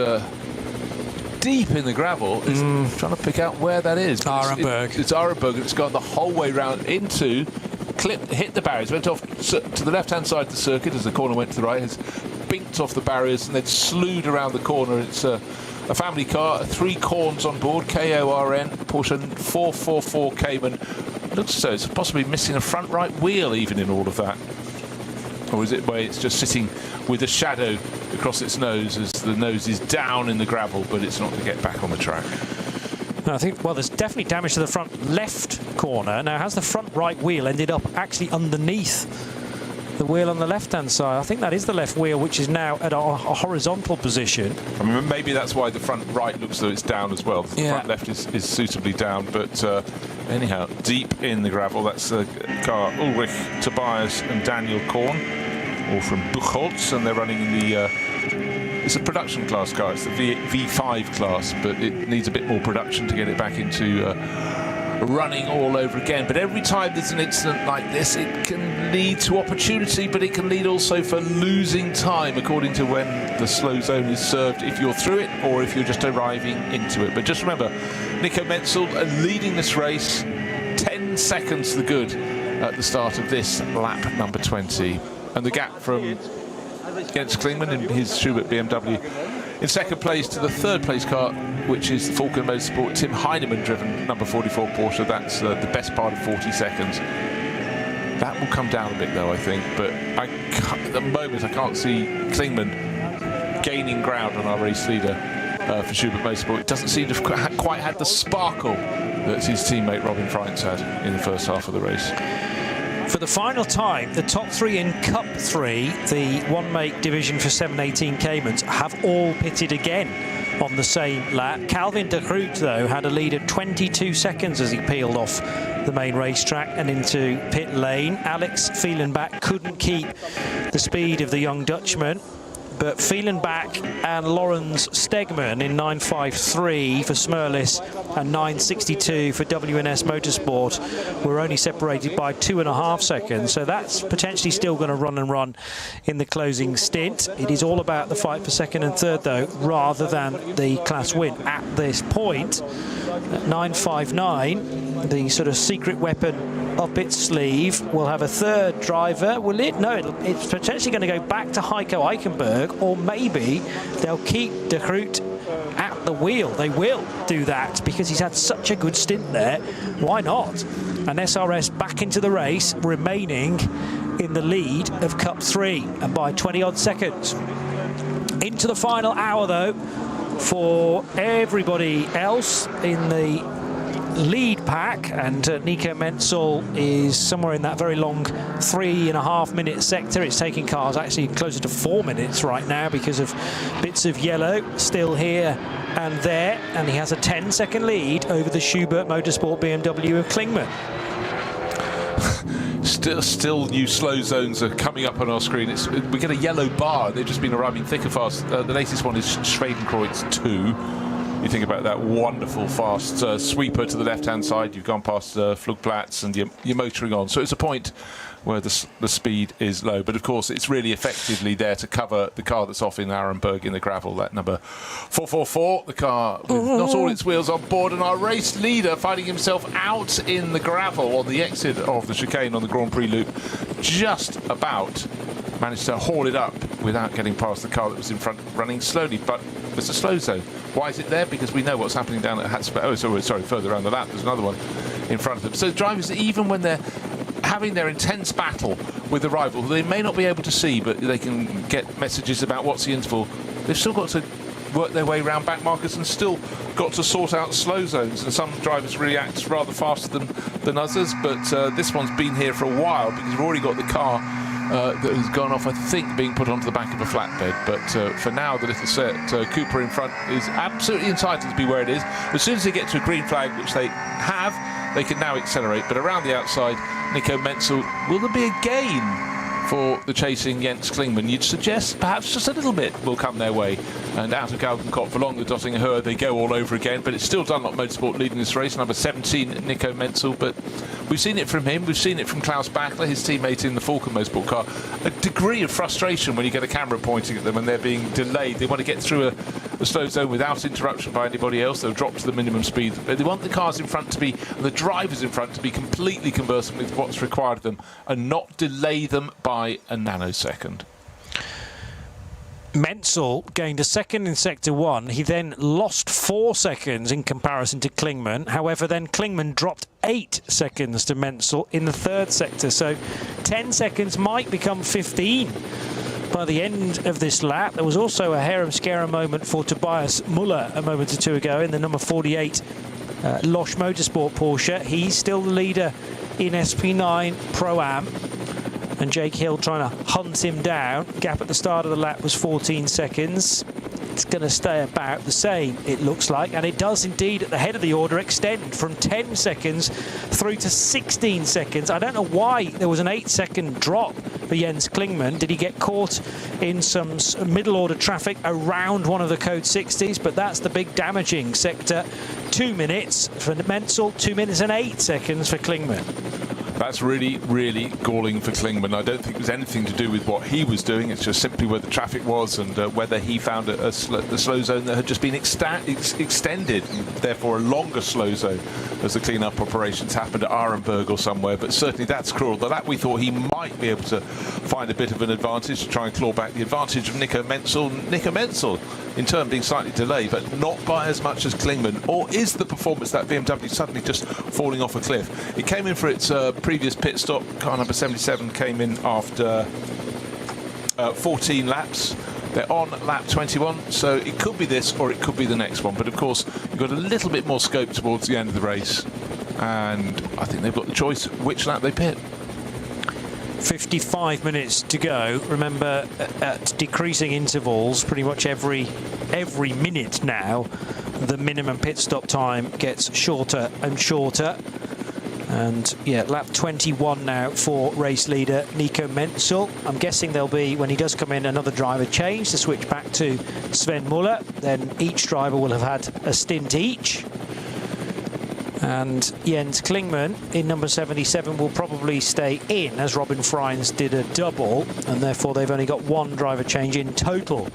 B: deep in the gravel. It's trying to pick out where that is.
D: Arenberg.
B: It's Arenberg, and it's gone the whole way round into, hit the barriers, went off to the left-hand side of the circuit as the corner went to the right, has binked off the barriers and then slewed around the corner. It's a family car, 3 corns on board, KORN, Porsche 444 Cayman. Looks as though it's possibly missing a front right wheel even in all of that. Or is it where it's just sitting with a shadow across its nose as the nose is down in the gravel, but it's not going to get back on the track?
D: No, I think, well, there's definitely damage to the front left corner. Now, has the front right wheel ended up actually underneath the wheel on the left-hand side? I think that is the left wheel, which is now at a horizontal position.
B: I mean, maybe that's why the front right looks as though it's down as well. The front left is suitably down, but anyhow, deep in the gravel. That's the car Ulrich Tobias and Daniel Korn, all from Buchholz, and they're running in the it's a production class car. It's the V5 class, but it needs a bit more production to get it back into running all over again. But every time there's an incident like this, it can lead to opportunity, but it can lead also for losing time according to when the slow zone is served, if you're through it or if you're just arriving into it. But just remember, Nico Menzel leading this race 10 seconds to the good at the start of this lap number 20, and the gap from Jens Klingmann in his Schubert BMW in second place to the third place car, which is the Falken Motorsport Tim Heinemann driven number 44 Porsche. That's the best part of 40 seconds. That will come down a bit though, I think, but at the moment I can't see Klingmann gaining ground on our race leader for Schubert Motorsport. It doesn't seem to have quite had the sparkle that his teammate Robin Freitz had in the first half of the race.
D: For the final time, the top 3 in Cup 3, the one-make division for 718 Caymans, have all pitted again on the same lap. Calvin de Groot, though, had a lead of 22 seconds as he peeled off the main racetrack and into pit lane. Alex Fielenbach couldn't keep the speed of the young Dutchman, but Fielenbach and Lorenz Stegman in 9.53 for Smerlis and 9.62 for WNS Motorsport were only separated by 2.5 seconds, so that's potentially still going to run in the closing stint. It is all about the fight for second and third, though, rather than the class win at this point. At 9.59, the sort of secret weapon up its sleeve will have a third driver. Will it? No, it's potentially going to go back to Heiko Eichenberg, or maybe they'll keep De Groot at the wheel. They will do that because he's had such a good stint there. Why not? And SRS back into the race, remaining in the lead of Cup 3 and by 20-odd seconds. Into the final hour, though, for everybody else in the lead pack, and Nico Menzel is somewhere in that very long 3.5 minute sector. It's taking cars actually closer to 4 minutes right now because of bits of yellow still here and there, and he has a 10-second lead over the Schubert Motorsport BMW of Klingmann.
B: Still new slow zones are coming up on our screen. We get a yellow bar. They've just been arriving thick and fast. The latest one is Schwedenkreuz 2. You think about that wonderful fast sweeper to the left-hand side. You've gone past Flugplatz and you're motoring on. So it's a point where the speed is low. But of course, it's really effectively there to cover the car that's off in Arenberg in the gravel, that number 444, the car with not all its wheels on board, and our race leader finding himself out in the gravel on the exit of the chicane on the Grand Prix loop, just about managed to haul it up without getting past the car that was in front, running slowly. But there's a slow zone. Why is it there? Because we know what's happening down at Hatzberg. Oh, sorry, further around the lap, there's another one in front of them. So drivers, even when they're having their intense battle with the rival, they may not be able to see, but they can get messages about what's the interval. They've still got to work their way around back markers and still got to sort out slow zones, and some drivers react rather faster than others, but this one's been here for a while because we've already got the car that has gone off, I think, being put onto the back of a flatbed. But for now, the little set Cooper in front is absolutely entitled to be where it is. As soon as they get to a green flag, which they have, they can now accelerate. But around the outside, Nico Menzel, will there be a gain for the chasing Jens Klingmann? You'd suggest perhaps just a little bit will come their way. And out of Galgenkopf along the Dottinger Höhe, they go all over again. But it's still Dunlop Motorsport leading this race, number 17, Nico Menzel. But we've seen it from him, we've seen it from Klaus Bachler, his teammate in the Falken Motorsport car. A degree of frustration when you get a camera pointing at them and they're being delayed. They want to get through a slow zone without interruption by anybody else. They'll drop to the minimum speed. They want the cars in front to be, and the drivers in front to be completely conversant with what's required of them and not delay them by a nanosecond.
D: Menzel gained a second in Sector 1. He then lost 4 seconds in comparison to Klingmann. However, then Klingmann dropped 8 seconds to Menzel in the third sector. So 10 seconds might become 15 by the end of this lap. There was also a harem-scarum moment for Tobias Muller a moment or two ago in the number 48 Losch Motorsport Porsche. He's still the leader in SP9 Pro-Am. And Jake Hill trying to hunt him down. Gap at the start of the lap was 14 seconds. It's going to stay about the same, it looks like. And it does indeed, at the head of the order, extend from 10 seconds through to 16 seconds. I don't know why there was an 8-second drop for Jens Klingmann. Did he get caught in some middle order traffic around one of the code 60s? But that's the big damaging sector. 2 minutes for Menzel, 2 minutes and 8 seconds for Klingmann.
B: That's really, really galling for Klingmann. I don't think it was anything to do with what he was doing. It's just simply where the traffic was and whether he found the slow zone that had just been extended, therefore a longer slow zone as the clean-up operations happened at Arenberg or somewhere. But certainly that's cruel. The lap we thought he might be able to find a bit of an advantage to try and claw back the advantage of Nico Menzel. Nico Menzel, in turn, being slightly delayed, but not by as much as Klingmann. Or is the performance that BMW suddenly just falling off a cliff? It came in for its previous pit stop. Car number 77 came in after 14 laps. They're on lap 21, so it could be this or it could be the next one. But of course, you've got a little bit more scope towards the end of the race, and I think they've got the choice which lap they pit.
D: 55 minutes to go. Remember, at decreasing intervals, pretty much every minute now, the minimum pit stop time gets shorter and shorter. And yeah, lap 21 now for race leader Nico Menzel. I'm guessing there'll be, when he does come in, another driver change to switch back to Sven Muller. Then each driver will have had a stint each. And Jens Klingmann in number 77 will probably stay in, as Robin Freins did a double, and therefore they've only got one driver change in total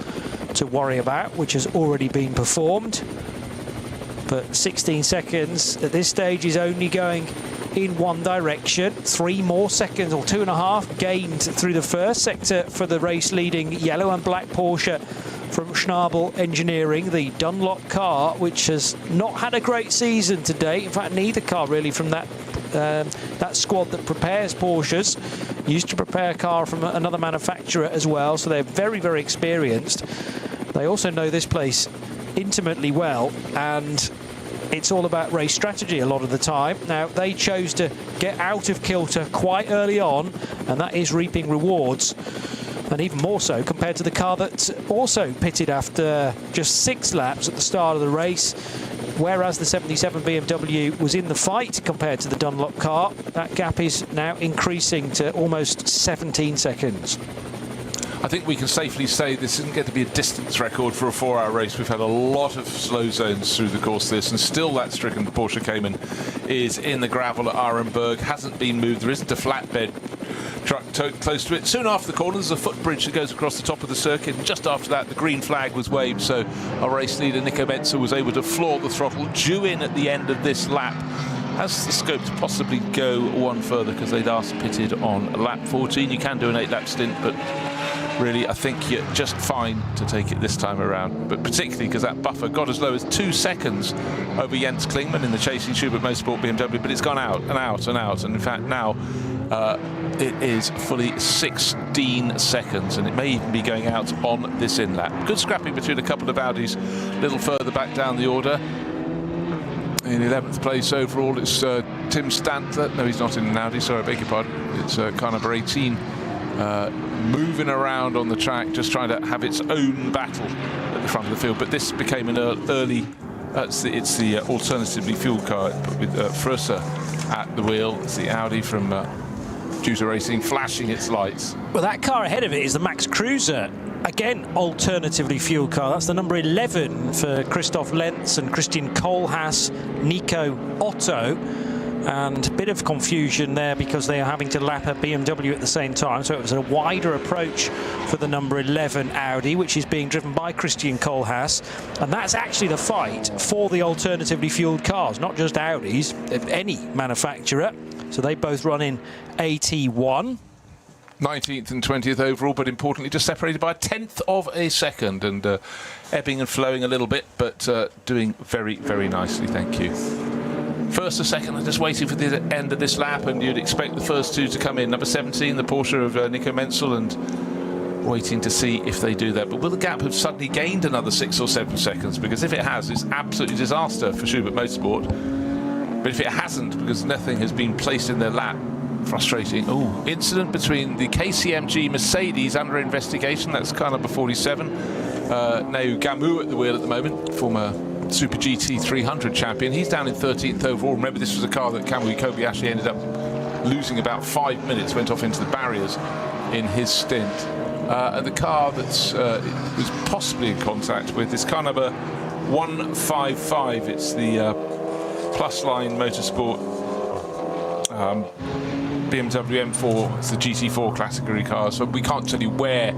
D: to worry about, which has already been performed. But 16 seconds at this stage is only going in one direction. 3 more seconds, or 2.5, gained through the first sector for the race leading yellow and black Porsche from Schnabel Engineering, the Dunlop car, which has not had a great season to date. In fact, neither car really from that squad that prepares Porsches. Used to prepare a car from another manufacturer as well, so they're very, very experienced. They also know this place intimately well, and it's all about race strategy a lot of the time. Now, they chose to get out of kilter quite early on, and that is reaping rewards. And even more so compared to the car that also pitted after just 6 laps at the start of the race. Whereas the 77 BMW was in the fight compared to the Dunlop car, that gap is now increasing to almost 17 seconds.
B: I think we can safely say this isn't going to be a distance record for a 4-hour race. We've had a lot of slow zones through the course of this, and still that stricken Porsche Cayman is in the gravel at Arenberg, hasn't been moved. There isn't a flatbed truck close to it. Soon after the corner, there's a footbridge that goes across the top of the circuit, and just after that, the green flag was waved, so our race leader, Nico Menzel, was able to floor the throttle, due in at the end of this lap. Has the scope to possibly go one further, because they'd asked pitted on lap 14. You can do an 8-lap stint, but really, I think you're just fine to take it this time around, but particularly because that buffer got as low as 2 seconds over Jens Klingmann in the chasing Schubert Motorsport BMW, but it's gone out and out and out, and in fact now it is fully 16 seconds, and it may even be going out on this in-lap. Good scrapping between a couple of Audis a little further back down the order. In 11th place overall, it's Tim Stantler. No, he's not in an Audi, sorry, I beg your pardon. It's car number 18. Moving around on the track, just trying to have its own battle at the front of the field. But this became an early, it's the alternatively fueled car with Frusser at the wheel. It's the Audi from Juicer Racing flashing its lights.
D: Well, that car ahead of it is the Max Cruiser. Again, alternatively fueled car. That's the number 11 for Christoph Lenz and Christian Kohlhaas, Nico Otto. And a bit of confusion there because they are having to lap a BMW at the same time. So it was a wider approach for the number 11 Audi, which is being driven by Christian Kohlhaas. And that's actually the fight for the alternatively fueled cars, not just Audis, any manufacturer. So they both run in AT1.
B: 19th and 20th overall, but importantly just separated by a 1/10 of a second, and ebbing and flowing a little bit, but doing very, very nicely, thank you. First or second, I'm just waiting for the end of this lap, and you'd expect the first two to come in. Number 17, the Porsche of Nico Menzel, and waiting to see if they do that. But will the gap have suddenly gained another 6 or 7 seconds? Because if it has, it's absolutely disaster for Schubert Motorsport. But if it hasn't, because nothing has been placed in their lap, frustrating. Oh, incident between the KCMG Mercedes under investigation. That's car number 47. Now Gamu at the wheel at the moment, former Super GT 300 champion. He's down in 13th overall. Remember, this was a car that Kamui Kobayashi ended up losing about 5 minutes, went off into the barriers in his stint. And the car that's was possibly in contact with is car number 155. It's the Plus Line Motorsport BMW M4. It's the GT4 category car, so we can't tell you where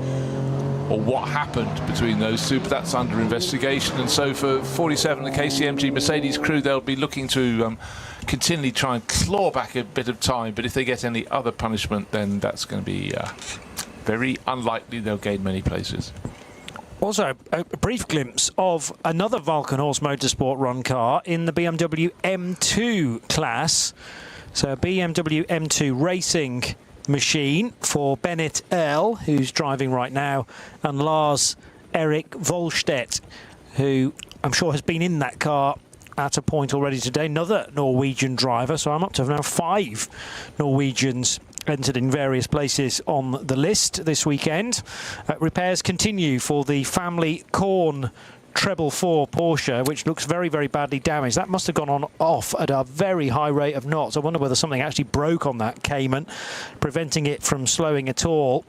B: or what happened between those two, but that's under investigation. And so for 47, the KCMG Mercedes crew, they'll be looking to continually try and claw back a bit of time, but if they get any other punishment, then that's going to be very unlikely they'll gain many places.
D: Also, a brief glimpse of another Valkenhorst Motorsport run car in the BMW M2 class. So a BMW M2 Racing machine for Bennett Earl, who's driving right now, and Lars Erik Volstedt, who I'm sure has been in that car at a point already today. Another Norwegian driver, so I'm up to now 5 Norwegians entered in various places on the list this weekend. Repairs continue for the family Korn Treble 4 Porsche, which looks very, very badly damaged. That must have gone on off at a very high rate of knots. I wonder whether something actually broke on that Cayman, preventing it from slowing at all.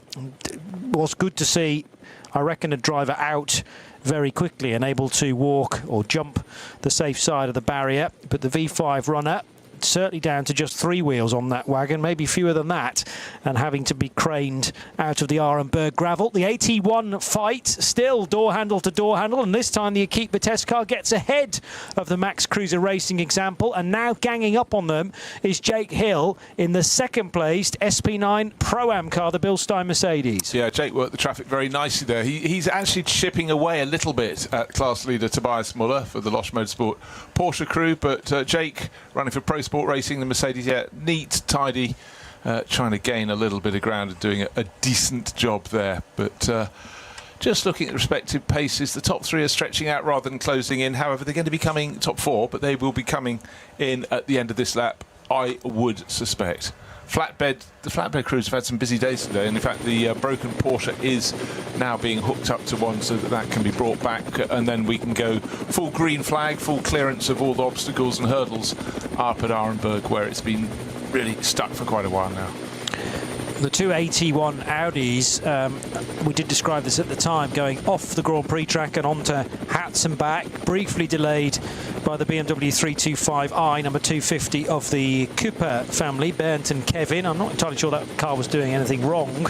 D: It was good to see, I reckon, a driver out very quickly and able to walk or jump the safe side of the barrier. But the V5 runner, certainly down to just 3 wheels on that wagon, maybe fewer than that, and having to be craned out of the Arenberg gravel. The AT1 fight, still door handle to door handle, and this time the Equipe Vitesse car gets ahead of the Max Cruiser Racing example, and now ganging up on them is Jake Hill in the second-placed SP9 Pro-Am car, the Bill Stein Mercedes.
B: Yeah, Jake worked the traffic very nicely there. He's actually chipping away a little bit at class leader Tobias Muller for the Losch Motorsport Porsche crew, but Jake running for Pro Sport Racing, the Mercedes, yeah, neat, tidy, trying to gain a little bit of ground and doing a decent job there. But just looking at the respective paces, the top 3 are stretching out rather than closing in. However, they're going to be coming top 4, but they will be coming in at the end of this lap, I would suspect. The flatbed crews have had some busy days today, and in fact the broken Porsche is now being hooked up to one so that can be brought back, and then we can go full green flag, full clearance of all the obstacles and hurdles up at Arenberg, where it's been really stuck for quite a while now.
D: The two AT1 Audis, we did describe this at the time, going off the Grand Prix track and onto Hatzenbach, briefly delayed by the BMW 325i, number 250 of the Cooper family, Bernd and Kevin. I'm not entirely sure that car was doing anything wrong,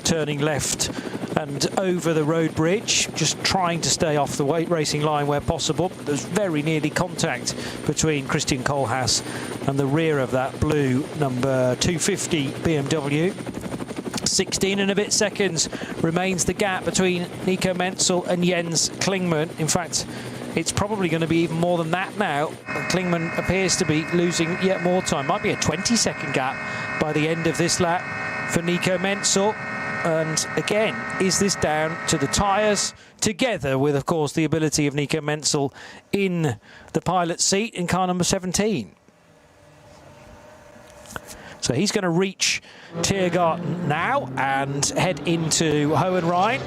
D: turning left and over the road bridge, just trying to stay off the racing line where possible. There's very nearly contact between Christian Kohlhaas and the rear of that blue number 250 BMW. 16 and a bit seconds remains the gap between Nico Menzel and Jens Klingmann. In fact, it's probably going to be even more than that now. Klingmann appears to be losing yet more time. Might be a 20-second gap by the end of this lap for Nico Menzel. And again, is this down to the tyres, together with, of course, the ability of Nico Menzel in the pilot's seat in car number 17? So he's going to reach Tiergarten now and head into Hohenrhein.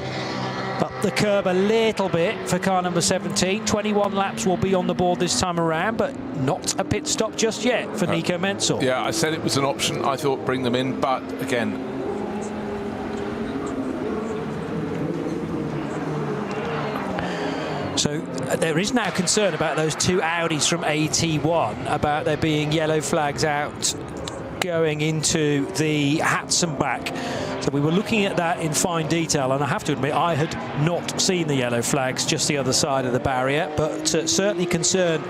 D: Up the curb a little bit for car number 17. 21 laps will be on the board this time around, but not a pit stop just yet for Nico Menzel.
B: Yeah, I said it was an option. I thought bring them in, but again...
D: So there is now concern about those two Audis from AT1, about there being yellow flags out going into the Hatzenbach. So we were looking at that in fine detail, and I have to admit I had not seen the yellow flags just the other side of the barrier, but certainly concerned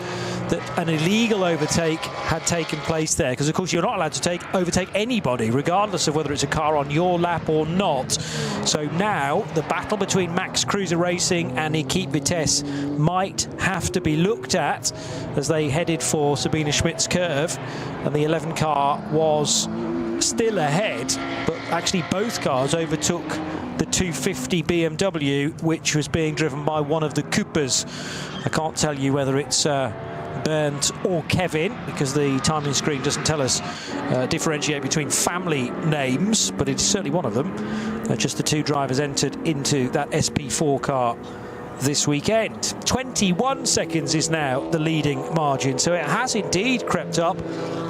D: that an illegal overtake had taken place there, because of course you're not allowed to overtake anybody regardless of whether it's a car on your lap or not. So now the battle between Max Cruiser Racing and Equipe Vitesse might have to be looked at as they headed for Sabine Schmidt's curve, and the 11 car was still ahead, but actually both cars overtook the 250 BMW, which was being driven by one of the Coopers. I can't tell you whether it's Bernd or Kevin, because the timing screen doesn't tell us differentiate between family names, but it's certainly one of them. Just the two drivers entered into that SP4 car this weekend. 21 seconds is now the leading margin, so it has indeed crept up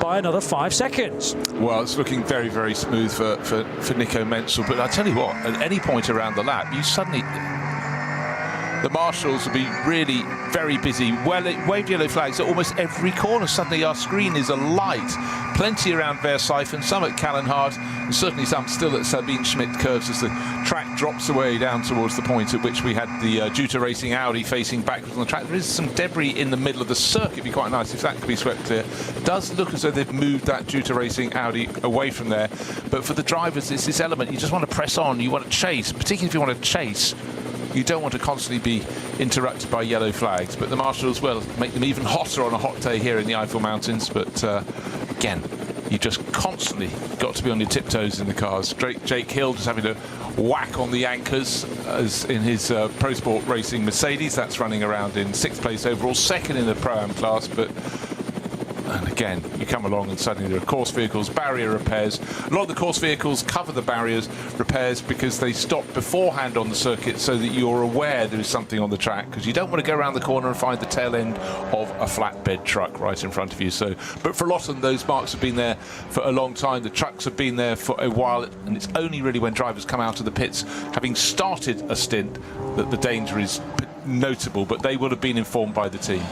D: by another 5 seconds.
B: Well, it's looking very, very smooth for Nico Menzel, but I tell you what, at any point around the lap, you suddenly... The marshals will be really very busy. Well, it waved yellow flags at almost every corner. Suddenly our screen is alight. Plenty around Versailles, some at Callenhard, and certainly some still at Sabine Schmidt curves as the track drops away down towards the point at which we had the Juta Racing Audi facing backwards on the track. There is some debris in the middle of the circuit. It'd be quite nice if that could be swept clear. It does look as though they've moved that Juta Racing Audi away from there. But for the drivers, it's this element. You just want to press on. You want to chase, particularly if you want to chase. You don't want to constantly be interrupted by yellow flags, but the marshals will make them even hotter on a hot day here in the Eifel Mountains. But again, you just constantly got to be on your tiptoes in the cars. Jake Hill just having to whack on the anchors as in his Pro Sport Racing Mercedes. That's running around in 6th place overall, 2nd in the Pro-Am class, but... And again, you come along and suddenly there are course vehicles, barrier repairs. A lot of the course vehicles cover the barriers repairs because they stop beforehand on the circuit so that you're aware there is something on the track, because you don't want to go around the corner and find the tail end of a flatbed truck right in front of you. So, but for a lot of them, those marks have been there for a long time. The trucks have been there for a while, and it's only really when drivers come out of the pits, having started a stint, that the danger is notable, but they would have been informed by the team.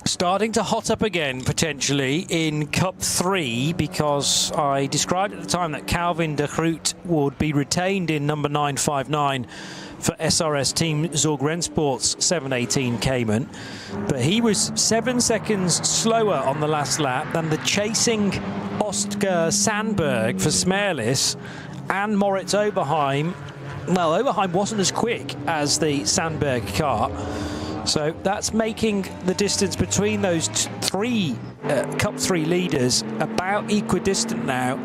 D: Starting to hot up again, potentially, in Cup 3, because I described at the time that Calvin de Groot would be retained in number 959 for SRS Team Zorg Rennsport's 718 Cayman. But he was 7 seconds slower on the last lap than the chasing Oscar Sandberg for Smerlis and Moritz Oberheim. Well, Oberheim wasn't as quick as the Sandberg car. So that's making the distance between those three Cup 3 leaders about equidistant now.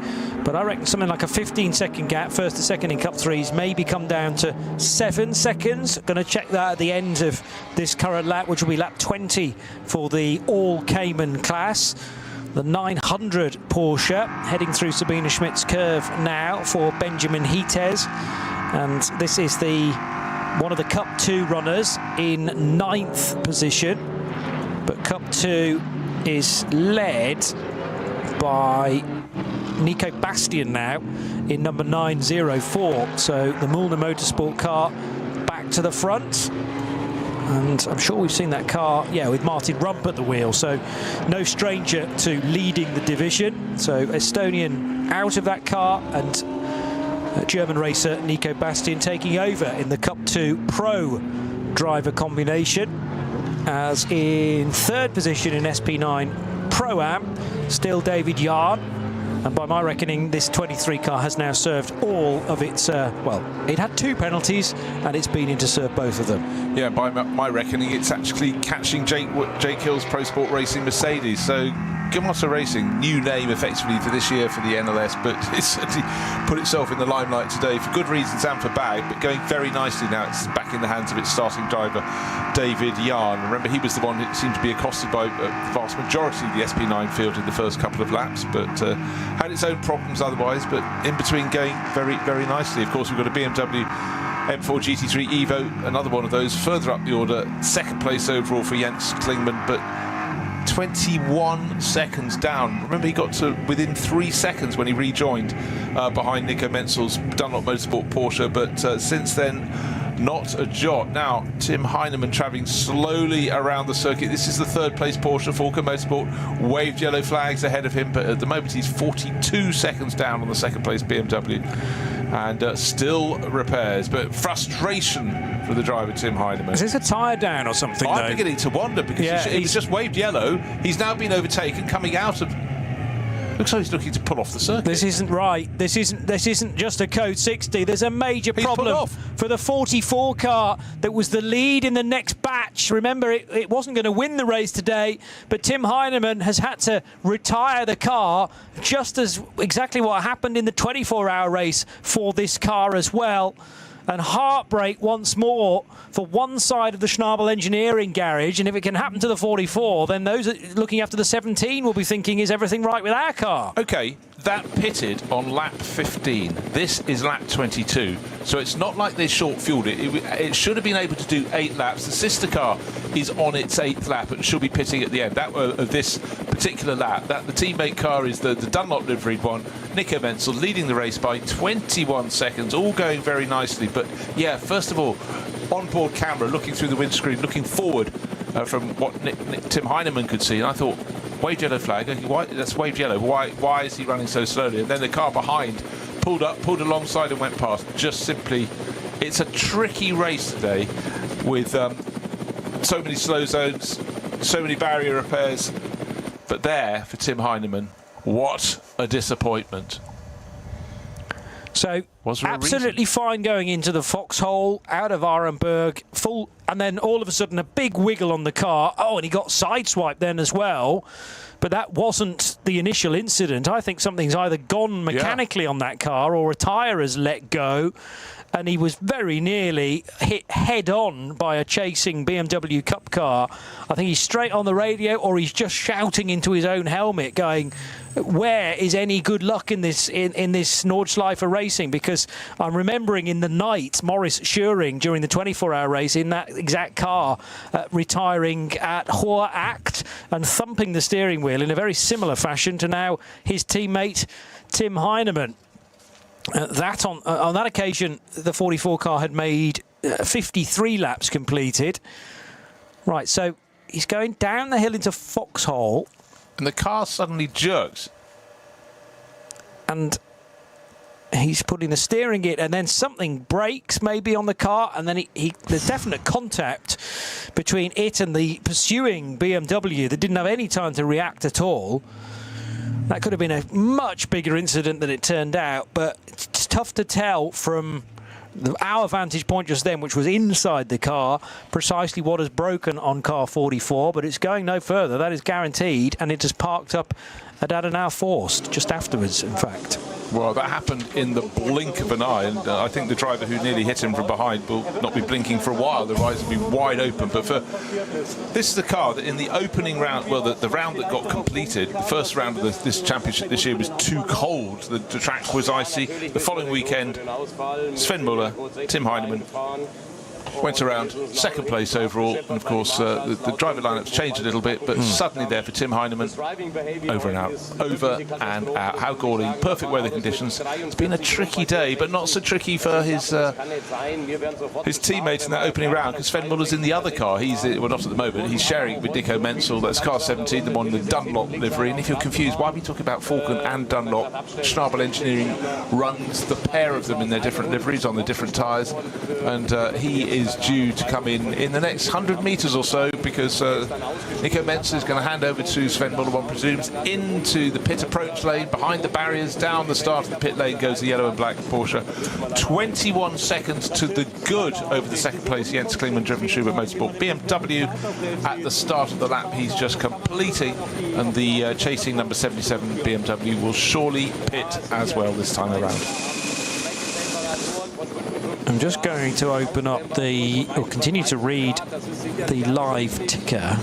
D: But I reckon something like a 15-second gap, first to second in Cup 3s, maybe come down to 7 seconds. Going to check that at the end of this current lap, which will be lap 20 for the all-Cayman class. The 900 Porsche heading through Sabine Schmidt's curve now for Benjamin Hites. And this is one of the Cup 2 runners in 9th position. But Cup 2 is led by Nico Bastian now in number 904. So the Mühlner Motorsport car back to the front. And I'm sure we've seen that car, yeah, with Martin Rump at the wheel. So no stranger to leading the division. So Estonian out of that car, and German racer Nico Bastian taking over in the Cup 2 Pro driver combination. As in 3rd position in SP9 Pro-Am, still David Jahn. And by my reckoning, this 23 car has now served all of its, well, it had 2 penalties, and it's been in to serve both of them.
B: Yeah, by my reckoning, it's actually catching Jake Hill's Pro Sport Racing Mercedes. So Gamata Racing, new name effectively for this year for the NLS, but it's certainly put itself in the limelight today for good reasons and for bad, but going very nicely now. It's back in the hands of its starting driver, David Jahn. Remember, he was the one that seemed to be accosted by the vast majority of the SP9 field in the first couple of laps, but had its own problems otherwise, but in between going very, very nicely. Of course, we've got a BMW M4 GT3 Evo, another one of those further up the order, 2nd place overall for Jens Klingmann, but 21 seconds down. Remember, he got to within 3 seconds when he rejoined behind Nico Menzel's Dunlop Motorsport Porsche, but since then, not a jot. Now, Tim Heinemann travelling slowly around the circuit. This is the 3rd place Porsche. Falken Motorsport waved yellow flags ahead of him, but at the moment he's 42 seconds down on the 2nd place BMW. And still repairs, but frustration for the driver Tim Heinemann.
D: Is this a tyre down or something?
B: I'm beginning to wonder, because he's just waved yellow. He's now been overtaken coming out of. Looks like he's looking to pull off the circuit.
D: This isn't right. This isn't just a code 60. There's a major problem for the 44 car that was the lead in the next batch. Remember, it wasn't going to win the race today, but Tim Heinemann has had to retire the car, just as exactly what happened in the 24-hour race for this car as well. And heartbreak once more for one side of the Schnabel Engineering Garage. And if it can happen to the 44, then those looking after the 17 will be thinking, is everything right with our car?
B: OK, that pitted on lap 15. This is lap 22. So it's not like they short-fueled it. It should have been able to do 8 laps. The sister car is on its 8th lap and should be pitting at the end of this particular lap. The teammate car is the Dunlop liveried one. Nico Menzel leading the race by 21 seconds, all going very nicely. But yeah, first of all, onboard camera looking through the windscreen, looking forward from what Tim Heinemann could see, and I thought, waved yellow flag. Okay, why? That's waved yellow. Why is he running so slowly? And then the car behind pulled alongside and went past. Just simply, it's a tricky race today with so many slow zones, so many barrier repairs. But there for Tim Heinemann, what a disappointment.
D: So absolutely fine going into the foxhole out of Arenberg, full, and then all of a sudden a big wiggle on the car. Oh, and he got sideswiped then as well. But that wasn't the initial incident. I think something's either gone mechanically on that car or a tyre has let go. And he was very nearly hit head-on by a chasing BMW Cup car. I think he's straight on the radio, or he's just shouting into his own helmet, going, where is any good luck in this Nordschleife racing? Because I'm remembering in the night, Maurice Schuring, during the 24-hour race, in that exact car, retiring at Hoher Acht and thumping the steering wheel in a very similar fashion to now his teammate Tim Heinemann. On that occasion, the 44 car had made 53 laps completed. Right, so he's going down the hill into Foxhole.
B: And the car suddenly jerks.
D: And he's putting the steering in, and then something breaks maybe on the car, and then there's definite contact between it and the pursuing BMW that didn't have any time to react at all. That could have been a much bigger incident than it turned out, but it's tough to tell from our vantage point just then, which was inside the car, precisely what has broken on car 44, but it's going no further. That is guaranteed, and it has parked up at Adenauer Forst just afterwards, in fact.
B: Well, that happened in the blink of an eye, and I think the driver who nearly hit him from behind will not be blinking for a while. The eyes will be wide open. But this is a car that in the opening round, well, the round that got completed, the first round of this championship this year was too cold. The track was icy. The following weekend, Sven Muller, Tim Heinemann went around second place overall, and of course the driver lineup's changed a little bit, but suddenly there for Tim Heinemann, over and out. How galling! Perfect weather conditions. It's been a tricky day, but not so tricky for his teammates in that opening round, because Sven Muller's in the other car. He's not at the moment. He's sharing with Nico Menzel. That's car 17, the one in the Dunlop livery. And if you're confused, why are we talking about Falcon and Dunlop? Schnabel Engineering runs the pair of them in their different liveries on the different tyres, and he is due to come in the next 100 metres or so, because Nico Menzel is going to hand over to Sven Muller, one presumes, into the pit approach lane, behind the barriers, down the start of the pit lane goes the yellow and black Porsche. 21 seconds to the good over the second place Jens Klingmann driven Schubert Motorsport BMW at the start of the lap he's just completing, and the chasing number 77 BMW will surely pit as well this time around.
D: I'm just going to open up continue to read the live ticker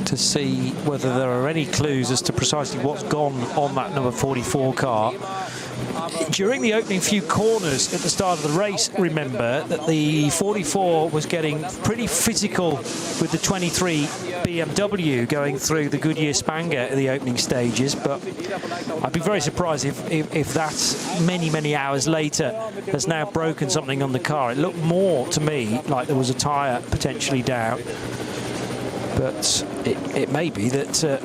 D: to see whether there are any clues as to precisely what's gone on that number 44 car. During the opening few corners at the start of the race, remember that the 44 was getting pretty physical with the 23 BMW going through the Goodyear Spanger in the opening stages, but I'd be very surprised if that many hours later has now broken something on the car. It looked more to me like there was a tyre potentially down, but it may be that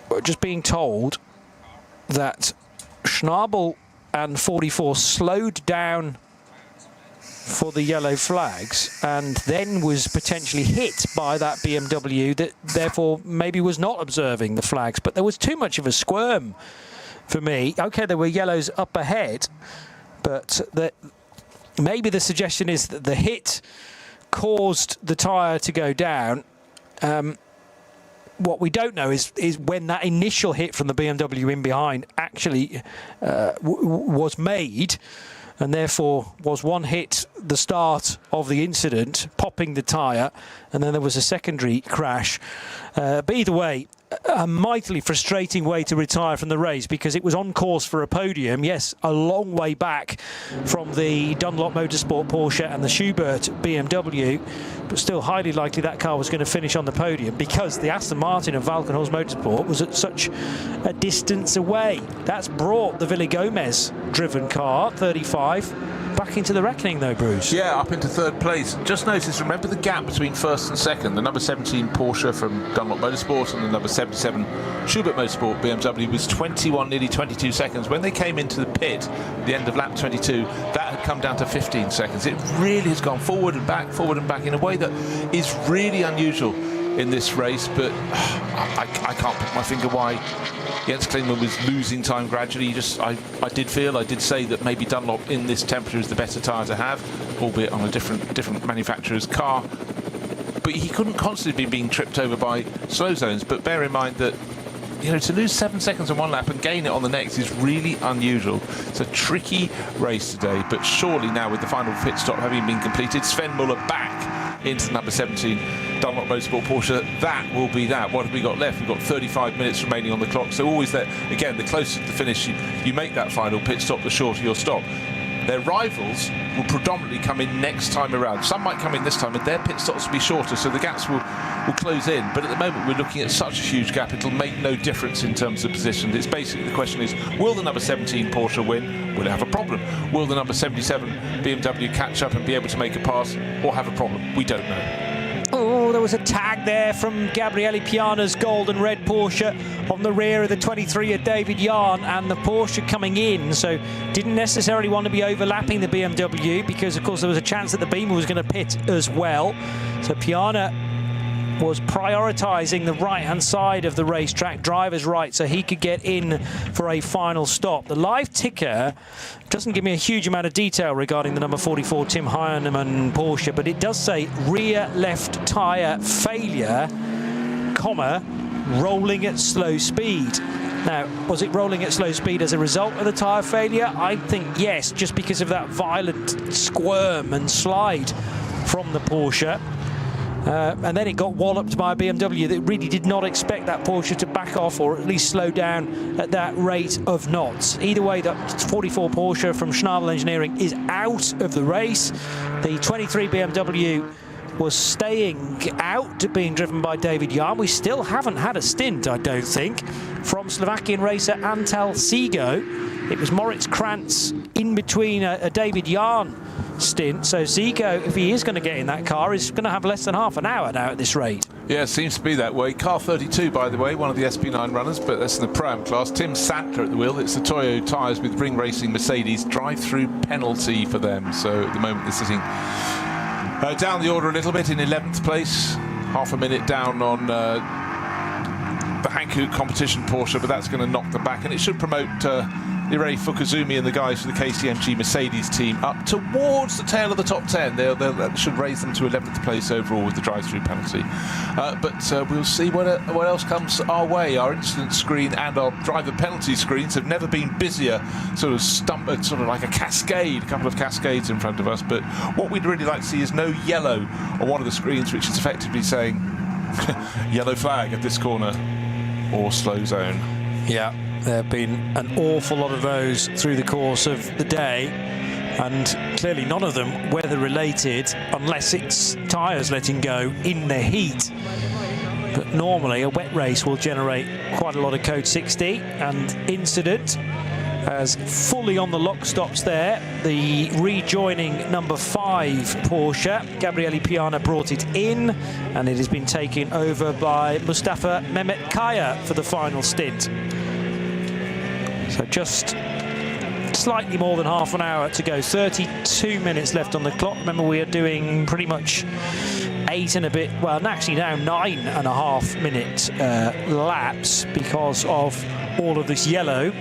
D: we're just being told that Schnabel and 44 slowed down for the yellow flags and then was potentially hit by that BMW that therefore maybe was not observing the flags. But there was too much of a squirm for me. Okay, there were yellows up ahead, but maybe the suggestion is that the hit caused the tyre to go down. What we don't know is when that initial hit from the BMW in behind actually was made, and therefore was one hit the start of the incident, popping the tyre, and then there was a secondary crash. But either way, a mightily frustrating way to retire from the race, because it was on course for a podium. Yes, a long way back from the Dunlop Motorsport Porsche and the Schubert BMW, but still highly likely that car was going to finish on the podium, because the Aston Martin of Valkenhorst Motorsport was at such a distance away. That's brought the Villigomez driven car, 35, back into the reckoning though, Bruce.
B: Yeah, up into third place. Just notice, remember the gap between first and second. The number 17 Porsche from Dunlop Motorsport and the number 77 Schubert Motorsport BMW was 21, nearly 22 seconds. When they came into the pit at the end of lap 22, that had come down to 15 seconds. It really has gone forward and back in a way that is really unusual in this race, but I can't put my finger why Jens Klingmann was losing time gradually. I did say that maybe Dunlop in this temperature is the better tyre to have, albeit on a different manufacturer's car. But he couldn't constantly be being tripped over by slow zones. But bear in mind that, you know, to lose 7 seconds on one lap and gain it on the next is really unusual. It's a tricky race today, but surely now with the final pit stop having been completed, Sven Muller back into the number 17 Dunlop Motorsport Porsche. That will be that. What have we got left? We've got 35 minutes remaining on the clock. So always that, again, the closer to the finish you make that final pit stop, the shorter your stop. Their rivals will predominantly come in next time around. Some might come in this time, and their pit stops will be shorter, so the gaps will close in. But at the moment, we're looking at such a huge gap, it'll make no difference in terms of position. It's basically, the question is, will the number 17 Porsche win? Will it have a problem? Will the number 77 BMW catch up and be able to make a pass, or have a problem? We don't know.
D: Oh, there was a tag there from Gabriele Piana's gold and red Porsche on the rear of the 23 of David Yarn, and the Porsche coming in, so didn't necessarily want to be overlapping the BMW, because of course there was a chance that the Beamer was going to pit as well. So Piana was prioritising the right-hand side of the racetrack, driver's right, so he could get in for a final stop. The live ticker doesn't give me a huge amount of detail regarding the number 44 Tim Heinemann Porsche, but it does say rear left tyre failure, comma, rolling at slow speed. Now, was it rolling at slow speed as a result of the tyre failure? I think yes, just because of that violent squirm and slide from the Porsche. And then it got walloped by a BMW that really did not expect that Porsche to back off or at least slow down at that rate of knots. Either way, that 44 Porsche from Schnabel Engineering is out of the race. The 23 BMW was staying out, being driven by David Jahn. We still haven't had a stint, I don't think, from Slovakian racer Antal Zigo. It was Moritz Krantz in between a David Jahn stint. So Zigo, if he is going to get in that car, is going to have less than half an hour now at this rate.
B: Yeah, it seems to be that way. Car 32, by the way, one of the SP9 runners, but that's in the Pro-Am class. Tim Sattler at the wheel. It's the Toyo tyres with Ring Racing Mercedes. Drive-through penalty for them. So at the moment they're sitting down the order a little bit in 11th place. Half a minute down on the Hankook competition Porsche, but that's going to knock them back, and it should promote Irei Fukuzumi and the guys for the KCMG Mercedes team up towards the tail of the top 10. That should raise them to 11th place overall with the drive-through penalty. But we'll see what else comes our way. Our incident screen and our driver penalty screens have never been busier, sort of like a cascade, a couple of cascades in front of us. But what we'd really like to see is no yellow on one of the screens, which is effectively saying yellow flag at this corner or slow zone.
D: Yeah. There have been an awful lot of those through the course of the day, and clearly none of them weather-related unless it's tyres letting go in the heat. But normally a wet race will generate quite a lot of code 60, and incident as fully on the lock stops there. The rejoining number 5 Porsche, Gabriele Piana, brought it in, and it has been taken over by Mustafa Mehmet Kaya for the final stint. So just slightly more than half an hour to go. 32 minutes left on the clock. Remember, we are doing pretty much 8 and a bit, well, actually now 9.5 minute laps because of all of this yellow,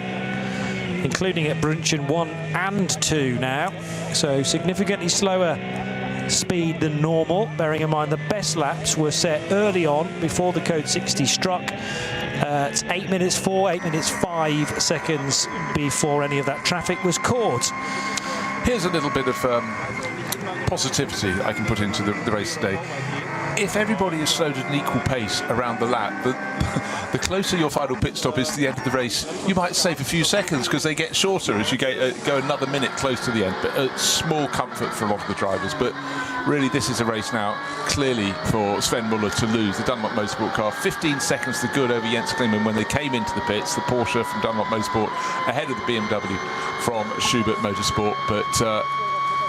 D: including at Brunchen 1 and 2 now. So significantly slower speed than normal, bearing in mind the best laps were set early on before the code 60 struck. It's 8 minutes 4, 8 minutes 5 seconds before any of that traffic was caught.
B: Here's a little bit of positivity I can put into the race today. If everybody is slowed at an equal pace around the lap, the closer your final pit stop is to the end of the race, you might save a few seconds because they get shorter as you go another minute close to the end. But small comfort for a lot of the drivers. But really, this is a race now clearly for Sven Muller to lose. The Dunlop Motorsport car, 15 seconds to good over Jens Klingmann when they came into the pits. The Porsche from Dunlop Motorsport ahead of the BMW from Schubert Motorsport. But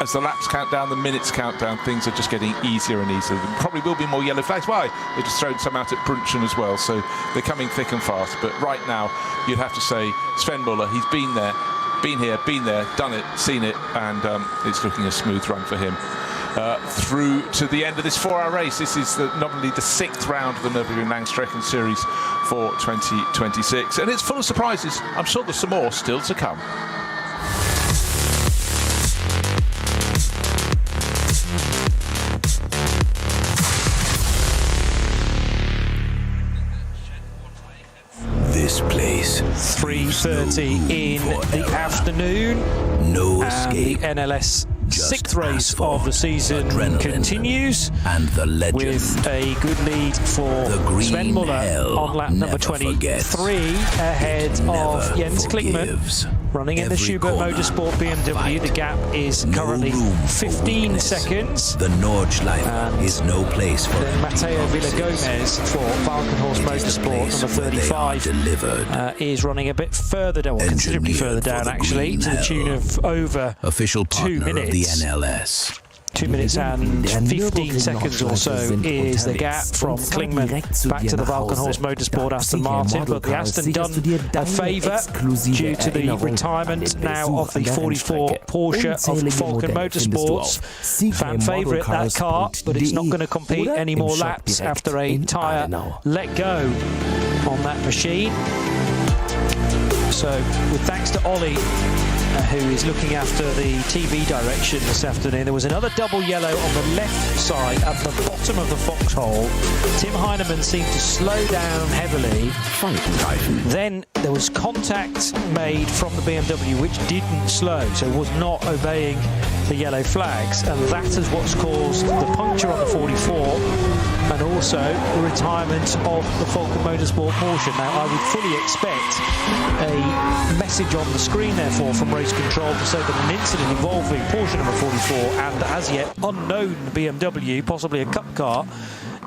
B: as the laps count down, the minutes count down, things are just getting easier and easier. There probably will be more yellow flags. Why? They've just thrown some out at Brunchen as well, so they're coming thick and fast. But right now, you'd have to say Sven Muller, he's been there, been here, been there, done it, seen it, and it's looking a smooth run for him. Through to the end of this 4-hour race. This is nominally the 6th round of the Nürburgring Langstrecken Series for 2026. And it's full of surprises. I'm sure there's some more still to come.
F: This place.
D: 3:30 in the afternoon.
F: No
D: and
F: escape.
D: The NLS
F: Just
D: 6th race
F: asphalt,
D: of the season
F: adrenaline,
D: continues,
F: and the legend,
D: with a good lead for
F: the green
D: Sven Muller
F: hell
D: on lap number 23
F: forgets.
D: ahead
F: Never
D: of Jens Klingmann.
F: forgives.
D: Running in the
F: Every
D: Schubert
F: corner,
D: Motorsport BMW,
F: fight.
D: the gap is
F: No
D: currently
F: room for
D: 15
F: weakness.
D: seconds.
F: The Nordschleife
D: And
F: is no place for
D: Then Matteo Villagomez for Falkenhorst
F: It is a
D: Motorsport,
F: place
D: number
F: where they are
D: 35,
F: delivered.
D: is running a bit further down, or considerably
F: Engineered
D: further
F: for
D: down
F: the
D: actually,
F: green
D: to the tune
F: hell.
D: of over
F: Official
D: 2
F: partner of the
D: minutes.
F: NLS.
D: 2 minutes and 15 seconds or so is the gap from Klingman back to the Valkenhorst Motorsport Aston Martin, but the Aston done a favour due to the retirement now of the 44 Porsche of Falken Motorsports. Fan favourite, that car, but it's not going to compete any more laps after a tyre let go on that machine. So with thanks to Ollie, who is looking after the TV direction this afternoon, there was another double yellow on the left side at the bottom of the foxhole. Tim Heinemann seemed to slow down heavily. Then there was contact made from the BMW which didn't slow, so was not obeying the yellow flags, and that is what's caused the puncture on the 44 and also the retirement of the Falken Motorsport Porsche. Now I would fully expect a message on the screen therefore from race control to say that an incident involving Porsche number 44 and as yet unknown BMW, possibly a cup car,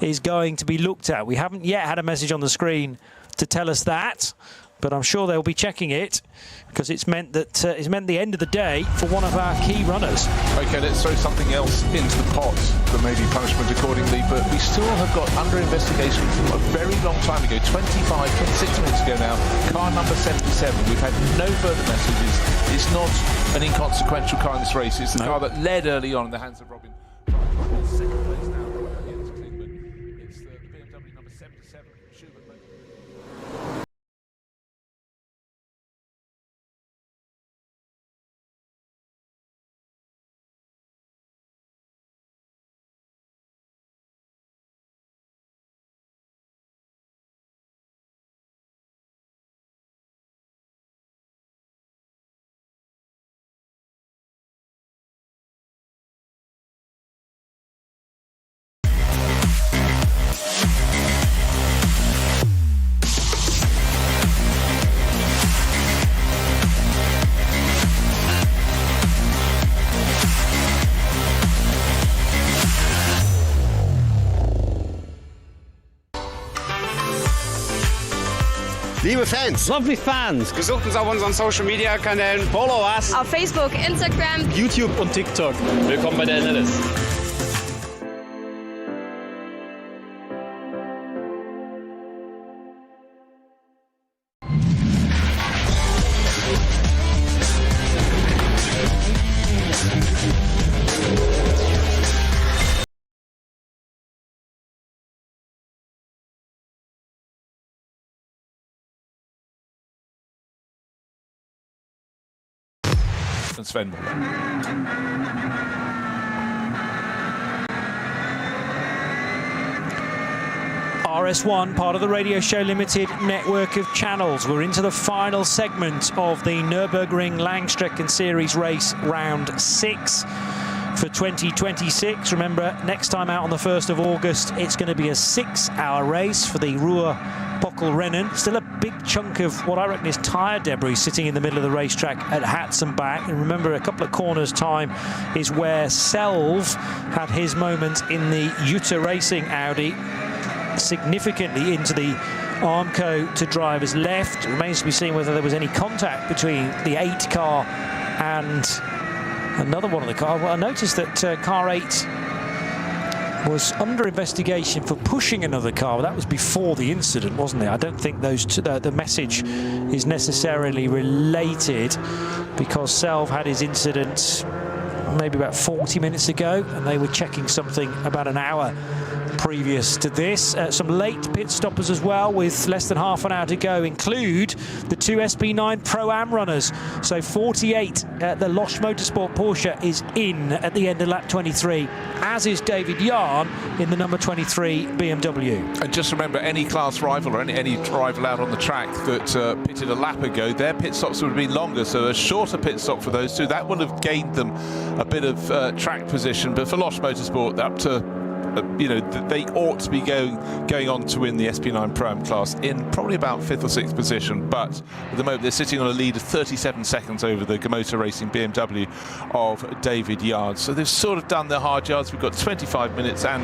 D: is going to be looked at. We haven't yet had a message on the screen to tell us that, but I'm sure they'll be checking it because it's meant that it's meant the end of the day for one of our key runners.
B: Okay, let's throw something else into the pot that may be punishment accordingly, but we still have got under investigation from a very long time ago, 26 minutes ago now, car number 77. We've had no further messages. It's not an inconsequential car in this race. It's the car that led early on in the hands of Robin. Second place now, it's the BMW number 77, Schubert.
H: Liebe Fans,
C: Lovely Fans.
H: besucht uns auf unseren Social Media Kanälen. Follow us.
I: Auf Facebook, Instagram,
C: YouTube und TikTok. Willkommen bei der NLS.
B: And Sven.
D: RS1, part of the Radio Show Limited network of channels. We're into the final segment of the Nürburgring Langstrecken Series race, round 6 for 2026. Remember, next time out on the 1st of August, it's going to be a 6-hour race for the Ruhr Rennen. Still a big chunk of what I reckon is tyre debris sitting in the middle of the racetrack at Hatzenbach. And remember, a couple of corners time is where Selv had his moment in the Jutta Racing Audi, significantly into the Armco to driver's left. It remains to be seen whether there was any contact between the 8 car and another one of the cars. Well, I noticed that car 8 was under investigation for pushing another car. That was before the incident, wasn't it? I don't think those two, the message is necessarily related, because Selv had his incident maybe about 40 minutes ago, and they were checking something about an hour previous to this. Some late pit stoppers as well, with less than half an hour to go, include the 2 SP9 Pro-Am runners. So 48, the Losch Motorsport Porsche is in at the end of lap 23, as is David Yarn in the number 23 BMW.
B: And just remember, any class rival or any rival out on the track that pitted a lap ago, their pit stops would have been longer, so a shorter pit stop for those two. That would have gained them a bit of track position. But for Losch Motorsport, up to you know, they ought to be going on to win the SP9 Pro-Am class in probably about 5th or 6th position, but at the moment they're sitting on a lead of 37 seconds over the Motor Racing BMW of David Yard. So they've sort of done their hard yards. We've got 25 minutes and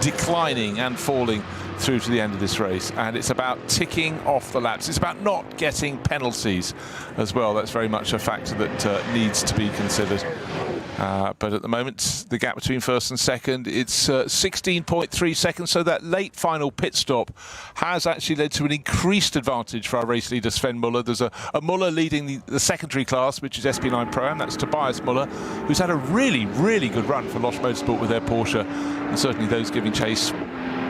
B: declining and falling through to the end of this race, and it's about ticking off the laps. It's about not getting penalties as well. That's very much a factor that needs to be considered. But at the moment, the gap between first and second, it's 16.3 seconds. So that late final pit stop has actually led to an increased advantage for our race leader, Sven Muller. There's a Muller leading the secondary class, which is SP9 Pro-Am. That's Tobias Muller, who's had a really, really good run for Losch Motorsport with their Porsche. And certainly those giving chase,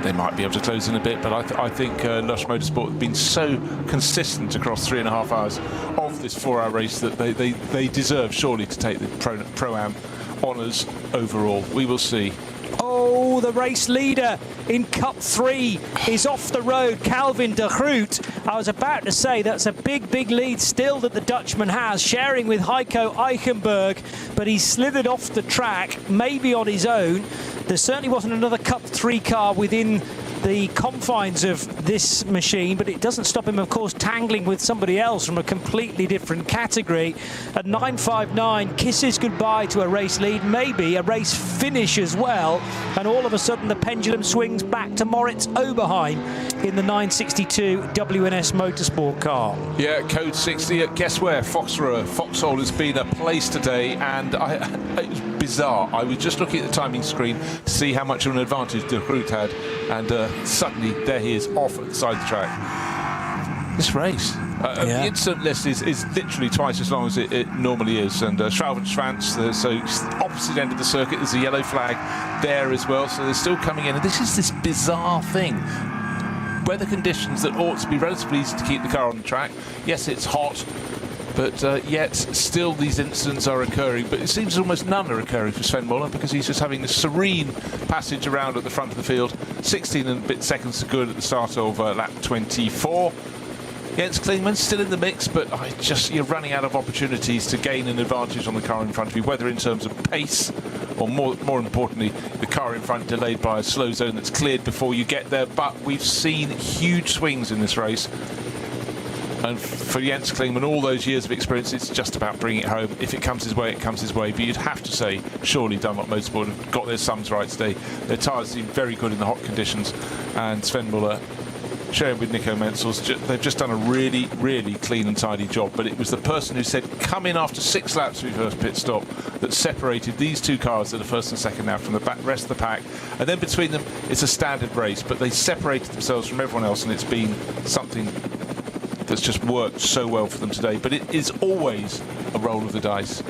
B: they might be able to close in a bit, but I think Losch Motorsport have been so consistent across 3.5 hours of this 4-hour race that they deserve surely to take the Pro-Am honours overall. We will see.
D: Oh, the race leader in Cup 3 is off the road, Calvin de Groot. I was about to say that's a big, big lead still that the Dutchman has, sharing with Heiko Eichenberg, but he slithered off the track, maybe on his own. There certainly wasn't another Cup 3 car within the confines of this machine, but it doesn't stop him, of course, tangling with somebody else from a completely different category. At 9.59, kisses goodbye to a race lead, maybe a race finish as well, and all of a sudden the pendulum swings back to Moritz Oberheim in the 962 WNS Motorsport car.
B: Yeah, code 60. Guess where? Foxhole has been a place today, and it was bizarre. I was just looking at the timing screen to see how much of an advantage de Groot had, and suddenly there he is off at the side of the track. This race, the incident list is literally twice as long as it normally is, and Schravensschwanz, so opposite end of the circuit, there's a yellow flag there as well, so they're still coming in, and this is this bizarre thing. Weather conditions that ought to be relatively easy to keep the car on the track. Yes, it's hot, but yet still these incidents are occurring. But it seems almost none are occurring for Sven Muller, because he's just having a serene passage around at the front of the field. 16 and a bit seconds to good at the start of lap 24. Jens Klingmann still in the mix, but you're running out of opportunities to gain an advantage on the car in front of you, whether in terms of pace or more importantly, the car in front delayed by a slow zone that's cleared before you get there. But we've seen huge swings in this race. And for Jens Klingmann, all those years of experience, it's just about bringing it home. If it comes his way, it comes his way. But you'd have to say, surely Dunlop Motorsport have got their sums right today. Their tyres seem very good in the hot conditions. And Sven Muller, sharing with Nico Mentzels, they've just done a really, really clean and tidy job. But it was the person who said, come in after 6 laps of your first pit stop, that separated these two cars that are first and second now from the rest of the pack. And then between them, it's a standard race. But they separated themselves from everyone else, and it's been something that's just worked so well for them today. But it is always a roll of the dice.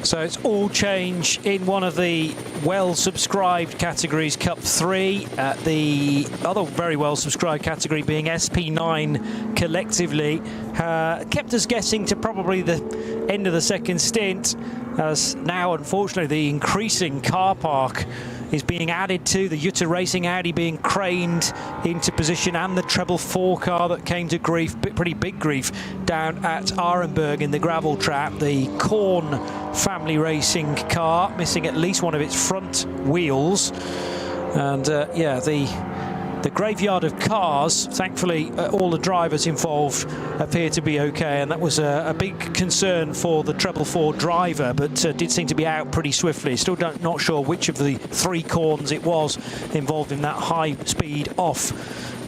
D: So it's all change in one of the well-subscribed categories, Cup 3. The other very well-subscribed category being SP9 collectively. Kept us guessing to probably the end of the second stint, as now, unfortunately, the increasing car park is being added to, the Jutta Racing Audi being craned into position, and the treble 4 car that came to grief, pretty big grief, down at Arenberg in the gravel trap. The Korn family racing car missing at least one of its front wheels. And the graveyard of cars, thankfully all the drivers involved appear to be okay, and that was a big concern for the treble 4 driver, but did seem to be out pretty swiftly. Still not sure which of the 3 corns it was involved in that high speed off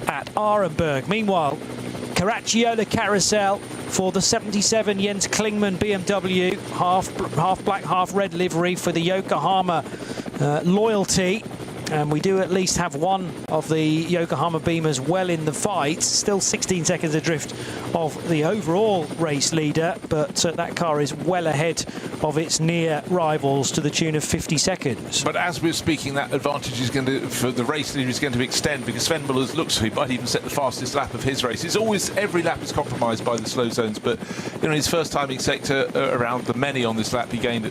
D: at Arenberg. Meanwhile, Caracciolo Carousel for the 77 Jens Klingmann BMW, half black, half red livery for the Yokohama loyalty. And we do at least have one of the Yokohama Beamers well in the fight. Still 16 seconds adrift of the overall race leader, but that car is well ahead of its near rivals to the tune of 50 seconds.
B: But as we're speaking, that advantage is going to, for the race leader, is going to extend, because Sven Muller's looks he might even set the fastest lap of his race. It's always, every lap is compromised by the slow zones, but his first timing sector around the many on this lap, he gained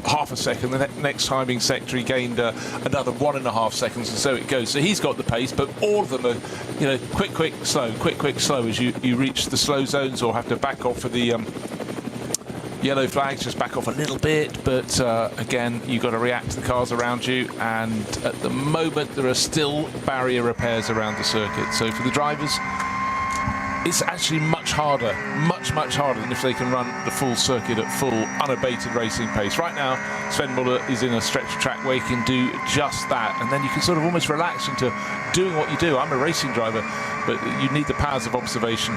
B: half a second. The next timing sector he gained another 1.5 seconds, and so it goes. So he's got the pace, but all of them are quick, slow, quick, slow as you reach the slow zones, or have to back off for the yellow flags, just back off a little bit. But again, you've got to react to the cars around you, and at the moment there are still barrier repairs around the circuit. So for the drivers, it's actually much harder than if they can run the full circuit at full unabated racing pace. Right now, Sven Muller is in a stretch of track where he can do just that, and then you can sort of almost relax into doing what you do. I'm a racing driver, but you need the powers of observation.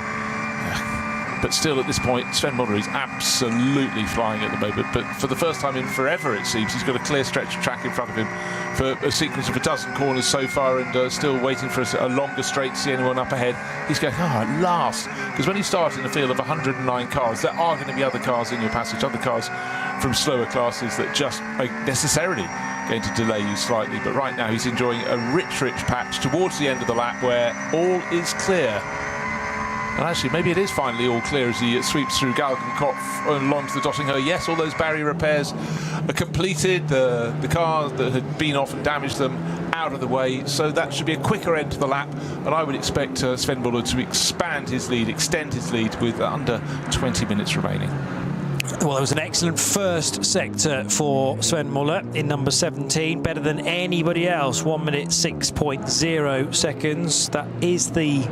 B: But still, at this point, Sven Muller is absolutely flying at the moment. But for the first time in forever, it seems, he's got a clear stretch of track in front of him for a sequence of a dozen corners so far, and still waiting for a longer straight to see anyone up ahead. He's going, at last. Because when you start in a field of 109 cars, there are going to be other cars in your passage, other cars from slower classes that just are necessarily going to delay you slightly. But right now, he's enjoying a rich patch towards the end of the lap where all is clear. And actually, maybe it is finally all clear as he sweeps through Galgenkopf along to the Dottinger. Yes, all those barrier repairs are completed. The car that had been off and damaged them out of the way. So that should be a quicker end to the lap. And I would expect Sven Muller to expand his lead, extend his lead with under 20 minutes remaining.
D: Well, it was an excellent first sector for Sven Muller in number 17, better than anybody else, 1 minute 6.0 seconds. That is the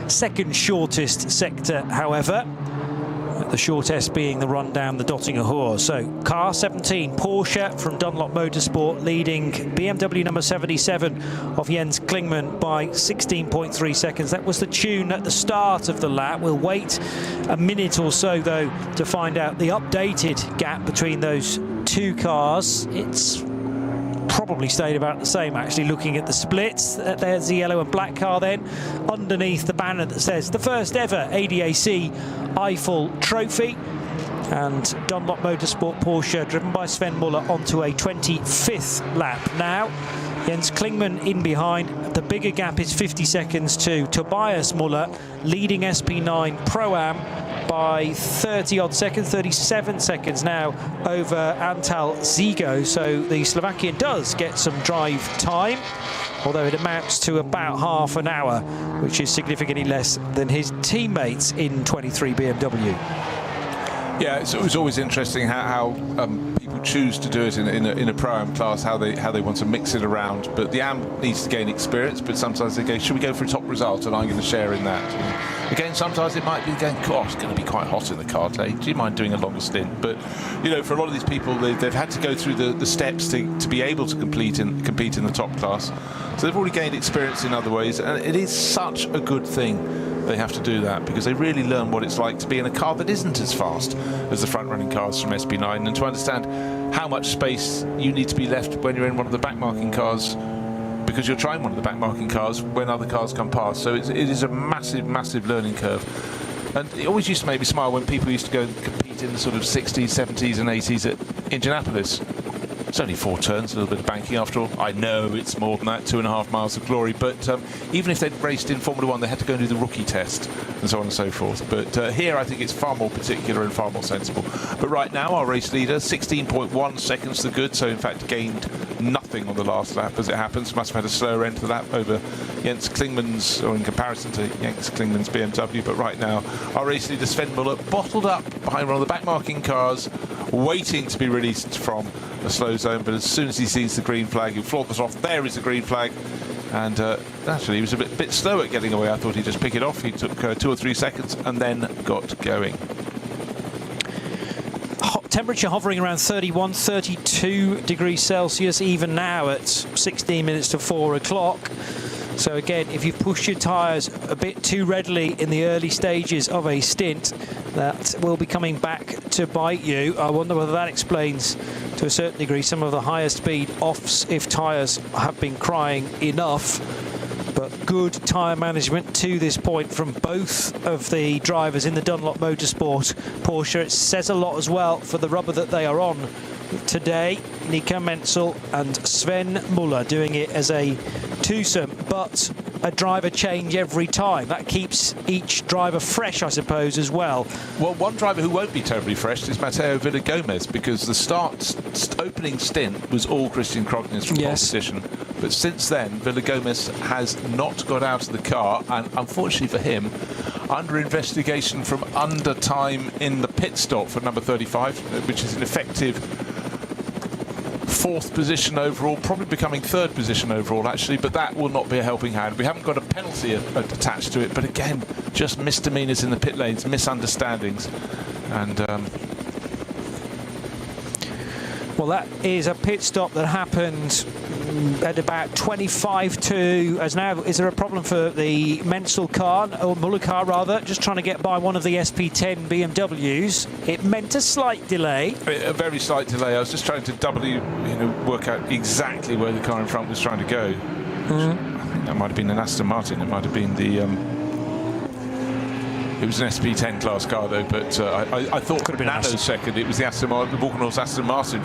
D: second shortest sector, however, the shortest being the run down the Dottinger Hohe. So car 17, Porsche from Dunlop Motorsport, leading BMW number 77 of Jens Klingmann by 16.3 seconds. That was the tune at the start of the lap. We'll wait a minute or so, though, to find out the updated gap between those two cars. It's probably stayed about the same, actually, looking at the splits. There's the yellow and black car then, underneath the banner that says the first ever ADAC Eiffel Trophy. And Dunlop Motorsport Porsche, driven by Sven Muller, onto a 25th lap now. Jens Klingmann in behind. The bigger gap is 50 seconds to Tobias Muller, leading SP9 Pro-Am by 30-odd seconds, 37 seconds now over Antal Zigo. So the Slovakian does get some drive time, although it amounts to about half an hour, which is significantly less than his teammates in 23 BMW.
B: Yeah, it was always interesting how people choose to do it in a Pro-Am class, how they want to mix it around. But the AM needs to gain experience, but sometimes they go, should we go for a top result? And I'm going to share in that. And again, sometimes it might be going, gosh, it's going to be quite hot in the car today. Do you mind doing a longer stint? But, you know, for a lot of these people, they've had to go through the steps to be able to compete in the top class. So they've already gained experience in other ways, and it is such a good thing they have to do that, because they really learn what it's like to be in a car that isn't as fast as the front-running cars from SP9, and to understand how much space you need to be left when you're in one of the back-marking cars, because you're trying one of the back-marking cars when other cars come past. So it is a massive learning curve. And it always used to make me smile when people used to go and compete in the sort of 60s, 70s and 80s at Indianapolis. It's only 4 turns, a little bit of banking after all. I know it's more than that, 2.5 miles of glory. But even if they'd raced in Formula 1, they had to go and do the rookie test and so on and so forth. But here I think it's far more particular and far more sensible. But right now, our race leader, 16.1 seconds to good. So in fact, gained nothing on the last lap as it happens. Must have had a slower end to the lap over Jens Klingmann's, or in comparison to Jens Klingmann's BMW. But right now, our race leader, Sven Muller, bottled up behind one of the back-marking cars, waiting to be released from a slow zone. But as soon as he sees the green flag, he'll flaunt this off. There is the green flag. And actually, he was a bit slow at getting away. I thought he'd just pick it off. He took 2 or 3 seconds and then got going.
D: Temperature hovering around 31, 32 degrees Celsius, even now at 16 minutes to 4 o'clock. So again, if you push your tyres a bit too readily in the early stages of a stint, that will be coming back to bite you. I wonder whether that explains, to a certain degree, some of the higher speed offs if tyres have been crying enough. But good tyre management to this point from both of the drivers in the Dunlop Motorsport Porsche. It says a lot as well for the rubber that they are on today. Nico Menzel and Sven Muller doing it as a twosome, but a driver change every time. That keeps each driver fresh, I suppose, as well.
B: Well, one driver who won't be terribly fresh is Matteo Villagomez, because the opening stint was all Christian Krognes from pole position. But since then, Villagomez has not got out of the car, and unfortunately for him, under investigation from under time in the pit stop for number 35, which is an effective 4th position overall, probably becoming 3rd position overall actually, but that will not be a helping hand. We haven't got a penalty attached to it, but again, just misdemeanors in the pit lanes, misunderstandings, and well,
D: that is a pit stop that happened at about 25-2. As now, is there a problem for the Menzel car, or Muller car rather, just trying to get by one of the SP10 BMWs? It meant a slight delay.
B: A very slight delay. I was just trying to work out exactly where the car in front was trying to go. I think that might have been an Aston Martin. It might have been the. It was an SP10 class car though, but I thought for a nanosecond it was the Walkenhorst Aston Martin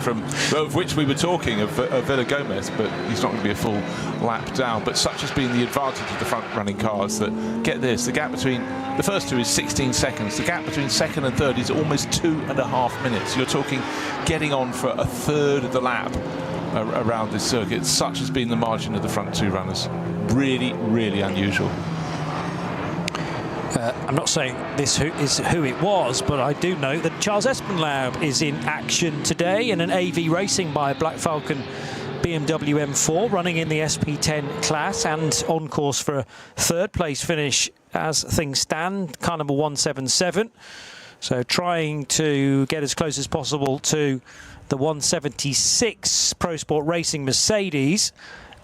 B: of which we were talking of Villa Gomez, but he's not going to be a full lap down. But such has been the advantage of the front-running cars that, get this, the gap between the first two is 16 seconds. The gap between second and third is almost 2.5 minutes. You're talking getting on for a third of the lap around this circuit. Such has been the margin of the front two runners. Really, really unusual.
D: I'm not saying this is who it was, but I do know that Charles Espenlaub is in action today in an AV racing by a Black Falcon BMW M4 running in the SP10 class and on course for a third place finish as things stand, car number 177. So trying to get as close as possible to the 176 Pro Sport Racing Mercedes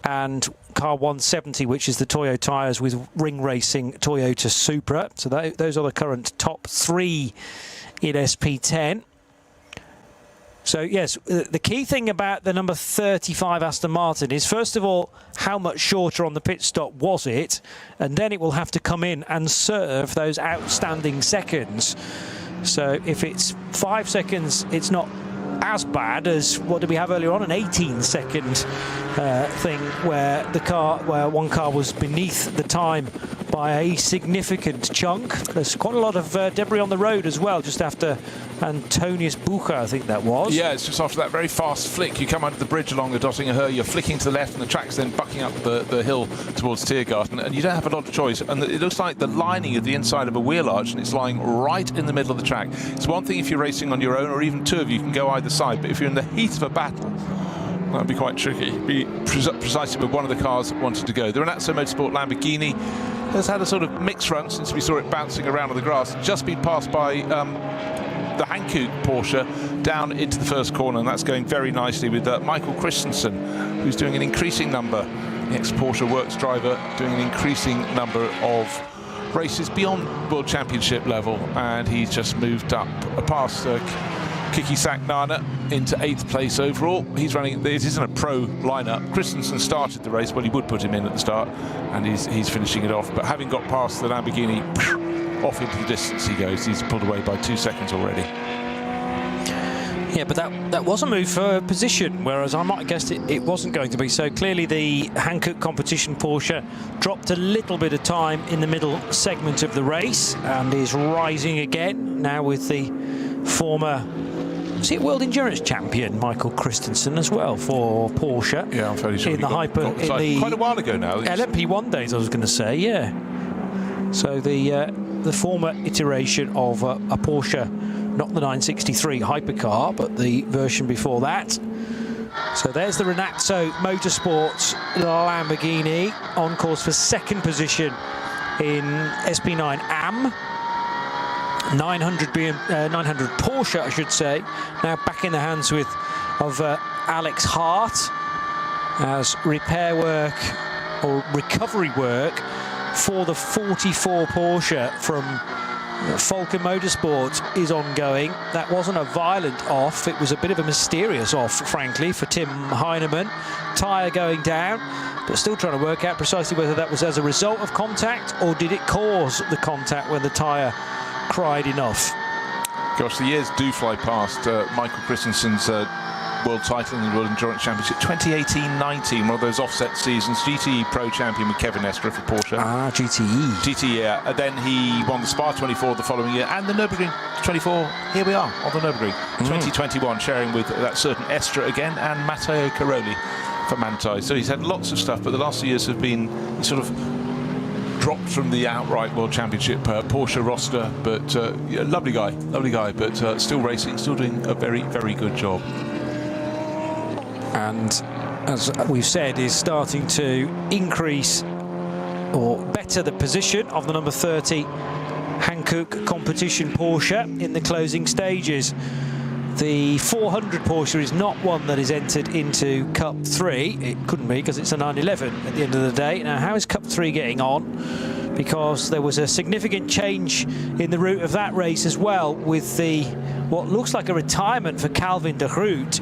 D: and car 170, which is the Toyo tyres with Ring Racing Toyota Supra. So those are the current top three in SP10. So yes, the key thing about the number 35 Aston Martin is, first of all, how much shorter on the pit stop was it? And then it will have to come in and serve those outstanding seconds. So if it's 5 seconds, it's not as bad as what did we have earlier on, an 18-second thing where one car was beneath the time by a significant chunk. There's quite a lot of debris on the road as well, just after Antonius Bucher, I think that was.
B: Yeah, it's just after that very fast flick. You come under the bridge along the Dottinger, you're flicking to the left, and the track's then bucking up the hill towards Tiergarten, and you don't have a lot of choice. And it looks like the lining of the inside of a wheel arch, and it's lying right in the middle of the track. It's one thing if you're racing on your own, or even two of you can go either side, but if you're in the heat of a battle, that'd be quite tricky. Be precisely where one of the cars wanted to go. The Renazzo Motorsport Lamborghini has had a sort of mixed run since we saw it bouncing around on the grass. Just been passed by the Hankook Porsche down into the first corner, and that's going very nicely with Michael Christensen, who's doing an increasing number, the ex-Porsche Works driver, doing an increasing number of races beyond World Championship level, and he's just moved up past Kiki Saknana into 8th place overall. He's running, it isn't a pro lineup. Christensen started the race, well, he would put him in at the start, and he's finishing it off. But having got past the Lamborghini, off into the distance he goes. He's pulled away by 2 seconds already.
D: Yeah, but that was a move for position, whereas I might have guessed it wasn't going to be. So clearly the Hankook competition Porsche dropped a little bit of time in the middle segment of the race and is rising again now with the former World Endurance Champion Michael Christensen as well for Porsche.
B: Yeah, I'm fairly sure.
D: In the
B: quite a while ago now.
D: LMP1 days, I was going to say, yeah. So the former iteration of a Porsche, not the 963 hypercar, but the version before that. So there's the Renazzo Motorsports Lamborghini on course for second position in SP9 AM. 900 Porsche, I should say, now back in the hands of Alex Hart, as repair work or recovery work for the 44 Porsche from Falcon Motorsport is ongoing. That wasn't a violent off, it was a bit of a mysterious off, frankly, for Tim Heinemann. Tyre going down, but still trying to work out precisely whether that was as a result of contact or did it cause the contact when the tyre cried enough.
B: Gosh, the years do fly past. Michael Christensen's world title in the World Endurance Championship 2018-19, one of those offset seasons. GTE Pro Champion with Kevin Estre for Porsche. GTE, yeah. And then he won the Spa 24 the following year, and the Nürburgring 24. Here we are on the Nürburgring 2021, sharing with that certain Estre again and Matteo Caroli for Manthey. So he's had lots of stuff, but the last few years have been sort of dropped from the outright World Championship Porsche roster, but yeah, lovely guy, but still racing, still doing a very, very good job.
D: And as we've said, is starting to increase or better the position of the number 30 Hankook competition Porsche in the closing stages. The 400 Porsche is not one that is entered into Cup 3. It couldn't be because it's a 911 at the end of the day. Now, how is Cup 3 getting on? Because there was a significant change in the route of that race as well, with the what looks like a retirement for Calvin de Groot.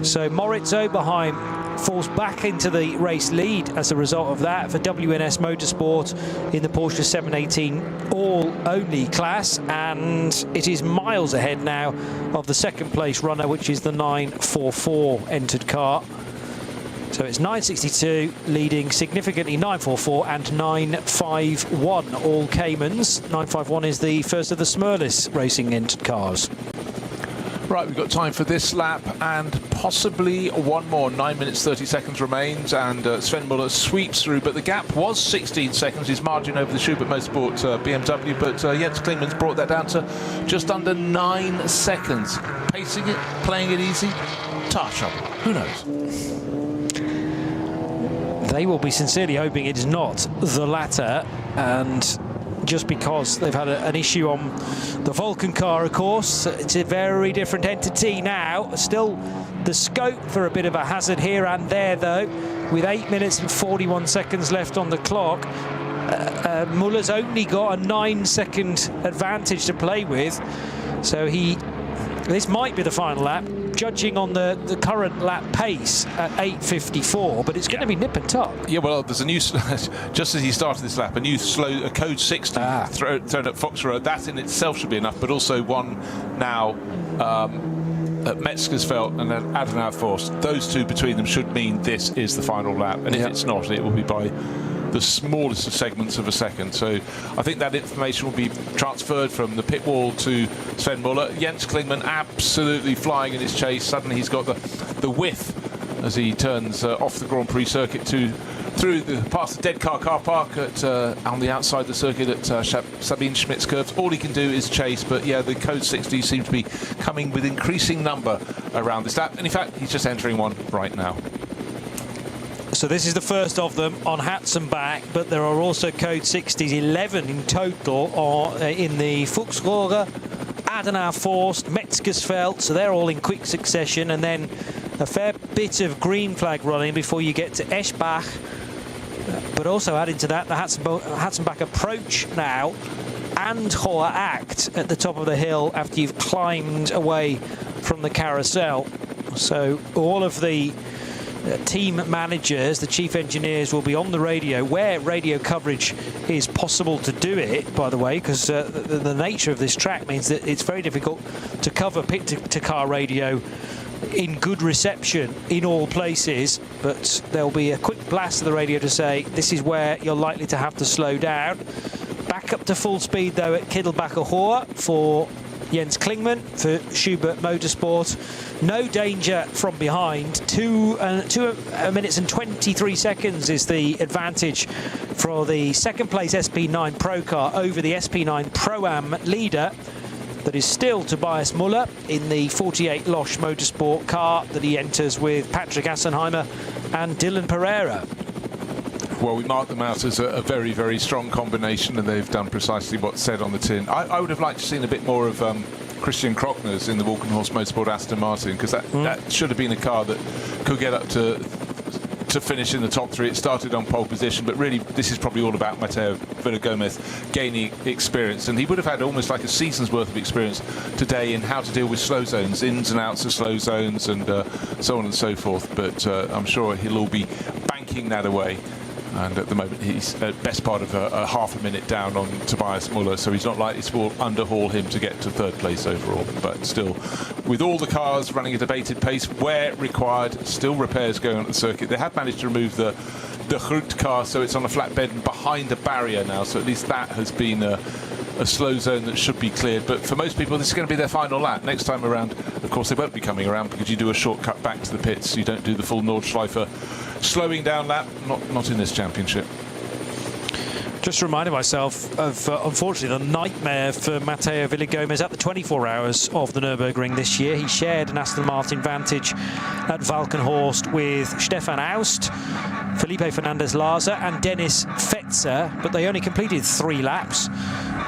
D: So Moritz Oberheim falls back into the race lead as a result of that for WNS Motorsport in the Porsche 718 all-only class, and it is miles ahead now of the second place runner, which is the 944 entered car. So it's 962 leading significantly 944 and 951, all Caymans. 951 is the first of the Smurlis Racing entered cars.
B: Right, we've got time for this lap and possibly one more. 9 minutes 30 seconds remains, and Sven Muller sweeps through, but the gap was 16 seconds, his margin over the Schubert Motorsport BMW, but Jens Klingmann's brought that down to just under 9 seconds. Pacing it, playing it easy, tire trouble, who knows?
D: They will be sincerely hoping it is not the latter, and just because they've had an issue on the Vulcan car, of course. It's a very different entity now. Still the scope for a bit of a hazard here and there, though, with 8 minutes and 41 seconds left on the clock. Muller's only got a 9-second advantage to play with, so this might be the final lap, judging on the current lap pace at 8:54, but it's going to be nip and tuck.
B: Yeah, well, there's a new, just as he started this lap, a code 60 thrown at Fox Road. That in itself should be enough, but also one now at Metzgersfeld and then Adenauer Forst. Those two between them should mean this is the final lap, and if it's not, it will be by the smallest of segments of a second. So I think that information will be transferred from the pit wall to Sven Muller. Jens Klingmann absolutely flying in his chase. Suddenly he's got the whiff as he turns off the Grand Prix circuit past the dead car park on the outside the circuit at Sabine Schmidt's curves. All he can do is chase, but yeah, the code 60 seems to be coming with increasing number around this lap, and in fact he's just entering one right now.
D: So this is the first of them on Hatzenbach, but there are also code 60s, 11 in total, in the Fuchsrohre, Adenauer Forst, Metzgersfeld, so they're all in quick succession, and then a fair bit of green flag running before you get to Eschbach, but also adding to that the Hatzenbach approach now, and Hoher Act at the top of the hill after you've climbed away from the carousel. So all of the team managers, the chief engineers, will be on the radio, where radio coverage is possible to do it, by the way, because the nature of this track means that it's very difficult to cover pit-to-car radio in good reception in all places, but there'll be a quick blast of the radio to say this is where you're likely to have to slow down. Back up to full speed, though, at Kittelbacher Hohe for Jens Klingmann for Schubert Motorsport. No danger from behind. 2 minutes and 23 seconds is the advantage for the second place SP9 Pro car over the SP9 Pro-Am leader. That is still Tobias Muller in the 48 Losch Motorsport car that he enters with Patrick Assenheimer and Dylan Pereira.
B: Well, we mark them out as a very, very strong combination, and they've done precisely what's said on the tin. I would have liked to have seen a bit more of Christian Krochner's in the Walkenhorst Motorsport Aston Martin, because that should have been a car that could get up to finish in the top three. It started on pole position, but really this is probably all about Mateo Villagomez gaining experience, and he would have had almost like a season's worth of experience today in how to deal with slow zones, ins and outs of slow zones, and so on and so forth. But I'm sure he'll all be banking that away. And at the moment he's at best part of a half a minute down on Tobias Muller, so he's not likely to underhaul him to get to third place overall. But still, with all the cars running at a bated pace where required, still repairs going on at the circuit. They have managed to remove the Groot car, so it's on a flatbed and behind a barrier now, so at least that has been a slow zone that should be cleared. But for most people, this is going to be their final lap. Next time around, of course, they won't be coming around because you do a shortcut back to the pits. You don't do the full Nordschleife slowing down lap, not in this championship.
D: Just reminded myself of, unfortunately, the nightmare for Mateo Villagomez at the 24 hours of the Nürburgring this year. He shared an Aston Martin Vantage at Valkenhorst with Stefan Aust, Felipe Fernandez-Larza and Dennis Fetzer, but they only completed 3 laps.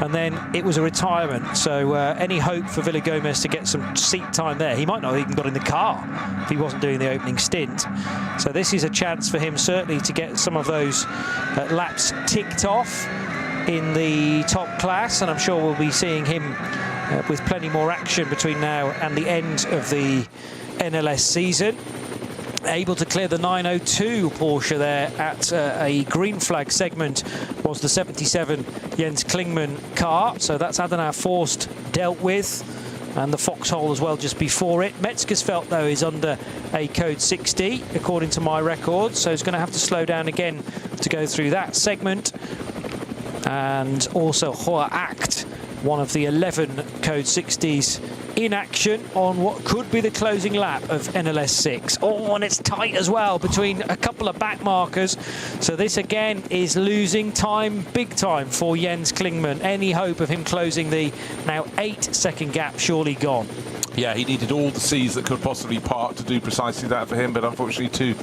D: and then it was a retirement. So any hope for Villagomez to get some seat time there? He might not have even got in the car if he wasn't doing the opening stint. So this is a chance for him certainly to get some of those laps ticked off in the top class, and I'm sure we'll be seeing him with plenty more action between now and the end of the NLS season. Able to clear the 902 Porsche there at a green flag segment was the 77 Jens Klingmann car. So that's Adenauer Forst dealt with, and the foxhole as well just before it. Metzgersfeld though is under a code 60 according to my record, so he's going to have to slow down again to go through that segment. And also Hoher Acht, one of the 11 code 60s in action on what could be the closing lap of NLS 6. Oh, and it's tight as well between a couple of back markers. So this again is losing time, big time for Jens Klingmann. Any hope of him closing the now 8-second gap surely gone.
B: Yeah, he needed all the C's that could possibly part to do precisely that for him, but unfortunately two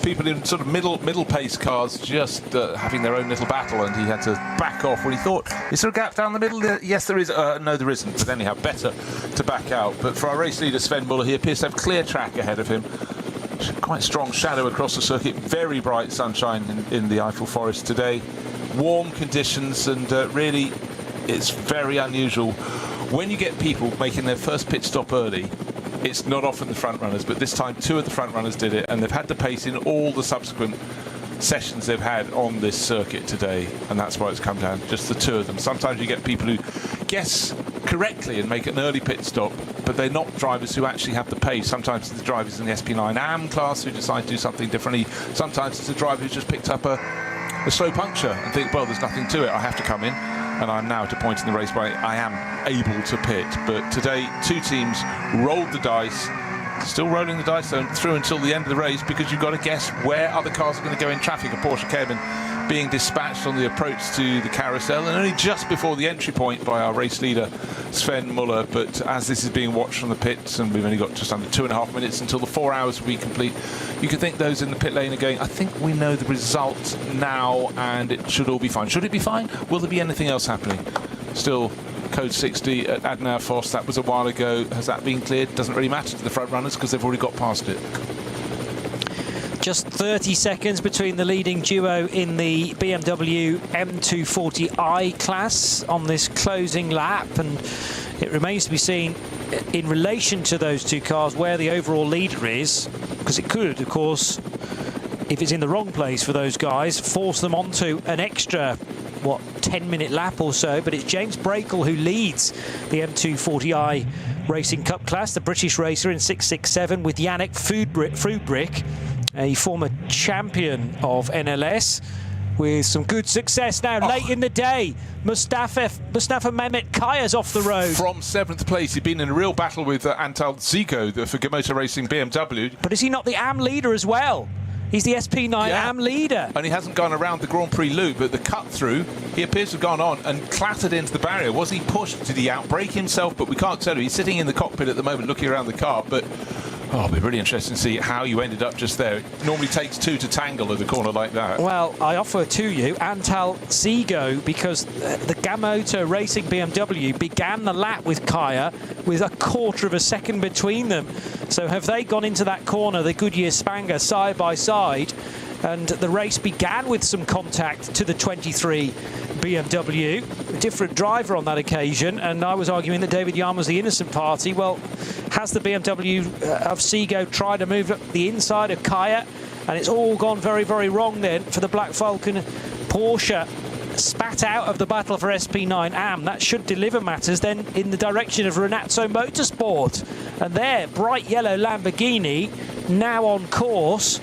B: people in sort of middle pace cars just having their own little battle, and he had to back off when he thought, is there a gap down the middle? Yes, there is. No, there isn't, but anyhow, better to back out. But for our race leader, Sven Muller, he appears to have clear track ahead of him. Quite strong shadow across the circuit, very bright sunshine in the Eiffel Forest today. Warm conditions, and really, it's very unusual. When you get people making their first pit stop early, it's not often the front runners, but this time two of the front runners did it, and they've had the pace in all the subsequent sessions they've had on this circuit today, and that's why it's come down, just the two of them. Sometimes you get people who guess correctly and make an early pit stop, but they're not drivers who actually have the pace. Sometimes it's the drivers in the SP9 AM class who decide to do something differently. Sometimes it's a driver who's just picked up a slow puncture and think, well, there's nothing to it, I have to come in. And I'm now at a point in the race where I am able to pit. But today, two teams rolled the dice, still rolling the dice through until the end of the race, because you've got to guess where other cars are going to go in traffic. A Porsche Cayman being dispatched on the approach to the carousel, and only just before the entry point by our race leader, Sven Muller. But as this is being watched from the pits, and we've only got just under 2.5 minutes until the 4 hours will be complete, you can think those in the pit lane are going, I think we know the result now, and it should all be fine. Should it be fine? Will there be anything else happening? Still code 60 at Adenauer Forst. That was a while ago. Has that been cleared? Doesn't really matter to the front runners because they've already got past it.
D: Just 30 seconds between the leading duo in the BMW M240i class on this closing lap, and it remains to be seen in relation to those two cars where the overall leader is, because it could, of course, if it's in the wrong place for those guys, force them onto an extra 10-minute lap or so. But it's James Brakel who leads the M240i Racing Cup class, the British racer in 667, with Yannick Froudbrick, a former champion of NLS, with some good success now. Late in the day, Mustafa Mehmet Kaya's off the road.
B: From 7th place, he'd been in a real battle with Antal Zico for Motor Racing BMW.
D: But is he not the AM leader as well? He's the SP9 AM leader.
B: And he hasn't gone around the Grand Prix loop, but the cut through, he appears to have gone on and clattered into the barrier. Was he pushed? Did he outbrake himself? But we can't tell. He's sitting in the cockpit at the moment looking around the car, but it'll be really interesting to see how you ended up just there. It normally takes two to tangle at a corner like that.
D: Well, I offer to you Antal Zico, because the Gamoto Racing BMW began the lap with Kaya with a quarter of a second between them. So have they gone into that corner, the Goodyear Spanger, side by side, and the race began with some contact to the 23 BMW. A different driver on that occasion, and I was arguing that David Yarn was the innocent party. Well, has the BMW of Zico tried to move up the inside of Kaya, and it's all gone very, very wrong then for the Black Falcon Porsche. Spat out of the battle for SP9 AM. That should deliver matters then in the direction of Renazzo Motorsport. And there, bright yellow Lamborghini now on course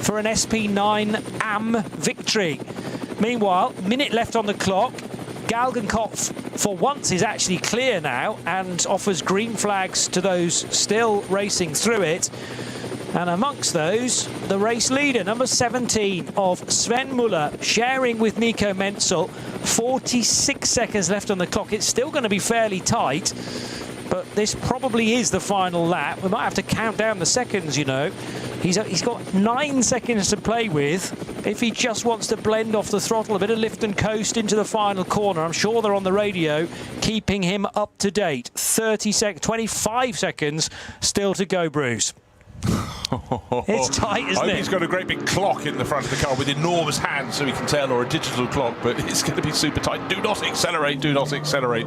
D: for an SP9 AM victory. Meanwhile, minute left on the clock. Galgenkopf, for once, is actually clear now and offers green flags to those still racing through it. And amongst those, the race leader, number 17 of Sven Muller, sharing with Nico Menzel. 46 seconds left on the clock. It's still going to be fairly tight. but this probably is the final lap. We might have to count down the seconds, you know. He's got 9 seconds to play with. If he just wants to blend off the throttle, a bit of lift and coast into the final corner. I'm sure they're on the radio keeping him up to date. 25 seconds still to go, Bruce. It's tight, isn't it?
B: I hope he's got a great big clock in the front of the car with enormous hands so he can tell, or a digital clock, but it's going to be super tight. Do not accelerate, do not accelerate.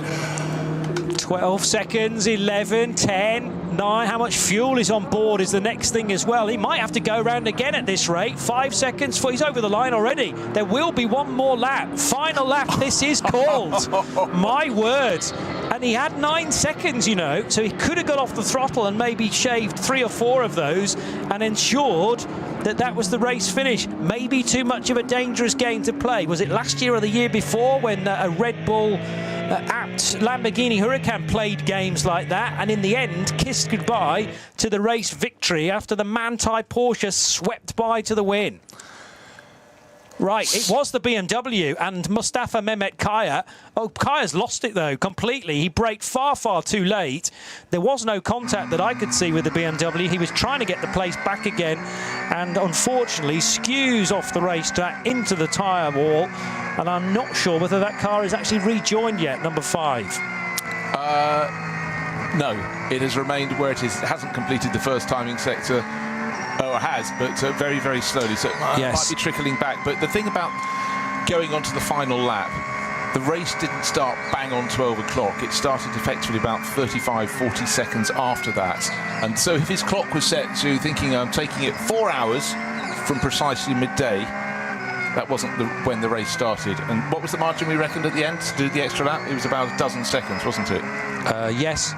D: 12 seconds, 11, 10, 9. How much fuel is on board is the next thing as well. He might have to go around again at this rate. 5 seconds, he's over the line already. There will be one more lap. Final lap, this is called. My word. And he had 9 seconds, you know, so he could have got off the throttle and maybe shaved 3 or 4 of those and ensured that was the race finish. Maybe too much of a dangerous game to play. Was it last year or the year before when a Red Bull apt Lamborghini Huracan played games like that and in the end kissed goodbye to the race victory after the Manthey Porsche swept by to the win? Right, it was the BMW and Mustafa Mehmet Kaya. Oh, Kaya's lost it though, completely. He braked far, far too late. There was no contact that I could see with the BMW. He was trying to get the place back again and unfortunately skews off the racetrack into the tyre wall. And I'm not sure whether that car is actually rejoined yet, number 5.
B: No, it has remained where it is. It hasn't completed the first timing sector. Oh, it has, but very, very slowly. So it might be trickling back. But the thing about going on to the final lap, the race didn't start bang on 12 o'clock. It started effectively about 35, 40 seconds after that. And so if his clock was set to thinking I'm taking it 4 hours from precisely midday, that wasn't when the race started. And what was the margin we reckoned at the end to do the extra lap? It was about a dozen seconds, wasn't it?
D: Yes.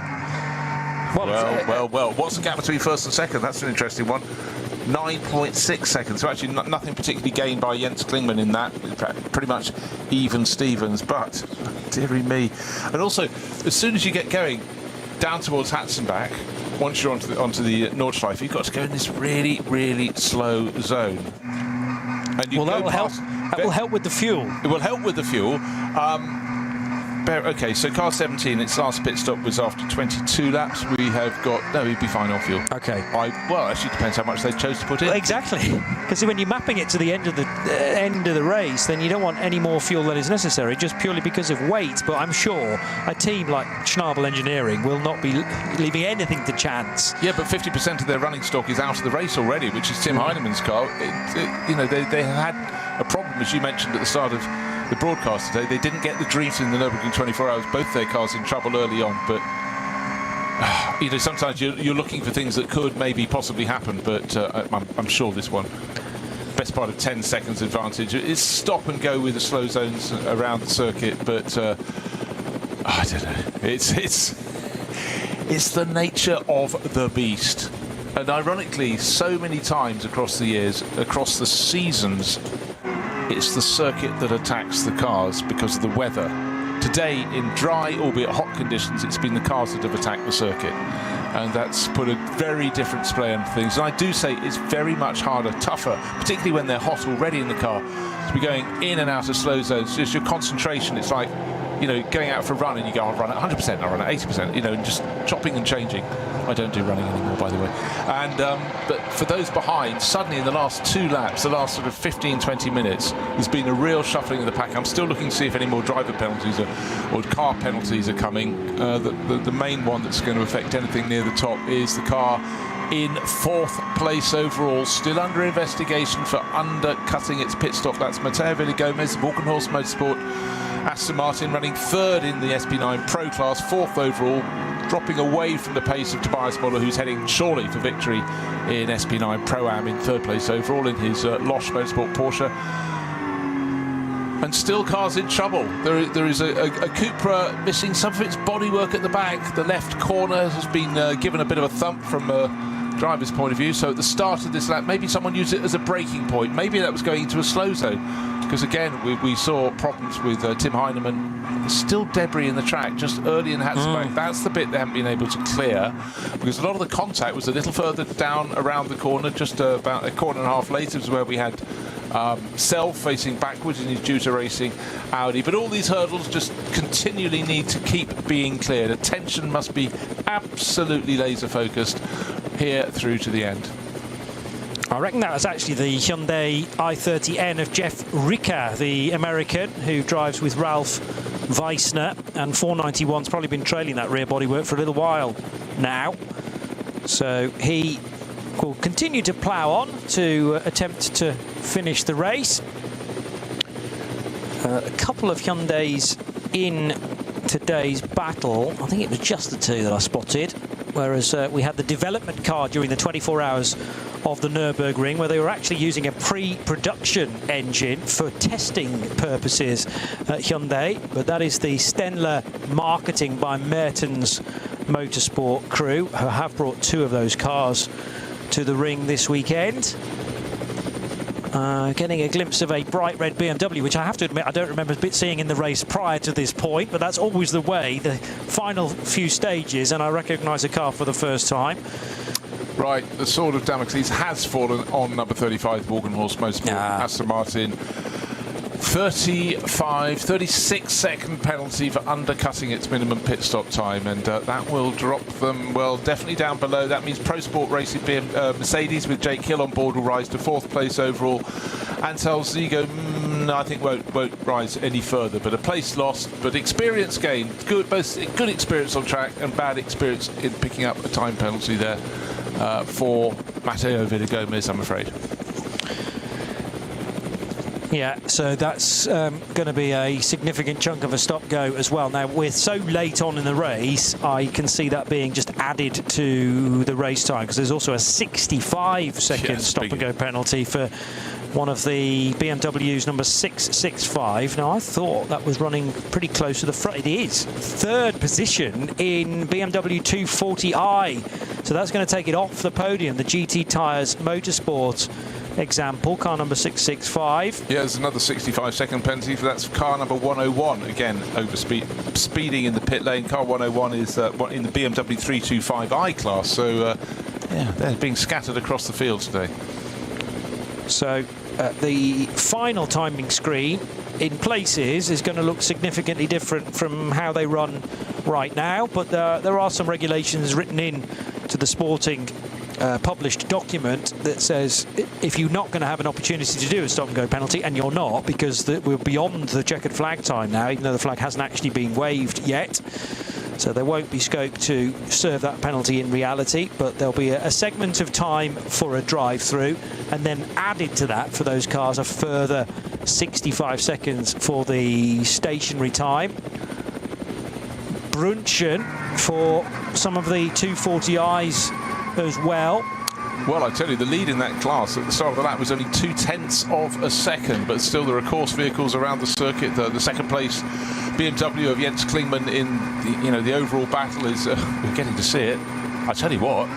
B: Well, what's the gap between first and second? That's an interesting one. 9.6 seconds. So actually nothing particularly gained by Jens Klingmann in that. Pretty much even Stevens, but dearie me. And also, as soon as you get going down towards Hatzenbach, once you're onto the Nordschleife, you've got to go in this really, really slow zone. And you
D: that will help with the fuel. It will help with the fuel.
B: Okay, so car 17, its last pit stop was after 22 laps. We have got... No, he'd be fine on fuel.
D: Okay.
B: Well, actually depends how much they chose to put in.
D: Well, exactly. Because when you're mapping it to the end of the race, then you don't want any more fuel than is necessary, just purely because of weight. But I'm sure a team like Schnabel Engineering will not be leaving anything to chance.
B: Yeah, but 50% of their running stock is out of the race already, which is Tim Heinemann's car. They had a problem, as you mentioned at the start of the broadcast today. They didn't get the Dreams in the Nürburgring 24 hours. Both their cars in trouble early on, but sometimes you're looking for things that could maybe possibly happen, but I'm sure this one, best part of 10 seconds advantage. It's stop and go with the slow zones around the circuit, but I don't know. It's the nature of the beast. And ironically, so many times across the years, across the seasons, it's the circuit that attacks the cars because of the weather. Today, in dry, albeit hot conditions, it's been the cars that have attacked the circuit. And that's put a very different display on things. And I do say it's very much harder, tougher, particularly when they're hot already in the car, to be going in and out of slow zones. Just your concentration, it's like, going out for a run and you go, I'll run at 100%, I'll run at 80%, and just chopping and changing. I don't do running anymore, by the way. And but for those behind, suddenly in the last 2 laps, the last sort of 15, 20 minutes, there's been a real shuffling of the pack. I'm still looking to see if any more driver penalties or car penalties are coming. The main one that's going to affect anything near the top is the car in 4th place overall, still under investigation for undercutting its pit stop. That's Mateo Villagomez, Walkenhorst Motorsport, Aston Martin, running 3rd in the SP9 Pro Class, 4th overall, dropping away from the pace of Tobias Moller, who's heading surely for victory in SP9 Pro-Am in 3rd place overall in his Losch Motorsport Porsche. And still cars in trouble. There is a Cupra missing some of its bodywork at the back. The left corner has been given a bit of a thump from driver's point of view. So at the start of this lap, maybe someone used it as a braking point. Maybe that was going into a slow zone. Because again, we saw problems with Tim Heinemann. There's still debris in the track just early in Hatzenbach. That's the bit they haven't been able to clear, because a lot of the contact was a little further down around the corner. Just about a corner and a half later was where we had Sell facing backwards and he's due to racing Audi. But all these hurdles just continually need to keep being cleared. Attention must be absolutely laser focused here through to the end.
D: I reckon that was actually the Hyundai i30N of Jeff Ricker, the American who drives with Ralph Weissner, and 491's probably been trailing that rear bodywork for a little while now. So he will continue to plough on to attempt to finish the race. A couple of Hyundais in today's battle. I think it was just the two that I spotted, whereas we had the development car during the 24 hours of the Nürburgring, where they were actually using a pre-production engine for testing purposes at Hyundai. But that is the Stenler marketing by Mertens Motorsport crew, who have brought two of those cars to the ring this weekend. Getting a glimpse of a bright red BMW, which I have to admit I don't remember seeing in the race prior to this point, but that's always the way, the final few stages, and I recognise a car for the first time.
B: Right, the sword of Damocles has fallen on number 35, Morgenhorst Motorsport, Aston Martin. 36 second penalty for undercutting its minimum pit stop time, and that will drop them, well, definitely down below. That means Pro Sport Racing Mercedes with Jake Hill on board will rise to 4th place overall. Ansel Zigo, I think won't rise any further, but a place lost, but experience gained. Both good experience on track and bad experience in picking up a time penalty there for Matteo Villagomez, I'm afraid.
D: Yeah, so that's going to be a significant chunk of a stop-go as well. Now, we're so late on in the race, I can see that being just added to the race time, because there's also a 65-second stop-and-go penalty for one of the BMWs, number 665. Now, I thought that was running pretty close to the front. It is. 3rd position in BMW 240i. So that's going to take it off the podium, the GT Tyres Motorsport example, car number 665.
B: Yeah, there's another 65-second penalty for that's car number 101. Again, speeding in the pit lane. Car 101 is in the BMW 325i class. So, yeah, they're being scattered across the field today.
D: So, the final timing screen in places is going to look significantly different from how they run right now. But there are some regulations written in to the sporting published document that says if you're not going to have an opportunity to do a stop-and-go penalty, and you're not, because we're beyond the checkered flag time now, even though the flag hasn't actually been waved yet, so there won't be scope to serve that penalty in reality, but there'll be a segment of time for a drive-through, and then added to that for those cars a further 65 seconds for the stationary time. Brunchen for some of the 240i's as well.
B: Well, I tell you, the lead in that class at the start of the lap was only 0.2 of a second, but still there are course vehicles around the circuit. The second place BMW of Jens Klingmann in the overall battle is we're getting to see it. I tell you what,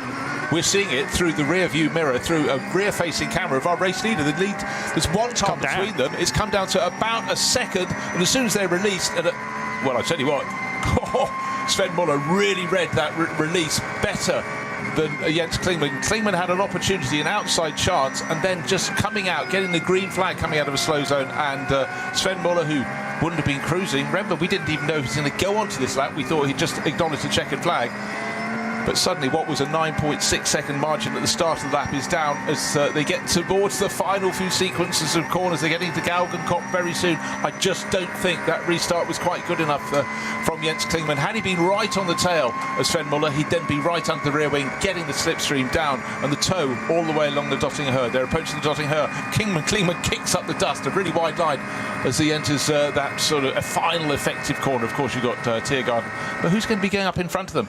B: we're seeing it through the rear view mirror, through a rear-facing camera of our race leader. The lead, there's one car between them. It's come down to about a second, and as soon as they're released, well, I tell you what, Sven Muller really read that release better than Jens Klingmann. Klingmann had an opportunity, an outside chance, and then just coming out, getting the green flag coming out of a slow zone, and Sven Muller, who wouldn't have been cruising. Remember, we didn't even know he was going to go onto this lap. We thought he'd just acknowledged the checkered flag. But suddenly what was a 9.6 second margin at the start of the lap is down as they get towards the final few sequences of corners. They're getting to Galgenkopf very soon. I just don't think that restart was quite good enough from Jens Klingmann. Had he been right on the tail of Sven Muller, he'd then be right under the rear wing, getting the slipstream down and the toe all the way along the Dottinger Herd. They're approaching the Dottinger Herd. Klingmann kicks up the dust, a really wide line as he enters that sort of a final effective corner. Of course, you've got Tiergarten. But who's going to be going up in front of them?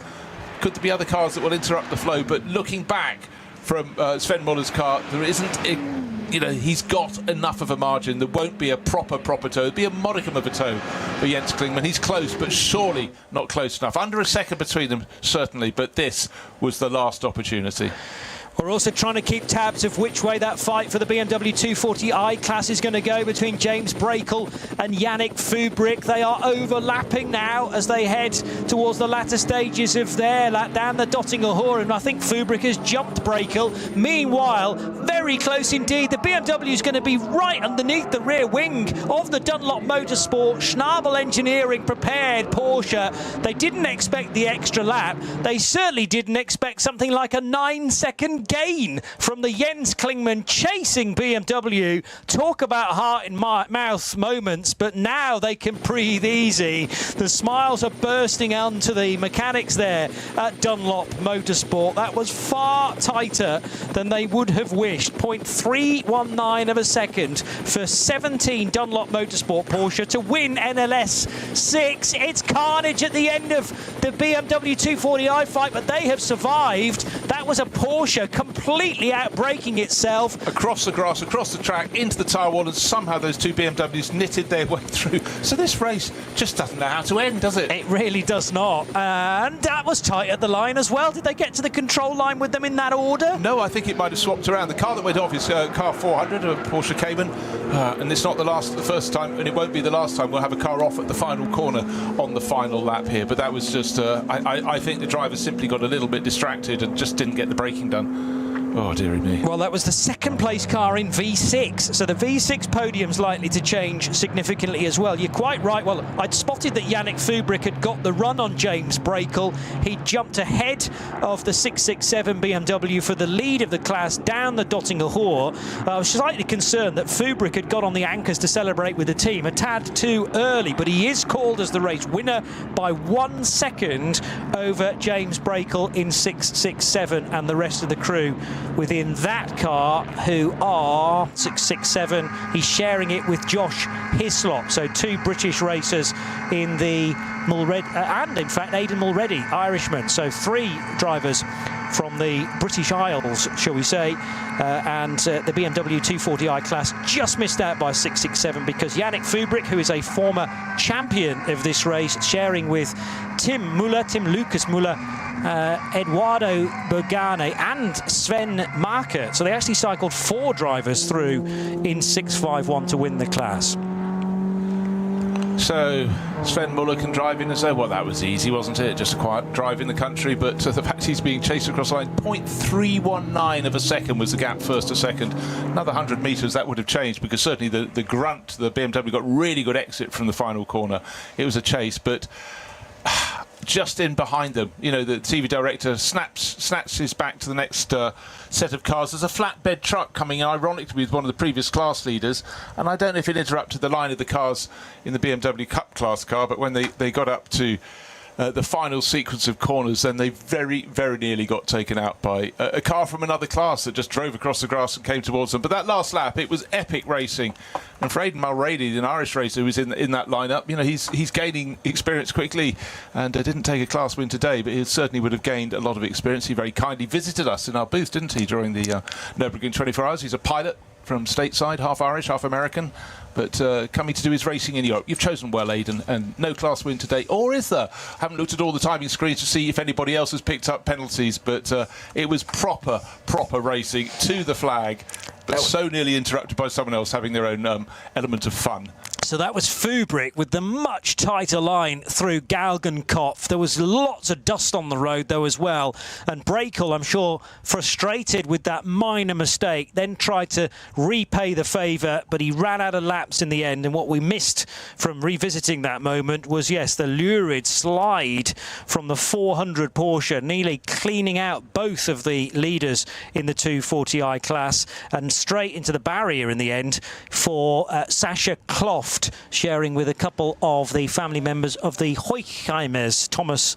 B: Could there be other cars that will interrupt the flow? But looking back from Sven Muller's car, there isn't, he's got enough of a margin. There won't be a proper toe. There'll be a modicum of a toe for Jens Klingmann. He's close, but surely not close enough. Under a second between them, certainly, but this was the last opportunity.
D: We're also trying to keep tabs of which way that fight for the BMW 240i class is going to go between James Brakel and Yannick Fubrick. They are overlapping now as they head towards the latter stages of their lap down the Dottinger Hoor, and I think Fubrick has jumped Brakel. Meanwhile, very close indeed. The BMW is going to be right underneath the rear wing of the Dunlop Motorsport. Schnabel Engineering prepared Porsche. They didn't expect the extra lap. They certainly didn't expect something like a 9-second gain from the Jens Klingmann chasing BMW. Talk about heart in mouth moments, but now they can breathe easy. The smiles are bursting onto the mechanics there at Dunlop Motorsport. That was far tighter than they would have wished. 0.319 of a second for 17 Dunlop Motorsport Porsche to win NLS 6. It's carnage at the end of the BMW 240i fight, but they have survived. That was a Porsche completely outbraking itself.
B: Across the grass, across the track, into the tyre wall, and somehow those two BMWs knitted their way through. So this race just doesn't know how to end, does it?
D: It really does not. And that was tight at the line as well. Did they get to the control line with them in that order?
B: No, I think it might have swapped around. The car that went off is car 400, a Porsche Cayman, and it's not the first time, and it won't be the last time we'll have a car off at the final corner on the final lap here. But that was just, I think the driver simply got a little bit distracted and just didn't get the braking done. Oh, dearie me.
D: Well, that was the second place car in V6, so the V6 podium's likely to change significantly as well. You're quite right. Well, I'd spotted that Yannick Fubrick had got the run on James Brakel. He jumped ahead of the 667 BMW for the lead of the class down the Dottinger Hoor. I was slightly concerned that Fubrick had got on the anchors to celebrate with the team a tad too early, but he is called as the race winner by 1 second over James Brakel in 667 and the rest of the crew within that car, who are 667. He's sharing it with Josh Hislop. So two British racers in the Mulready, and in fact Aidan Mulready, Irishman. So three drivers from the British Isles, shall we say, and the BMW 240i class just missed out by 667 because Yannick Fubrick, who is a former champion of this race, sharing with Tim Lucas Muller, Eduardo Bergane and Sven Marker. So they actually cycled 4 drivers through in 651 to win the class.
B: So Sven Muller can drive in and say, well, that was easy, wasn't it? Just a quiet drive in the country. But the fact he's being chased across the line, 0.319 of a second was the gap first to second. Another 100 metres, that would have changed, because certainly the grunt, the BMW got really good exit from the final corner. It was a chase, but just in behind them, you know, the TV director snatches back to the next set of cars. There's a flatbed truck coming in, ironically, with one of the previous class leaders, and I don't know if it interrupted the line of the cars in the BMW Cup class car, but when they got up to the final sequence of corners, then they very, very nearly got taken out by a car from another class that just drove across the grass and came towards them. But that last lap, it was epic racing. And for Aidan Mulready, an Irish racer who was in that lineup, you know, he's gaining experience quickly, and didn't take a class win today, but he certainly would have gained a lot of experience. He very kindly visited us in our booth, didn't he, during the Nürburgring 24 Hours. He's a pilot from stateside, half Irish, half American, but coming to do his racing in Europe. You've chosen well, Aidan, and no class win today. Or is there? I haven't looked at all the timing screens to see if anybody else has picked up penalties, but it was proper racing to the flag, but so nearly interrupted by someone else having their own element of fun.
D: So that was Fubrick with the much tighter line through Galgenkopf. There was lots of dust on the road though as well. And Brakel, I'm sure, frustrated with that minor mistake, then tried to repay the favour, but he ran out of laps in the end. And what we missed from revisiting that moment was, yes, the lurid slide from the 400 Porsche, nearly cleaning out both of the leaders in the 240i class, and straight into the barrier in the end for Sascha Kloft, sharing with a couple of the family members of the Hochheimers, Thomas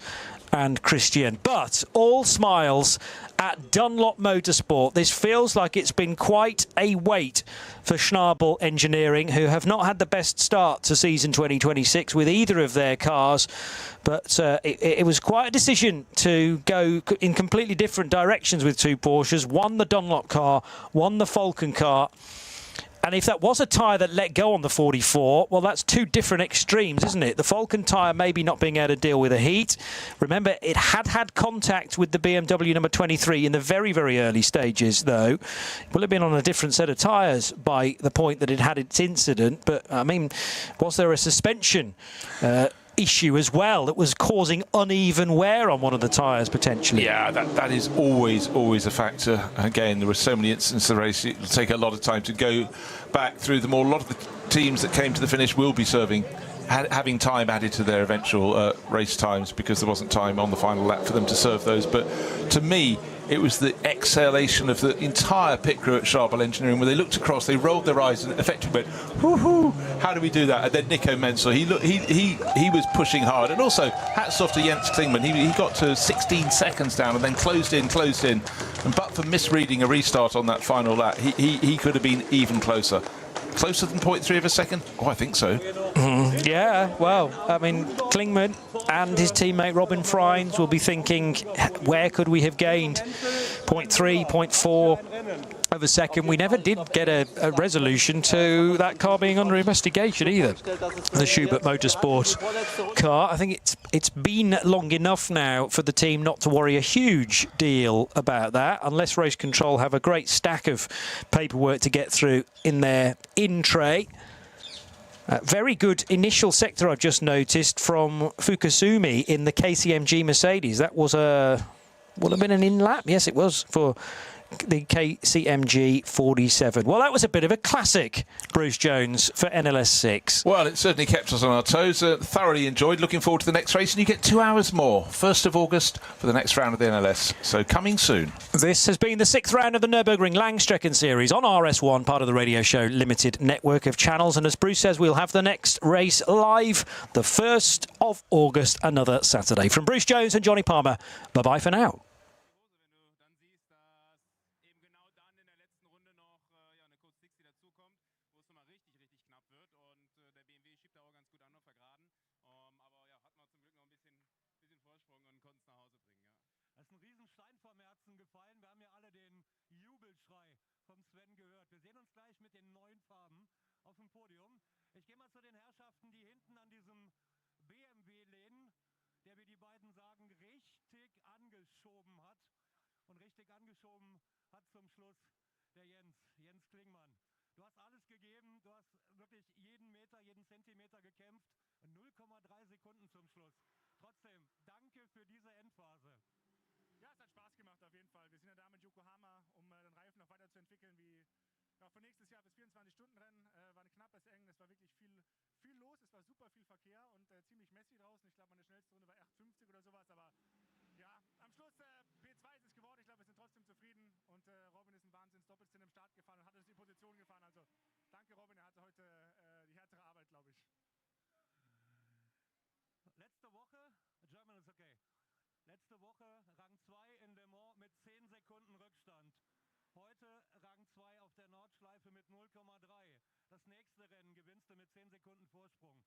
D: and Christian. But all smiles at Dunlop Motorsport. This feels like it's been quite a wait for Schnabel Engineering, who have not had the best start to season 2026 with either of their cars. But it was quite a decision to go in completely different directions with two Porsches. One the Dunlop car, one the Falcon car. And if that was a tyre that let go on the 44, well, that's two different extremes, isn't it? The Falcon tyre maybe not being able to deal with the heat. Remember, it had contact with the BMW number 23 in the very, very early stages, though. It will have been on a different set of tyres by the point that it had its incident. But, I mean, was there a suspension issue as well that was causing uneven wear on one of the tyres potentially?
B: Yeah, that is always a factor. Again, there were so many instances of the race, it will take a lot of time to go back through them all. A lot of the teams that came to the finish will be having time added to their eventual race times because there wasn't time on the final lap for them to serve those. But to me, it was the exhalation of the entire pit crew at Sharpen Engineering, where they looked across, they rolled their eyes and effectively went, whoo-hoo, how do we do that? And then Nico Menzel, he was pushing hard. And also, hats off to Jens Klingmann. He got to 16 seconds down and then closed in. And but for misreading a restart on that final lap, he could have been even closer. Closer than 0.3 of a second? Oh, I think so.
D: Yeah, well, I mean, Klingmann and his teammate Robin Freins will be thinking, where could we have gained 0.3, 0.4 of a second? We never did get a resolution to that car being under investigation either, the Schubert Motorsport car. I think it's been long enough now for the team not to worry a huge deal about that, unless Race Control have a great stack of paperwork to get through in their in-tray. Very good initial sector I've just noticed from Fukusumi in the KCMG Mercedes. That was would have been an in-lap. Yes, it was for the KCMG 47. Well, that was a bit of a classic, Bruce Jones, for NLS 6.
B: Well, it certainly kept us on our toes. Thoroughly enjoyed. Looking forward to the next race. And you get 2 hours more, 1st of August, for the next round of the NLS. So coming soon.
D: This has been the 6th round of the Nürburgring Langstrecken Series on RS1, part of the Radio Show Limited network of channels. And as Bruce says, we'll have the next race live the 1st of August, another Saturday. From Bruce Jones and Johnny Palmer, bye-bye for now.
I: Ich gehe mal zu den Herrschaften, die hinten an diesem BMW lehnen, der, wie die beiden sagen, richtig angeschoben hat. Und richtig angeschoben hat zum Schluss der Jens Klingmann. Du hast alles gegeben, du hast wirklich jeden Meter, jeden Zentimeter gekämpft. 0,3 Sekunden zum Schluss. Trotzdem, danke für diese Endphase. Ja, es hat Spaß gemacht auf jeden Fall. Wir sind ja da mit Yokohama, um den Reifen noch weiterzuentwickeln, wie auch für nächstes Jahr bis 24-Stunden-Rennen. War ein knappes Eng, es war wirklich viel los, es war super viel Verkehr und ziemlich messy draußen. Ich glaube, meine schnellste Runde war 8,50 oder sowas, aber ja, am Schluss P2 ist es geworden. Ich glaube, wir sind trotzdem zufrieden und Robin ist ein Wahnsinns-Doppelstinn im Start gefahren und hat uns die Position gefahren. Also danke, Robin, er hatte heute die härtere Arbeit, glaube ich. Letzte Woche, German ist okay. Letzte Woche Rang 2 in Le Mans mit 10 Sekunden Rückstand. Heute Rang 2 auf der Nordschleife mit 0,3. Das nächste Rennen gewinnst du mit 10 Sekunden Vorsprung.